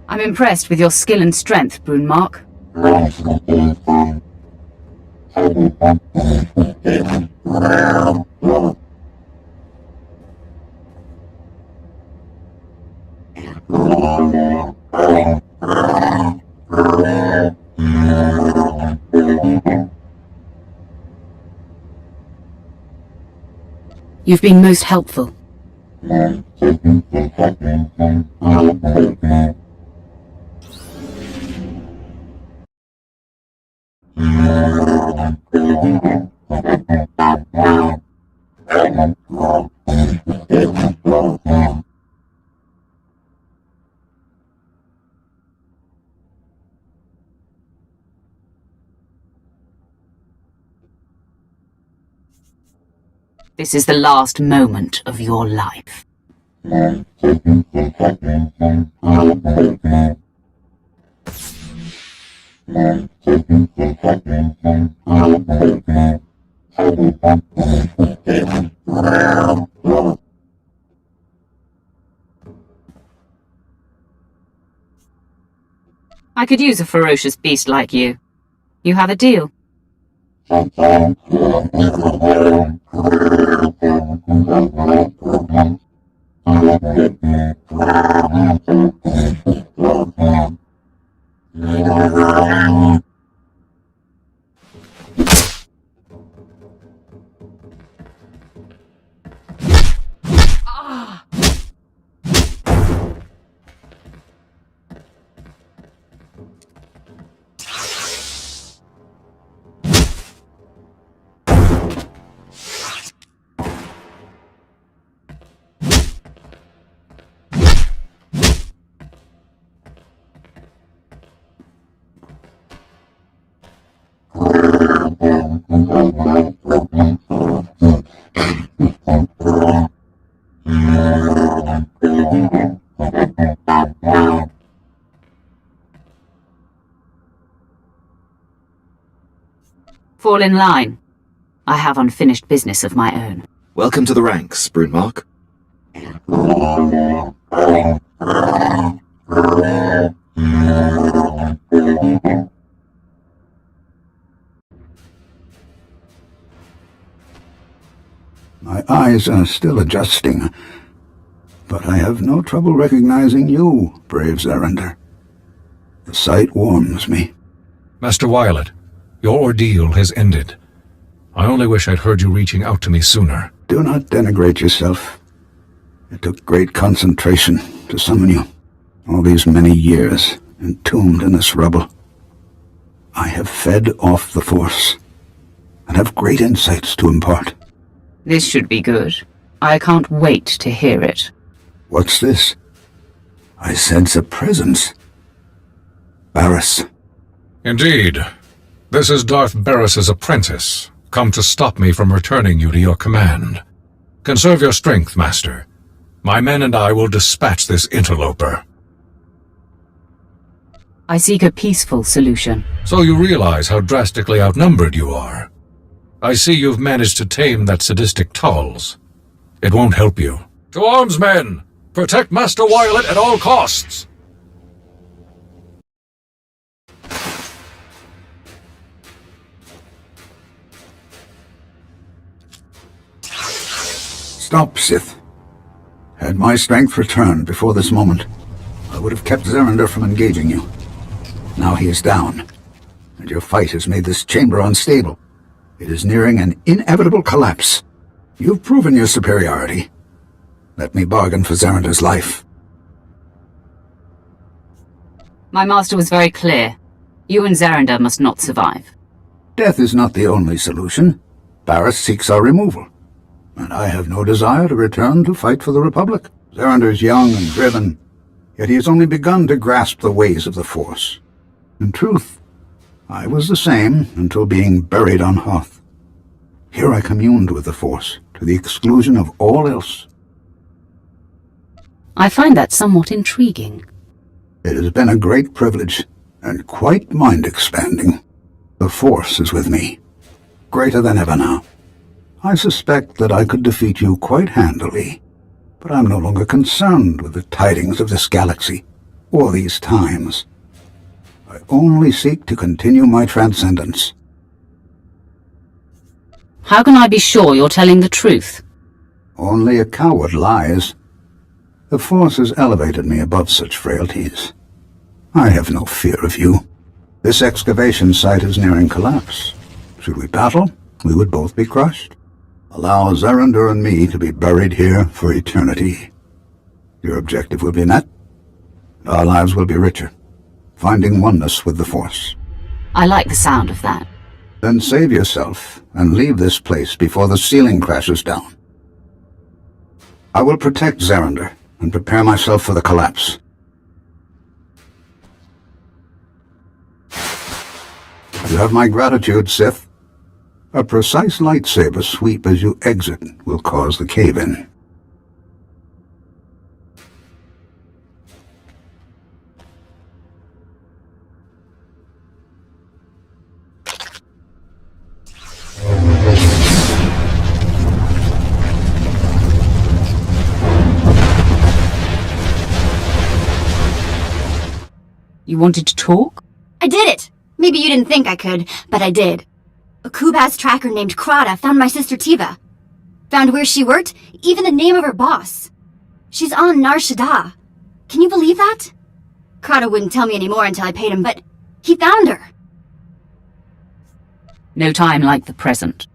I'm impressed with your skill and strength, Brunmark. You've been most helpful. This is the last moment of your life. I could use a ferocious beast like you. You have a deal. Fall in line. I have unfinished business of my own. Welcome to the ranks, Broodmark. My eyes are still adjusting, but I have no trouble recognizing you, brave Zerander. The sight warms me. Master Violet, your ordeal has ended. I only wish I'd heard you reaching out to me sooner. Do not denigrate yourself. It took great concentration to summon you. All these many years, entombed in this rubble. I have fed off the Force, and have great insights to impart. This should be good. I can't wait to hear it. What's this? I sense a presence. Barriss. Indeed. This is Darth Barriss's apprentice, come to stop me from returning you to your command. Conserve your strength, Master. My men and I will dispatch this interloper. I seek a peaceful solution. So you realize how drastically outnumbered you are. I see you've managed to tame that sadistic Tulls. It won't help you. To arms, men! Protect Master Violet at all costs! Stop, Sith. Had my strength returned before this moment, I would have kept Zerander from engaging you. Now he is down, and your fight has made this chamber unstable. It is nearing an inevitable collapse. You've proven your superiority. Let me bargain for Zerander's life. My master was very clear. You and Zerander must not survive. Death is not the only solution. Barriss seeks our removal, and I have no desire to return to fight for the Republic. Zerander's young and driven, yet he has only begun to grasp the ways of the Force. In truth, I was the same until being buried on Hoth. Here I communed with the Force, to the exclusion of all else. I find that somewhat intriguing. It has been a great privilege, and quite mind-expanding. The Force is with me, greater than ever now. I suspect that I could defeat you quite handily, but I'm no longer concerned with the tidings of this galaxy, or these times. I only seek to continue my transcendence. How can I be sure you're telling the truth? Only a coward lies. The Force has elevated me above such frailties. I have no fear of you. This excavation site is nearing collapse. Should we battle, we would both be crushed. Allow Zerander and me to be buried here for eternity. Your objective will be met. Our lives will be richer, finding oneness with the Force. I like the sound of that. Then save yourself and leave this place before the ceiling crashes down. I will protect Zerander and prepare myself for the collapse. You have my gratitude, Sith. A precise lightsaber sweep as you exit will cause the cave-in. You wanted to talk? I did it! Maybe you didn't think I could, but I did. A Kubaz tracker named Krata found my sister Tiva. Found where she worked, even the name of her boss. She's on Nar Shaddaa. Can you believe that? Krata wouldn't tell me anymore until I paid him, but he found her. No time like the present.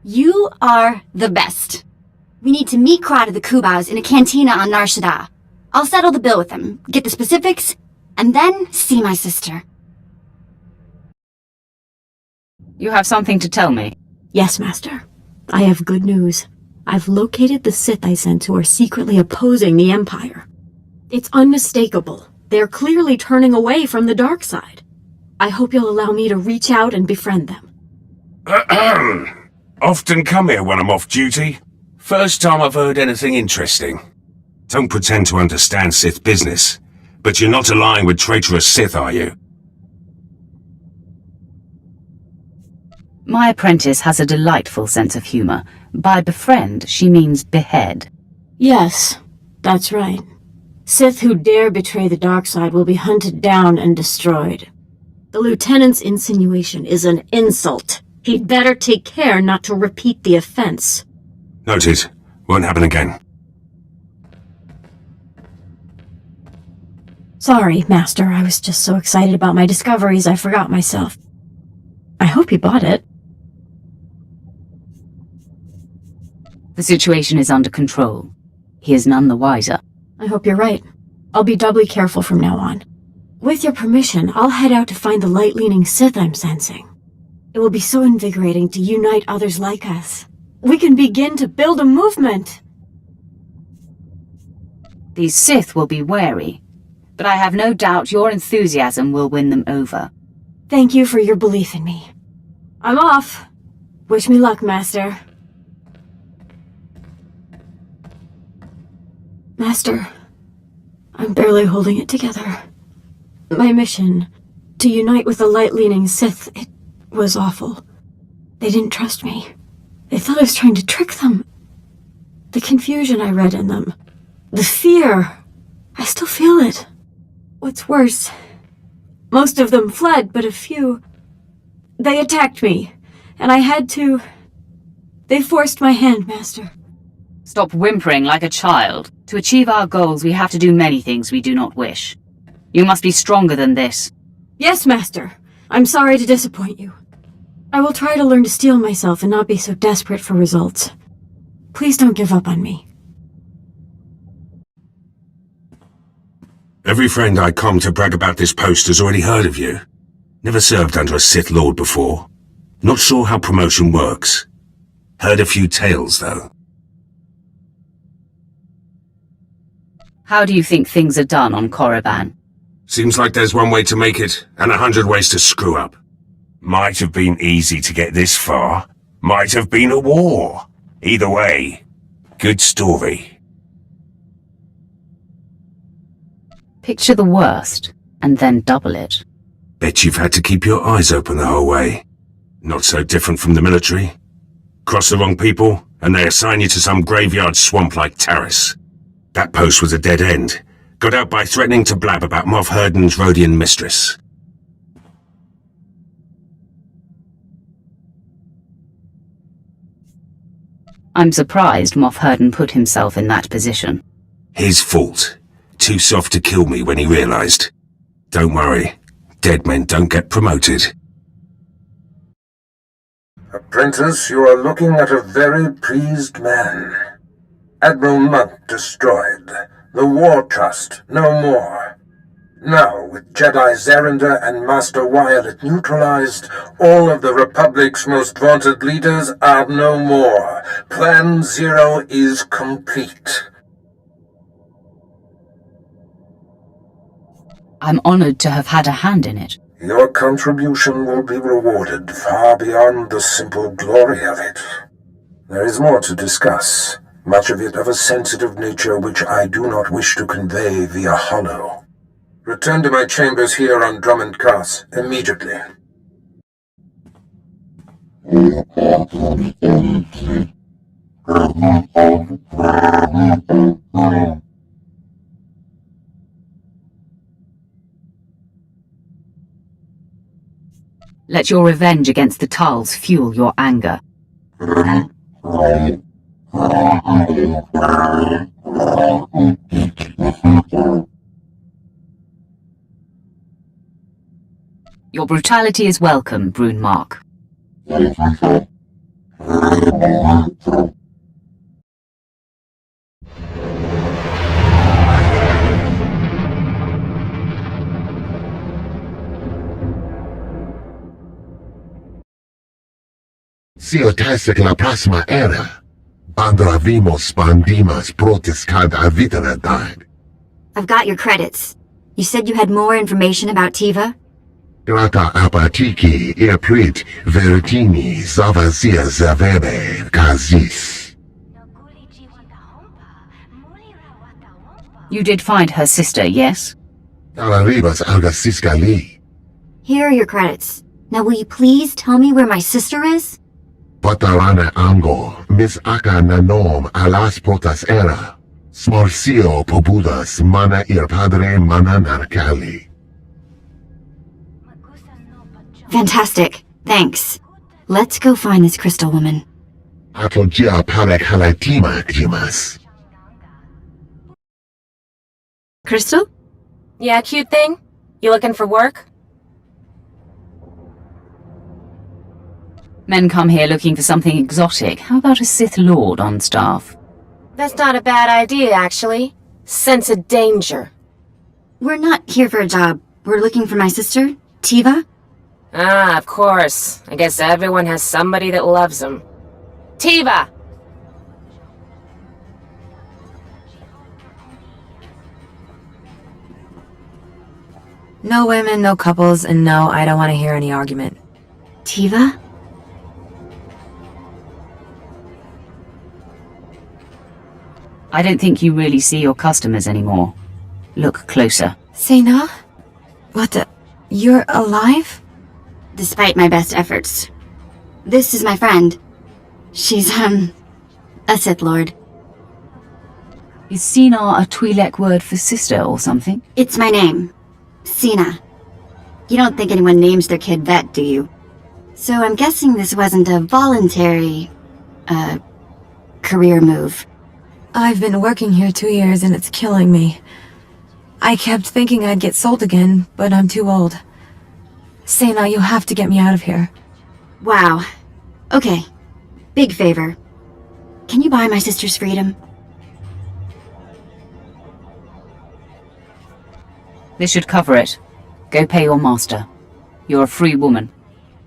You are the best. We need to meet Krata the Kubaz in a cantina on Nar Shaddaa. I'll settle the bill with him, get the specifics, and then see my sister. You have something to tell me? Yes, Master. I have good news. I've located the Sith I sent who are secretly opposing the Empire. It's unmistakable. They're clearly turning away from the dark side. I hope you'll allow me to reach out and befriend them. Often come here when I'm off duty. First time I've heard anything interesting. Don't pretend to understand Sith business, but you're not aligned with traitorous Sith, are you? My apprentice has a delightful sense of humor. By befriend, she means behead. Yes, that's right. Sith who dare betray the dark side will be hunted down and destroyed. The lieutenant's insinuation is an insult. He'd better take care not to repeat the offense. Noted. Won't happen again. Sorry, Master. I was just so excited about my discoveries I forgot myself. I hope you bought it. The situation is under control. He is none the wiser. I hope you're right. I'll be doubly careful from now on. With your permission, I'll head out to find the light-leaning Sith I'm sensing. It will be so invigorating to unite others like us. We can begin to build a movement! These Sith will be wary, but I have no doubt your enthusiasm will win them over. Thank you for your belief in me. I'm off. Wish me luck, Master. Master, I'm barely holding it together. My mission, to unite with the light-leaning Sith, it was awful. They didn't trust me. They thought I was trying to trick them. The confusion I read in them. The fear. I still feel it. What's worse, most of them fled, but a few... They attacked me, and I had to... They forced my hand, Master. Stop whimpering like a child. To achieve our goals, we have to do many things we do not wish. You must be stronger than this. Yes, Master. I'm sorry to disappoint you. I will try to learn to steel myself and not be so desperate for results. Please don't give up on me. Every friend I come to brag about this post has already heard of you. Never served under a Sith Lord before. Not sure how promotion works. Heard a few tales, though. How do you think things are done on Korriban? Seems like there's one way to make it, and 100 ways to screw up. Might have been easy to get this far. Might have been a war. Either way, good story. Picture the worst, and then double it. Bet you've had to keep your eyes open the whole way. Not so different from the military. Cross the wrong people, and they assign you to some graveyard swamp like Taris. That post was a dead end. Got out by threatening to blab about Moff Herden's Rhodian mistress. I'm surprised Moff Herden put himself in that position. His fault. Too soft to kill me when he realized. Don't worry. Dead men don't get promoted. Apprentice, you are looking at a very pleased man. Admiral Monk destroyed. The War Trust, no more. Now, with Jedi Zerender and Master Wyatt neutralized, all of the Republic's most vaunted leaders are no more. Plan Zero is complete. I'm honored to have had a hand in it. Your contribution will be rewarded far beyond the simple glory of it. There is more to discuss, much of it of a sensitive nature which I do not wish to convey via holo. Return to my chambers here on Drummond Cross immediately. Let your revenge against the Tulls fuel your anger. Your brutality is welcome, Brune Mark. Siotasic la próxima era. Bandravimos bandimas protis cada vitalitad. I've got your credits. You said you had more information about Tiva? Grata apatiki irprit veritini zavasia zavebe kazis. You did find her sister, yes? Talaribas algasiskali. Here are your credits. Now will you please tell me where my sister is? Patarana ango, mis aka nanom alas protas era. Smorcio pobudas mana ir padre mana narcali. Fantastic. Thanks. Let's go find this crystal woman. Atogia parek halatima jimas. Crystal? Yeah, cute thing? You looking for work? Men come here looking for something exotic. How about a Sith Lord on staff? That's not a bad idea, actually. Sense of danger. We're not here for a job. We're looking for my sister, Tiva. Ah, of course. I guess everyone has somebody that loves them. Tiva! No women, no couples, and no, I don't want to hear any argument. Tiva? I don't think you really see your customers anymore. Look closer. Sena? What the... You're alive? Despite my best efforts. This is my friend. She's, a Sith Lord. Is Sena a Twi'lek word for sister or something? It's my name. Sena. You don't think anyone names their kid that, do you? So I'm guessing this wasn't a voluntary, career move. I've been working here 2 years and it's killing me. I kept thinking I'd get sold again, but I'm too old. Sena, you have to get me out of here. Wow. Okay. Big favor. Can you buy my sister's freedom? This should cover it. Go pay your master. You're a free woman.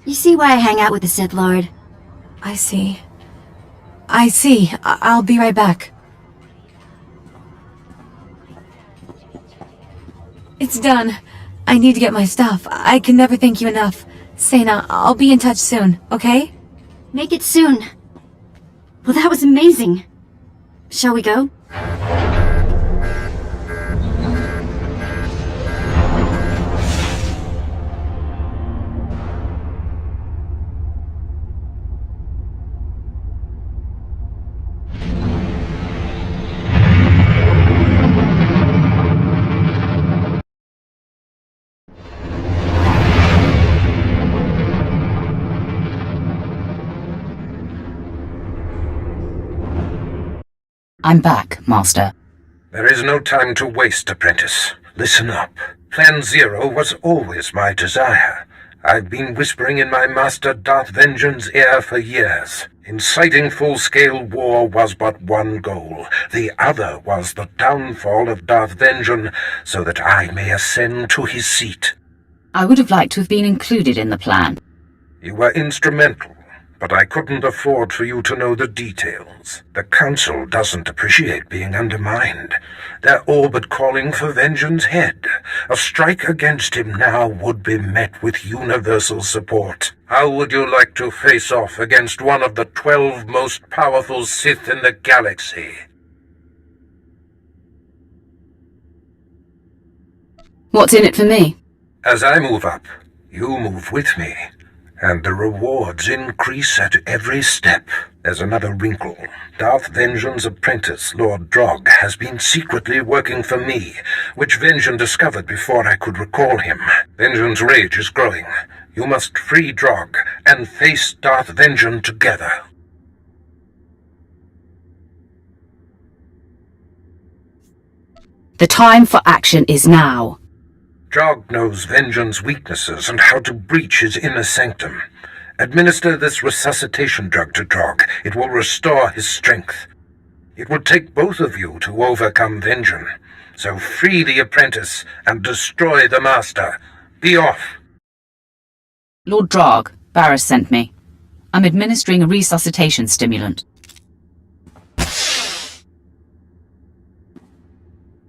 You see why I hang out with the Sith Lord? I see. I see. I'll be right back. It's done. I need to get my stuff. I can never thank you enough. Sena, I'll be in touch soon, okay? Make it soon. Well, that was amazing. Shall we go? I'm back, Master. There is no time to waste, apprentice. Listen up. Plan Zero was always my desire. I've been whispering in my master Darth Vengeance's ear for years. Inciting full-scale war was but one goal. The other was the downfall of Darth Vengeance, so that I may ascend to his seat. I would have liked to have been included in the plan. You were instrumental, but I couldn't afford for you to know the details. The Council doesn't appreciate being undermined. They're all but calling for Vengeance's head. A strike against him now would be met with universal support. How would you like to face off against one of the 12 most powerful Sith in the galaxy? What's in it for me? As I move up, you move with me. And the rewards increase at every step. There's another wrinkle. Darth Vengeance's apprentice, Lord Drog, has been secretly working for me, which Vengeance discovered before I could recall him. Vengeance's rage is growing. You must free Drog and face Darth Vengeance together. The time for action is now. Drog knows Vengeance's weaknesses and how to breach his inner sanctum. Administer this resuscitation drug to Drog. It will restore his strength. It will take both of you to overcome Vengeance. So free the apprentice and destroy the master. Be off. Lord Drog, Barris sent me. I'm administering a resuscitation stimulant.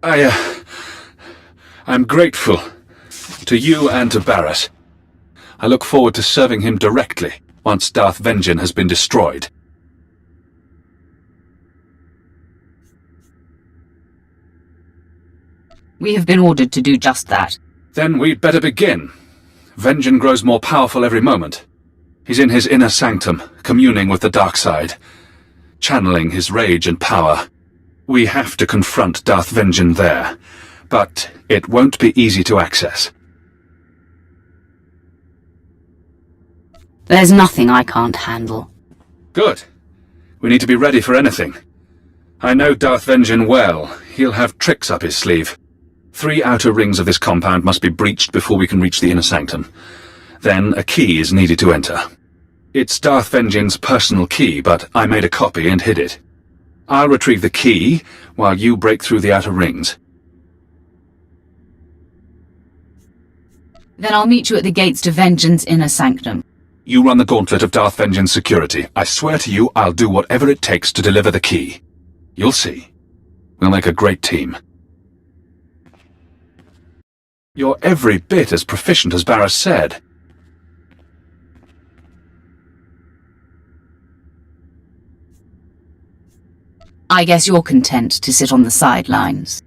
I'm grateful. To you and to Barris. I look forward to serving him directly once Darth Vengeance has been destroyed. We have been ordered to do just that. Then we'd better begin. Vengeance grows more powerful every moment. He's in his inner sanctum, communing with the dark side, channeling his rage and power. We have to confront Darth Vengeance there, but it won't be easy to access. There's nothing I can't handle. Good. We need to be ready for anything. I know Darth Vengeance well. He'll have tricks up his sleeve. 3 outer rings of this compound must be breached before we can reach the inner sanctum. Then a key is needed to enter. It's Darth Vengeance's personal key, but I made a copy and hid it. I'll retrieve the key while you break through the outer rings. Then I'll meet you at the gates to Vengeance's inner sanctum. You run the gauntlet of Darth Vengeance's security. I swear to you, I'll do whatever it takes to deliver the key. You'll see. We'll make a great team. You're every bit as proficient as Barris said. I guess you're content to sit on the sidelines.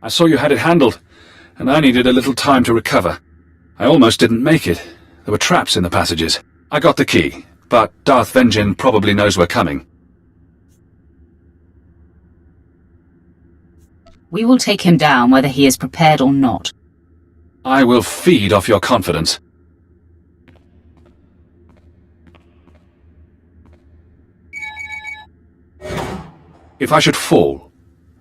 I saw you had it handled, and I needed a little time to recover. I almost didn't make it. There were traps in the passages. I got the key, but Darth Vengeance probably knows we're coming. We will take him down whether he is prepared or not. I will feed off your confidence. If I should fall,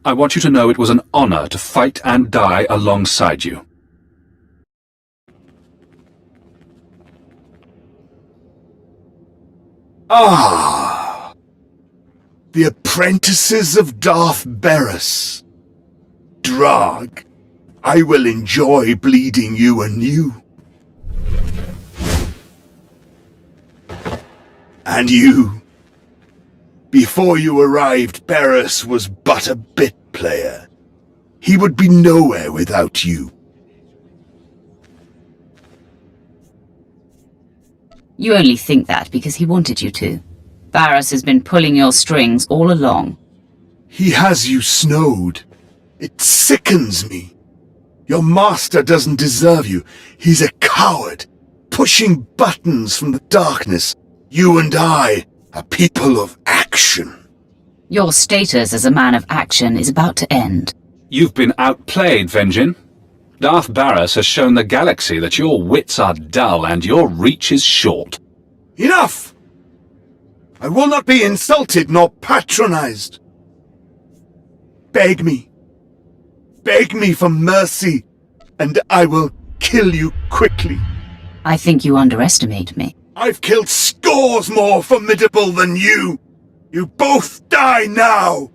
I want you to know it was an honor to fight and die alongside you. Ah! The apprentices of Darth Barris. Drog, I will enjoy bleeding you anew. And you. Before you arrived, Barris was but a bit player. He would be nowhere without you. You only think that because he wanted you to. Barris has been pulling your strings all along. He has you snowed. It sickens me. Your master doesn't deserve you. He's a coward, pushing buttons from the darkness. You and I are people of action. Your status as a man of action is about to end. You've been outplayed, Vengeance. Darth Barris has shown the galaxy that your wits are dull and your reach is short. Enough! I will not be insulted nor patronized. Beg me. Beg me for mercy, and I will kill you quickly. I think you underestimate me. I've killed scores more formidable than you. You both die now.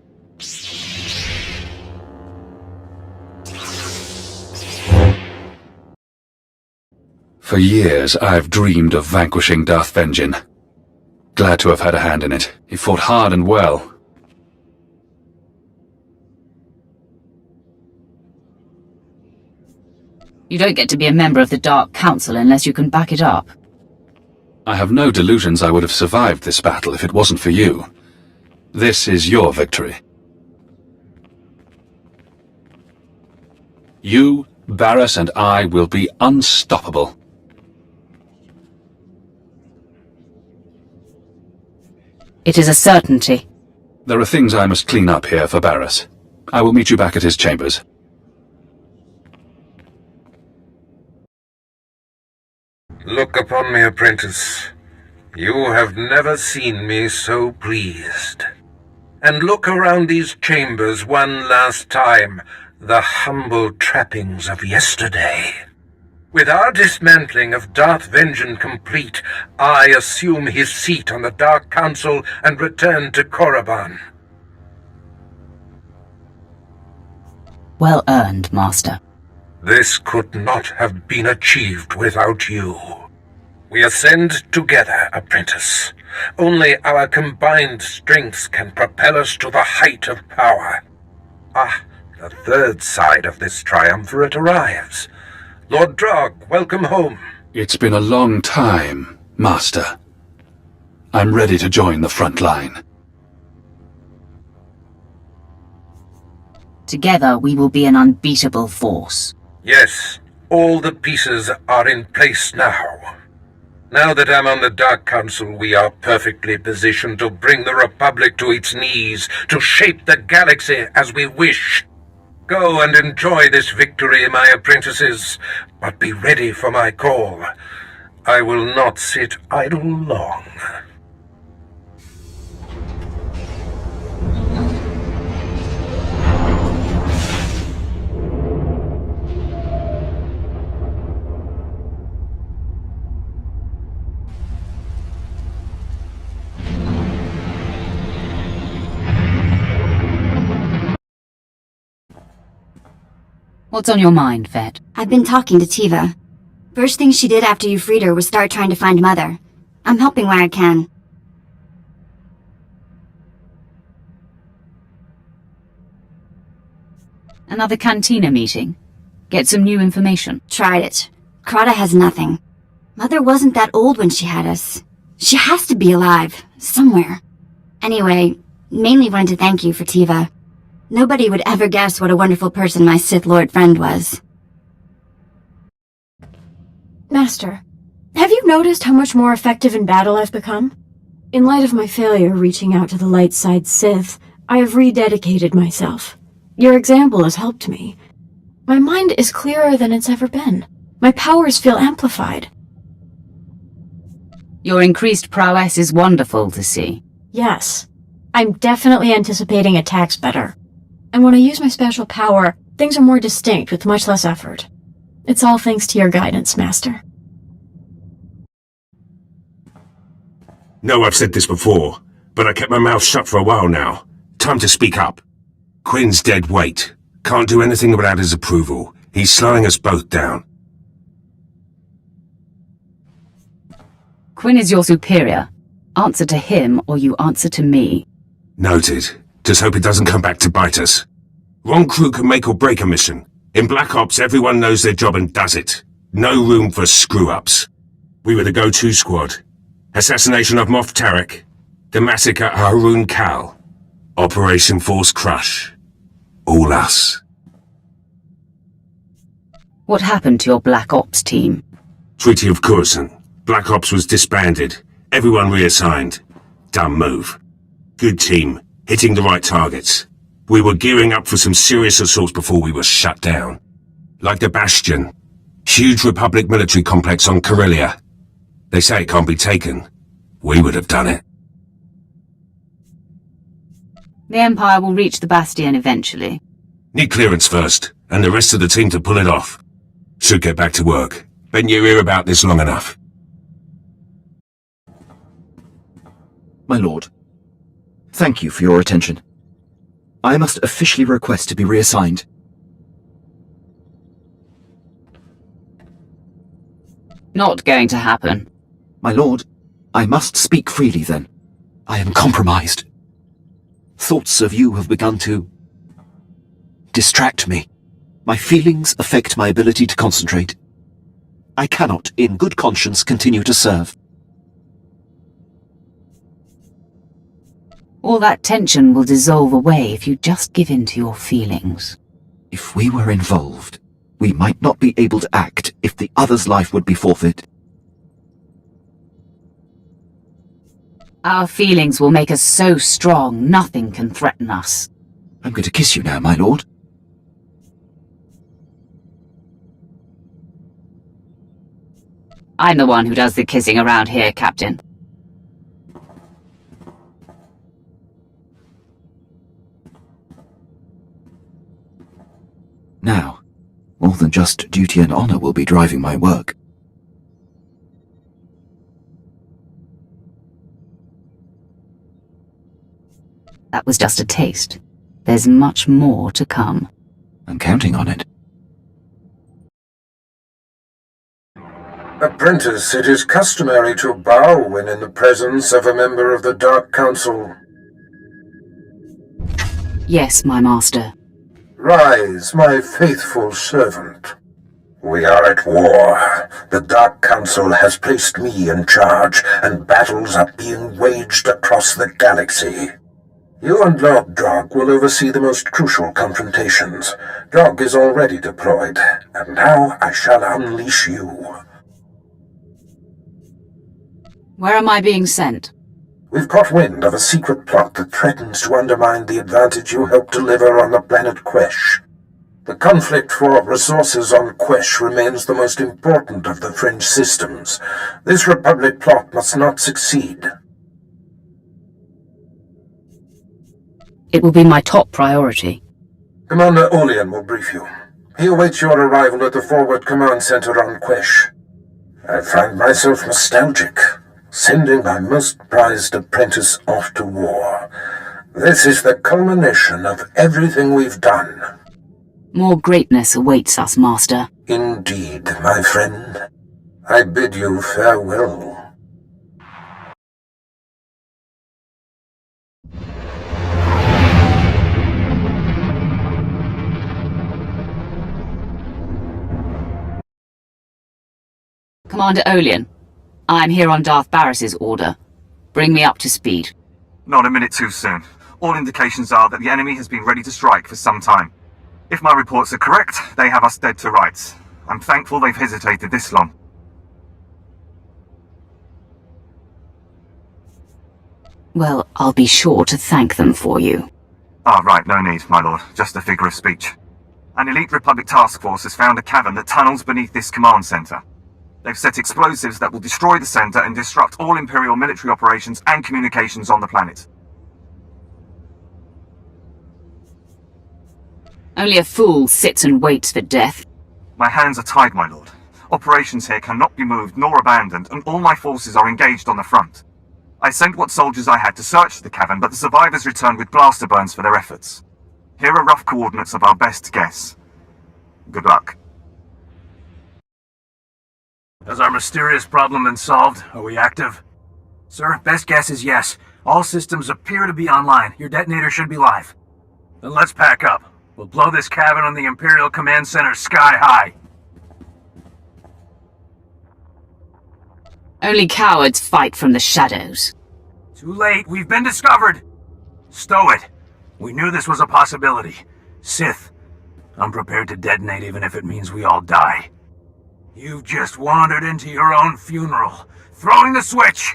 For years, I've dreamed of vanquishing Darth Vengeance. Glad to have had a hand in it. He fought hard and well. You don't get to be a member of the Dark Council unless you can back it up. I have no delusions I would have survived this battle if it wasn't for you. This is your victory. You, Barris, and I will be unstoppable. It is a certainty. There are things I must clean up here for Barris. I will meet you back at his chambers. Look upon me, apprentice. You have never seen me so pleased. And look around these chambers one last time, the humble trappings of yesterday. With our dismantling of Darth Vengeance complete, I assume his seat on the Dark Council and return to Korriban. Well earned, Master. This could not have been achieved without you. We ascend together, apprentice. Only our combined strengths can propel us to the height of power. Ah, the third side of this triumvirate arrives. Lord Drog, welcome home. It's been a long time, Master. I'm ready to join the front line. Together we will be an unbeatable force. Yes, all the pieces are in place now. Now that I'm on the Dark Council, we are perfectly positioned to bring the Republic to its knees, to shape the galaxy as we wish. Go and enjoy this victory, my apprentices, but be ready for my call. I will not sit idle long. What's on your mind, Vet? I've been talking to Tiva. First thing she did after you freed her was start trying to find Mother. I'm helping where I can. Another Cantina meeting? Get some new information? Tried it. Crata has nothing. Mother wasn't that old when she had us. She has to be alive, somewhere. Anyway, mainly wanted to thank you for Tiva. Nobody would ever guess what a wonderful person my Sith Lord friend was. Master, have you noticed how much more effective in battle I've become? In light of my failure reaching out to the light side Sith, I have rededicated myself. Your example has helped me. My mind is clearer than it's ever been. My powers feel amplified. Your increased prowess is wonderful to see. Yes. I'm definitely anticipating attacks better. And when I use my special power, things are more distinct with much less effort. It's all thanks to your guidance, Master. No, I've said this before, but I kept my mouth shut for a while now. Time to speak up. Quinn's dead weight. Can't do anything without his approval. He's slowing us both down. Quinn is your superior. Answer to him, or you answer to me. Noted. Just hope it doesn't come back to bite us. Wrong crew can make or break a mission. In Black Ops, everyone knows their job and does it. No room for screw-ups. We were the go-to squad. Assassination of Moff Tarek. The massacre at Haroon Kal. Operation Force Crush. All us. What happened to your Black Ops team? Treaty of Coruscant. Black Ops was disbanded. Everyone reassigned. Dumb move. Good team. Hitting the right targets. We were gearing up for some serious assaults before we were shut down. Like the Bastion. Huge Republic military complex on Corellia. They say it can't be taken. We would have done it. The Empire will reach the Bastion eventually. Need clearance first, and the rest of the team to pull it off. Should get back to work. Been your ear about this long enough. My lord, thank you for your attention. I must officially request to be reassigned. Not going to happen. My lord, I must speak freely then. I am compromised. Thoughts of you have begun to distract me. My feelings affect my ability to concentrate. I cannot, in good conscience, continue to serve. All that tension will dissolve away if you just give in to your feelings. If we were involved, we might not be able to act if the other's life would be forfeit. Our feelings will make us so strong, nothing can threaten us. I'm going to kiss you now, my lord. I'm the one who does the kissing around here, Captain. Now, more than just duty and honor will be driving my work. That was just a taste. There's much more to come. I'm counting on it. Apprentice, it is customary to bow when in the presence of a member of the Dark Council. Yes, my master. Rise, my faithful servant. We are at war. The Dark Council has placed me in charge, and battles are being waged across the galaxy. You and Lord Drog will oversee the most crucial confrontations. Drog is already deployed, and now I shall unleash you. Where am I being sent? We've caught wind of a secret plot that threatens to undermine the advantage you helped deliver on the planet Quesh. The conflict for resources on Quesh remains the most important of the fringe systems. This Republic plot must not succeed. It will be my top priority. Commander Olean will brief you. He awaits your arrival at the Forward Command Center on Quesh. I find myself nostalgic, sending my most prized apprentice off to war. This is the culmination of everything we've done. More greatness awaits us, Master. Indeed, my friend. I bid you farewell. Commander Olean, I'm here on Darth Barris's order. Bring me up to speed. Not a minute too soon. All indications are that the enemy has been ready to strike for some time. If my reports are correct, they have us dead to rights. I'm thankful they've hesitated this long. Well, I'll be sure to thank them for you. Ah, right, no need, my lord. Just a figure of speech. An elite Republic task force has found a cavern that tunnels beneath this command center. They've set explosives that will destroy the center and disrupt all Imperial military operations and communications on the planet. Only a fool sits and waits for death. My hands are tied, my lord. Operations here cannot be moved nor abandoned, and all my forces are engaged on the front. I sent what soldiers I had to search the cavern, but the survivors returned with blaster burns for their efforts. Here are rough coordinates of our best guess. Good luck. Has our mysterious problem been solved? Are we active? Sir, best guess is yes. All systems appear to be online. Your detonator should be live. Then let's pack up. We'll blow this cavern on the Imperial Command Center sky high. Only cowards fight from the shadows. Too late. We've been discovered. Stow it. We knew this was a possibility. Sith, I'm prepared to detonate even if it means we all die. You've just wandered into your own funeral. Throwing the switch!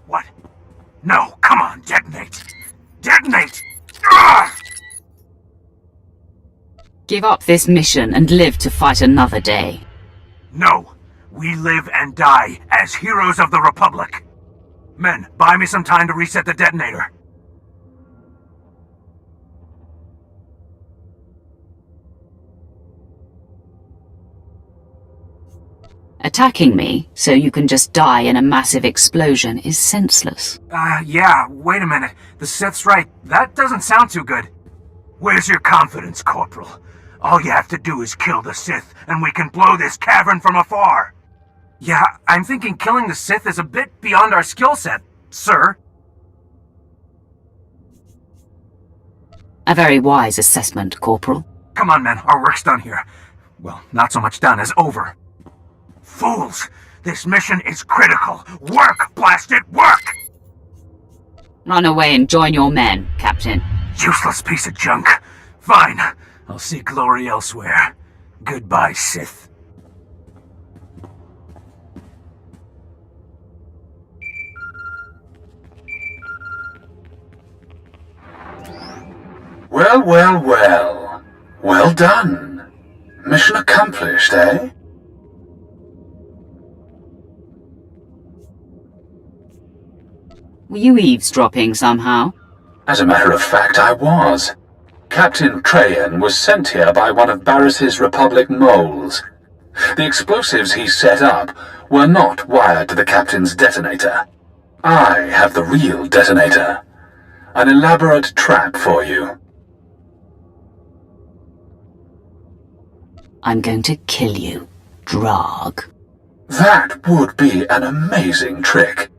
What? No, come on, detonate! Detonate! Ugh! Give up this mission and live to fight another day. No, we live and die as heroes of the Republic. Men, buy me some time to reset the detonator. Attacking me so you can just die in a massive explosion is senseless. Yeah, wait a minute. The Sith's right. That doesn't sound too good. Where's your confidence, Corporal? All you have to do is kill the Sith, and we can blow this cavern from afar. Yeah, I'm thinking killing the Sith is a bit beyond our skill set, sir. A very wise assessment, Corporal. Come on, men. Our work's done here. Well, not so much done as over. Fools! This mission is critical. Work, blast it, work! Run away and join your men, Captain. Useless piece of junk. Fine. I'll seek glory elsewhere. Goodbye, Sith. Well, well, well. Well done. Mission accomplished, eh? Were you eavesdropping somehow? As a matter of fact, I was. Captain Trajan was sent here by one of Barris's Republic moles. The explosives he set up were not wired to the captain's detonator. I have the real detonator. An elaborate trap for you. I'm going to kill you, Drog. That would be an amazing trick.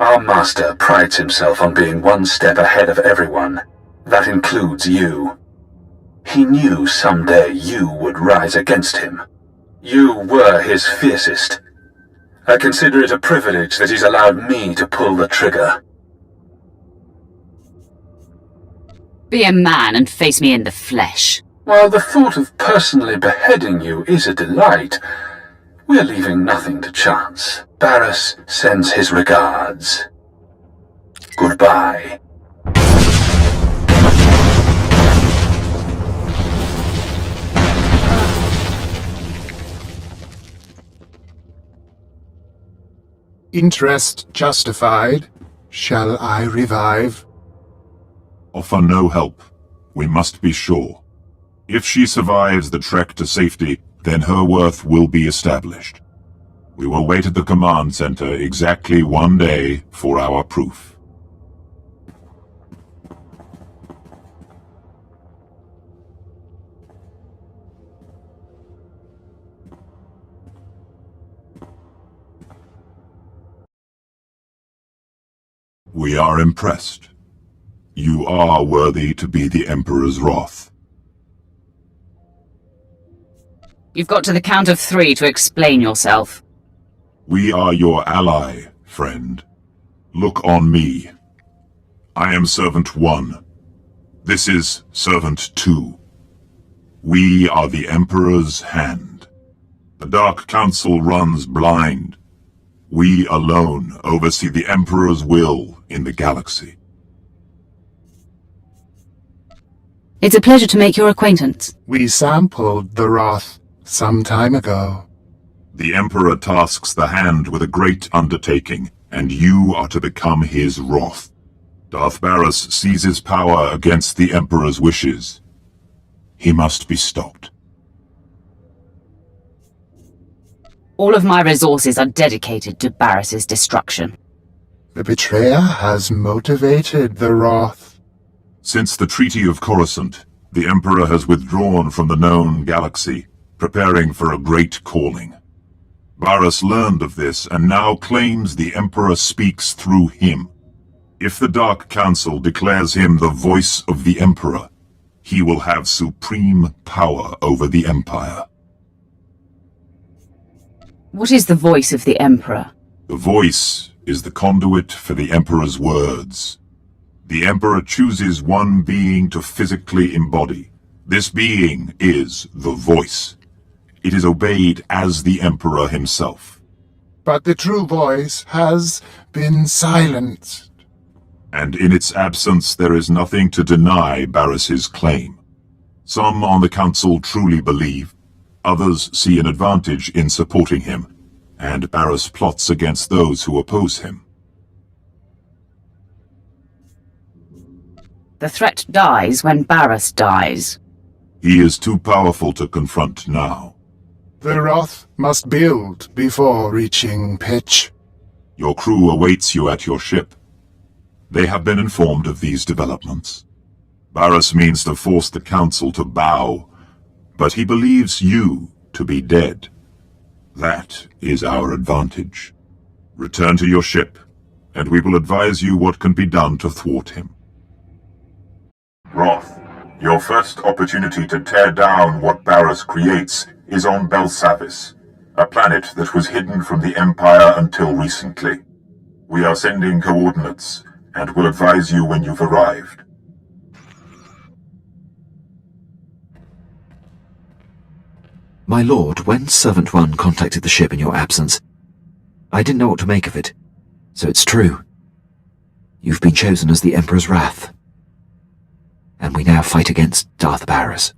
Our master prides himself on being one step ahead of everyone. That includes you. He knew someday you would rise against him. You were his fiercest. I consider it a privilege that he's allowed me to pull the trigger. Be a man and face me in the flesh. While the thought of personally beheading you is a delight, we're leaving nothing to chance. Barris sends his regards. Goodbye. Interest justified. Shall I revive? Offer no help. We must be sure. If she survives the trek to safety, then her worth will be established. We will wait at the command center exactly 1 day for our proof. We are impressed. You are worthy to be the Emperor's wrath. You've got to the count of 3 to explain yourself. We are your ally, friend. Look on me. I am Servant 1. This is Servant 2. We are the Emperor's hand. The Dark Council runs blind. We alone oversee the Emperor's will in the galaxy. It's a pleasure to make your acquaintance. We sampled the wrath some time ago. The Emperor tasks the Hand with a great undertaking, and you are to become his wrath. Darth Barris seizes power against the Emperor's wishes. He must be stopped. All of my resources are dedicated to Barris's destruction. The betrayer has motivated the wrath. Since the Treaty of Coruscant, the Emperor has withdrawn from the known galaxy, preparing for a great calling. Barris learned of this and now claims the Emperor speaks through him. If the Dark Council declares him the voice of the Emperor, he will have supreme power over the Empire. What is the voice of the Emperor? The voice is the conduit for the Emperor's words. The Emperor chooses one being to physically embody. This being is the voice. It is obeyed as the Emperor himself. But the true voice has been silenced. And in its absence there is nothing to deny Barris's claim. Some on the Council truly believe, others see an advantage in supporting him, and Barris plots against those who oppose him. The threat dies when Barris dies. He is too powerful to confront now. The wrath must build before reaching pitch. Your crew awaits you at your ship. They have been informed of these developments. Barris means to force the Council to bow, but he believes you to be dead. That is our advantage. Return to your ship, and we will advise you what can be done to thwart him. Wrath, your first opportunity to tear down what Barris creates is on Belsavis, a planet that was hidden from the Empire until recently. We are sending coordinates, and will advise you when you've arrived. My lord, when Servant 1 contacted the ship in your absence, I didn't know what to make of it. So it's true. You've been chosen as the Emperor's wrath. And we now fight against Darth Barris.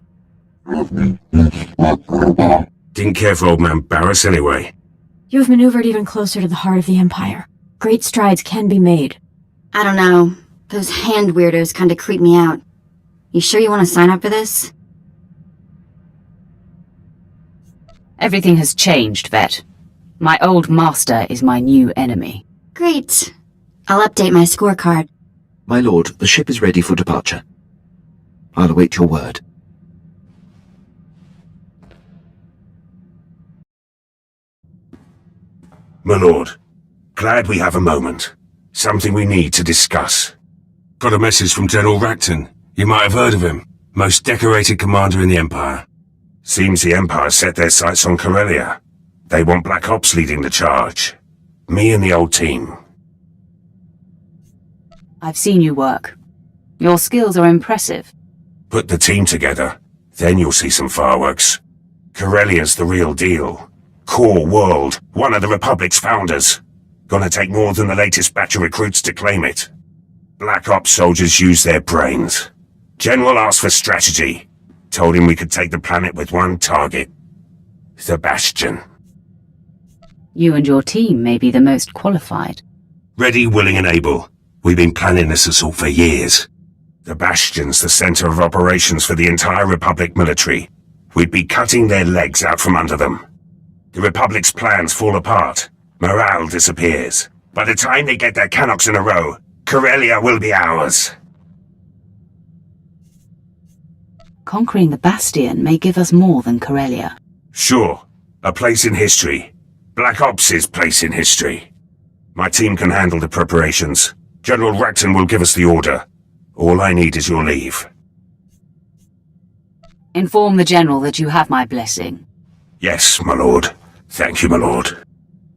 Didn't care for old man Barris anyway. You've maneuvered even closer to the heart of the Empire. Great strides can be made. I don't know. Those hand weirdos kinda creep me out. You sure you want to sign up for this? Everything has changed, Vet. My old master is my new enemy. Great. I'll update my scorecard. My lord, the ship is ready for departure. I'll await your word. My lord, glad we have a moment. Something we need to discuss. Got a message from General Racton. You might have heard of him. Most decorated commander in the Empire. Seems the Empire set their sights on Corellia. They want Black Ops leading the charge. Me and the old team. I've seen you work. Your skills are impressive. Put the team together, then you'll see some fireworks. Corellia's the real deal. Core world, one of the Republic's founders. Gonna take more than the latest batch of recruits to claim it. Black Ops soldiers use their brains. General asked for strategy. Told him we could take the planet with one target. The Bastion. You and your team may be the most qualified. Ready, willing and able. We've been planning this assault for years. The Bastion's the center of operations for the entire Republic military. We'd be cutting their legs out from under them. The Republic's plans fall apart. Morale disappears. By the time they get their cannocks in a row, Corellia will be ours. Conquering the Bastion may give us more than Corellia. Sure. A place in history. Black Ops' place in history. My team can handle the preparations. General Racton will give us the order. All I need is your leave. Inform the General that you have my blessing. Yes, my lord. Thank you, my lord.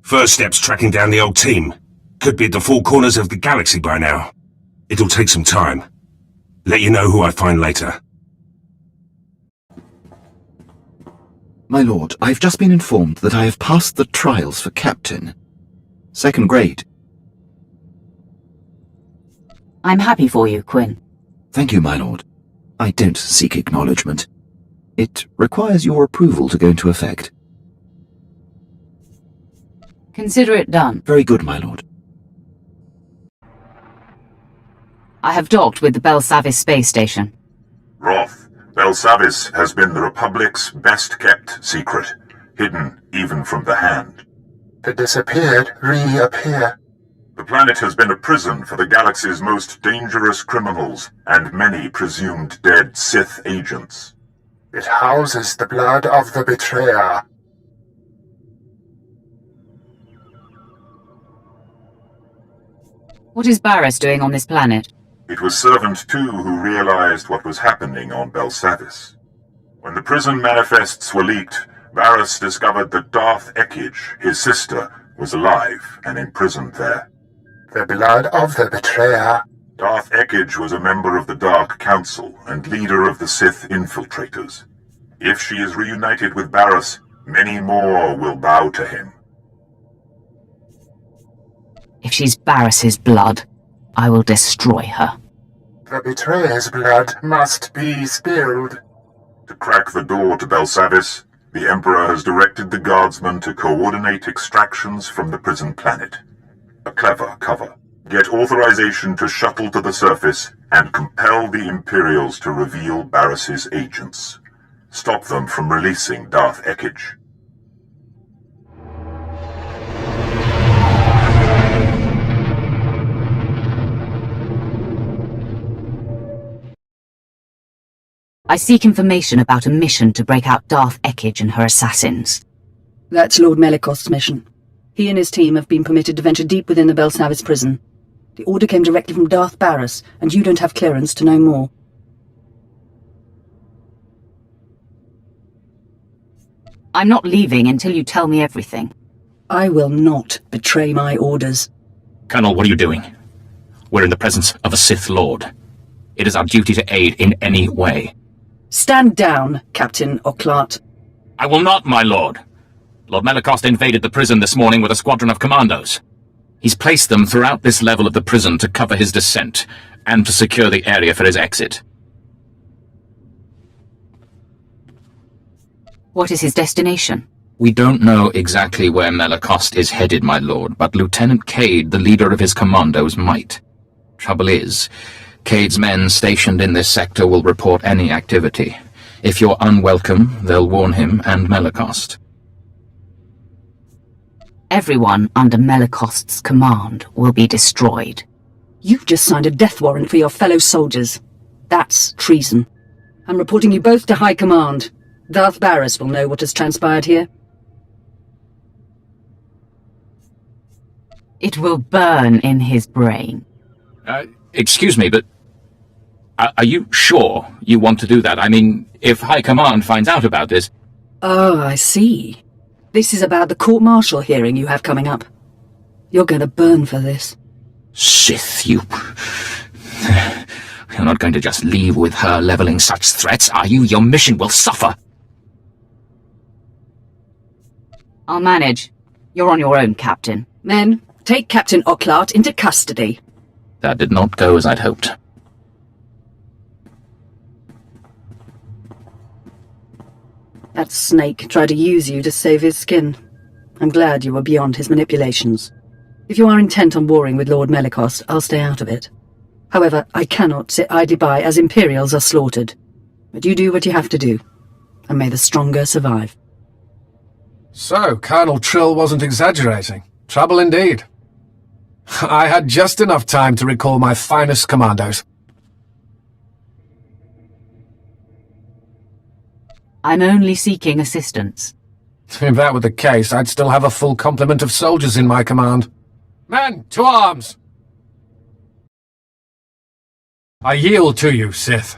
First step's tracking down the old team. Could be at the four corners of the galaxy by now. It'll take some time. Let you know who I find later. My lord, I've just been informed that I have passed the trials for captain. 2nd grade. I'm happy for you, Quinn. Thank you, my lord. I don't seek acknowledgement. It requires your approval to go into effect. Consider it done. Very good, my lord. I have docked with the Belsavis space station. Roth, Belsavis has been the Republic's best-kept secret, hidden even from the Hand. The disappeared reappear. The planet has been a prison for the galaxy's most dangerous criminals and many presumed dead Sith agents. It houses the blood of the betrayer. What is Barris doing on this planet? It was Servant 2 who realized what was happening on Belsavis. When the prison manifests were leaked, Barris discovered that Darth Ekage, his sister, was alive and imprisoned there. The blood of the betrayer. Darth Ekage was a member of the Dark Council and leader of the Sith infiltrators. If she is reunited with Barris, many more will bow to him. If she's Barris's blood, I will destroy her. The betrayer's blood must be spilled. To crack the door to Belsavis, the Emperor has directed the guardsmen to coordinate extractions from the prison planet. A clever cover. Get authorization to shuttle to the surface and compel the Imperials to reveal Barris's agents. Stop them from releasing Darth Ekage. I seek information about a mission to break out Darth Ekage and her assassins. That's Lord Melikost's mission. He and his team have been permitted to venture deep within the Belsavis prison. The order came directly from Darth Barris, and you don't have clearance to know more. I'm not leaving until you tell me everything. I will not betray my orders. Colonel, what are you doing? We're in the presence of a Sith Lord. It is our duty to aid in any way. Stand down, Captain Oclart. I will not, my lord. Lord Melikost invaded the prison this morning with a squadron of commandos. He's placed them throughout this level of the prison to cover his descent, and to secure the area for his exit. What is his destination? We don't know exactly where Melacost is headed, my lord, but Lieutenant Cade, the leader of his commandos, might. Trouble is, Cade's men stationed in this sector will report any activity. If you're unwelcome, they'll warn him and Melacost. Everyone under Melacost's command will be destroyed. You've just signed a death warrant for your fellow soldiers. That's treason. I'm reporting you both to High Command. Darth Barris will know what has transpired here. It will burn in his brain. Excuse me, but are you sure you want to do that? I mean, if High Command finds out about this... Oh, I see. This is about the court-martial hearing you have coming up. You're going to burn for this. Sith, you... You're not going to just leave with her leveling such threats, are you? Your mission will suffer. I'll manage. You're on your own, Captain. Men, take Captain Ocklart into custody. That did not go as I'd hoped. That snake tried to use you to save his skin. I'm glad you were beyond his manipulations. If you are intent on warring with Lord Melacost, I'll stay out of it. However, I cannot sit idly by as Imperials are slaughtered. But you do what you have to do, and may the stronger survive. So, Colonel Trill wasn't exaggerating. Trouble indeed. I had just enough time to recall my finest commandos. I'm only seeking assistance. If that were the case, I'd still have a full complement of soldiers in my command. Men, to arms! I yield to you, Sith.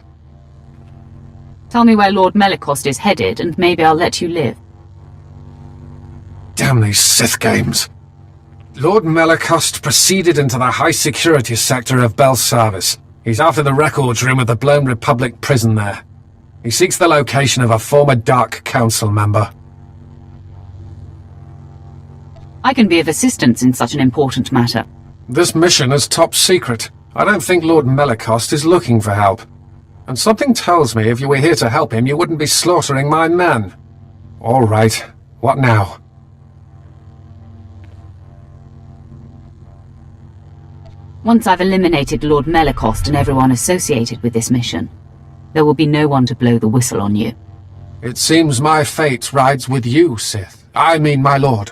Tell me where Lord Melacost is headed, and maybe I'll let you live. Damn these Sith games. Lord Melacost proceeded into the high-security sector of Belsavis. He's after the records room of the blown Republic prison there. He seeks the location of a former Dark Council member. I can be of assistance in such an important matter. This mission is top secret. I don't think Lord Melacost is looking for help. And something tells me if you were here to help him, you wouldn't be slaughtering my men. All right. What now? Once I've eliminated Lord Melacost and everyone associated with this mission, there will be no one to blow the whistle on you. It seems my fate rides with you, Sith. I mean, my lord.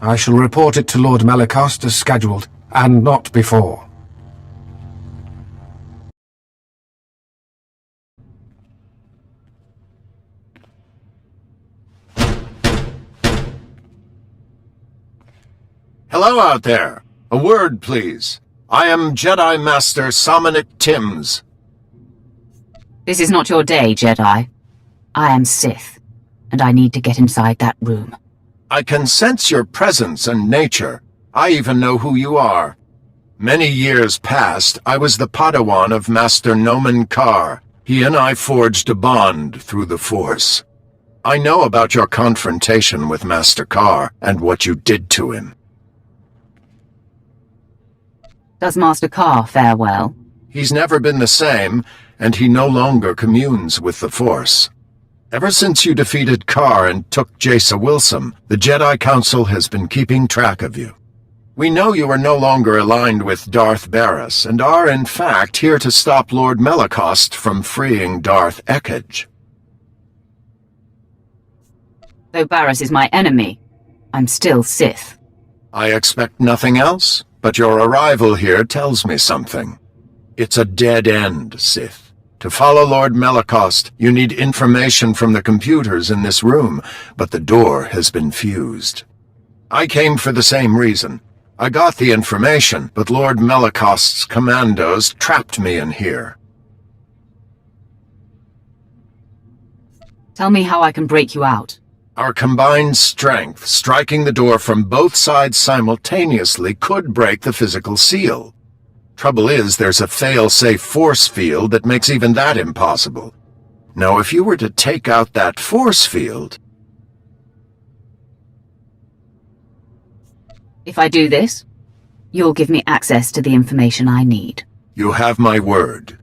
I shall report it to Lord Melacost as scheduled, and not before. Hello out there. A word, please. I am Jedi Master Samanic Timms. This is not your day, Jedi. I am Sith, and I need to get inside that room. I can sense your presence and nature. I even know who you are. Many years past, I was the Padawan of Master Nomen Karr. He and I forged a bond through the Force. I know about your confrontation with Master Karr and what you did to him. Does Master Karr fare well? He's never been the same, and he no longer communes with the Force. Ever since you defeated Karr and took Jace Wilson, the Jedi Council has been keeping track of you. We know you are no longer aligned with Darth Barris, and are in fact here to stop Lord Melacost from freeing Darth Ekage. Though Barris is my enemy, I'm still Sith. I expect nothing else, but your arrival here tells me something. It's a dead end, Sith. To follow Lord Melacost, you need information from the computers in this room, but the door has been fused. I came for the same reason. I got the information, but Lord Melacost's commandos trapped me in here. Tell me how I can break you out. Our combined strength, striking the door from both sides simultaneously, could break the physical seal. Trouble is, there's a fail-safe force field that makes even that impossible. Now, if you were to take out that force field... If I do this, you'll give me access to the information I need. You have my word.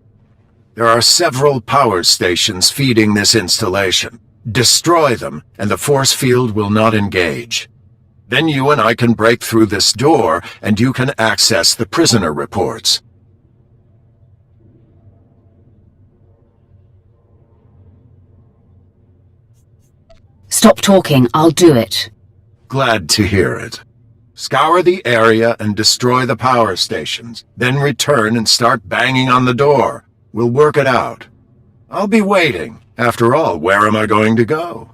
There are several power stations feeding this installation. Destroy them, and the force field will not engage. Then you and I can break through this door, and you can access the prisoner reports. Stop talking, I'll do it. Glad to hear it. Scour the area and destroy the power stations, then return and start banging on the door. We'll work it out. I'll be waiting. After all, where am I going to go?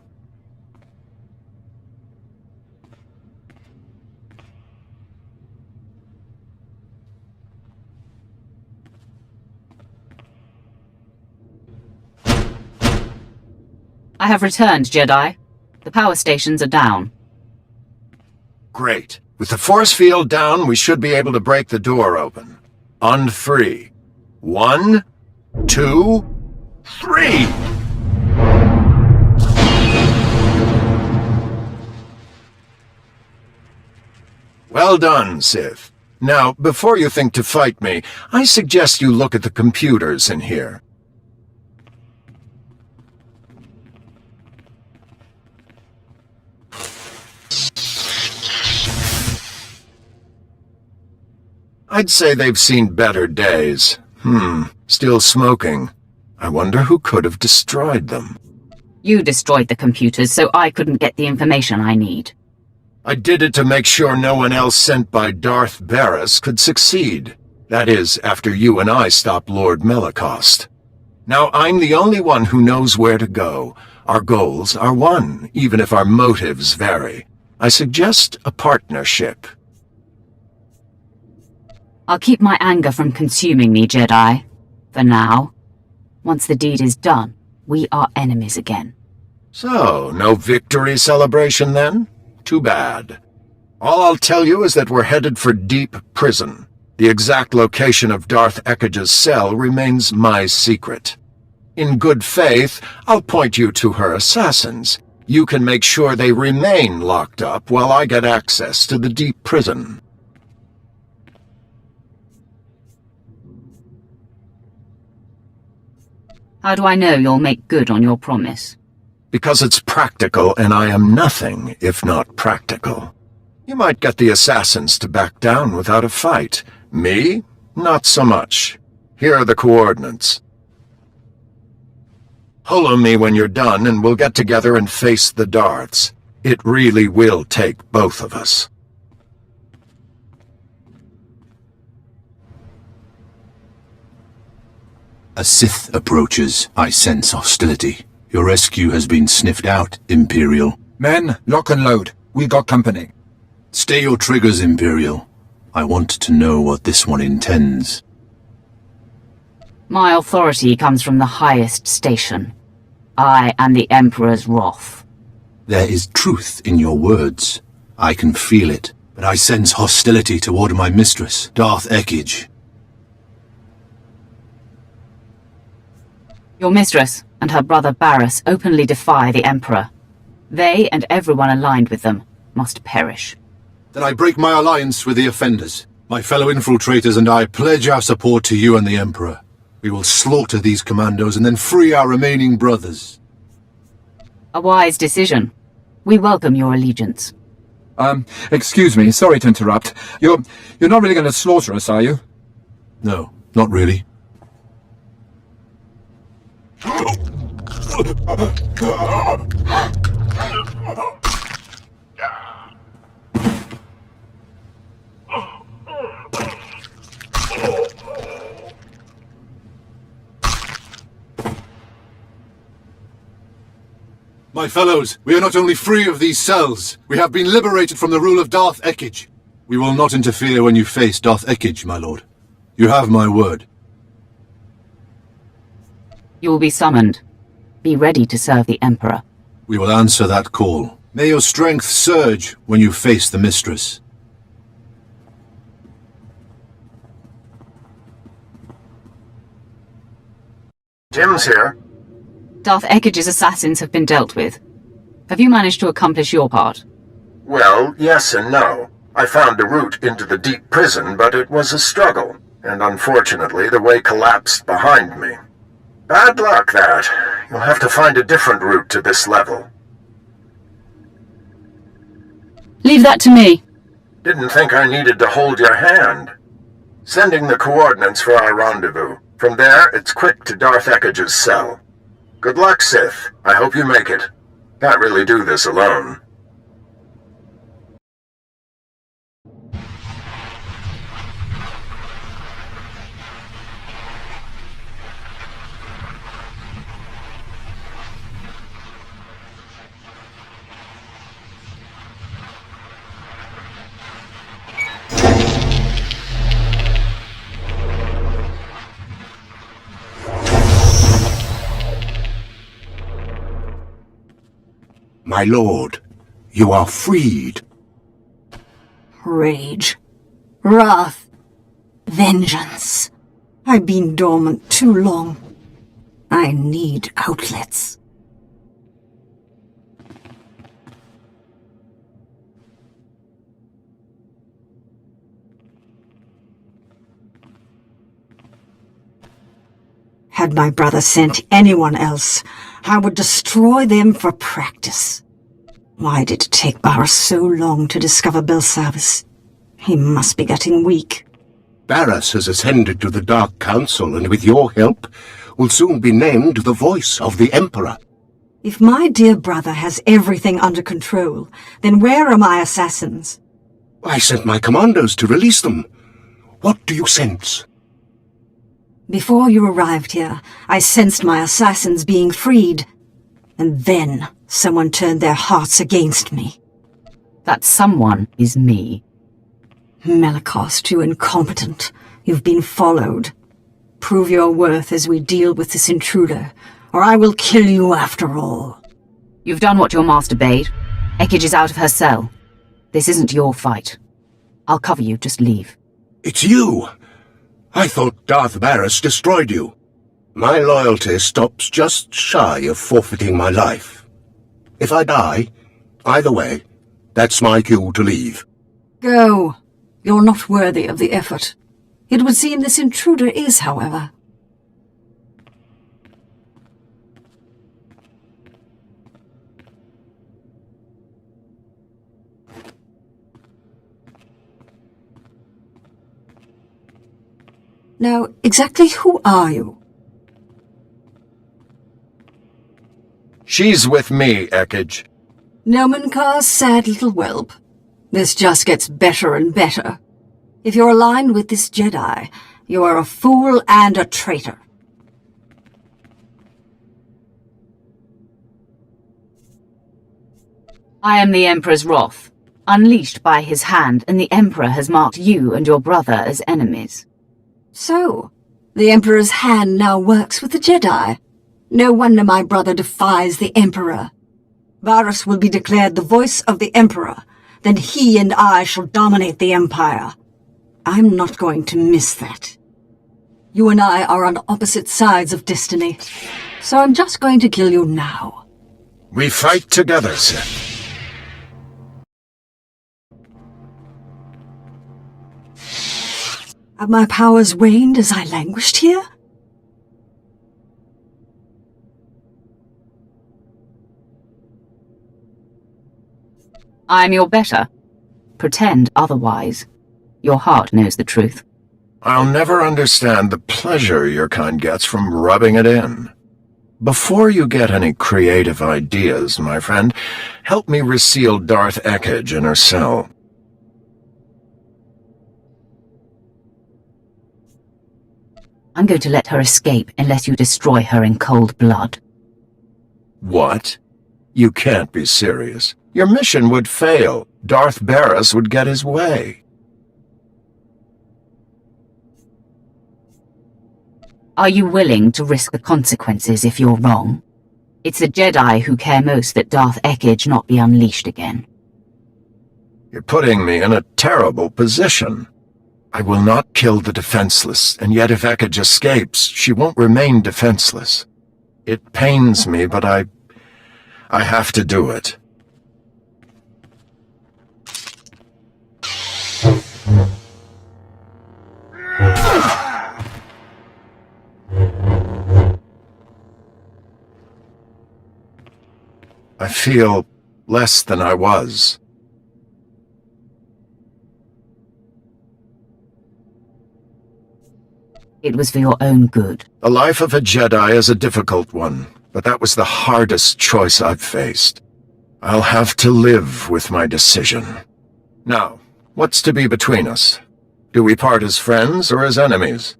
I have returned, Jedi. The power stations are down. Great. With the force field down, we should be able to break the door open. On 3. 1, 2, 3! Well done, Sith. Now, before you think to fight me, I suggest you look at the computers in here. I'd say they've seen better days. Still smoking. I wonder who could have destroyed them. You destroyed the computers, so I couldn't get the information I need. I did it to make sure no one else sent by Darth Barris could succeed. That is, after you and I stopped Lord Melicost. Now I'm the only one who knows where to go. Our goals are one, even if our motives vary. I suggest a partnership. I'll keep my anger from consuming me, Jedi. For now. Once the deed is done, we are enemies again. So, no victory celebration then? Too bad. All I'll tell you is that we're headed for Deep Prison. The exact location of Darth Ekkage's cell remains my secret. In good faith, I'll point you to her assassins. You can make sure they remain locked up while I get access to the Deep Prison. How do I know you'll make good on your promise? Because it's practical, and I am nothing if not practical. You might get the assassins to back down without a fight. Me? Not so much. Here are the coordinates. Holo me when you're done, and we'll get together and face the Darths. It really will take both of us. A Sith approaches. I sense hostility. Your rescue has been sniffed out, Imperial. Men, lock and load. We got company. Stay your triggers, Imperial. I want to know what this one intends. My authority comes from the highest station. I am the Emperor's wrath. There is truth in your words. I can feel it, but I sense hostility toward my mistress, Darth Ekkage. Your mistress and her brother Barris openly defy the Emperor. They and everyone aligned with them must perish. Then I break my alliance with the offenders. My fellow infiltrators and I pledge our support to you and the Emperor. We will slaughter these commandos and then free our remaining brothers. A wise decision. We welcome your allegiance. Excuse me, sorry to interrupt. You're not really going to slaughter us, are you? No, not really. My fellows, we are not only free of these cells, we have been liberated from the rule of Darth Ekkage. We will not interfere when you face Darth Ekkage, my lord. You have my word. You will be summoned. Be ready to serve the Emperor. We will answer that call. May your strength surge when you face the mistress. Tim's here. Darth Ekkage's assassins have been dealt with. Have you managed to accomplish your part? Well, yes and no. I found a route into the Deep Prison, but it was a struggle, and unfortunately the way collapsed behind me. Bad luck, that. You'll have to find a different route to this level. Leave that to me. Didn't think I needed to hold your hand. Sending the coordinates for our rendezvous. From there, it's quick to Darth Ekige's cell. Good luck, Sith. I hope you make it. Can't really do this alone. My lord, you are freed. Rage. Wrath. Vengeance. I've been dormant too long. I need outlets. Had my brother sent anyone else, I would destroy them for practice. Why did it take Barras so long to discover Belsavis? He must be getting weak. Barras has ascended to the Dark Council, and with your help, will soon be named the voice of the Emperor. If my dear brother has everything under control, then where are my assassins? I sent my commandos to release them. What do you sense? Before you arrived here, I sensed my assassins being freed. And then someone turned their hearts against me. That someone is me. Melicost, you incompetent. You've been followed. Prove your worth as we deal with this intruder, or I will kill you after all. You've done what your master bade. Ekige is out of her cell. This isn't your fight. I'll cover you, just leave. It's you! I thought Darth Barras destroyed you. My loyalty stops just shy of forfeiting my life. If I die, either way, that's my cue to leave. Go. You're not worthy of the effort. It would seem this intruder is, however. Now, exactly who are you? She's with me, Ekige. Nomenkar's sad little whelp. This just gets better and better. If you're aligned with this Jedi, you are a fool and a traitor. I am the Emperor's wrath, unleashed by his hand, and the Emperor has marked you and your brother as enemies. So, the Emperor's hand now works with the Jedi. No wonder my brother defies the Emperor. Barras will be declared the voice of the Emperor. Then he and I shall dominate the Empire. I'm not going to miss that. You and I are on opposite sides of destiny, so I'm just going to kill you now. We fight together, Sith. Have my powers waned as I languished here? I am your better. Pretend otherwise. Your heart knows the truth. I'll never understand the pleasure your kind gets from rubbing it in. Before you get any creative ideas, my friend, help me reseal Darth Ekige in her cell. I'm going to let her escape unless you destroy her in cold blood. What? You can't be serious. Your mission would fail. Darth Barras would get his way. Are you willing to risk the consequences if you're wrong? It's the Jedi who care most that Darth Ekige not be unleashed again. You're putting me in a terrible position. I will not kill the defenseless, and yet if Ekige escapes, she won't remain defenseless. It pains me, but I have to do it. I feel less than I was. It was for your own good. The life of a Jedi is a difficult one, but that was the hardest choice I've faced. I'll have to live with my decision. Now, what's to be between us? Do we part as friends or as enemies?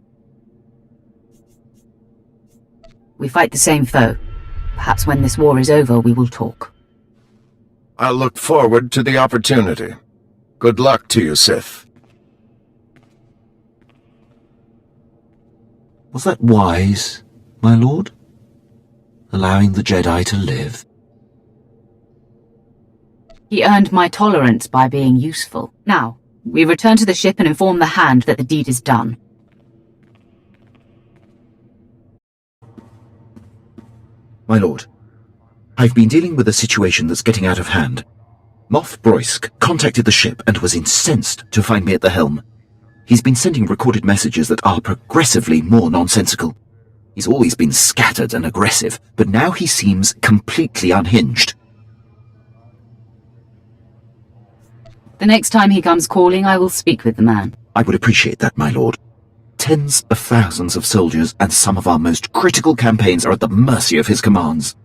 We fight the same foe. Perhaps when this war is over, we will talk. I'll look forward to the opportunity. Good luck to you, Sith. Was that wise, my lord? Allowing the Jedi to live? He earned my tolerance by being useful. Now, we return to the ship and inform the Hand that the deed is done. My lord, I've been dealing with a situation that's getting out of hand. Moff Broisk contacted the ship and was incensed to find me at the helm. He's been sending recorded messages that are progressively more nonsensical. He's always been scattered and aggressive, but now he seems completely unhinged. The next time he comes calling, I will speak with the man. I would appreciate that, my lord. Tens of thousands of soldiers and some of our most critical campaigns are at the mercy of his commands.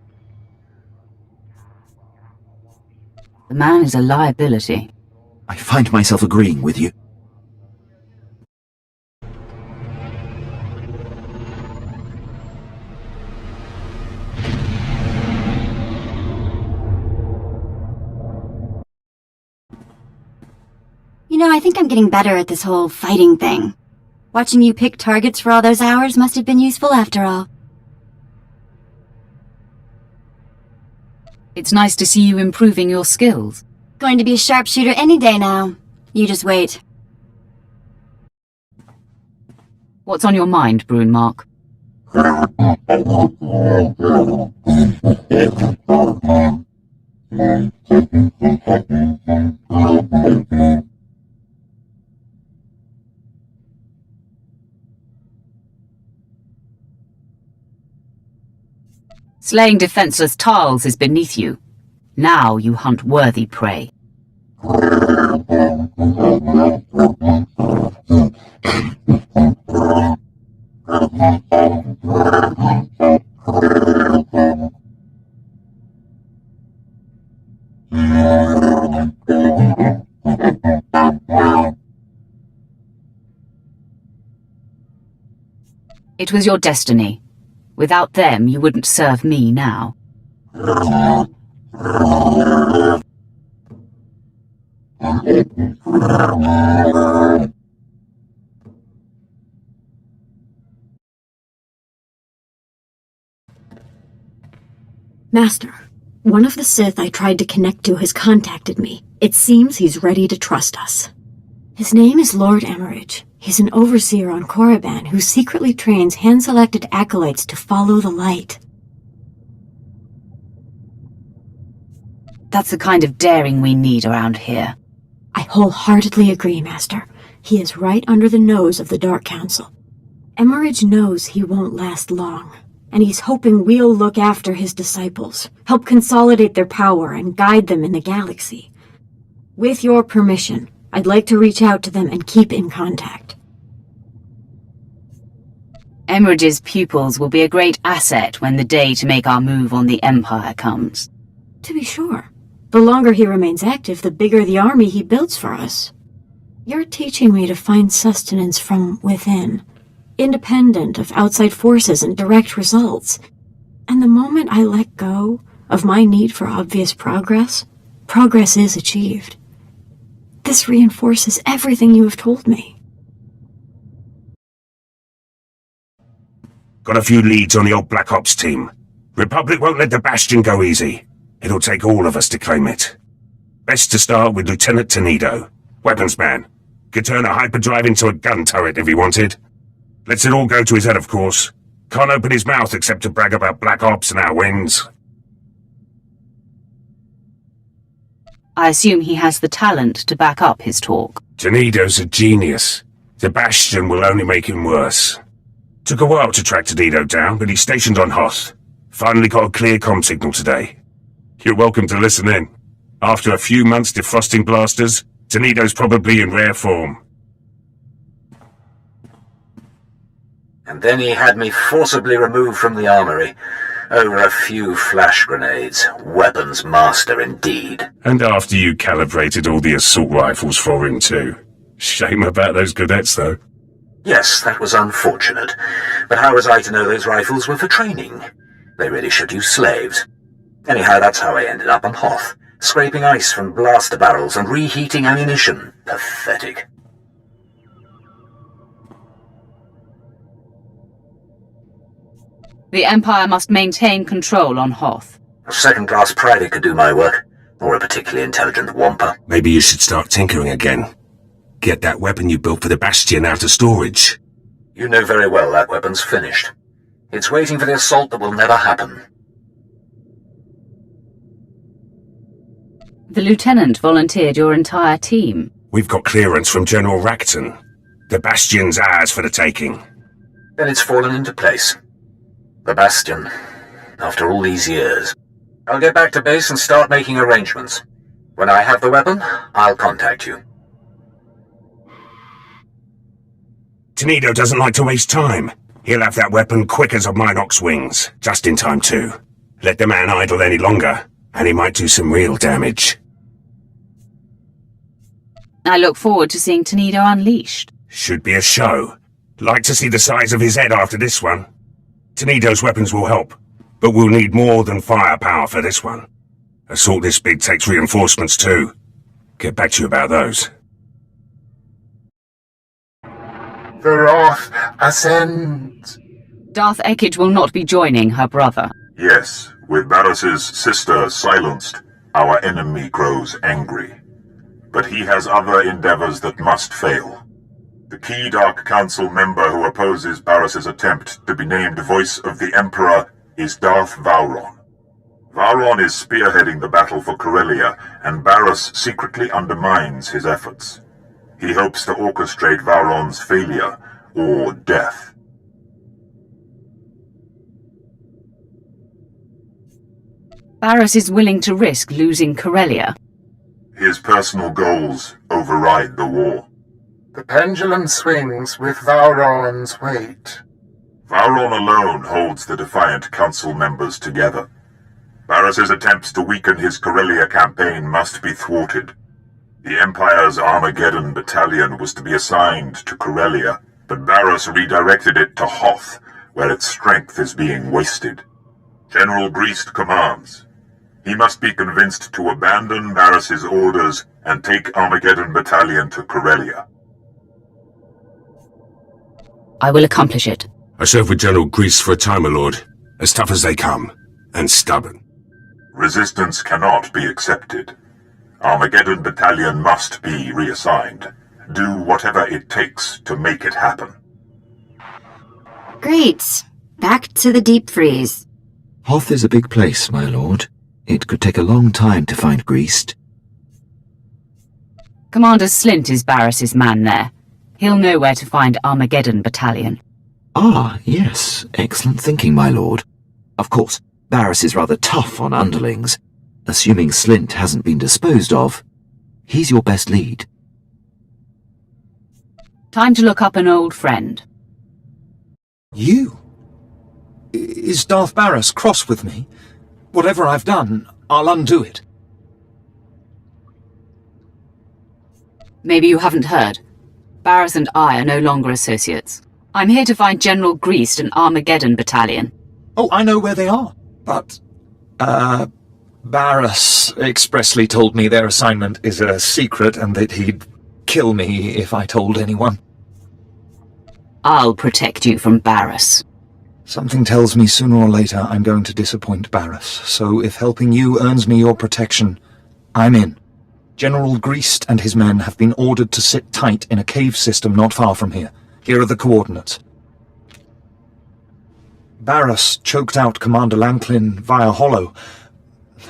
The man is a liability. I find myself agreeing with you. You know, I think I'm getting better at this whole fighting thing. Watching you pick targets for all those hours must have been useful after all. It's nice to see you improving your skills. Going to be a sharpshooter any day now. You just wait. What's on your mind, Brunmark? Slaying defenseless Tals is beneath you. Now you hunt worthy prey. It was your destiny. Without them, you wouldn't serve me now. Master, one of the Sith I tried to connect to has contacted me. It seems he's ready to trust us. His name is Lord Emmerich. He's an overseer on Korriban who secretly trains hand-selected acolytes to follow the light. That's the kind of daring we need around here. I wholeheartedly agree, Master. He is right under the nose of the Dark Council. Emmerich knows he won't last long, and he's hoping we'll look after his disciples, help consolidate their power and guide them in the galaxy. With your permission, I'd like to reach out to them and keep in contact. Emmerich's pupils will be a great asset when the day to make our move on the Empire comes. To be sure. The longer he remains active, the bigger the army he builds for us. You're teaching me to find sustenance from within, independent of outside forces and direct results. And the moment I let go of my need for obvious progress, progress is achieved. This reinforces everything you have told me. Got a few leads on the old Black Ops team. Republic won't let the Bastion go easy. It'll take all of us to claim it. Best to start with Lieutenant Tenedo. Weapons man. Could turn a hyperdrive into a gun turret if he wanted. Lets it all go to his head, of course. Can't open his mouth except to brag about Black Ops and our wins. I assume he has the talent to back up his talk. Tenedo's a genius. The Bastion will only make him worse. Took a while to track Tenedo down, but he's stationed on Hoth. Finally got a clear comm signal today. You're welcome to listen in. After a few months defrosting blasters, Tenido's probably in rare form. And then he had me forcibly removed from the armory over a few flash grenades. Weapons master indeed. And after you calibrated all the assault rifles for him too. Shame about those cadets though. Yes, that was unfortunate. But how was I to know those rifles were for training? They really should use slaves. Anyhow, that's how I ended up on Hoth, scraping ice from blaster barrels and reheating ammunition. Pathetic. The Empire must maintain control on Hoth. A second-class private could do my work, or a particularly intelligent wampa. Maybe you should start tinkering again. Get that weapon you built for the Bastion out of storage. You know very well that weapon's finished. It's waiting for the assault that will never happen. The Lieutenant volunteered your entire team. We've got clearance from General Racton. The Bastion's ours for the taking. Then it's fallen into place. The Bastion, after all these years. I'll get back to base and start making arrangements. When I have the weapon, I'll contact you. Tenido doesn't like to waste time. He'll have that weapon quick as a Minox wings, just in time too. Let the man idle any longer, and he might do some real damage. I look forward to seeing Tenido unleashed. Should be a show. Like to see the size of his head after this one. Tenido's weapons will help, but we'll need more than firepower for this one. Assault this big takes reinforcements too. Get back to you about those. The Wrath ascends. Darth Ekage will not be joining her brother. Yes, with Barris's sister silenced, our enemy grows angry. But he has other endeavors that must fail. The key Dark Council member who opposes Barris's attempt to be named Voice of the Emperor is Darth Vowron. Vowron is spearheading the battle for Corellia, and Barris secretly undermines his efforts. He hopes to orchestrate Vowron's failure, or death. Barris is willing to risk losing Corellia. His personal goals override the war. The pendulum swings with Vowron's weight. Vowron alone holds the defiant council members together. Barris's attempts to weaken his Corellia campaign must be thwarted. The Empire's Armageddon battalion was to be assigned to Corellia, but Barris redirected it to Hoth, where its strength is being wasted. General Greast commands. He must be convinced to abandon Barris's orders and take Armageddon battalion to Corellia. I will accomplish it. I served with General Grease for a time, my lord. As tough as they come, and stubborn. Resistance cannot be accepted. Armageddon battalion must be reassigned. Do whatever it takes to make it happen. Great. Back to the deep freeze. Hoth is a big place, my lord. It could take a long time to find Greast. Commander Slint is Barris's man there. He'll know where to find Armageddon battalion. Ah, yes. Excellent thinking, my lord. Of course, Barris is rather tough on underlings. Assuming Slint hasn't been disposed of, he's your best lead. Time to look up an old friend. You? Is Darth Barris cross with me? Whatever I've done, I'll undo it. Maybe you haven't heard. Barris and I are no longer associates. I'm here to find General Greast and Armageddon battalion. Oh, I know where they are, but... Barris expressly told me their assignment is a secret and that he'd kill me if I told anyone. I'll protect you from Barris. Something tells me sooner or later I'm going to disappoint Barris, so if helping you earns me your protection, I'm in. General Greast and his men have been ordered to sit tight in a cave system not far from here. Here are the coordinates. Barris choked out Commander Lanklin via hollow.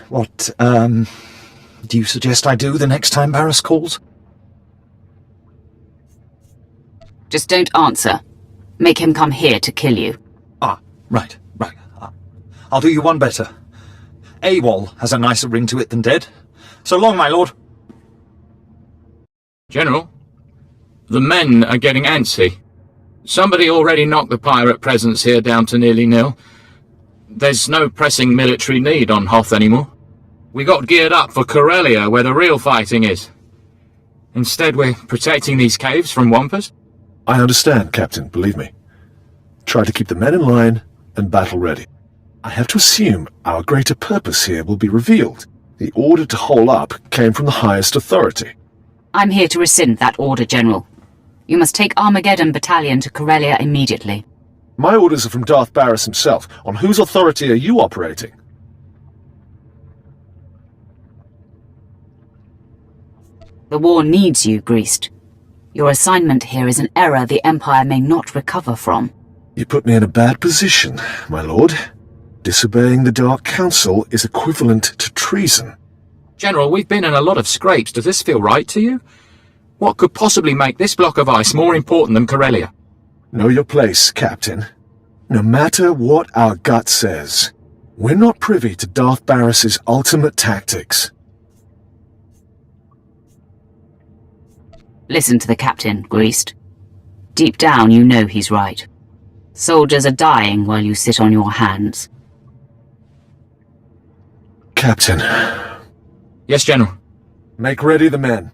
What, do you suggest I do the next time Barris calls? Just don't answer. Make him come here to kill you. Ah, right. I'll do you one better. AWOL has a nicer ring to it than dead. So long, my lord. General, the men are getting antsy. Somebody already knocked the pirate presence here down to nearly nil. There's no pressing military need on Hoth anymore. We got geared up for Corellia, where the real fighting is. Instead, we're protecting these caves from Wampus. I understand, Captain, believe me. Try to keep the men in line and battle ready. I have to assume our greater purpose here will be revealed. The order to hole up came from the highest authority. I'm here to rescind that order, General. You must take Armageddon Battalion to Corellia immediately. My orders are from Darth Barris himself. On whose authority are you operating? The war needs you, Greased. Your assignment here is an error the Empire may not recover from. You put me in a bad position, my lord. Disobeying the Dark Council is equivalent to treason. General, we've been in a lot of scrapes. Does this feel right to you? What could possibly make this block of ice more important than Corellia? Know your place, Captain. No matter what our gut says, we're not privy to Darth Barris's ultimate tactics. Listen to the Captain, Greased. Deep down, you know he's right. Soldiers are dying while you sit on your hands. Captain. Yes, General. Make ready the men.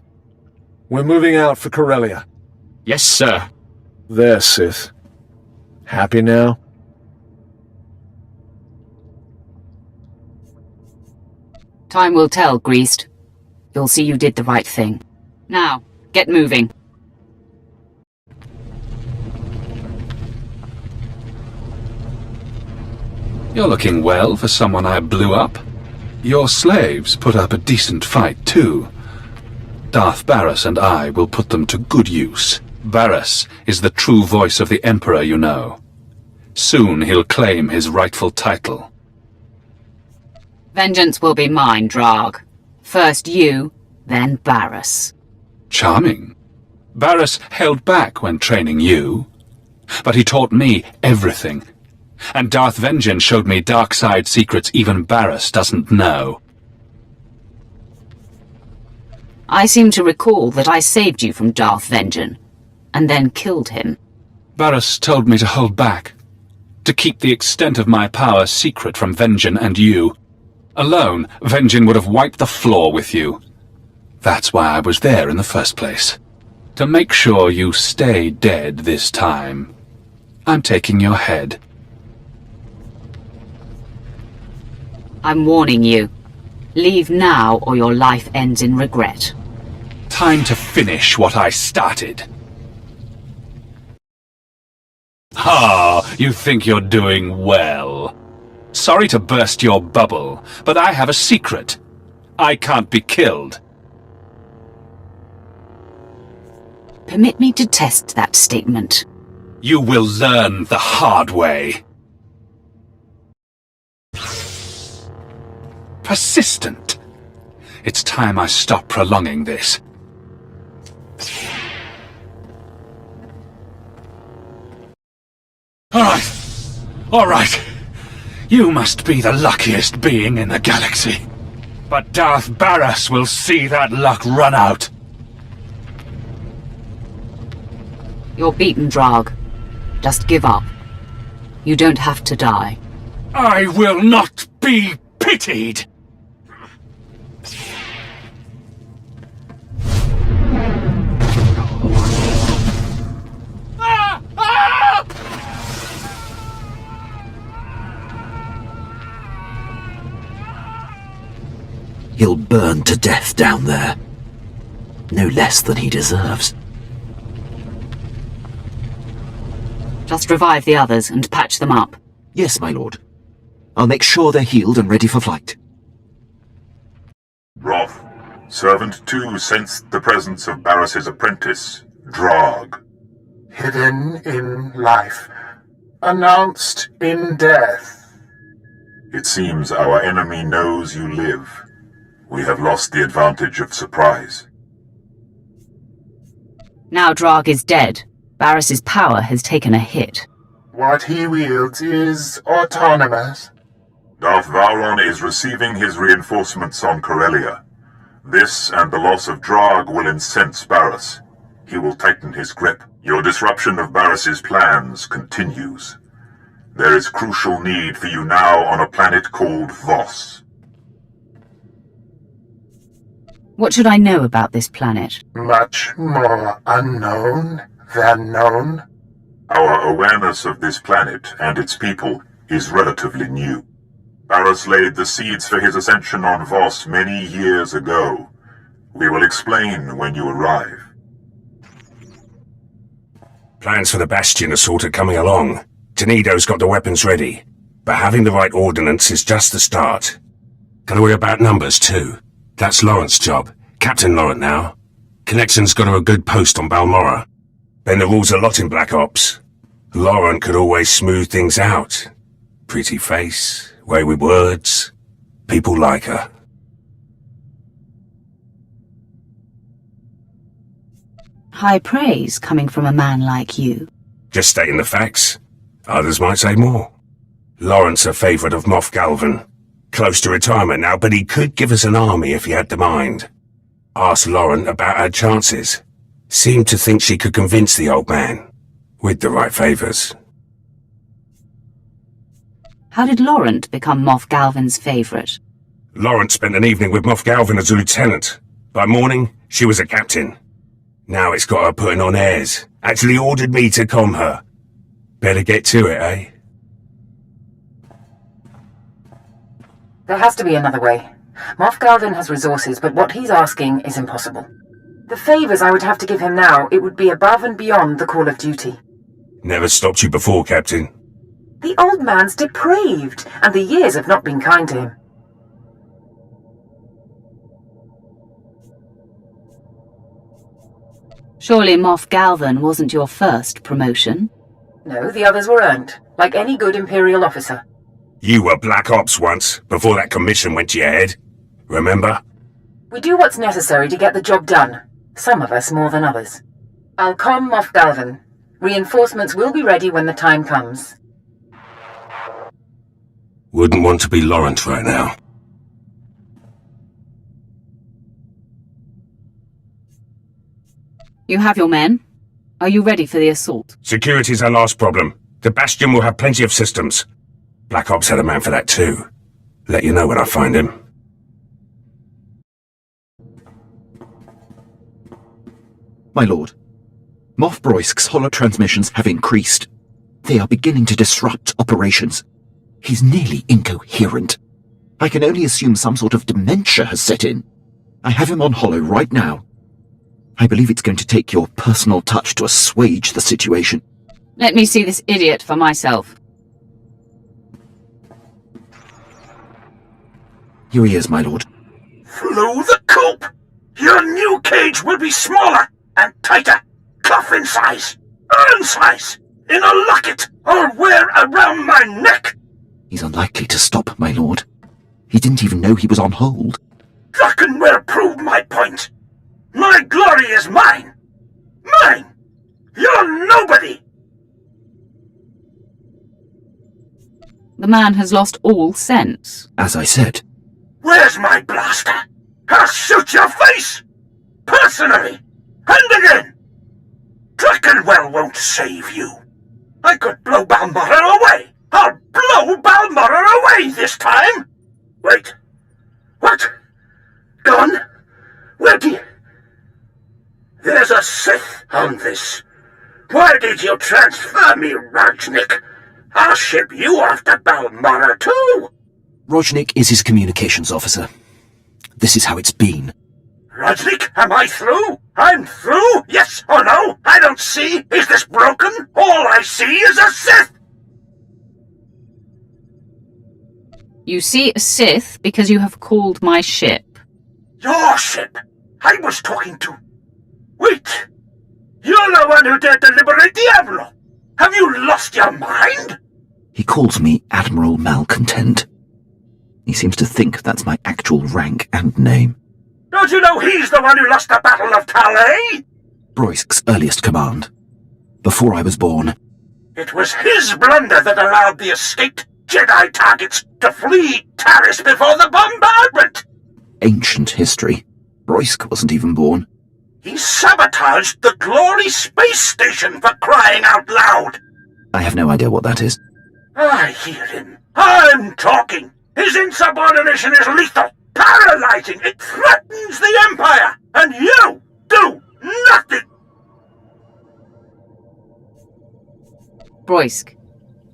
We're moving out for Corellia. Yes, sir. There, Sith. Happy now? Time will tell, Greased. You'll see you did the right thing. Now, get moving. You're looking well for someone I blew up. Your slaves put up a decent fight, too. Darth Barris and I will put them to good use. Barris is the true voice of the Emperor, you know. Soon he'll claim his rightful title. Vengeance will be mine, Drarg. First you, then Barris. Charming. Barris held back when training you, but he taught me everything. And Darth Vengeance showed me dark side secrets even Barris doesn't know. I seem to recall that I saved you from Darth Vengeance, and then killed him. Barris told me to hold back, to keep the extent of my power secret from Vengeance and you. Alone, Vengeance would have wiped the floor with you. That's why I was there in the first place. To make sure you stay dead this time. I'm taking your head. I'm warning you. Leave now or your life ends in regret. Time to finish what I started. Ah, you think you're doing well. Sorry to burst your bubble, but I have a secret. I can't be killed. Permit me to test that statement. You will learn the hard way. Persistent. It's time I stop prolonging this. All right. You must be the luckiest being in the galaxy. But Darth Barris will see that luck run out. You're beaten, Drarg. Just give up. You don't have to die. I will not be pitied! He'll burn to death down there. No less than he deserves. Just revive the others and patch them up. Yes, my lord. I'll make sure they're healed and ready for flight. Roth, Servant 2 sensed the presence of Barris's apprentice, Drarg. Hidden in life, announced in death. It seems our enemy knows you live. We have lost the advantage of surprise. Now Drarg is dead. Barris's power has taken a hit. What he wields is autonomous. Darth Vowron is receiving his reinforcements on Corellia. This and the loss of Drag will incense Barriss. He will tighten his grip. Your disruption of Barriss's plans continues. There is crucial need for you now on a planet called Voss. What should I know about this planet? Much more unknown than known. Our awareness of this planet and its people is relatively new. Barriss laid the seeds for his ascension on Voss many years ago. We will explain when you arrive. Plans for the Bastion are sort of coming along. Tenido's got the weapons ready, but having the right ordnance is just the start. Gotta worry about numbers too. That's Laurent's job. Captain Laurent now. Connexon's got her a good post on Balmorra. Bend the rules a lot in Black Ops. Laurent could always smooth things out. Pretty face, way with words. People like her. High praise coming from a man like you. Just stating the facts. Others might say more. Laurent's a favourite of Moff Galvan. Close to retirement now, but he could give us an army if he had the mind. Asked Laurent about her chances. Seemed to think she could convince the old man. With the right favours. How did Laurent become Moff Galvan's favourite? Laurent spent an evening with Moff Galvan as a lieutenant. By morning, she was a captain. Now it's got her putting on airs. Actually ordered me to calm her. Better get to it, eh? There has to be another way. Moff Galvan has resources, but what he's asking is impossible. The favours I would have to give him now, it would be above and beyond the call of duty. Never stopped you before, Captain. The old man's depraved, and the years have not been kind to him. Surely Moff Galvan wasn't your first promotion? No, the others were earned, like any good Imperial officer. You were Black Ops once, before that commission went to your head. Remember? We do what's necessary to get the job done. Some of us more than others. I'll calm Moff Galvan. Reinforcements will be ready when the time comes. Wouldn't want to be Laurent right now. You have your men? Are you ready for the assault? Security's our last problem. The Bastion will have plenty of systems. Black Ops had a man for that too. Let you know when I find him. My lord, Moff Broisk's holotransmissions have increased. They are beginning to disrupt operations. He's nearly incoherent. I can only assume some sort of dementia has set in. I have him on holo right now. I believe it's going to take your personal touch to assuage the situation. Let me see this idiot for myself. Here he is, my lord. Through the coop! Your new cage will be smaller and tighter. Coffin size, urn size, in a locket, or wear around my neck. He's unlikely to stop, my lord. He didn't even know he was on hold. Drachenware proved my point. My glory is mine. Mine! You're nobody! The man has lost all sense. As I said. Where's my blaster? I'll shoot your face! Personally! And again! Drachenwell won't save you. I could blow Balmorra away! I'll blow Balmorra away this time! Wait. What? Gone? Where do you... There's a Sith on this. Why did you transfer me, Rajnik? I'll ship you off to Balmorra too! Rojnik is his communications officer. This is how it's been. Rajnik, am I through? I'm through? Yes or no? I don't see. Is this broken? All I see is a Sith! You see a Sith because you have called my ship. Your ship? I was talking to... Wait! You're the one who dared to liberate the Admiral! Have you lost your mind? He calls me Admiral Malcontent. He seems to think that's my actual rank and name. Don't you know he's the one who lost the Battle of Talay? Broisk's earliest command. Before I was born. It was his blunder that allowed the escape. Jedi targets to flee Taris before the bombardment! Ancient history. Roysk wasn't even born. He sabotaged the Glory Space Station, for crying out loud! I have no idea what that is. I hear him. I'm talking. His insubordination is lethal, paralyzing. It threatens the Empire, and you do nothing! Broysk,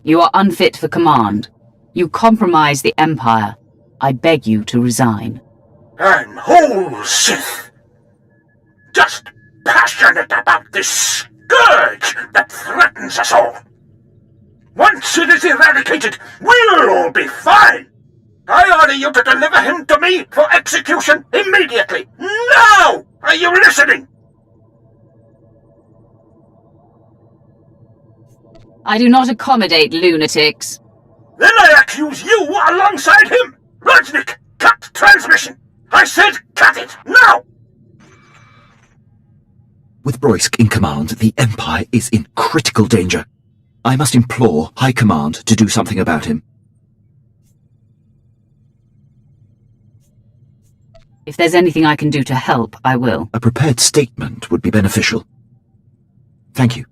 you are unfit for command. You compromise the Empire. I beg you to resign. I'm whole Sith. Just passionate about this scourge that threatens us all. Once it is eradicated, we'll all be fine. I order you to deliver him to me for execution immediately. Now! Are you listening? I do not accommodate lunatics. Then I accuse you alongside him. Rajnik, cut transmission. I said cut it, now! With Broysk in command, the Empire is in critical danger. I must implore High Command to do something about him. If there's anything I can do to help, I will. A prepared statement would be beneficial. Thank you.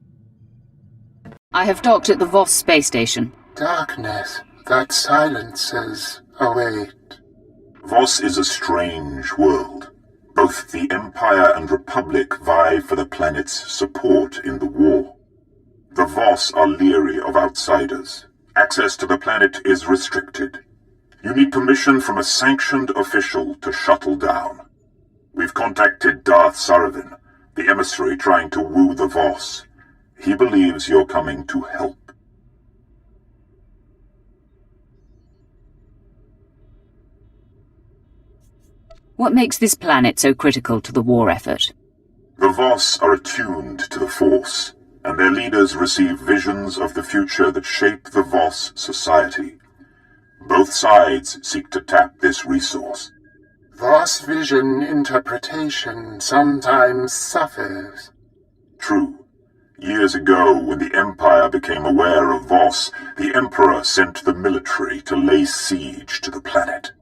I have docked at the Voss space station. Darkness that silences await. Voss is a strange world. Both the Empire and Republic vie for the planet's support in the war. The Voss are leery of outsiders. Access to the planet is restricted. You need permission from a sanctioned official to shuttle down. We've contacted Darth Saravin, the emissary trying to woo the Voss. He believes you're coming to help. What makes this planet so critical to the war effort? The Voss are attuned to the Force, and their leaders receive visions of the future that shape the Voss society. Both sides seek to tap this resource. Voss vision interpretation sometimes suffers. True. Years ago, when the Empire became aware of Voss, the Emperor sent the military to lay siege to the planet.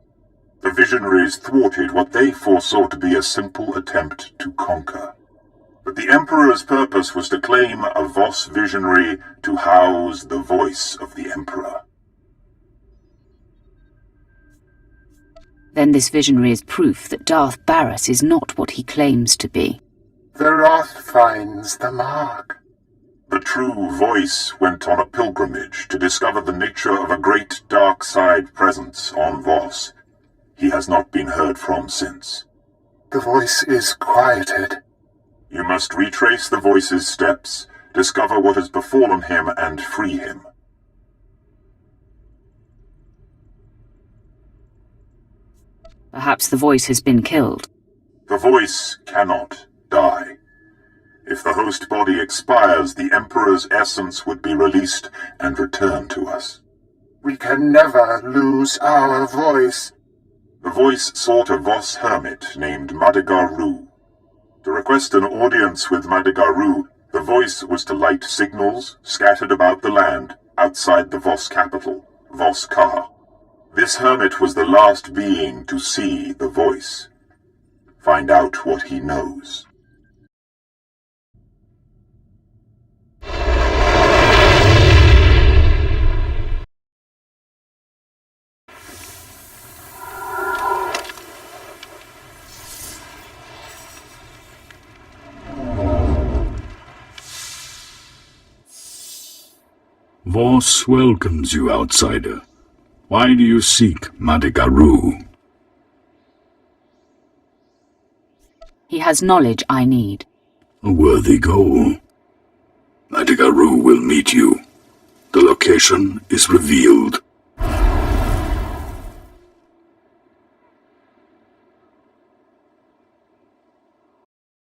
The visionaries thwarted what they foresaw to be a simple attempt to conquer. But the Emperor's purpose was to claim a Voss visionary to house the voice of the Emperor. Then this visionary is proof that Darth Barris is not what he claims to be. The Wrath finds the mark. The true voice went on a pilgrimage to discover the nature of a great dark side presence on Voss. He has not been heard from since. The voice is quieted. You must retrace the voice's steps, discover what has befallen him, and free him. Perhaps the voice has been killed. The voice cannot die. If the host body expires, the Emperor's essence would be released and return to us. We can never lose our voice. The voice sought a Voss hermit named Madigar-Ru. To request an audience with Madigar-Ru, the voice was to light signals scattered about the land outside the Voss capital, Voss-Ka. This hermit was the last being to see the voice. Find out what he knows. Voss welcomes you, outsider. Why do you seek Madigar-Ru? He has knowledge I need. A worthy goal. Madigar-Ru will meet you. The location is revealed.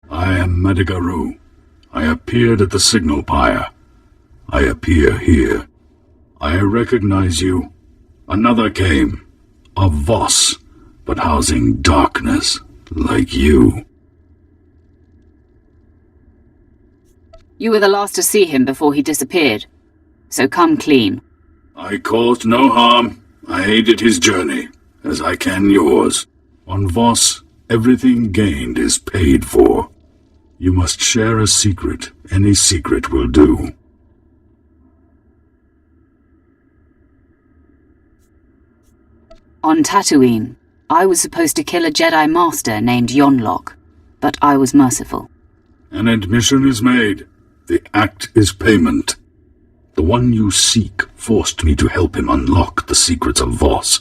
I am Madigar-Ru. I appeared at the signal pyre. I appear here. I recognize you. Another came. A Voss, but housing darkness, like you. You were the last to see him before he disappeared. So come clean. I caused no harm. I aided his journey, as I can yours. On Voss, everything gained is paid for. You must share a secret. Any secret will do. On Tatooine, I was supposed to kill a Jedi Master named Yonlock, but I was merciful. An admission is made. The act is payment. The one you seek forced me to help him unlock the secrets of Voss.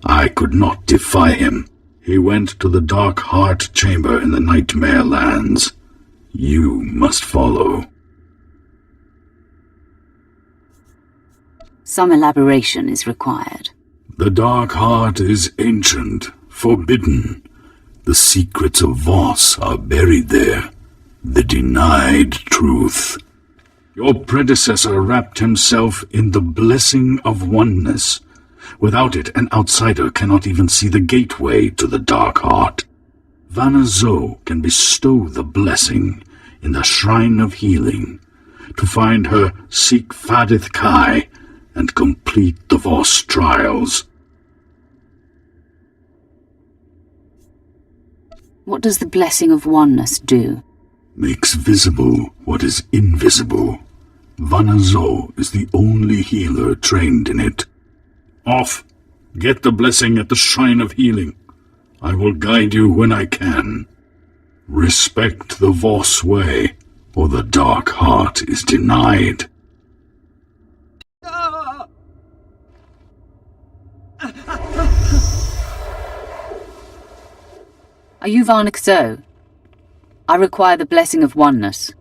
I could not defy him. He went to the Dark Heart Chamber in the Nightmare Lands. You must follow. Some elaboration is required. The Dark Heart is ancient, forbidden. The secrets of Voss are buried there. The denied truth. Your predecessor wrapped himself in the blessing of oneness. Without it, an outsider cannot even see the gateway to the Dark Heart. Vanna Zoe can bestow the blessing in the Shrine of Healing to find her Seek Fadith Kai and complete the Voss trials. What does the blessing of oneness do? Makes visible what is invisible. Vanna Zoe is the only healer trained in it. Off! Get the blessing at the Shrine of Healing. I will guide you when I can. Respect the Voss way, or the Dark Heart is denied. Are you Varnick Zoe? I require the blessing of oneness.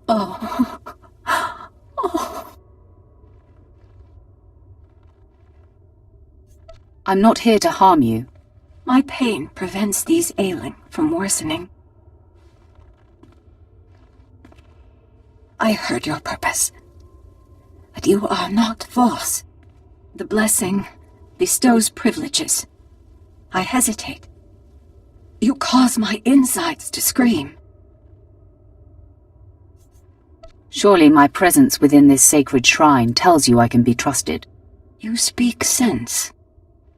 Oh. I'm not here to harm you. My pain prevents these ailing from worsening. I heard your purpose. But you are not Voss. The blessing bestows privileges. I hesitate. You cause my insides to scream. Surely my presence within this sacred shrine tells you I can be trusted. You speak sense.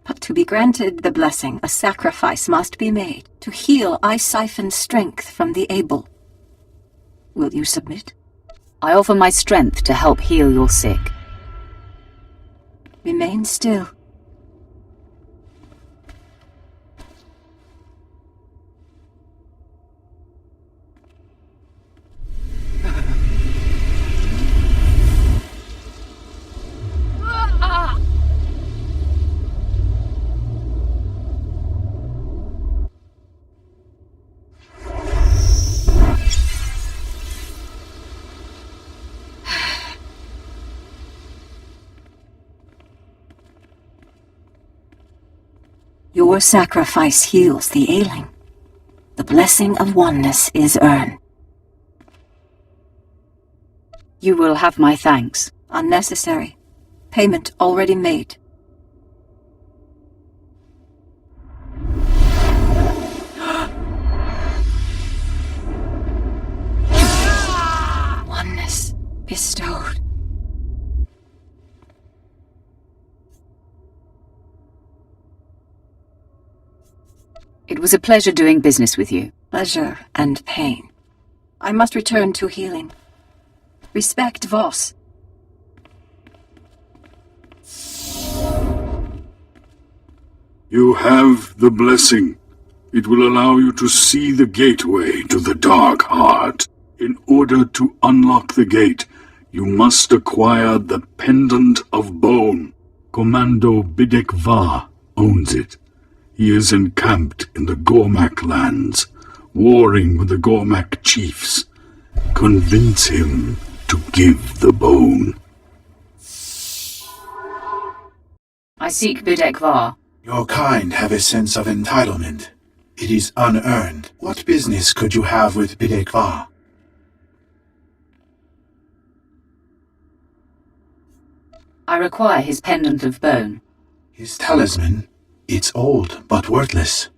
But to be granted the blessing, a sacrifice must be made. To heal, I siphon strength from the able. Will you submit? I offer my strength to help heal your sick. Remain still. Your sacrifice heals the ailing. The blessing of oneness is earned. You will have my thanks. Unnecessary. Payment already made. Oneness bestowed. It was a pleasure doing business with you. Pleasure and pain. I must return to healing. Respect Voss. You have the blessing. It will allow you to see the gateway to the Dark Heart. In order to unlock the gate, you must acquire the Pendant of Bone. Commando Bidek Va owns it. He is encamped in the Gormak lands, warring with the Gormak chiefs. Convince him to give the bone. I seek Bidek Va. Your kind have a sense of entitlement. It is unearned. What business could you have with Bidek Va? I require his Pendant of Bone. His talisman? It's old, but worthless.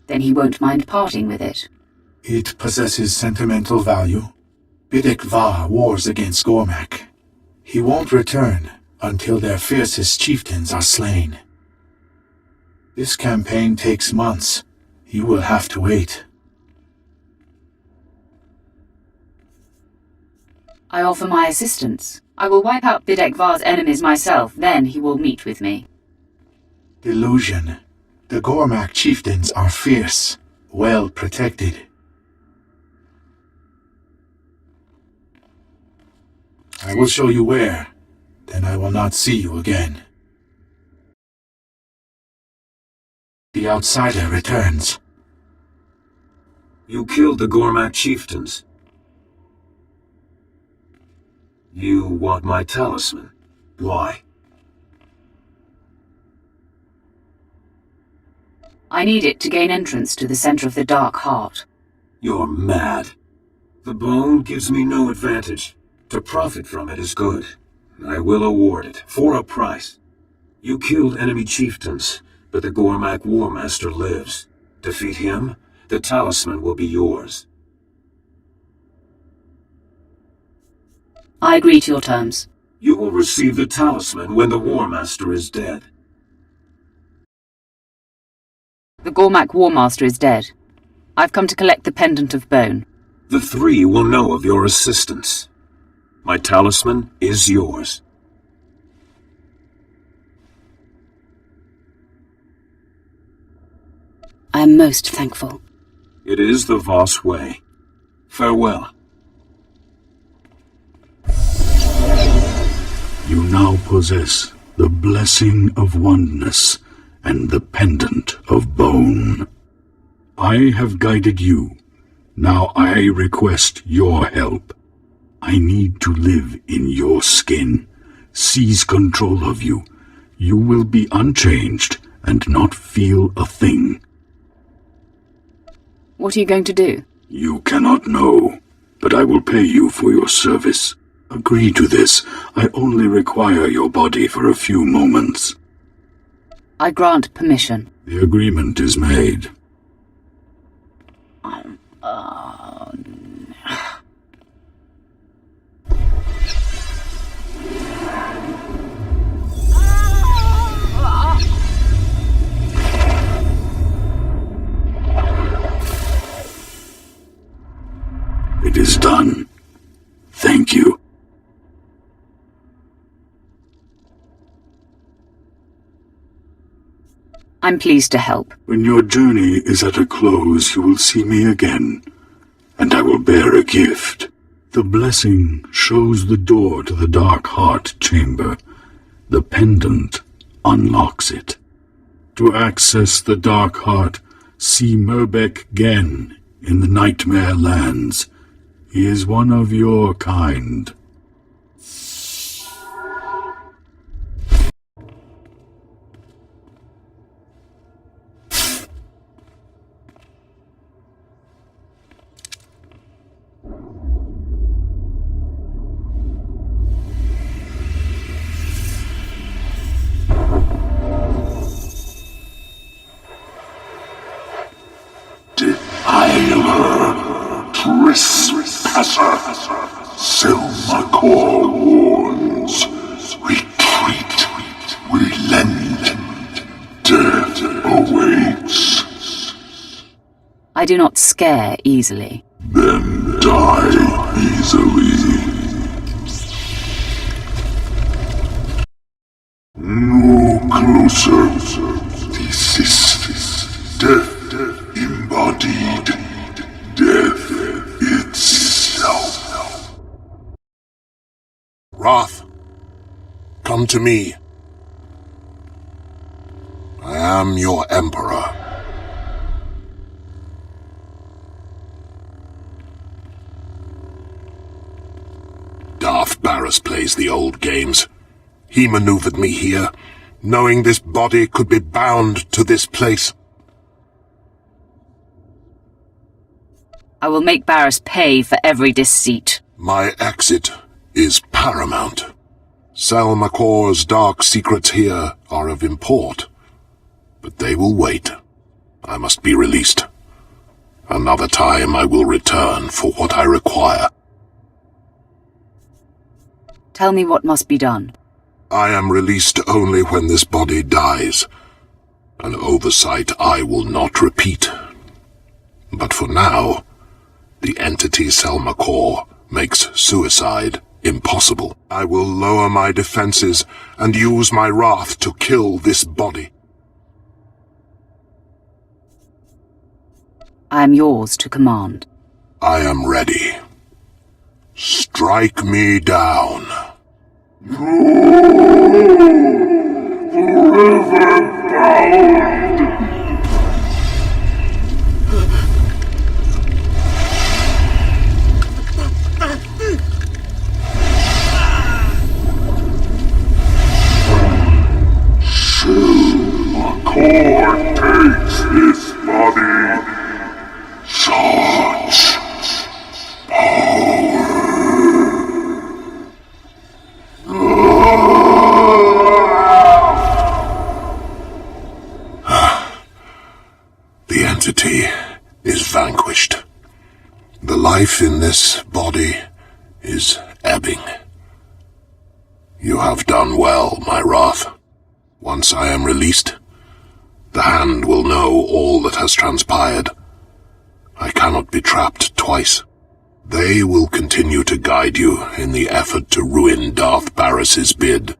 Then he won't mind parting with it. It possesses sentimental value. Bidek Va wars against Gormak. He won't return until their fiercest chieftains are slain. This campaign takes months. You will have to wait. I offer my assistance. I will wipe out Bidek Va's enemies myself, then he will meet with me. Delusion. The Gormak chieftains are fierce, well protected. I will show you where, then I will not see you again. The outsider returns. You killed the Gormak chieftains. You want my talisman. Why? I need it to gain entrance to the center of the Dark Heart. You're mad. The bone gives me no advantage. To profit from it is good. I will award it, for a price. You killed enemy chieftains, but the Gormak Warmaster lives. Defeat him, the talisman will be yours. I agree to your terms. You will receive the talisman when the Warmaster is dead. The Gormak Warmaster is dead. I've come to collect the Pendant of Bone. The three will know of your assistance. My talisman is yours. I am most thankful. It is the Voss way. Farewell. You now possess the blessing of oneness and the pendant of bone. I have guided you. Now I request your help. I need to live in your skin, seize control of you. You will be unchanged and not feel a thing. What are you going to do? You cannot know, but I will pay you for your service. Agree to this. I only require your body for a few moments. I grant permission. The agreement is made. It is done. Thank you. I'm pleased to help. When your journey is at a close, you will see me again, and I will bear a gift. The blessing shows the door to the Dark Heart chamber. The pendant unlocks it. To access the Dark Heart, see Merbek Gen in the Nightmare Lands. He is one of your kind. Trespasser, Selmakor warns. Retreat, relent, death awaits. I do not scare easily. Then die easily. No closer. This is death embodied. Death itself. Wrath, come to me. I am your Emperor. Darth Barras plays the old games. He maneuvered me here, knowing this body could be bound to this place. I will make Barras pay for every deceit. My exit is paramount. Selmakor's dark secrets here are of import, but they will wait. I must be released. Another time I will return for what I require. Tell me what must be done. I am released only when this body dies. An oversight I will not repeat. But for now, the entity Selma Core makes suicide impossible. I will lower my defenses and use my wrath to kill this body. I am yours to command. I am ready. Strike me down. Forever bound. Selma Core takes this body. Such power. The entity is vanquished. The life in this body is ebbing. You have done well, my wrath. Once I am released, the Hand will know all that has transpired. I cannot be trapped twice. They will continue to guide you in the effort to ruin Darth Barris's bid.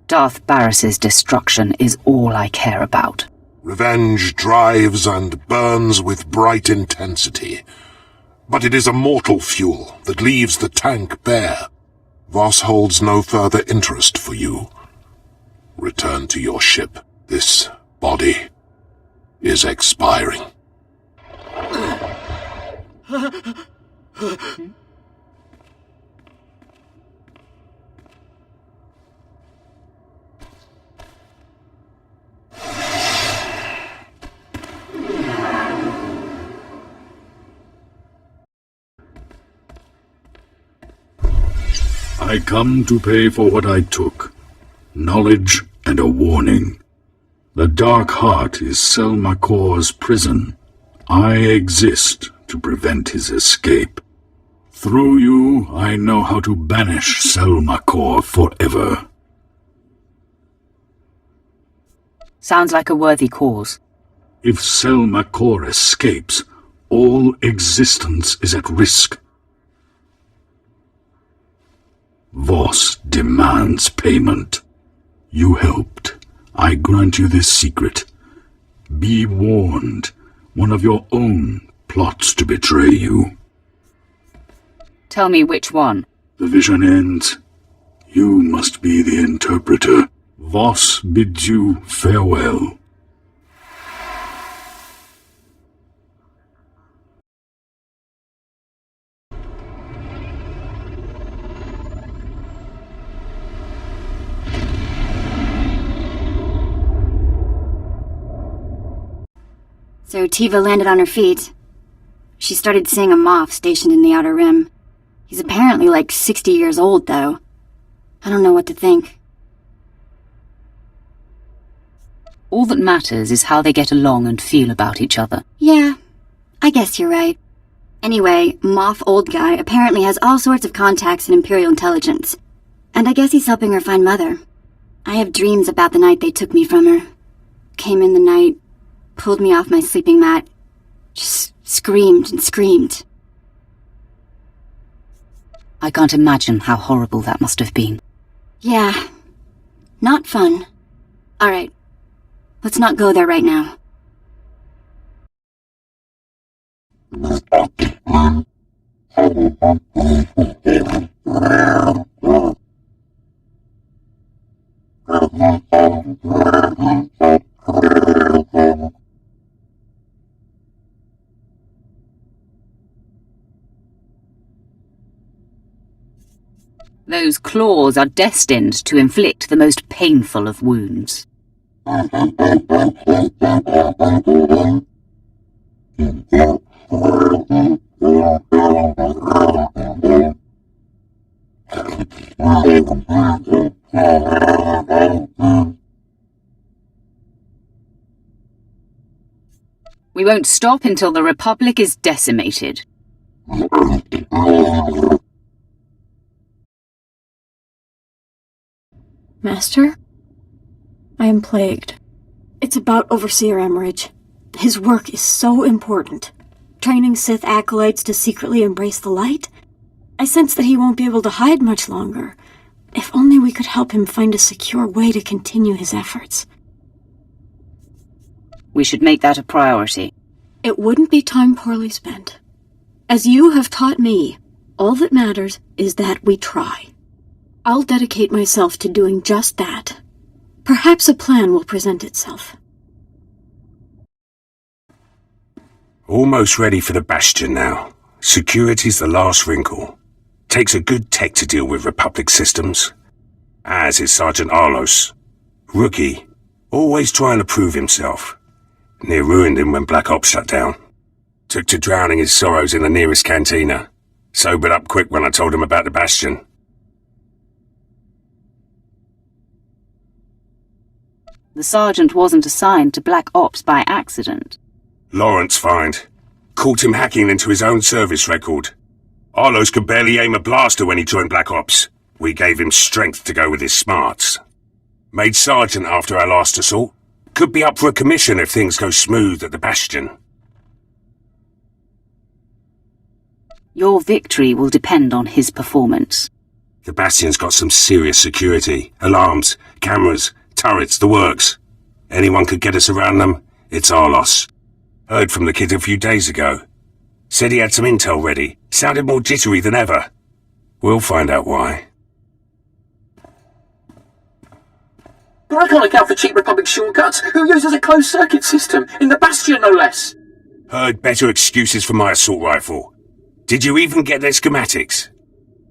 Darth Barris's destruction is all I care about. Revenge drives and burns with bright intensity. But it is a mortal fuel that leaves the tank bare. Voss holds no further interest for you. Return to your ship. This body is expiring. I come to pay for what I took. Knowledge and a warning. The Dark Heart is Selma Core's prison. I exist to prevent his escape. Through you, I know how to banish Selma Core forever. Sounds like a worthy cause. If Selma Core escapes, all existence is at risk. Voss demands payment. You helped. I grant you this secret. Be warned. One of your own plots to betray you. Tell me which one. The vision ends. You must be the interpreter. Voss bids you farewell. So Tiva landed on her feet. She started seeing a Moff stationed in the Outer Rim. He's apparently like 60 years old, though. I don't know what to think. All that matters is how they get along and feel about each other. Yeah, I guess you're right. Anyway, Moff Old Guy apparently has all sorts of contacts in Imperial intelligence. And I guess he's helping her find Mother. I have dreams about the night they took me from her. Came in the night, pulled me off my sleeping mat, just screamed and screamed. I can't imagine how horrible that must have been. Yeah, not fun. Alright, let's not go there right now. Those claws are destined to inflict the most painful of wounds. We won't stop until the Republic is decimated. Master? I am plagued. It's about Overseer Emmerich. His work is so important. Training Sith acolytes to secretly embrace the light? I sense that he won't be able to hide much longer. If only we could help him find a secure way to continue his efforts. We should make that a priority. It wouldn't be time poorly spent. As you have taught me, all that matters is that we try. I'll dedicate myself to doing just that. Perhaps a plan will present itself. Almost ready for the Bastion now. Security's the last wrinkle. Takes a good tech to deal with Republic systems. As is Sergeant Alias. Rookie. Always trying to prove himself. Near ruined him when Black Ops shut down. Took to drowning his sorrows in the nearest cantina. Sobered up quick when I told him about the Bastion. The sergeant wasn't assigned to Black Ops by accident. Lawrence find. Caught him hacking into his own service record. Arlos could barely aim a blaster when he joined Black Ops. We gave him strength to go with his smarts. Made sergeant after our last assault. Could be up for a commission if things go smooth at the Bastion. Your victory will depend on his performance. The Bastion's got some serious security. Alarms, cameras, turrets, the works. Anyone could get us around them, it's our loss. Heard from the kid a few days ago. Said he had some intel ready. Sounded more jittery than ever. We'll find out why. But I can't account for cheap Republic shortcuts. Who uses a closed-circuit system? In the Bastion, no less. Heard better excuses for my assault rifle. Did you even get their schematics?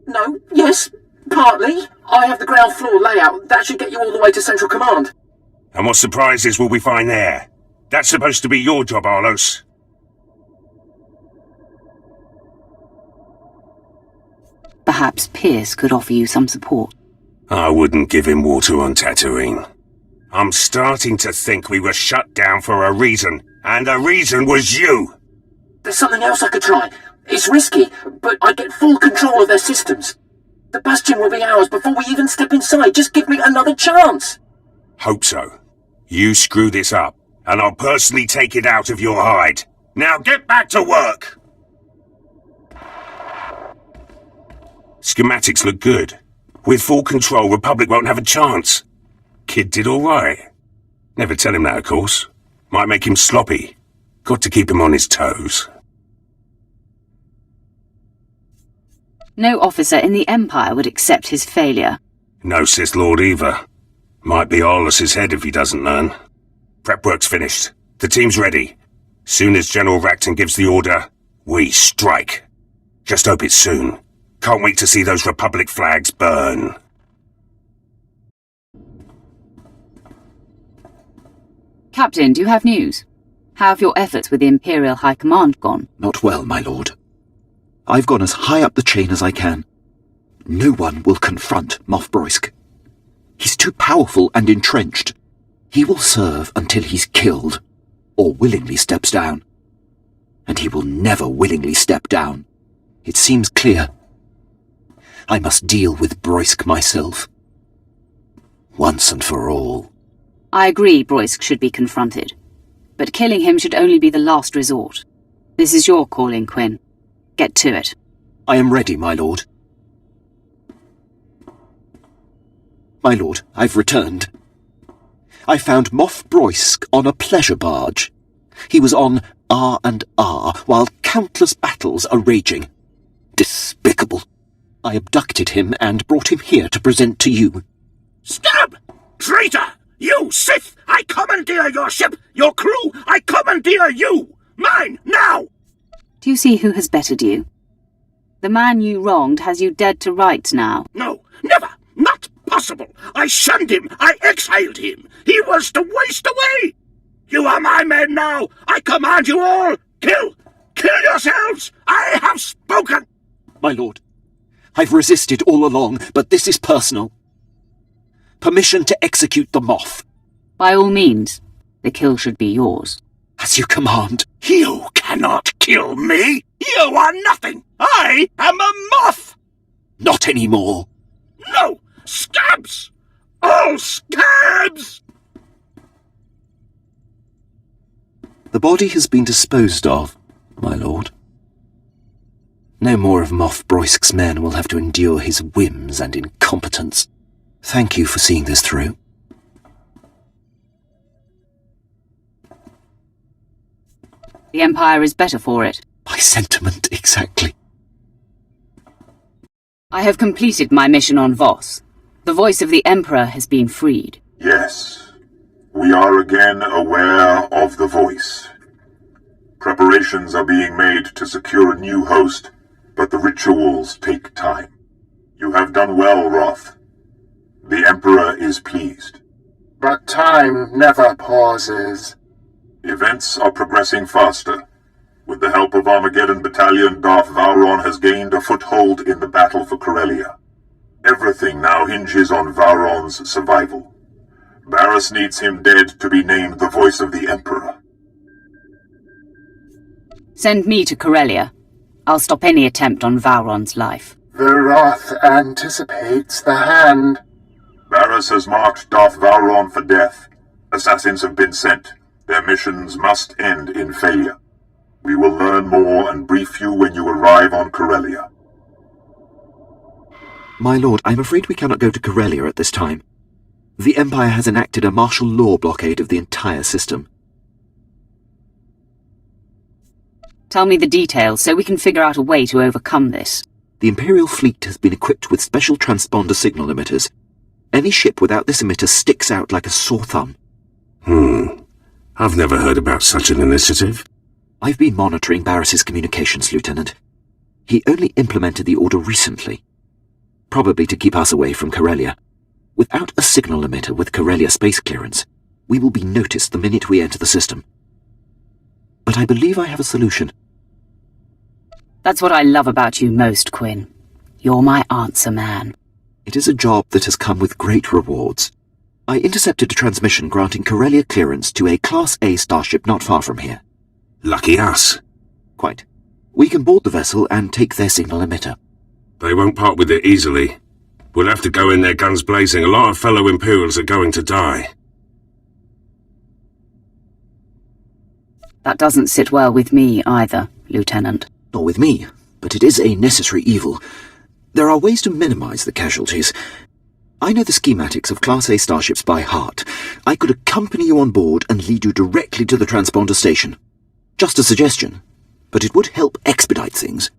No, yes, partly. I have the ground floor layout. That should get you all the way to Central Command. And what surprises will we find there? That's supposed to be your job, Arlos. Perhaps Pierce could offer you some support. I wouldn't give him water on Tatooine. I'm starting to think we were shut down for a reason, and the reason was you! There's something else I could try. It's risky, but I get full control of their systems. The Bastion will be ours before we even step inside. Just give me another chance. Hope so. You screw this up, and I'll personally take it out of your hide. Now get back to work! Schematics look good. With full control, Republic won't have a chance. Kid did all right. Never tell him that, of course. Might make him sloppy. Got to keep him on his toes. No officer in the Empire would accept his failure. No Sith Lord either. Might be Arlos' head if he doesn't learn. Prep work's finished. The team's ready. Soon as General Racton gives the order, we strike. Just hope it's soon. Can't wait to see those Republic flags burn. Captain, do you have news? How have your efforts with the Imperial High Command gone? Not well, my lord. I've gone as high up the chain as I can. No one will confront Moff Broisk. He's too powerful and entrenched. He will serve until he's killed, or willingly steps down. And he will never willingly step down. It seems clear. I must deal with Broisk myself. Once and for all. I agree Broisk should be confronted. But killing him should only be the last resort. This is your calling, Quinn. Get to it. I am ready, my lord. My lord, I've returned. I found Moff Broisk on a pleasure barge. He was on R&R while countless battles are raging. Despicable. I abducted him and brought him here to present to you. Stab! Traitor! You, Sith! I commandeer your ship! Your crew! I commandeer you! Mine, now! Do you see who has bettered you? The man you wronged has you dead to rights now. No, never! Not possible! I shunned him! I exiled him! He was to waste away! You are my men now! I command you all! Kill! Kill yourselves! I have spoken! My lord, I've resisted all along, but this is personal. Permission to execute the Moff. By all means, the kill should be yours. As you command. You cannot kill me! You are nothing! I am a moth! Not anymore. No! Scabs! All scabs! The body has been disposed of, my lord. No more of Moff Broisk's men will have to endure his whims and incompetence. Thank you for seeing this through. The Empire is better for it. My sentiment, exactly. I have completed my mission on Voss. The voice of the Emperor has been freed. Yes, we are again aware of the voice. Preparations are being made to secure a new host, but the rituals take time. You have done well, Roth. The Emperor is pleased. But time never pauses. Events are progressing faster. With the help of Armageddon Battalion, Darth Vowron has gained a foothold in the battle for Corellia. Everything now hinges on Vowron's survival. Barriss needs him dead to be named the voice of the Emperor. Send me to Corellia. I'll stop any attempt on Vowron's life. The wrath anticipates the hand. Barriss has marked Darth Vowron for death. Assassins have been sent. Their missions must end in failure. We will learn more and brief you when you arrive on Corellia. My lord, I'm afraid we cannot go to Corellia at this time. The Empire has enacted a martial law blockade of the entire system. Tell me the details so we can figure out a way to overcome this. The Imperial fleet has been equipped with special transponder signal emitters. Any ship without this emitter sticks out like a sore thumb. I've never heard about such an initiative. I've been monitoring Barriss's communications, Lieutenant. He only implemented the order recently. Probably to keep us away from Corellia. Without a signal emitter with Corellia space clearance, we will be noticed the minute we enter the system. But I believe I have a solution. That's what I love about you most, Quinn. You're my answer man. It is a job that has come with great rewards. I intercepted a transmission granting Corellia clearance to a Class A starship not far from here. Lucky us. Quite. We can board the vessel and take their signal emitter. They won't part with it easily. We'll have to go in there guns blazing. A lot of fellow Imperials are going to die. That doesn't sit well with me either, Lieutenant. Nor with me, but it is a necessary evil. There are ways to minimize the casualties. I know the schematics of Class A starships by heart. I could accompany you on board and lead you directly to the transponder station. Just a suggestion, but it would help expedite things.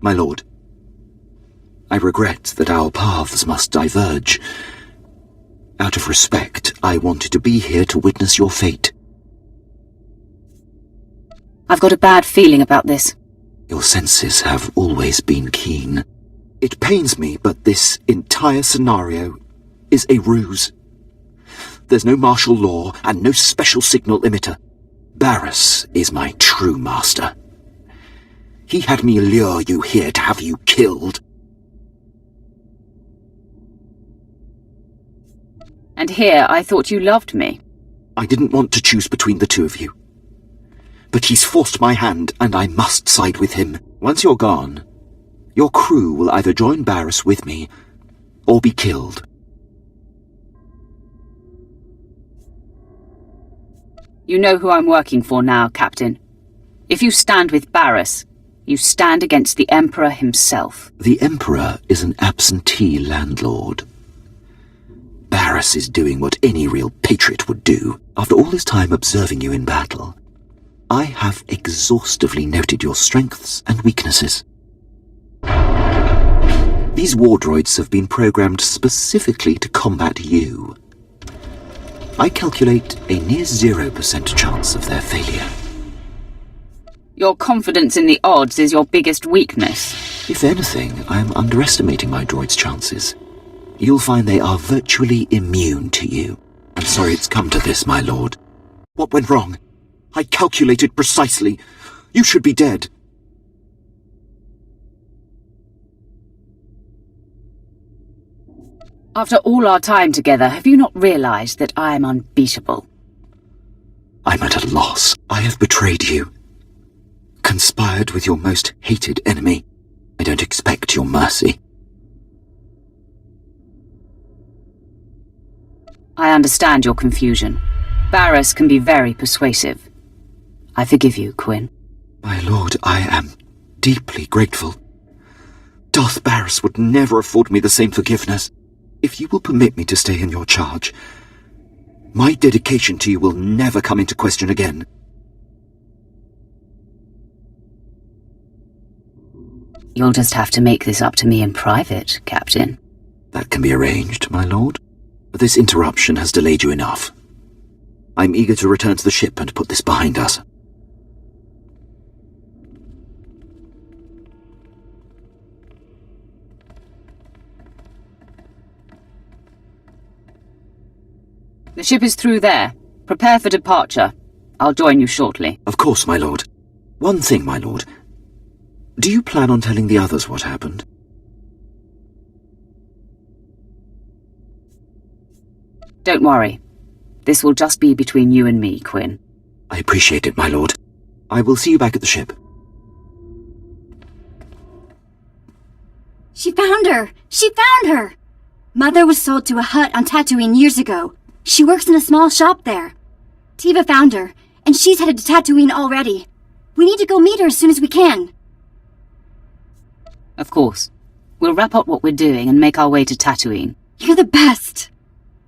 My lord, I regret that our paths must diverge. Out of respect, I wanted to be here to witness your fate. I've got a bad feeling about this. Your senses have always been keen. It pains me, but this entire scenario is a ruse. There's no martial law and no special signal emitter. Barriss is my true master. He had me lure you here to have you killed. And here I thought you loved me. I didn't want to choose between the two of you. But he's forced my hand, and I must side with him. Once you're gone, your crew will either join Barriss with me, or be killed. You know who I'm working for now, Captain. If you stand with Barriss, you stand against the Emperor himself. The Emperor is an absentee landlord. Barriss is doing what any real patriot would do. After all this time observing you in battle, I have exhaustively noted your strengths and weaknesses. These war droids have been programmed specifically to combat you. I calculate a near 0% chance of their failure. Your confidence in the odds is your biggest weakness. If anything, I am underestimating my droid's chances. You'll find they are virtually immune to you. I'm sorry it's come to this, my lord. What went wrong? I calculated precisely. You should be dead. After all our time together, have you not realized that I am unbeatable? I'm at a loss. I have betrayed you. Conspired with your most hated enemy. I don't expect your mercy. I understand your confusion. Barris can be very persuasive. I forgive you, Quinn. My lord, I am deeply grateful. Darth Barris would never afford me the same forgiveness. If you will permit me to stay in your charge, my dedication to you will never come into question again. You'll just have to make this up to me in private, Captain. That can be arranged, my lord. But this interruption has delayed you enough. I'm eager to return to the ship and put this behind us. The ship is through there. Prepare for departure. I'll join you shortly. Of course, my lord. One thing, my lord. Do you plan on telling the others what happened? Don't worry. This will just be between you and me, Quinn. I appreciate it, my lord. I will see you back at the ship. She found her! She found her! Mother was sold to a hut on Tatooine years ago. She works in a small shop there. Tiva found her, and she's headed to Tatooine already. We need to go meet her as soon as we can. Of course. We'll wrap up what we're doing and make our way to Tatooine. You're the best!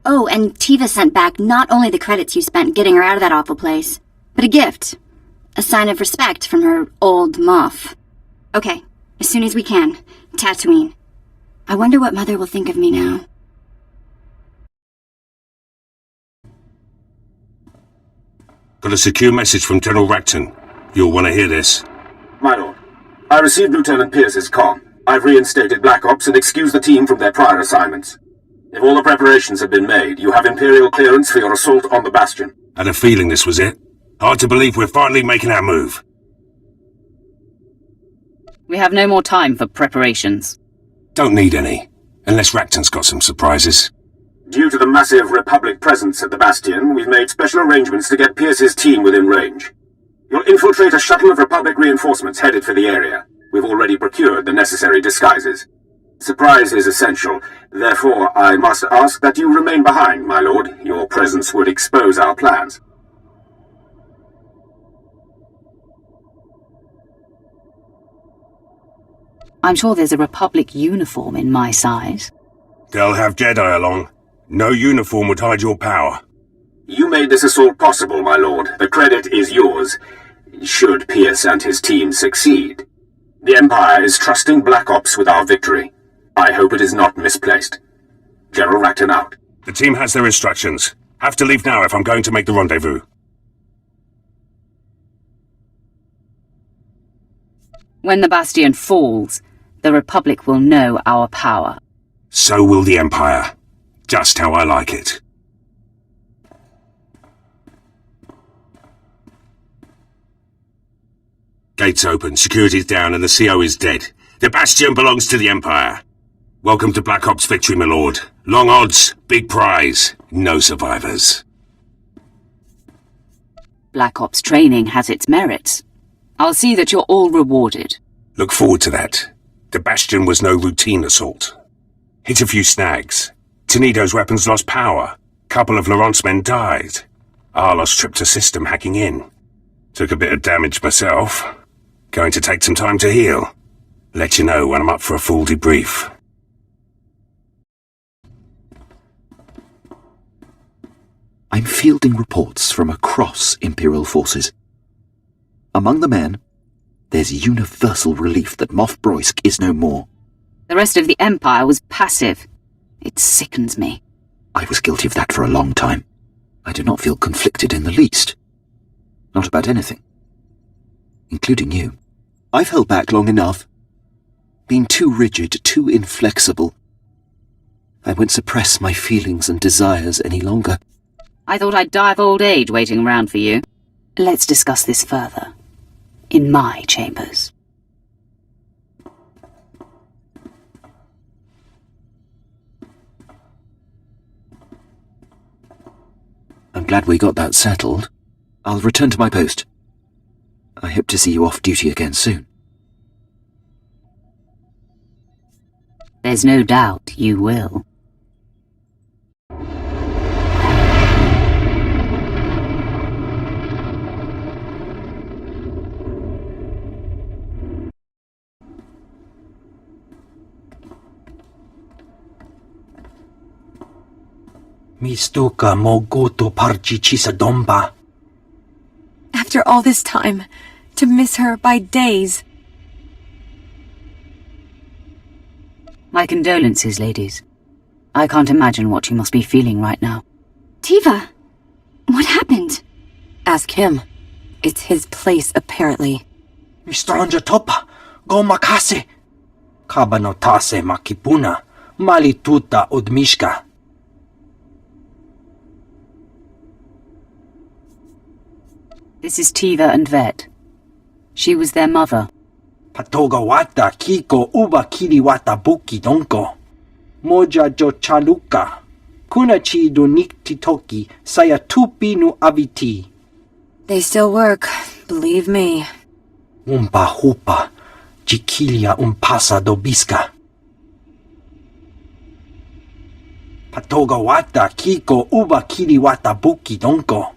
Oh, and Tiva sent back not only the credits you spent getting her out of that awful place, but a gift. A sign of respect from her old Moff. Okay, as soon as we can. Tatooine. I wonder what Mother will think of me now. Got a secure message from General Racton. You'll want to hear this. My lord, I received Lieutenant Pierce's comm. I've reinstated Black Ops and excused the team from their prior assignments. If all the preparations have been made, you have Imperial clearance for your assault on the Bastion. Had a feeling this was it. Hard to believe we're finally making our move. We have no more time for preparations. Don't need any, unless Racton's got some surprises. Due to the massive Republic presence at the Bastion, we've made special arrangements to get Pierce's team within range. You'll infiltrate a shuttle of Republic reinforcements headed for the area. We've already procured the necessary disguises. Surprise is essential. Therefore, I must ask that you remain behind, my lord. Your presence would expose our plans. I'm sure there's a Republic uniform in my size. They'll have Jedi along. No uniform would hide your power. You made this assault possible, my lord. The credit is yours, should Pierce and his team succeed. The Empire is trusting Black Ops with our victory. I hope it is not misplaced. General Racton out. The team has their instructions. Have to leave now if I'm going to make the rendezvous. When the Bastion falls, the Republic will know our power. So will the Empire. Just how I like it. Gates open, security's down, and the CO is dead. The Bastion belongs to the Empire. Welcome to Black Ops victory, my lord. Long odds, big prize, no survivors. Black Ops training has its merits. I'll see that you're all rewarded. Look forward to that. The Bastion was no routine assault. Hit a few snags. Tenido's weapons lost power. Couple of Laurent's men died. Arlos tripped a system hacking in. Took a bit of damage myself. Going to take some time to heal. Let you know when I'm up for a full debrief. I'm fielding reports from across Imperial forces. Among the men, there's universal relief that Moff Broisk is no more. The rest of the Empire was passive. It sickens me. I was guilty of that for a long time. I do not feel conflicted in the least. Not about anything. Including you. I've held back long enough. Been too rigid, too inflexible. I won't suppress my feelings and desires any longer. I thought I'd die of old age waiting around for you. Let's discuss this further. in my chambers. I'm glad we got that settled. I'll return to my post. I hope to see you off duty again soon. There's no doubt you will. Mistuka mogoto parchichisa domba. After all this time, to miss her by days. My condolences, ladies. I can't imagine what you must be feeling right now. Tiva, what happened? Ask him. It's his place, apparently. Mistranja topa, go makase. Kabanotase makipuna, malituta odmishka. This is Tiva and Vet. She was their mother. Patoga wata kiko uba kiriwata buki donko. Moja jo chaluka. Kunachi do niktitoki saya tupi nu aviti. They still work, believe me. Umpa hupa. Chiquilia umpasa dobiska. Patoga wata kiko uba kiriwata buki donko.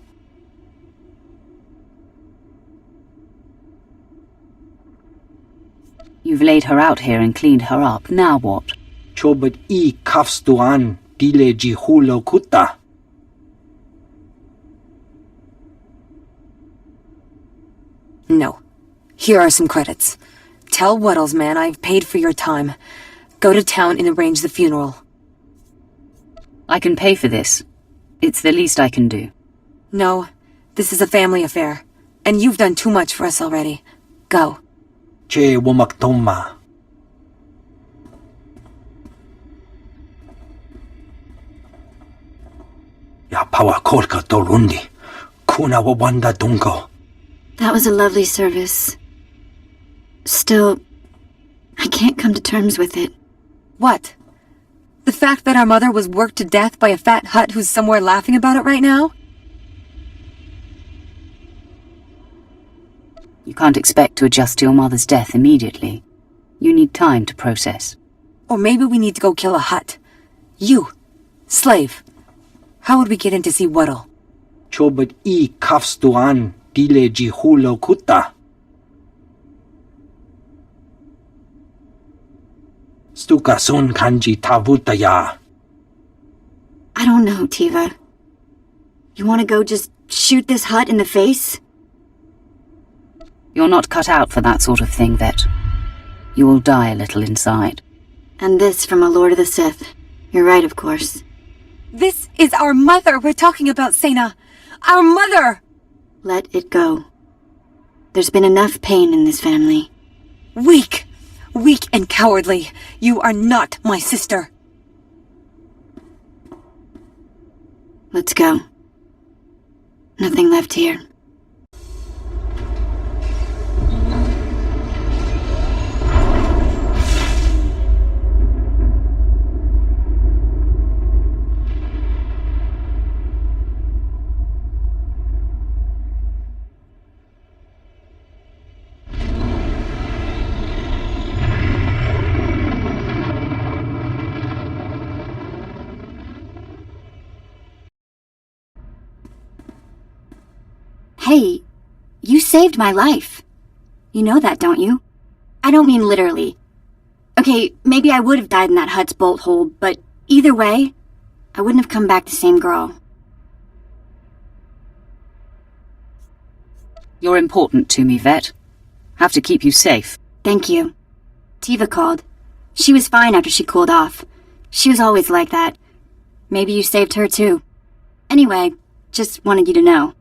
You've laid her out here and cleaned her up. Now what? Chobot I kafstuan dile jihulo kuta. No. Here are some credits. Tell Wuddles, man, I've paid for your time. Go to town and arrange the funeral. I can pay for this. It's the least I can do. No. This is a family affair. And you've done too much for us already. Go. Che womaktoma. Ya pawa kolka dorundi. Kuna wawanda dungo. That was a lovely service. Still, I can't come to terms with it. What? The fact that our mother was worked to death by a fat hut who's somewhere laughing about it right now? You can't expect to adjust to your mother's death immediately. You need time to process. Or maybe we need to go kill a hut. You, slave. How would we get in to see Wuddle? Chobot I kafstuan dile jihulo kuta. Stuka sun kanji tavutaya. I don't know, Tiva. You want to go just shoot this hut in the face? You're not cut out for that sort of thing, Vet. You will die a little inside. And this from a Lord of the Sith. You're right, of course. This is our mother we're talking about, Sena. Our mother! Let it go. There's been enough pain in this family. Weak! Weak and cowardly. You are not my sister. Let's go. Nothing left here. Hey, you saved my life. You know that, don't you? I don't mean literally. Okay, maybe I would have died in that hut's bolt hole, but either way, I wouldn't have come back the same girl. You're important to me, Vet. Have to keep you safe. Thank you. Tiva called. She was fine after she cooled off. She was always like that. Maybe you saved her too. Anyway, just wanted you to know.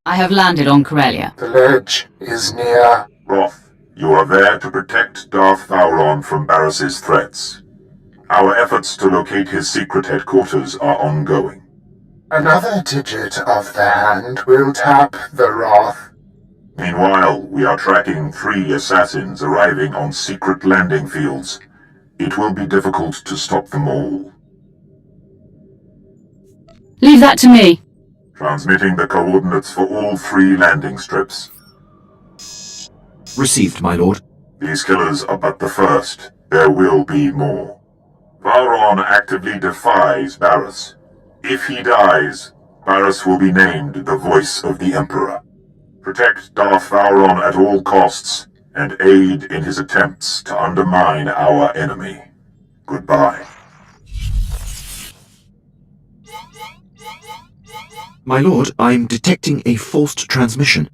I have landed on Corellia. The ledge is near. Roth, you are there to protect Darth Thauron from Barris's threats. Our efforts to locate his secret headquarters are ongoing. Another digit of the hand will tap the Wrath. Meanwhile, we are tracking 3 assassins arriving on secret landing fields. It will be difficult to stop them all. Leave that to me. Transmitting the coordinates for all 3 landing strips. Received, my lord. These killers are but the first. There will be more. Vauron actively defies Barras. If he dies, Barras will be named the Voice of the Emperor. Protect Darth Vauron at all costs, and aid in his attempts to undermine our enemy. Goodbye. My lord, I'm detecting a forced transmission.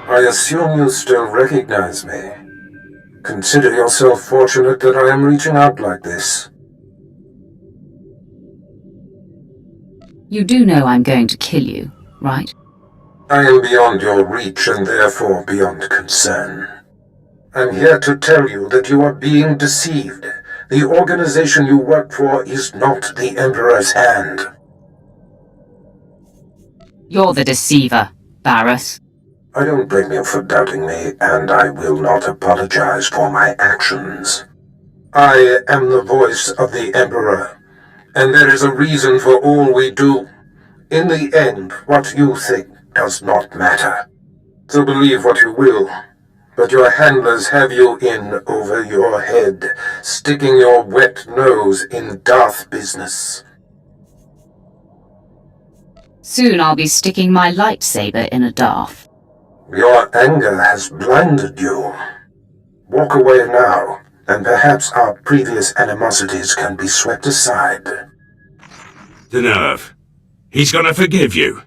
I assume you still recognize me. Consider yourself fortunate that I am reaching out like this. You do know I'm going to kill you, right? I am beyond your reach and therefore beyond concern. I'm here to tell you that you are being deceived. The organization you work for is not the Emperor's hand. You're the deceiver, Barras. I don't blame you for doubting me, and I will not apologize for my actions. I am the voice of the Emperor, and there is a reason for all we do. In the end, what you think does not matter. So believe what you will, but your handlers have you in over your head, sticking your wet nose in Darth business. Soon I'll be sticking my lightsaber in a Darth. Your anger has blinded you. Walk away now, and perhaps our previous animosities can be swept aside. The nerve. He's gonna forgive you.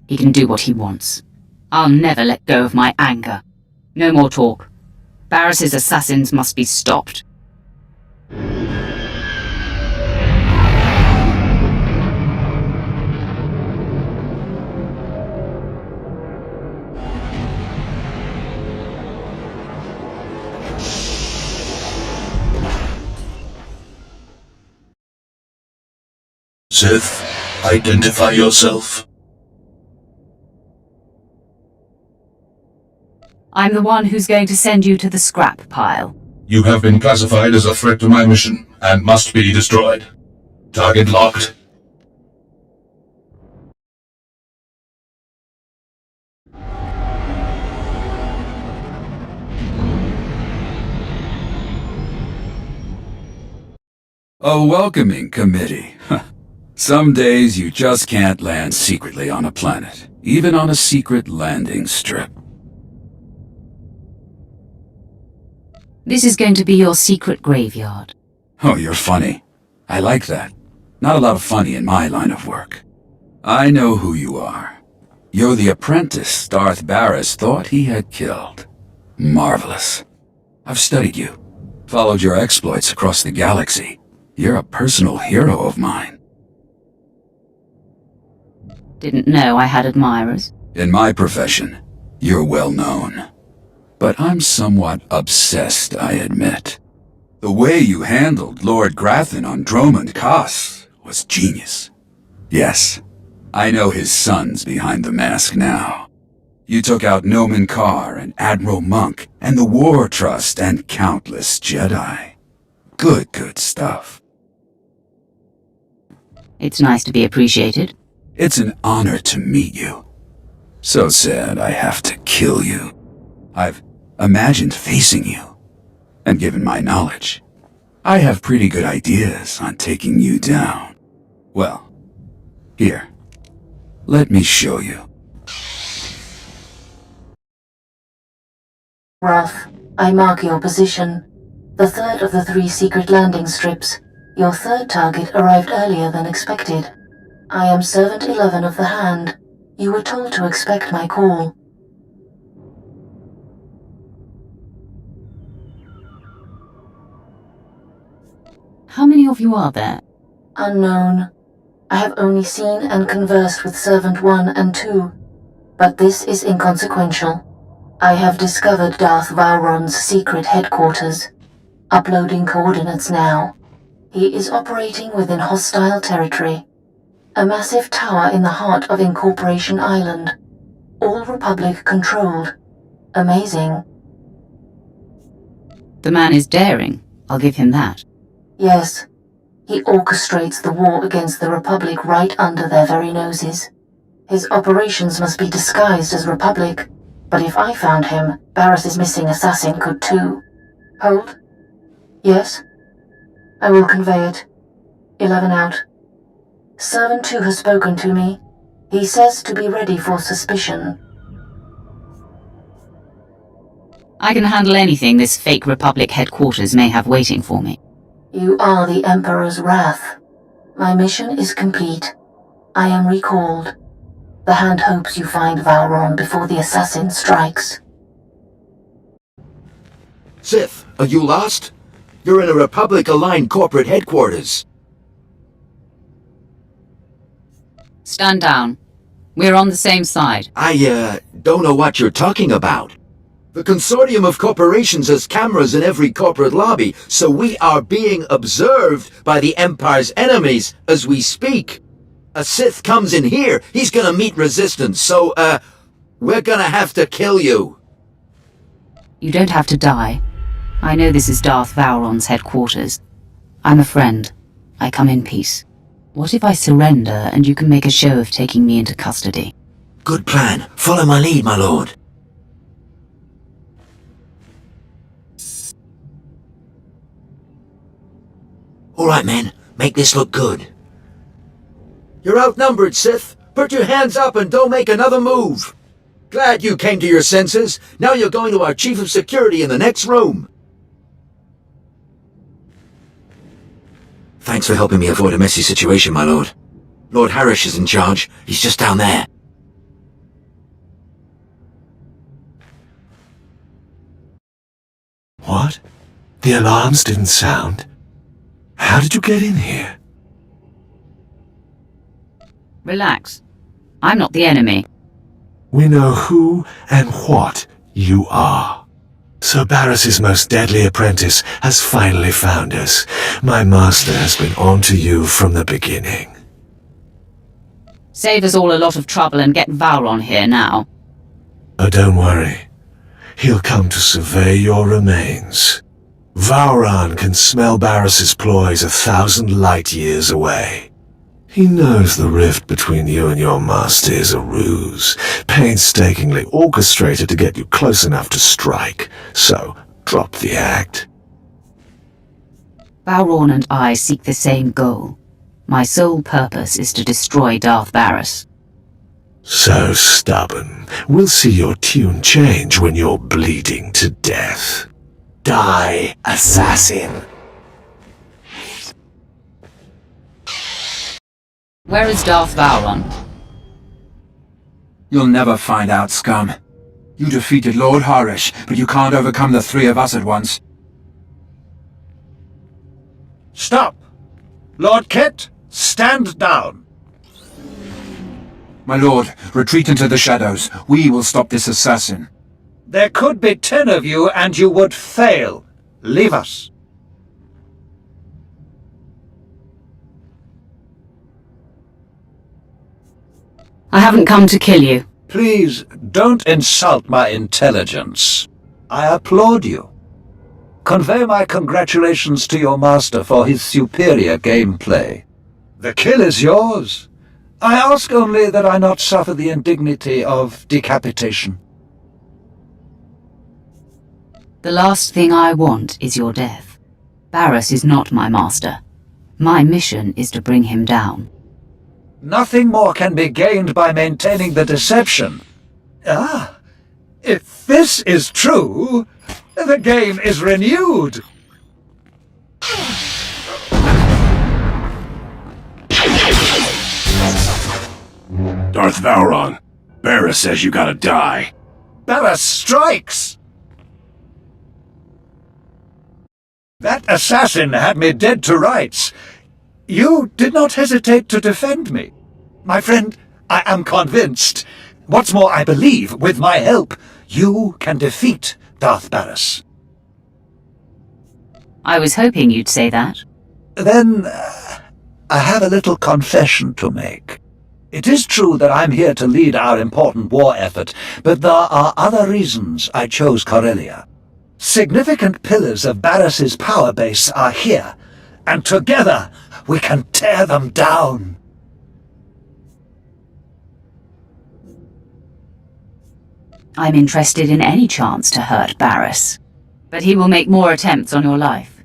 He can do what he wants. I'll never let go of my anger. No more talk. Barris's assassins must be stopped. Sith, identify yourself. I'm the one who's going to send you to the scrap pile. You have been classified as a threat to my mission, and must be destroyed. Target locked. A welcoming committee. Some days you just can't land secretly on a planet, even on a secret landing strip. This is going to be your secret graveyard. Oh, you're funny. I like that. Not a lot of funny in my line of work. I know who you are. You're the apprentice Darth Barras thought he had killed. Marvelous. I've studied you, followed your exploits across the galaxy. You're a personal hero of mine. Didn't know I had admirers. In my profession, you're well known. But I'm somewhat obsessed, I admit. The way you handled Lord Grathan on Dromund Kaas was genius. Yes, I know his son's behind the mask now. You took out Nomen Karr and Admiral Monk and the War Trust and countless Jedi. Good stuff. It's nice to be appreciated. It's an honor to meet you. So sad I have to kill you. I've imagined facing you, and given my knowledge, I have pretty good ideas on taking you down. Well, here, let me show you. Wrath, I mark your position. The third of the 3 secret landing strips. Your third target arrived earlier than expected. I am Servant 11 of the Hand. You were told to expect my call. How many of you are there? Unknown. I have only seen and conversed with Servant 1 and 2. But this is inconsequential. I have discovered Darth Vauron's secret headquarters. Uploading coordinates now. He is operating within hostile territory. A massive tower in the heart of Incorporation Island. All Republic controlled. Amazing. The man is daring, I'll give him that. Yes. He orchestrates the war against the Republic right under their very noses. His operations must be disguised as Republic, but if I found him, Barris's missing assassin could too. Hold. Yes? I will convey it. 11 out. Servant 2 has spoken to me. He says to be ready for suspicion. I can handle anything this fake Republic headquarters may have waiting for me. You are the Emperor's wrath. My mission is complete. I am recalled. The Hand hopes you find Vowron before the assassin strikes. Sith, are you lost? You're in a Republic-aligned corporate headquarters. Stand down. We're on the same side. I, don't know what you're talking about. The consortium of corporations has cameras in every corporate lobby, so we are being observed by the Empire's enemies as we speak. A Sith comes in here, he's gonna meet resistance, so, we're gonna have to kill you. You don't have to die. I know this is Darth Vowron's headquarters. I'm a friend. I come in peace. What if I surrender and you can make a show of taking me into custody? Good plan. Follow my lead, my lord. All right, men. Make this look good. You're outnumbered, Sith. Put your hands up and don't make another move. Glad you came to your senses. Now you're going to our Chief of Security in the next room. Thanks for helping me avoid a messy situation, my lord. Lord Harris is in charge. He's just down there. What? The alarms didn't sound? How did you get in here? Relax. I'm not the enemy. We know who and what you are. Sir Barris's most deadly apprentice has finally found us. My master has been on to you from the beginning. Save us all a lot of trouble and get Vowron here now. Oh, don't worry. He'll come to survey your remains. Vowron can smell Barris's ploys 1,000 light years away. He knows the rift between you and your master is a ruse, painstakingly orchestrated to get you close enough to strike. So, drop the act. Vowron and I seek the same goal. My sole purpose is to destroy Darth Barris. So stubborn. We'll see your tune change when you're bleeding to death. Die, assassin. Where is Darth Vowron? You'll never find out, scum. You defeated Lord Harish, but you can't overcome the three of us at once. Stop! Lord Kett, stand down! My lord, retreat into the shadows. We will stop this assassin. There could be 10 of you, and you would fail. Leave us. I haven't come to kill you. Please, don't insult my intelligence. I applaud you. Convey my congratulations to your master for his superior gameplay. The kill is yours. I ask only that I not suffer the indignity of decapitation. The last thing I want is your death. Barris is not my master. My mission is to bring him down. Nothing more can be gained by maintaining the deception. Ah, if this is true, the game is renewed. Darth Vowron, Barris says you gotta die. Barris strikes! That assassin had me dead to rights. You did not hesitate to defend me. My friend, I am convinced. What's more, I believe, with my help, you can defeat Darth Barris. I was hoping you'd say that. Then, I have a little confession to make. It is true that I'm here to lead our important war effort, but there are other reasons I chose Corellia. Significant pillars of Barris's power base are here, and together we can tear them down. I'm interested in any chance to hurt Barris, but he will make more attempts on your life.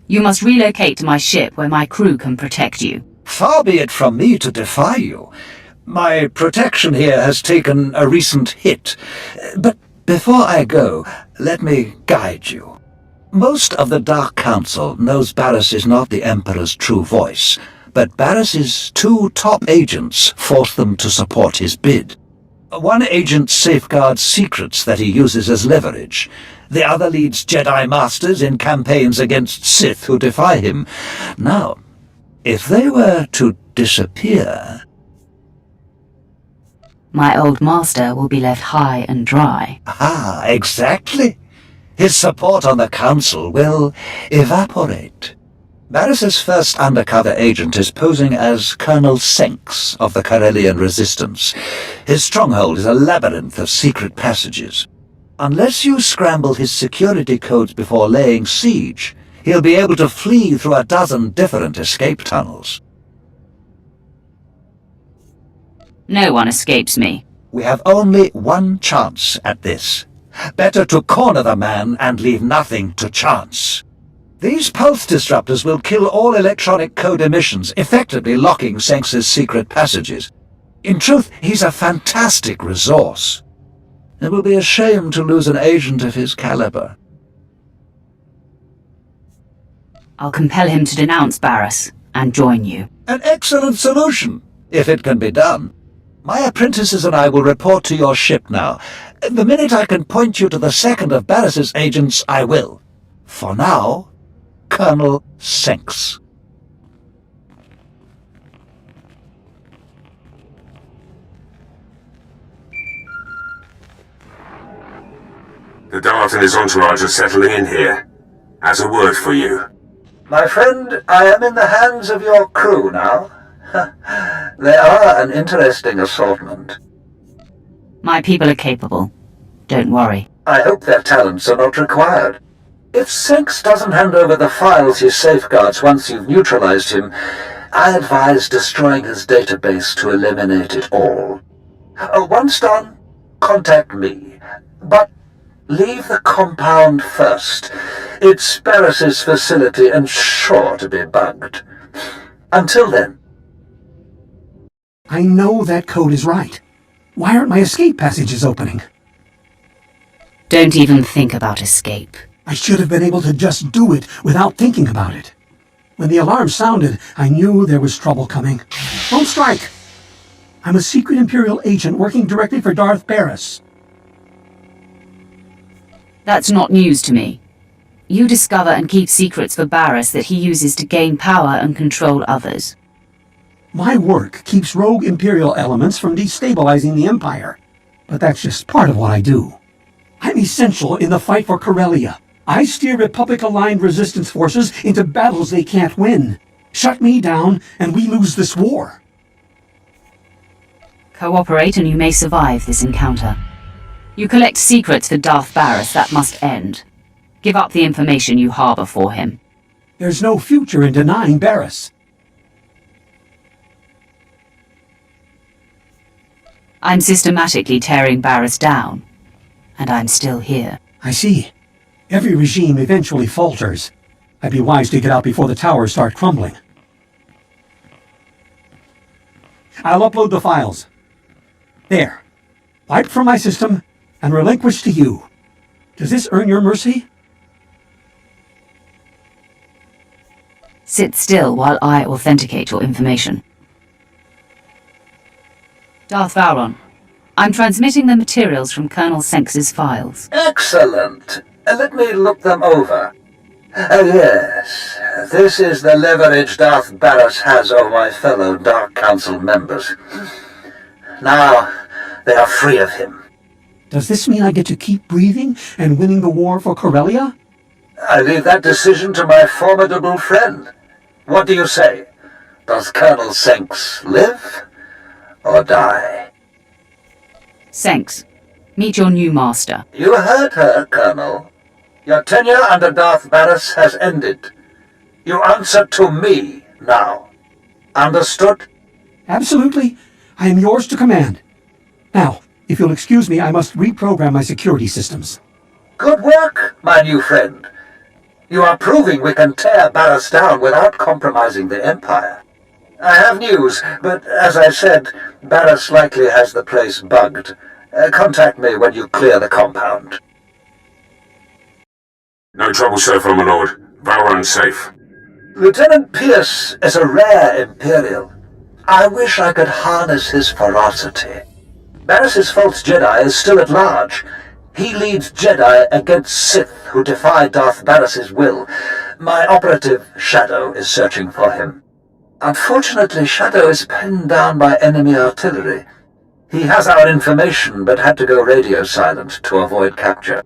You must relocate to my ship where my crew can protect you. Far be it from me to defy you. My protection here has taken a recent hit. But before I go, let me guide you. Most of the Dark Council knows Barris is not the Emperor's true voice, but Barris's 2 top agents force them to support his bid. One agent safeguards secrets that he uses as leverage. The other leads Jedi Masters in campaigns against Sith who defy him. Now, if they were to disappear... My old master will be left high and dry. Ah, exactly. His support on the Council will evaporate. Barris's first undercover agent is posing as Colonel Senks of the Corellian Resistance. His stronghold is a labyrinth of secret passages. Unless you scramble his security codes before laying siege, he'll be able to flee through a dozen different escape tunnels. No one escapes me. We have only one chance at this. Better to corner the man and leave nothing to chance. These pulse disruptors will kill all electronic code emissions, effectively locking Senks's secret passages. In truth, he's a fantastic resource. It will be a shame to lose an agent of his caliber. I'll compel him to denounce Barris and join you. An excellent solution, if it can be done. My apprentices and I will report to your ship now. The minute I can point you to the second of Barris's agents, I will. For now, Colonel Senks. The Dart and his entourage are settling in here. Has a word for you. My friend, I am in the hands of your crew now. They are an interesting assortment. My people are capable. Don't worry. I hope their talents are not required. If Senks doesn't hand over the files he safeguards once you've neutralized him, I advise destroying his database to eliminate it all. Once done, contact me. But leave the compound first. It's Barris's facility and sure to be bugged. Until then. I know that code is right. Why aren't my escape passages opening? Don't even think about escape. I should have been able to just do it without thinking about it. When the alarm sounded, I knew there was trouble coming. Don't strike! I'm a secret Imperial agent working directly for Darth Barris. That's not news to me. You discover and keep secrets for Barris that he uses to gain power and control others. My work keeps rogue Imperial elements from destabilizing the Empire. But that's just part of what I do. I'm essential in the fight for Corellia. I steer Republic-aligned resistance forces into battles they can't win. Shut me down, and we lose this war. Cooperate and you may survive this encounter. You collect secrets for Darth Barris that must end. Give up the information you harbor for him. There's no future in denying Barris. I'm systematically tearing Barris down, and I'm still here. I see. Every regime eventually falters. I'd be wise to get out before the towers start crumbling. I'll upload the files. There. Wiped from my system and relinquished to you. Does this earn your mercy? Sit still while I authenticate your information. Darth Vowron, I'm transmitting the materials from Colonel Senks's files. Excellent. Let me look them over. Yes, this is the leverage Darth Barris has over my fellow Dark Council members. Now, they are free of him. Does this mean I get to keep breathing and winning the war for Corellia? I leave that decision to my formidable friend. What do you say? Does Colonel Senks live or die? Senks, meet your new master. You heard her, Colonel. Your tenure under Darth Barris has ended. You answer to me now. Understood? Absolutely. I am yours to command. Now, if you'll excuse me, I must reprogram my security systems. Good work, my new friend. You are proving we can tear Barris down without compromising the Empire. I have news, but as I said, Barris likely has the place bugged. Contact me when you clear the compound. No trouble so far, my lord. Valron's safe. Lieutenant Pierce is a rare Imperial. I wish I could harness his ferocity. Barris's false Jedi is still at large. He leads Jedi against Sith who defy Darth Barris's will. My operative, Shadow, is searching for him. Unfortunately, Shadow is pinned down by enemy artillery. He has our information, but had to go radio silent to avoid capture.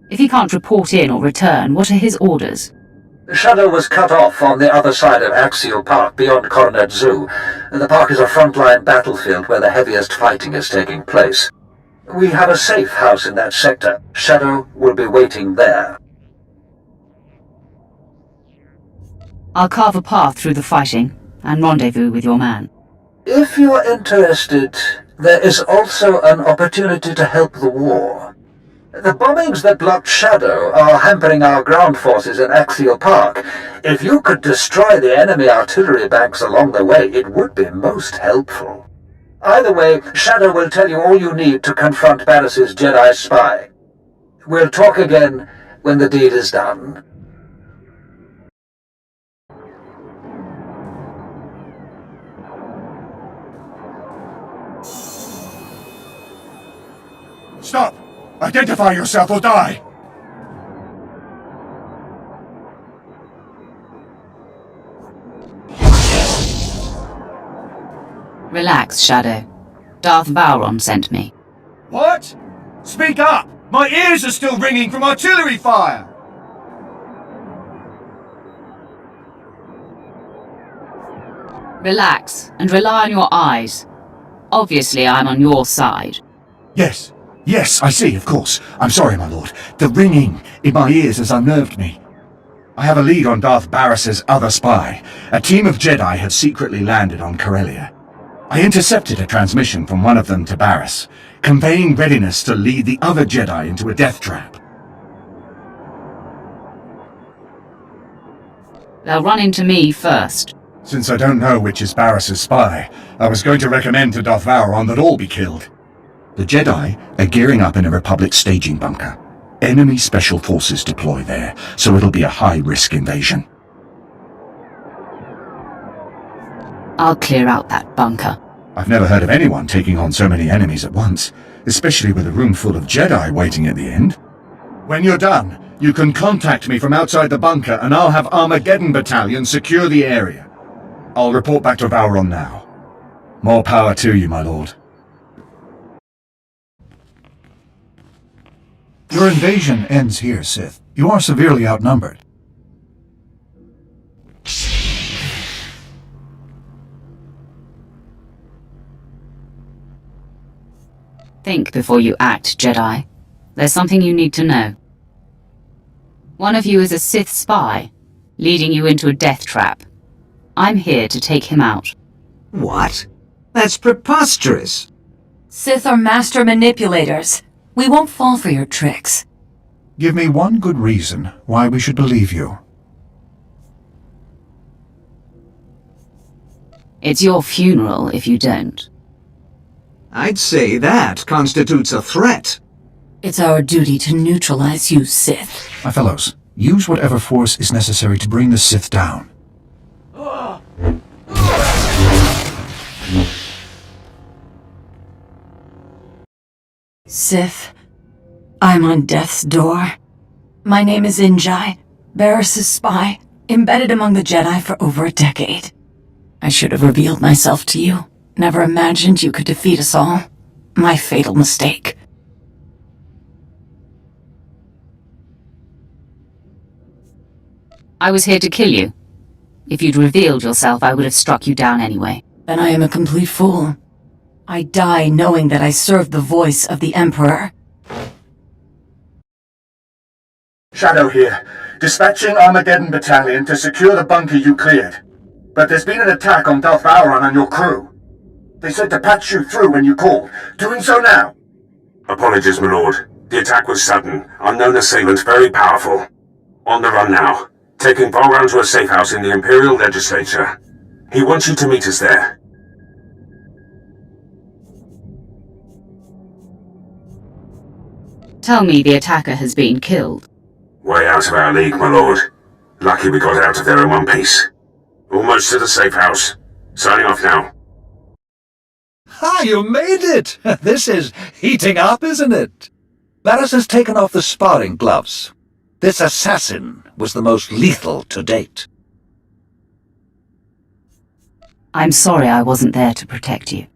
If he can't report in or return, what are his orders? Shadow was cut off on the other side of Axial Park, beyond Coronet Zoo. The park is a frontline battlefield where the heaviest fighting is taking place. We have a safe house in that sector. Shadow will be waiting there. I'll carve a path through the fighting and rendezvous with your man. If you're interested, there is also an opportunity to help the war. The bombings that blocked Shadow are hampering our ground forces in Axial Park. If you could destroy the enemy artillery banks along the way, it would be most helpful. Either way, Shadow will tell you all you need to confront Barris's Jedi spy. We'll talk again when the deed is done. Stop! Identify yourself or die! Relax, Shadow. Darth Valron sent me. What? Speak up! My ears are still ringing from artillery fire! Relax, and rely on your eyes. Obviously, I'm on your side. Yes. Yes, I see, of course. I'm sorry, my lord. The ringing in my ears has unnerved me. I have a lead on Darth Barris's other spy. A team of Jedi had secretly landed on Corellia. I intercepted a transmission from one of them to Barris, conveying readiness to lead the other Jedi into a death trap. They'll run into me first. Since I don't know which is Barris's spy, I was going to recommend to Darth Valron that all be killed. The Jedi are gearing up in a Republic staging bunker. Enemy special forces deploy there, so it'll be a high-risk invasion. I'll clear out that bunker. I've never heard of anyone taking on so many enemies at once, especially with a room full of Jedi waiting at the end. When you're done, you can contact me from outside the bunker and I'll have Armageddon Battalion secure the area. I'll report back to Valron now. More power to you, my lord. Your invasion ends here, Sith. You are severely outnumbered. Think before you act, Jedi. There's something you need to know. One of you is a Sith spy, leading you into a death trap. I'm here to take him out. What? That's preposterous. Sith are master manipulators. We won't fall for your tricks. Give me one good reason why we should believe you. It's your funeral if you don't. I'd say that constitutes a threat. It's our duty to neutralize you, Sith. My fellows, use whatever force is necessary to bring the Sith down. Sith, I'm on death's door. My name is Injai, Barris's spy, embedded among the Jedi for over a decade. I should have revealed myself to you. Never imagined you could defeat us all. My fatal mistake. I was here to kill you. If you'd revealed yourself, I would have struck you down anyway. Then I am a complete fool. I die knowing that I served the voice of the Emperor. Shadow here, dispatching Armageddon Battalion to secure the bunker you cleared. But there's been an attack on Darth Vowron and your crew. They said to patch you through when you called. Doing so now. Apologies, my lord. The attack was sudden. Unknown assailant very powerful. On the run now. Taking Vowron to a safe house in the Imperial Legislature. He wants you to meet us there. Tell me the attacker has been killed. Way out of our league, my lord. Lucky we got out of there in one piece. Almost to the safe house. Signing off now. Ah, you made it! This is heating up, isn't it? Barris has taken off the sparring gloves. This assassin was the most lethal to date. I'm sorry I wasn't there to protect you.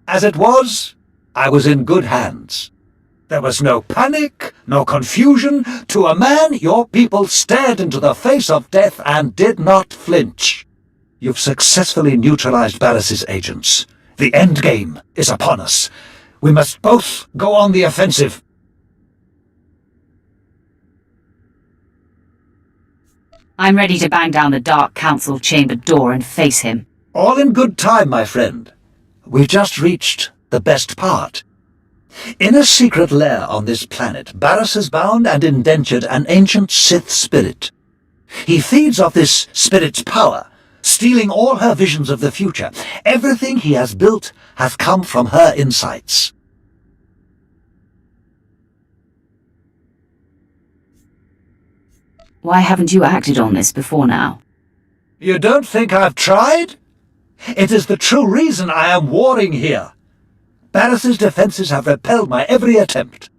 As it was, I was in good hands. There was no panic, no confusion. To a man, your people stared into the face of death and did not flinch. You've successfully neutralized Barris's agents. The endgame is upon us. We must both go on the offensive. I'm ready to bang down the Dark Council chamber door and face him. All in good time, my friend. We've just reached the best part. In a secret lair on this planet, Barris has bound and indentured an ancient Sith spirit. He feeds off this spirit's power, stealing all her visions of the future. Everything he has built has come from her insights. Why haven't you acted on this before now? You don't think I've tried? It is the true reason I am warring here. Barris's defenses have repelled my every attempt.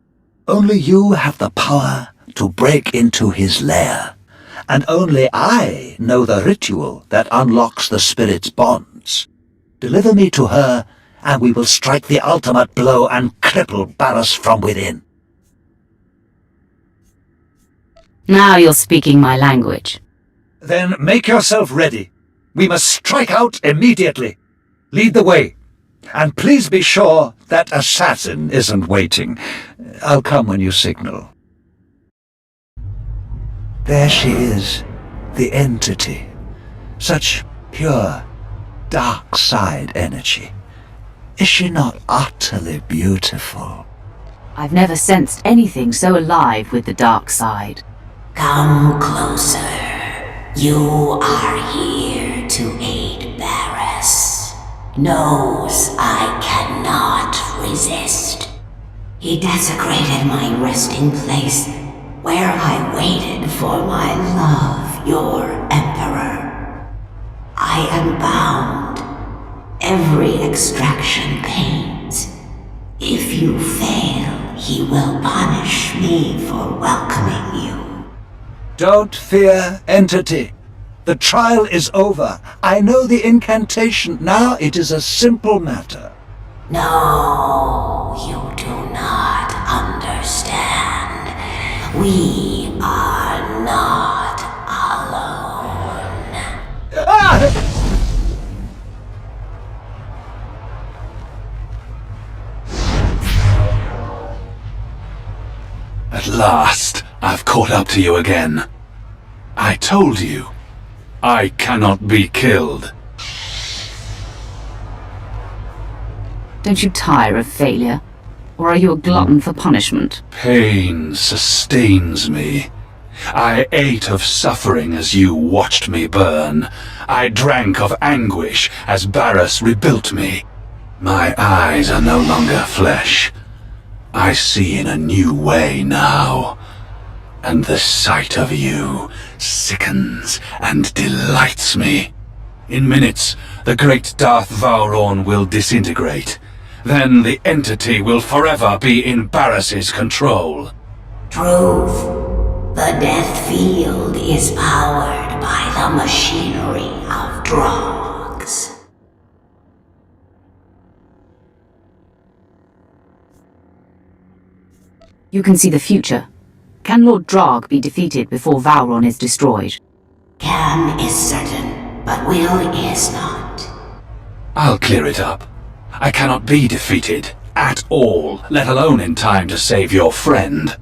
Only you have the power to break into his lair, and only I know the ritual that unlocks the spirit's bonds. Deliver me to her, and we will strike the ultimate blow and cripple Barris from within. Now you're speaking my language. Then make yourself ready. We must strike out immediately. Lead the way. And please be sure that assassin isn't waiting. I'll come when you signal. There she is, the entity. Such pure, dark side energy. Is she not utterly beautiful? I've never sensed anything so alive with the dark side. Come closer. You are here to aid Barris. Knows I cannot resist. He desecrated my resting place, where I waited for my love, your Emperor. I am bound. Every extraction pains. If you fail, he will punish me for welcoming you. Don't fear, entity. The trial is over. I know the incantation. Now it is a simple matter. No, you do not understand. We are not alone. At last, I've caught up to you again. I told you, I cannot be killed. Don't you tire of failure? Or are you a glutton for punishment? Pain sustains me. I ate of suffering as you watched me burn. I drank of anguish as Barris rebuilt me. My eyes are no longer flesh. I see in a new way now. And the sight of you sickens and delights me. In minutes, the great Darth Vowron will disintegrate. Then the entity will forever be in Barris's control. Truth. The death field is powered by the machinery of drugs. You can see the future. Can Lord Drog be defeated before Vowron is destroyed? Can is certain, but will is not. I'll clear it up. I cannot be defeated. At all, let alone in time to save your friend.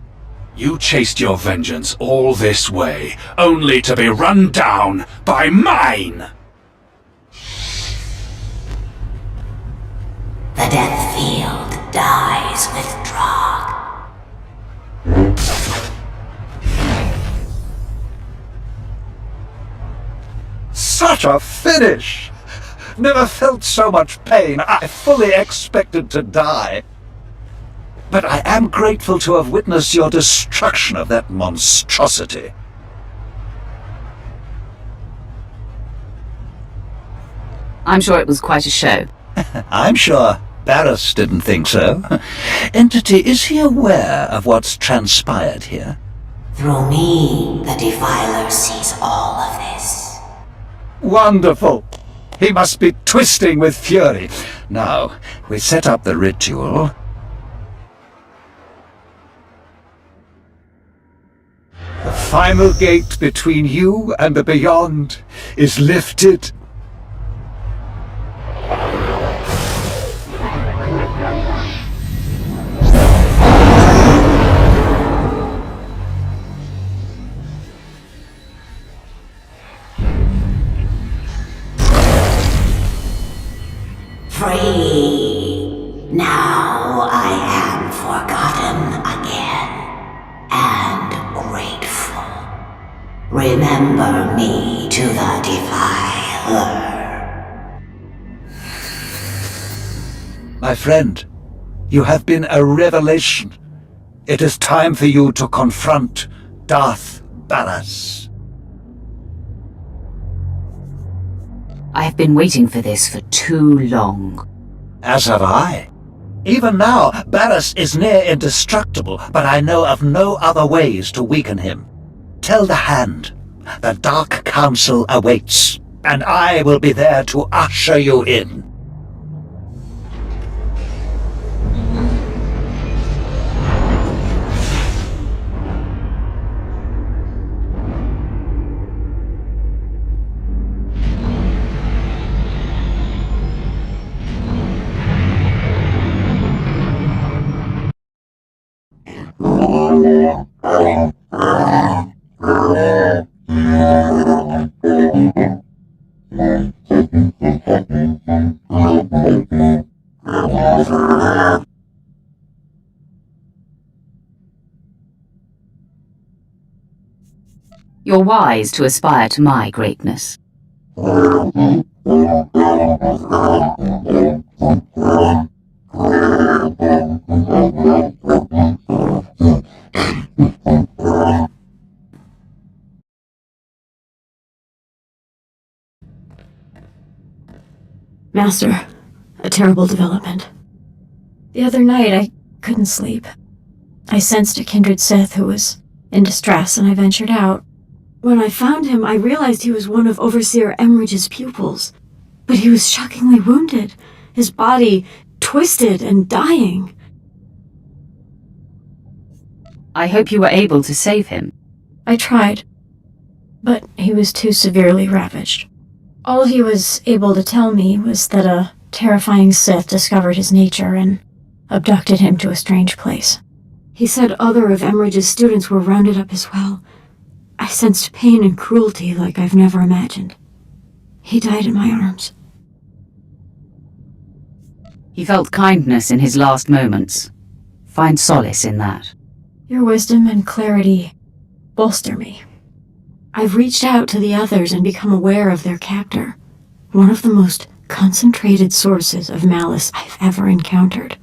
You chased your vengeance all this way, only to be run down by mine! The death field dies with Drog. Such a finish! Never felt so much pain. I fully expected to die. But I am grateful to have witnessed your destruction of that monstrosity. I'm sure it was quite a show. I'm sure Barris didn't think so. Entity, is he aware of what's transpired here? Through me, the Defiler sees all of this. Wonderful! He must be twisting with fury. Now, we set up the ritual. The final gate between you and the beyond is lifted. Free. Now I am forgotten again. And grateful. Remember me to the Defiler. My friend, you have been a revelation. It is time for you to confront Darth Barris. I have been waiting for this for too long. As have I. Even now, Barris is near indestructible, but I know of no other ways to weaken him. Tell the Hand, the Dark Council awaits, and I will be there to usher you in. You're wise to aspire to my greatness. Master, a terrible development. The other night I couldn't sleep. I sensed a kindred Sith who was in distress, and I ventured out. When I found him, I realized he was one of Overseer Emridge's pupils. But he was shockingly wounded, his body twisted and dying. I hope you were able to save him. I tried, but he was too severely ravaged. All he was able to tell me was that a terrifying Sith discovered his nature and abducted him to a strange place. He said other of Emridge's students were rounded up as well. I sensed pain and cruelty like I've never imagined. He died in my arms. He felt kindness in his last moments. Find solace in that. Your wisdom and clarity bolster me. I've reached out to the others and become aware of their captor, one of the most concentrated sources of malice I've ever encountered.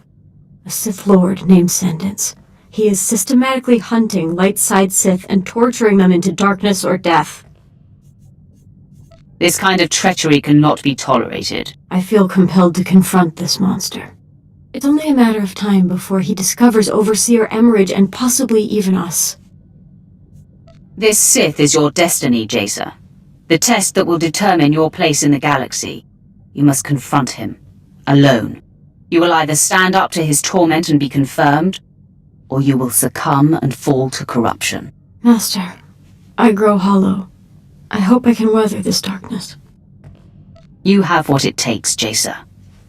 A Sith Lord named Sentence. He is systematically hunting light-side Sith and torturing them into darkness or death. This kind of treachery cannot be tolerated. I feel compelled to confront this monster. It's only a matter of time before he discovers Overseer Emridge and possibly even us. This Sith is your destiny, Jacer. The test that will determine your place in the galaxy. You must confront him. Alone. You will either stand up to his torment and be confirmed, or you will succumb and fall to corruption. Master, I grow hollow. I hope I can weather this darkness. You have what it takes, Jacer.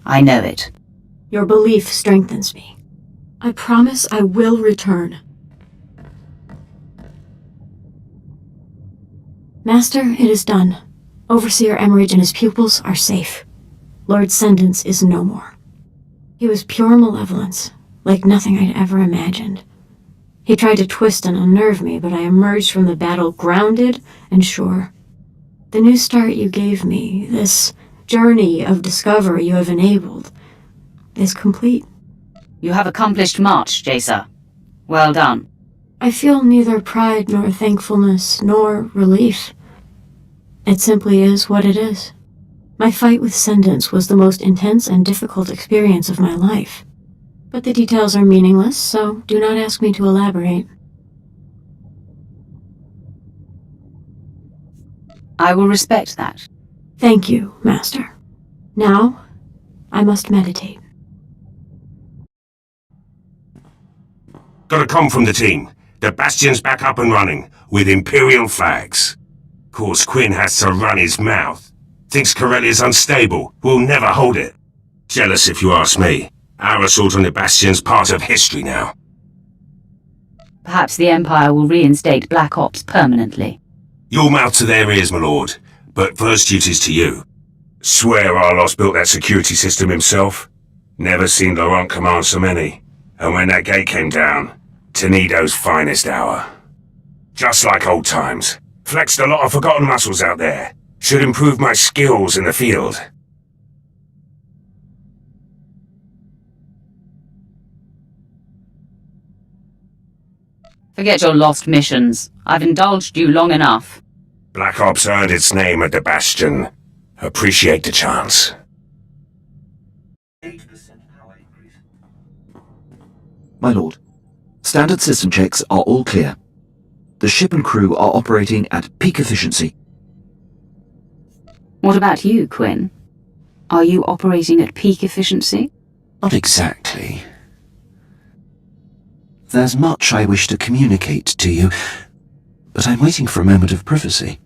I know it. Your belief strengthens me. I promise I will return. Master, it is done. Overseer Emmerich and his pupils are safe. Lord Sendence is no more. He was pure malevolence, like nothing I'd ever imagined. He tried to twist and unnerve me, but I emerged from the battle grounded and sure. The new start you gave me, this journey of discovery you have enabled, is complete. You have accomplished much, Jacer. Well done. I feel neither pride nor thankfulness nor relief. It simply is what it is. My fight with Sendence was the most intense and difficult experience of my life. But the details are meaningless, so do not ask me to elaborate. I will respect that. Thank you, Master. Now, I must meditate. Got a comm from the team. The Bastion's back up and running, with Imperial flags. Course Quinn has to run his mouth. Thinks Corellia's unstable, will never hold it. Jealous if you ask me. Our assault on the Bastion's part of history now. Perhaps the Empire will reinstate Black Ops permanently. Your mouth to their ears, my lord. But first duty's to you. Swear Arlos built that security system himself. Never seen Laurent command so many. And when that gate came down, Tenedo's finest hour. Just like old times. Flexed a lot of forgotten muscles out there. Should improve my skills in the field. Forget your lost missions. I've indulged you long enough. Black Ops earned its name at the Bastion. Appreciate the chance. My lord, standard system checks are all clear. The ship and crew are operating at peak efficiency. What about you, Quinn? Are you operating at peak efficiency? Not exactly. There's much I wish to communicate to you, but I'm waiting for a moment of privacy.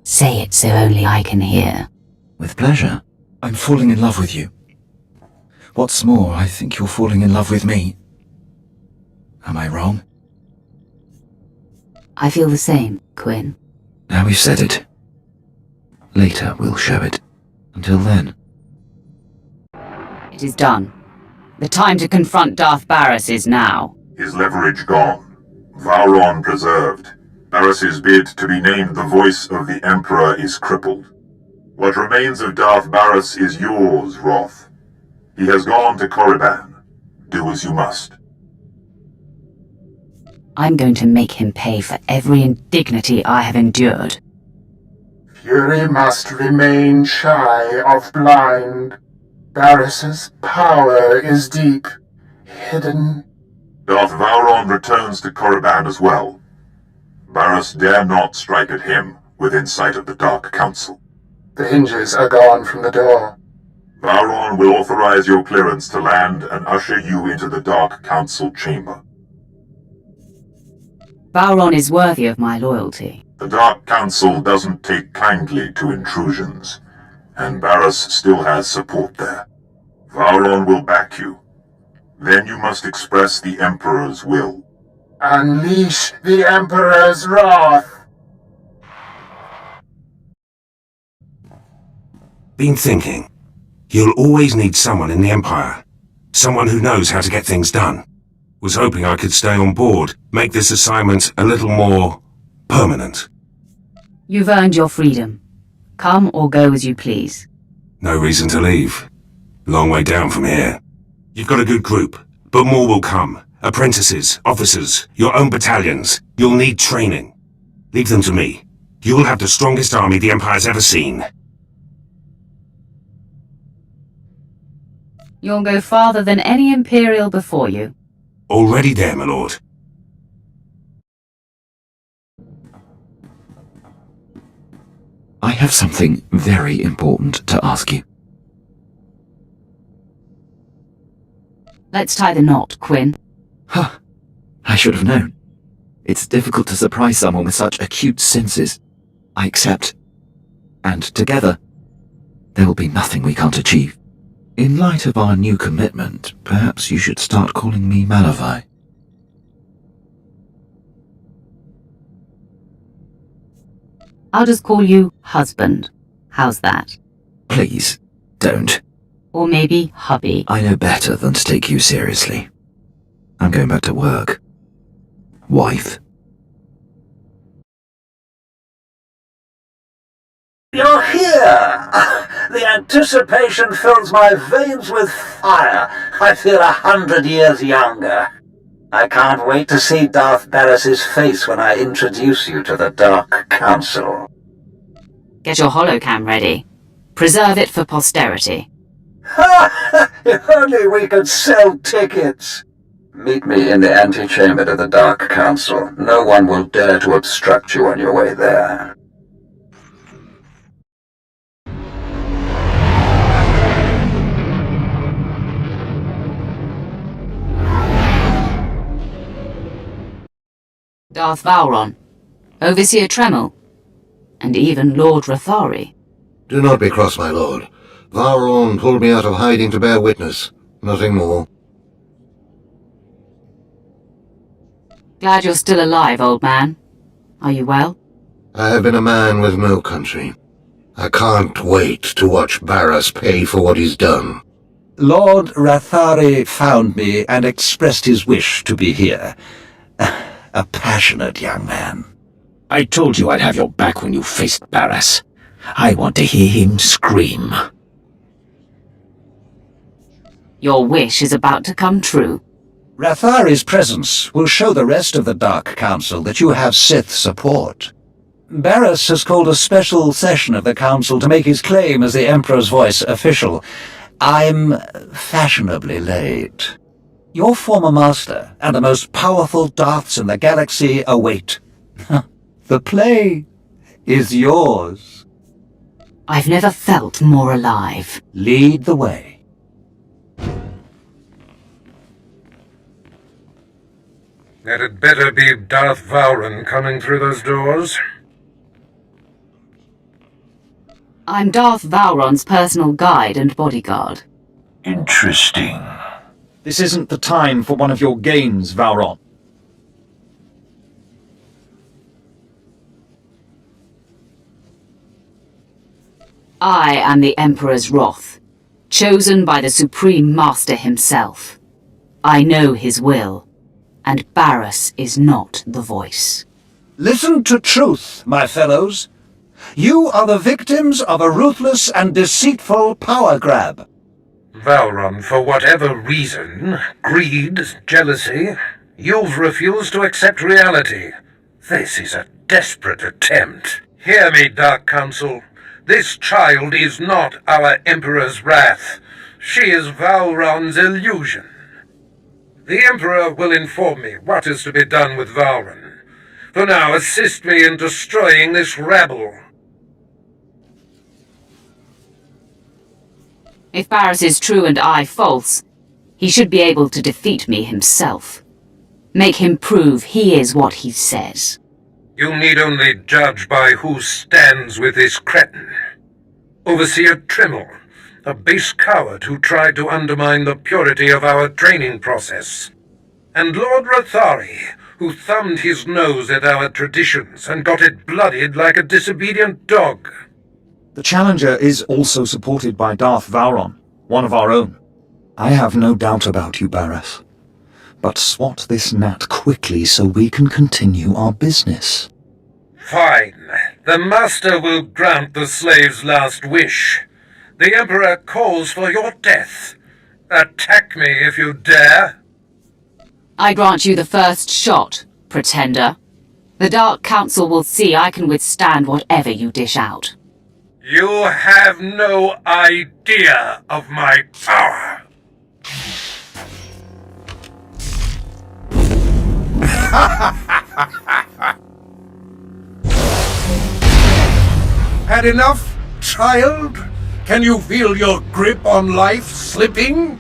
Say it so only I can hear. With pleasure. I'm falling in love with you. What's more, I think you're falling in love with me. Am I wrong? I feel the same, Quinn. Now we've said it. Later we'll show it. Until then. It is done. The time to confront Darth Barris is now. His leverage gone. Vauron preserved. Barris's bid to be named the voice of the Emperor is crippled. What remains of Darth Barris is yours, Roth. He has gone to Korriban. Do as you must. I'm going to make him pay for every indignity I have endured. Fury must remain shy of blind. Barris's power is deep, hidden. Darth Vauron returns to Korriban as well. Barris dare not strike at him within sight of the Dark Council. The hinges are gone from the door. Vauron will authorize your clearance to land and usher you into the Dark Council chamber. Vauron is worthy of my loyalty. The Dark Council doesn't take kindly to intrusions, and Barris still has support there. Vauron will back you. Then you must express the Emperor's will. Unleash the Emperor's wrath! Been thinking. You'll always need someone in the Empire. Someone who knows how to get things done. Was hoping I could stay on board, make this assignment a little more permanent. You've earned your freedom. Come or go as you please. No reason to leave. Long way down from here. You've got a good group, but more will come. Apprentices, officers, your own battalions. You'll need training. Leave them to me. You'll have the strongest army the Empire's ever seen. You'll go farther than any Imperial before you. Already there, my lord. I have something very important to ask you. Let's tie the knot, Quinn. Huh. I should have known. It's difficult to surprise someone with such acute senses. I accept. And together, there will be nothing we can't achieve. In light of our new commitment, perhaps you should start calling me Malavai. I'll just call you husband. How's that? Please, don't. Or maybe hubby. I know better than to take you seriously. I'm going back to work. Wife. You're here! The anticipation fills my veins with fire. I feel 100 years younger. I can't wait to see Darth Barris's face when I introduce you to the Dark Council. Get your holocam ready. Preserve it for posterity. Ha! If only we could sell tickets! Meet me in the antechamber to the Dark Council. No one will dare to obstruct you on your way there. Darth Vowron, Overseer Tremel, and even Lord Rathari. Do not be cross, my lord. Vowron pulled me out of hiding to bear witness. Nothing more. Glad you're still alive, old man. Are you well? I have been a man with no country. I can't wait to watch Barras pay for what he's done. Lord Rathari found me and expressed his wish to be here. A passionate young man. I told you I'd have your back when you faced Barras. I want to hear him scream. Your wish is about to come true. Rathari's presence will show the rest of the Dark Council that you have Sith support. Barras has called a special session of the Council to make his claim as the Emperor's voice official. I'm fashionably late. Your former master and the most powerful Darths in the galaxy await. The play is yours. I've never felt more alive. Lead the way. That had better be Darth Vowron coming through those doors. I'm Darth Vowron's personal guide and bodyguard. Interesting. This isn't the time for one of your games, Vowron. I am the Emperor's wrath, chosen by the Supreme Master himself. I know his will, and Barras is not the voice. Listen to truth, my fellows. You are the victims of a ruthless and deceitful power grab. Vowron, for whatever reason, greed, jealousy, you've refused to accept reality. This is a desperate attempt. Hear me, Dark Council. This child is not our Emperor's wrath. She is Vowron's illusion. The Emperor will inform me what is to be done with Vowron. For now, assist me in destroying this rabble. If Barras is true and I false, he should be able to defeat me himself. Make him prove he is what he says. You need only judge by who stands with this cretin. Overseer Tremel, a base coward who tried to undermine the purity of our training process. And Lord Rathari, who thumbed his nose at our traditions and got it bloodied like a disobedient dog. The Challenger is also supported by Darth Vowron, one of our own. I have no doubt about you, Barras. But swat this gnat quickly so we can continue our business. Fine. The Master will grant the slave's last wish. The Emperor calls for your death. Attack me if you dare. I grant you the first shot, pretender. The Dark Council will see I can withstand whatever you dish out. You have no idea of my power. Had enough, child? Can you feel your grip on life slipping?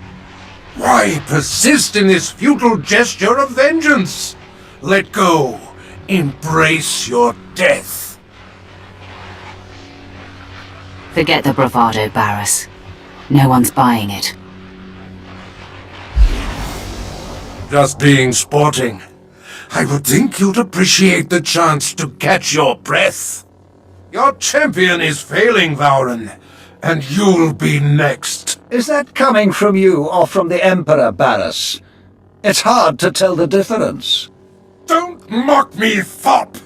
Why persist in this futile gesture of vengeance? Let go, Embrace your death. Forget the bravado, Barris. No one's buying it. Just being sporting. I would think you'd appreciate the chance to catch your breath. Your champion is failing, Vauren, and you'll be next. Is that coming from you or from the Emperor, Barris? It's hard to tell the difference. Don't mock me, fop!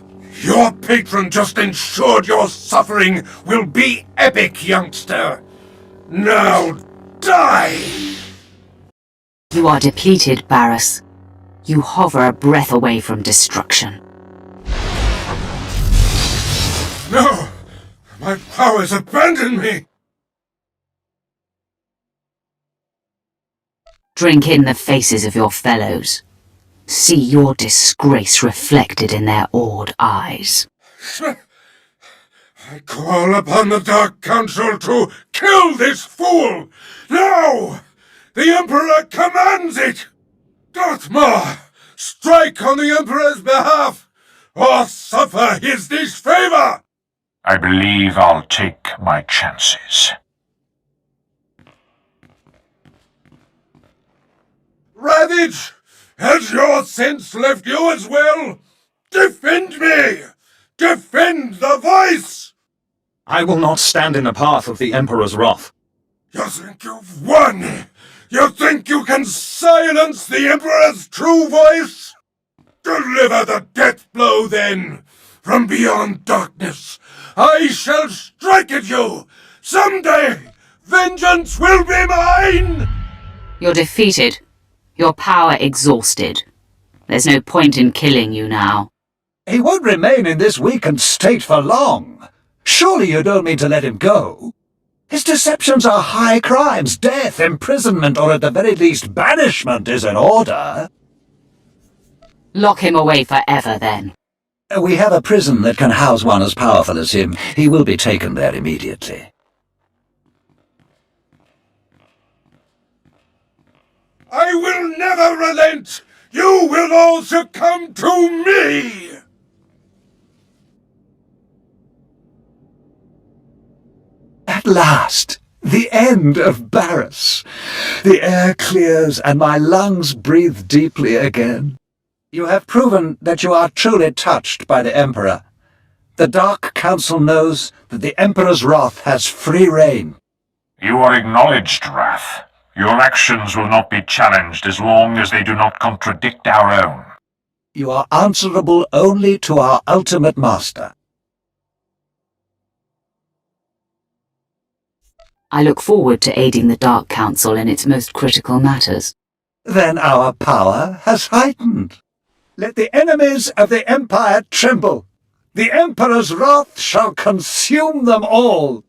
Your patron just ensured your suffering will be epic, youngster. Now die! You are depleted, Barris. You hover a breath away from destruction. No! My powers abandon me! Drink in the faces of your fellows. See your disgrace reflected in their awed eyes. I call upon the Dark Council to kill this fool! Now! The Emperor commands it! Darthmar, strike on the Emperor's behalf, or suffer his disfavor! I believe I'll take my chances. Ravage! Has your sense left you as well? Defend me! Defend the voice! I will not stand in the path of the Emperor's wrath. You think you've won? You think you can silence the Emperor's true voice? Deliver the death blow, then! From beyond darkness, I shall strike at you! Someday, vengeance will be mine! You're defeated. Your power exhausted. There's no point in killing you now. He won't remain in this weakened state for long. Surely you don't mean to let him go? His deceptions are high crimes. Death, imprisonment, or at the very least banishment is in order. Lock him away forever, then. We have a prison that can house one as powerful as him. He will be taken there immediately. I will never relent! You will all succumb to me! At last, the end of Barris. The air clears and my lungs breathe deeply again. You have proven that you are truly touched by the Emperor. The Dark Council knows that the Emperor's wrath has free reign. You are acknowledged, Wrath. Your actions will not be challenged as long as they do not contradict our own. You are answerable only to our ultimate master. I look forward to aiding the Dark Council in its most critical matters. Then our power has heightened. Let the enemies of the Empire tremble. The Emperor's wrath shall consume them all.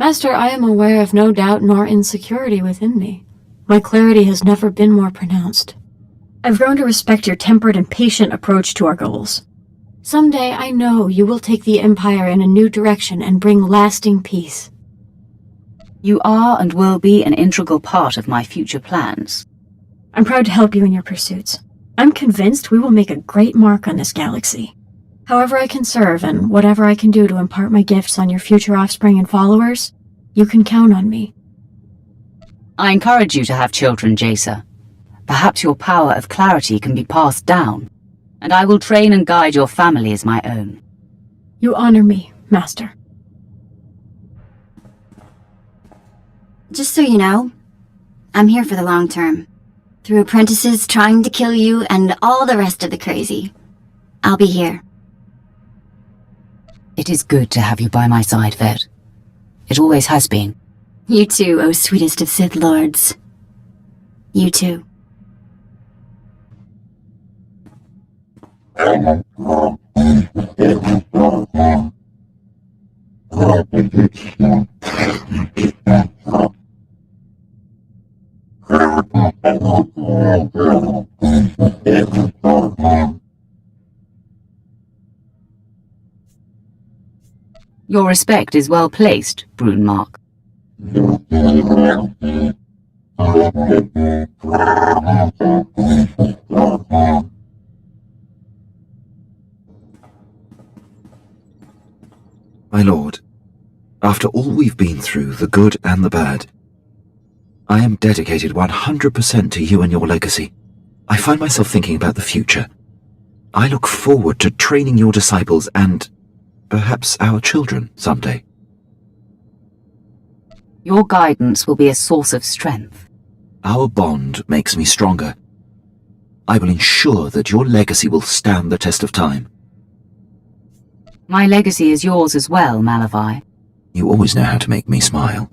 Master, I am aware of no doubt nor insecurity within me. My clarity has never been more pronounced. I've grown to respect your tempered and patient approach to our goals. Someday, I know you will take the Empire in a new direction and bring lasting peace. You are and will be an integral part of my future plans. I'm proud to help you in your pursuits. I'm convinced we will make a great mark on this galaxy. However I can serve, and whatever I can do to impart my gifts on your future offspring and followers, you can count on me. I encourage you to have children, Jacer. Perhaps your power of clarity can be passed down, and I will train and guide your family as my own. You honor me, Master. Just so you know, I'm here for the long term. Through apprentices trying to kill you and all the rest of the crazy. I'll be here. It is good to have you by my side, Vet. It always has been. You too, O sweetest of Sith Lords. You too. Your respect is well placed, Brunmark. My lord, after all we've been through, the good and the bad, I am dedicated 100% to you and your legacy. I find myself thinking about the future. I look forward to training your disciples and perhaps our children someday. Your guidance will be a source of strength. Our bond makes me stronger. I will ensure that your legacy will stand the test of time. My legacy is yours as well, Malavai. You always know how to make me smile.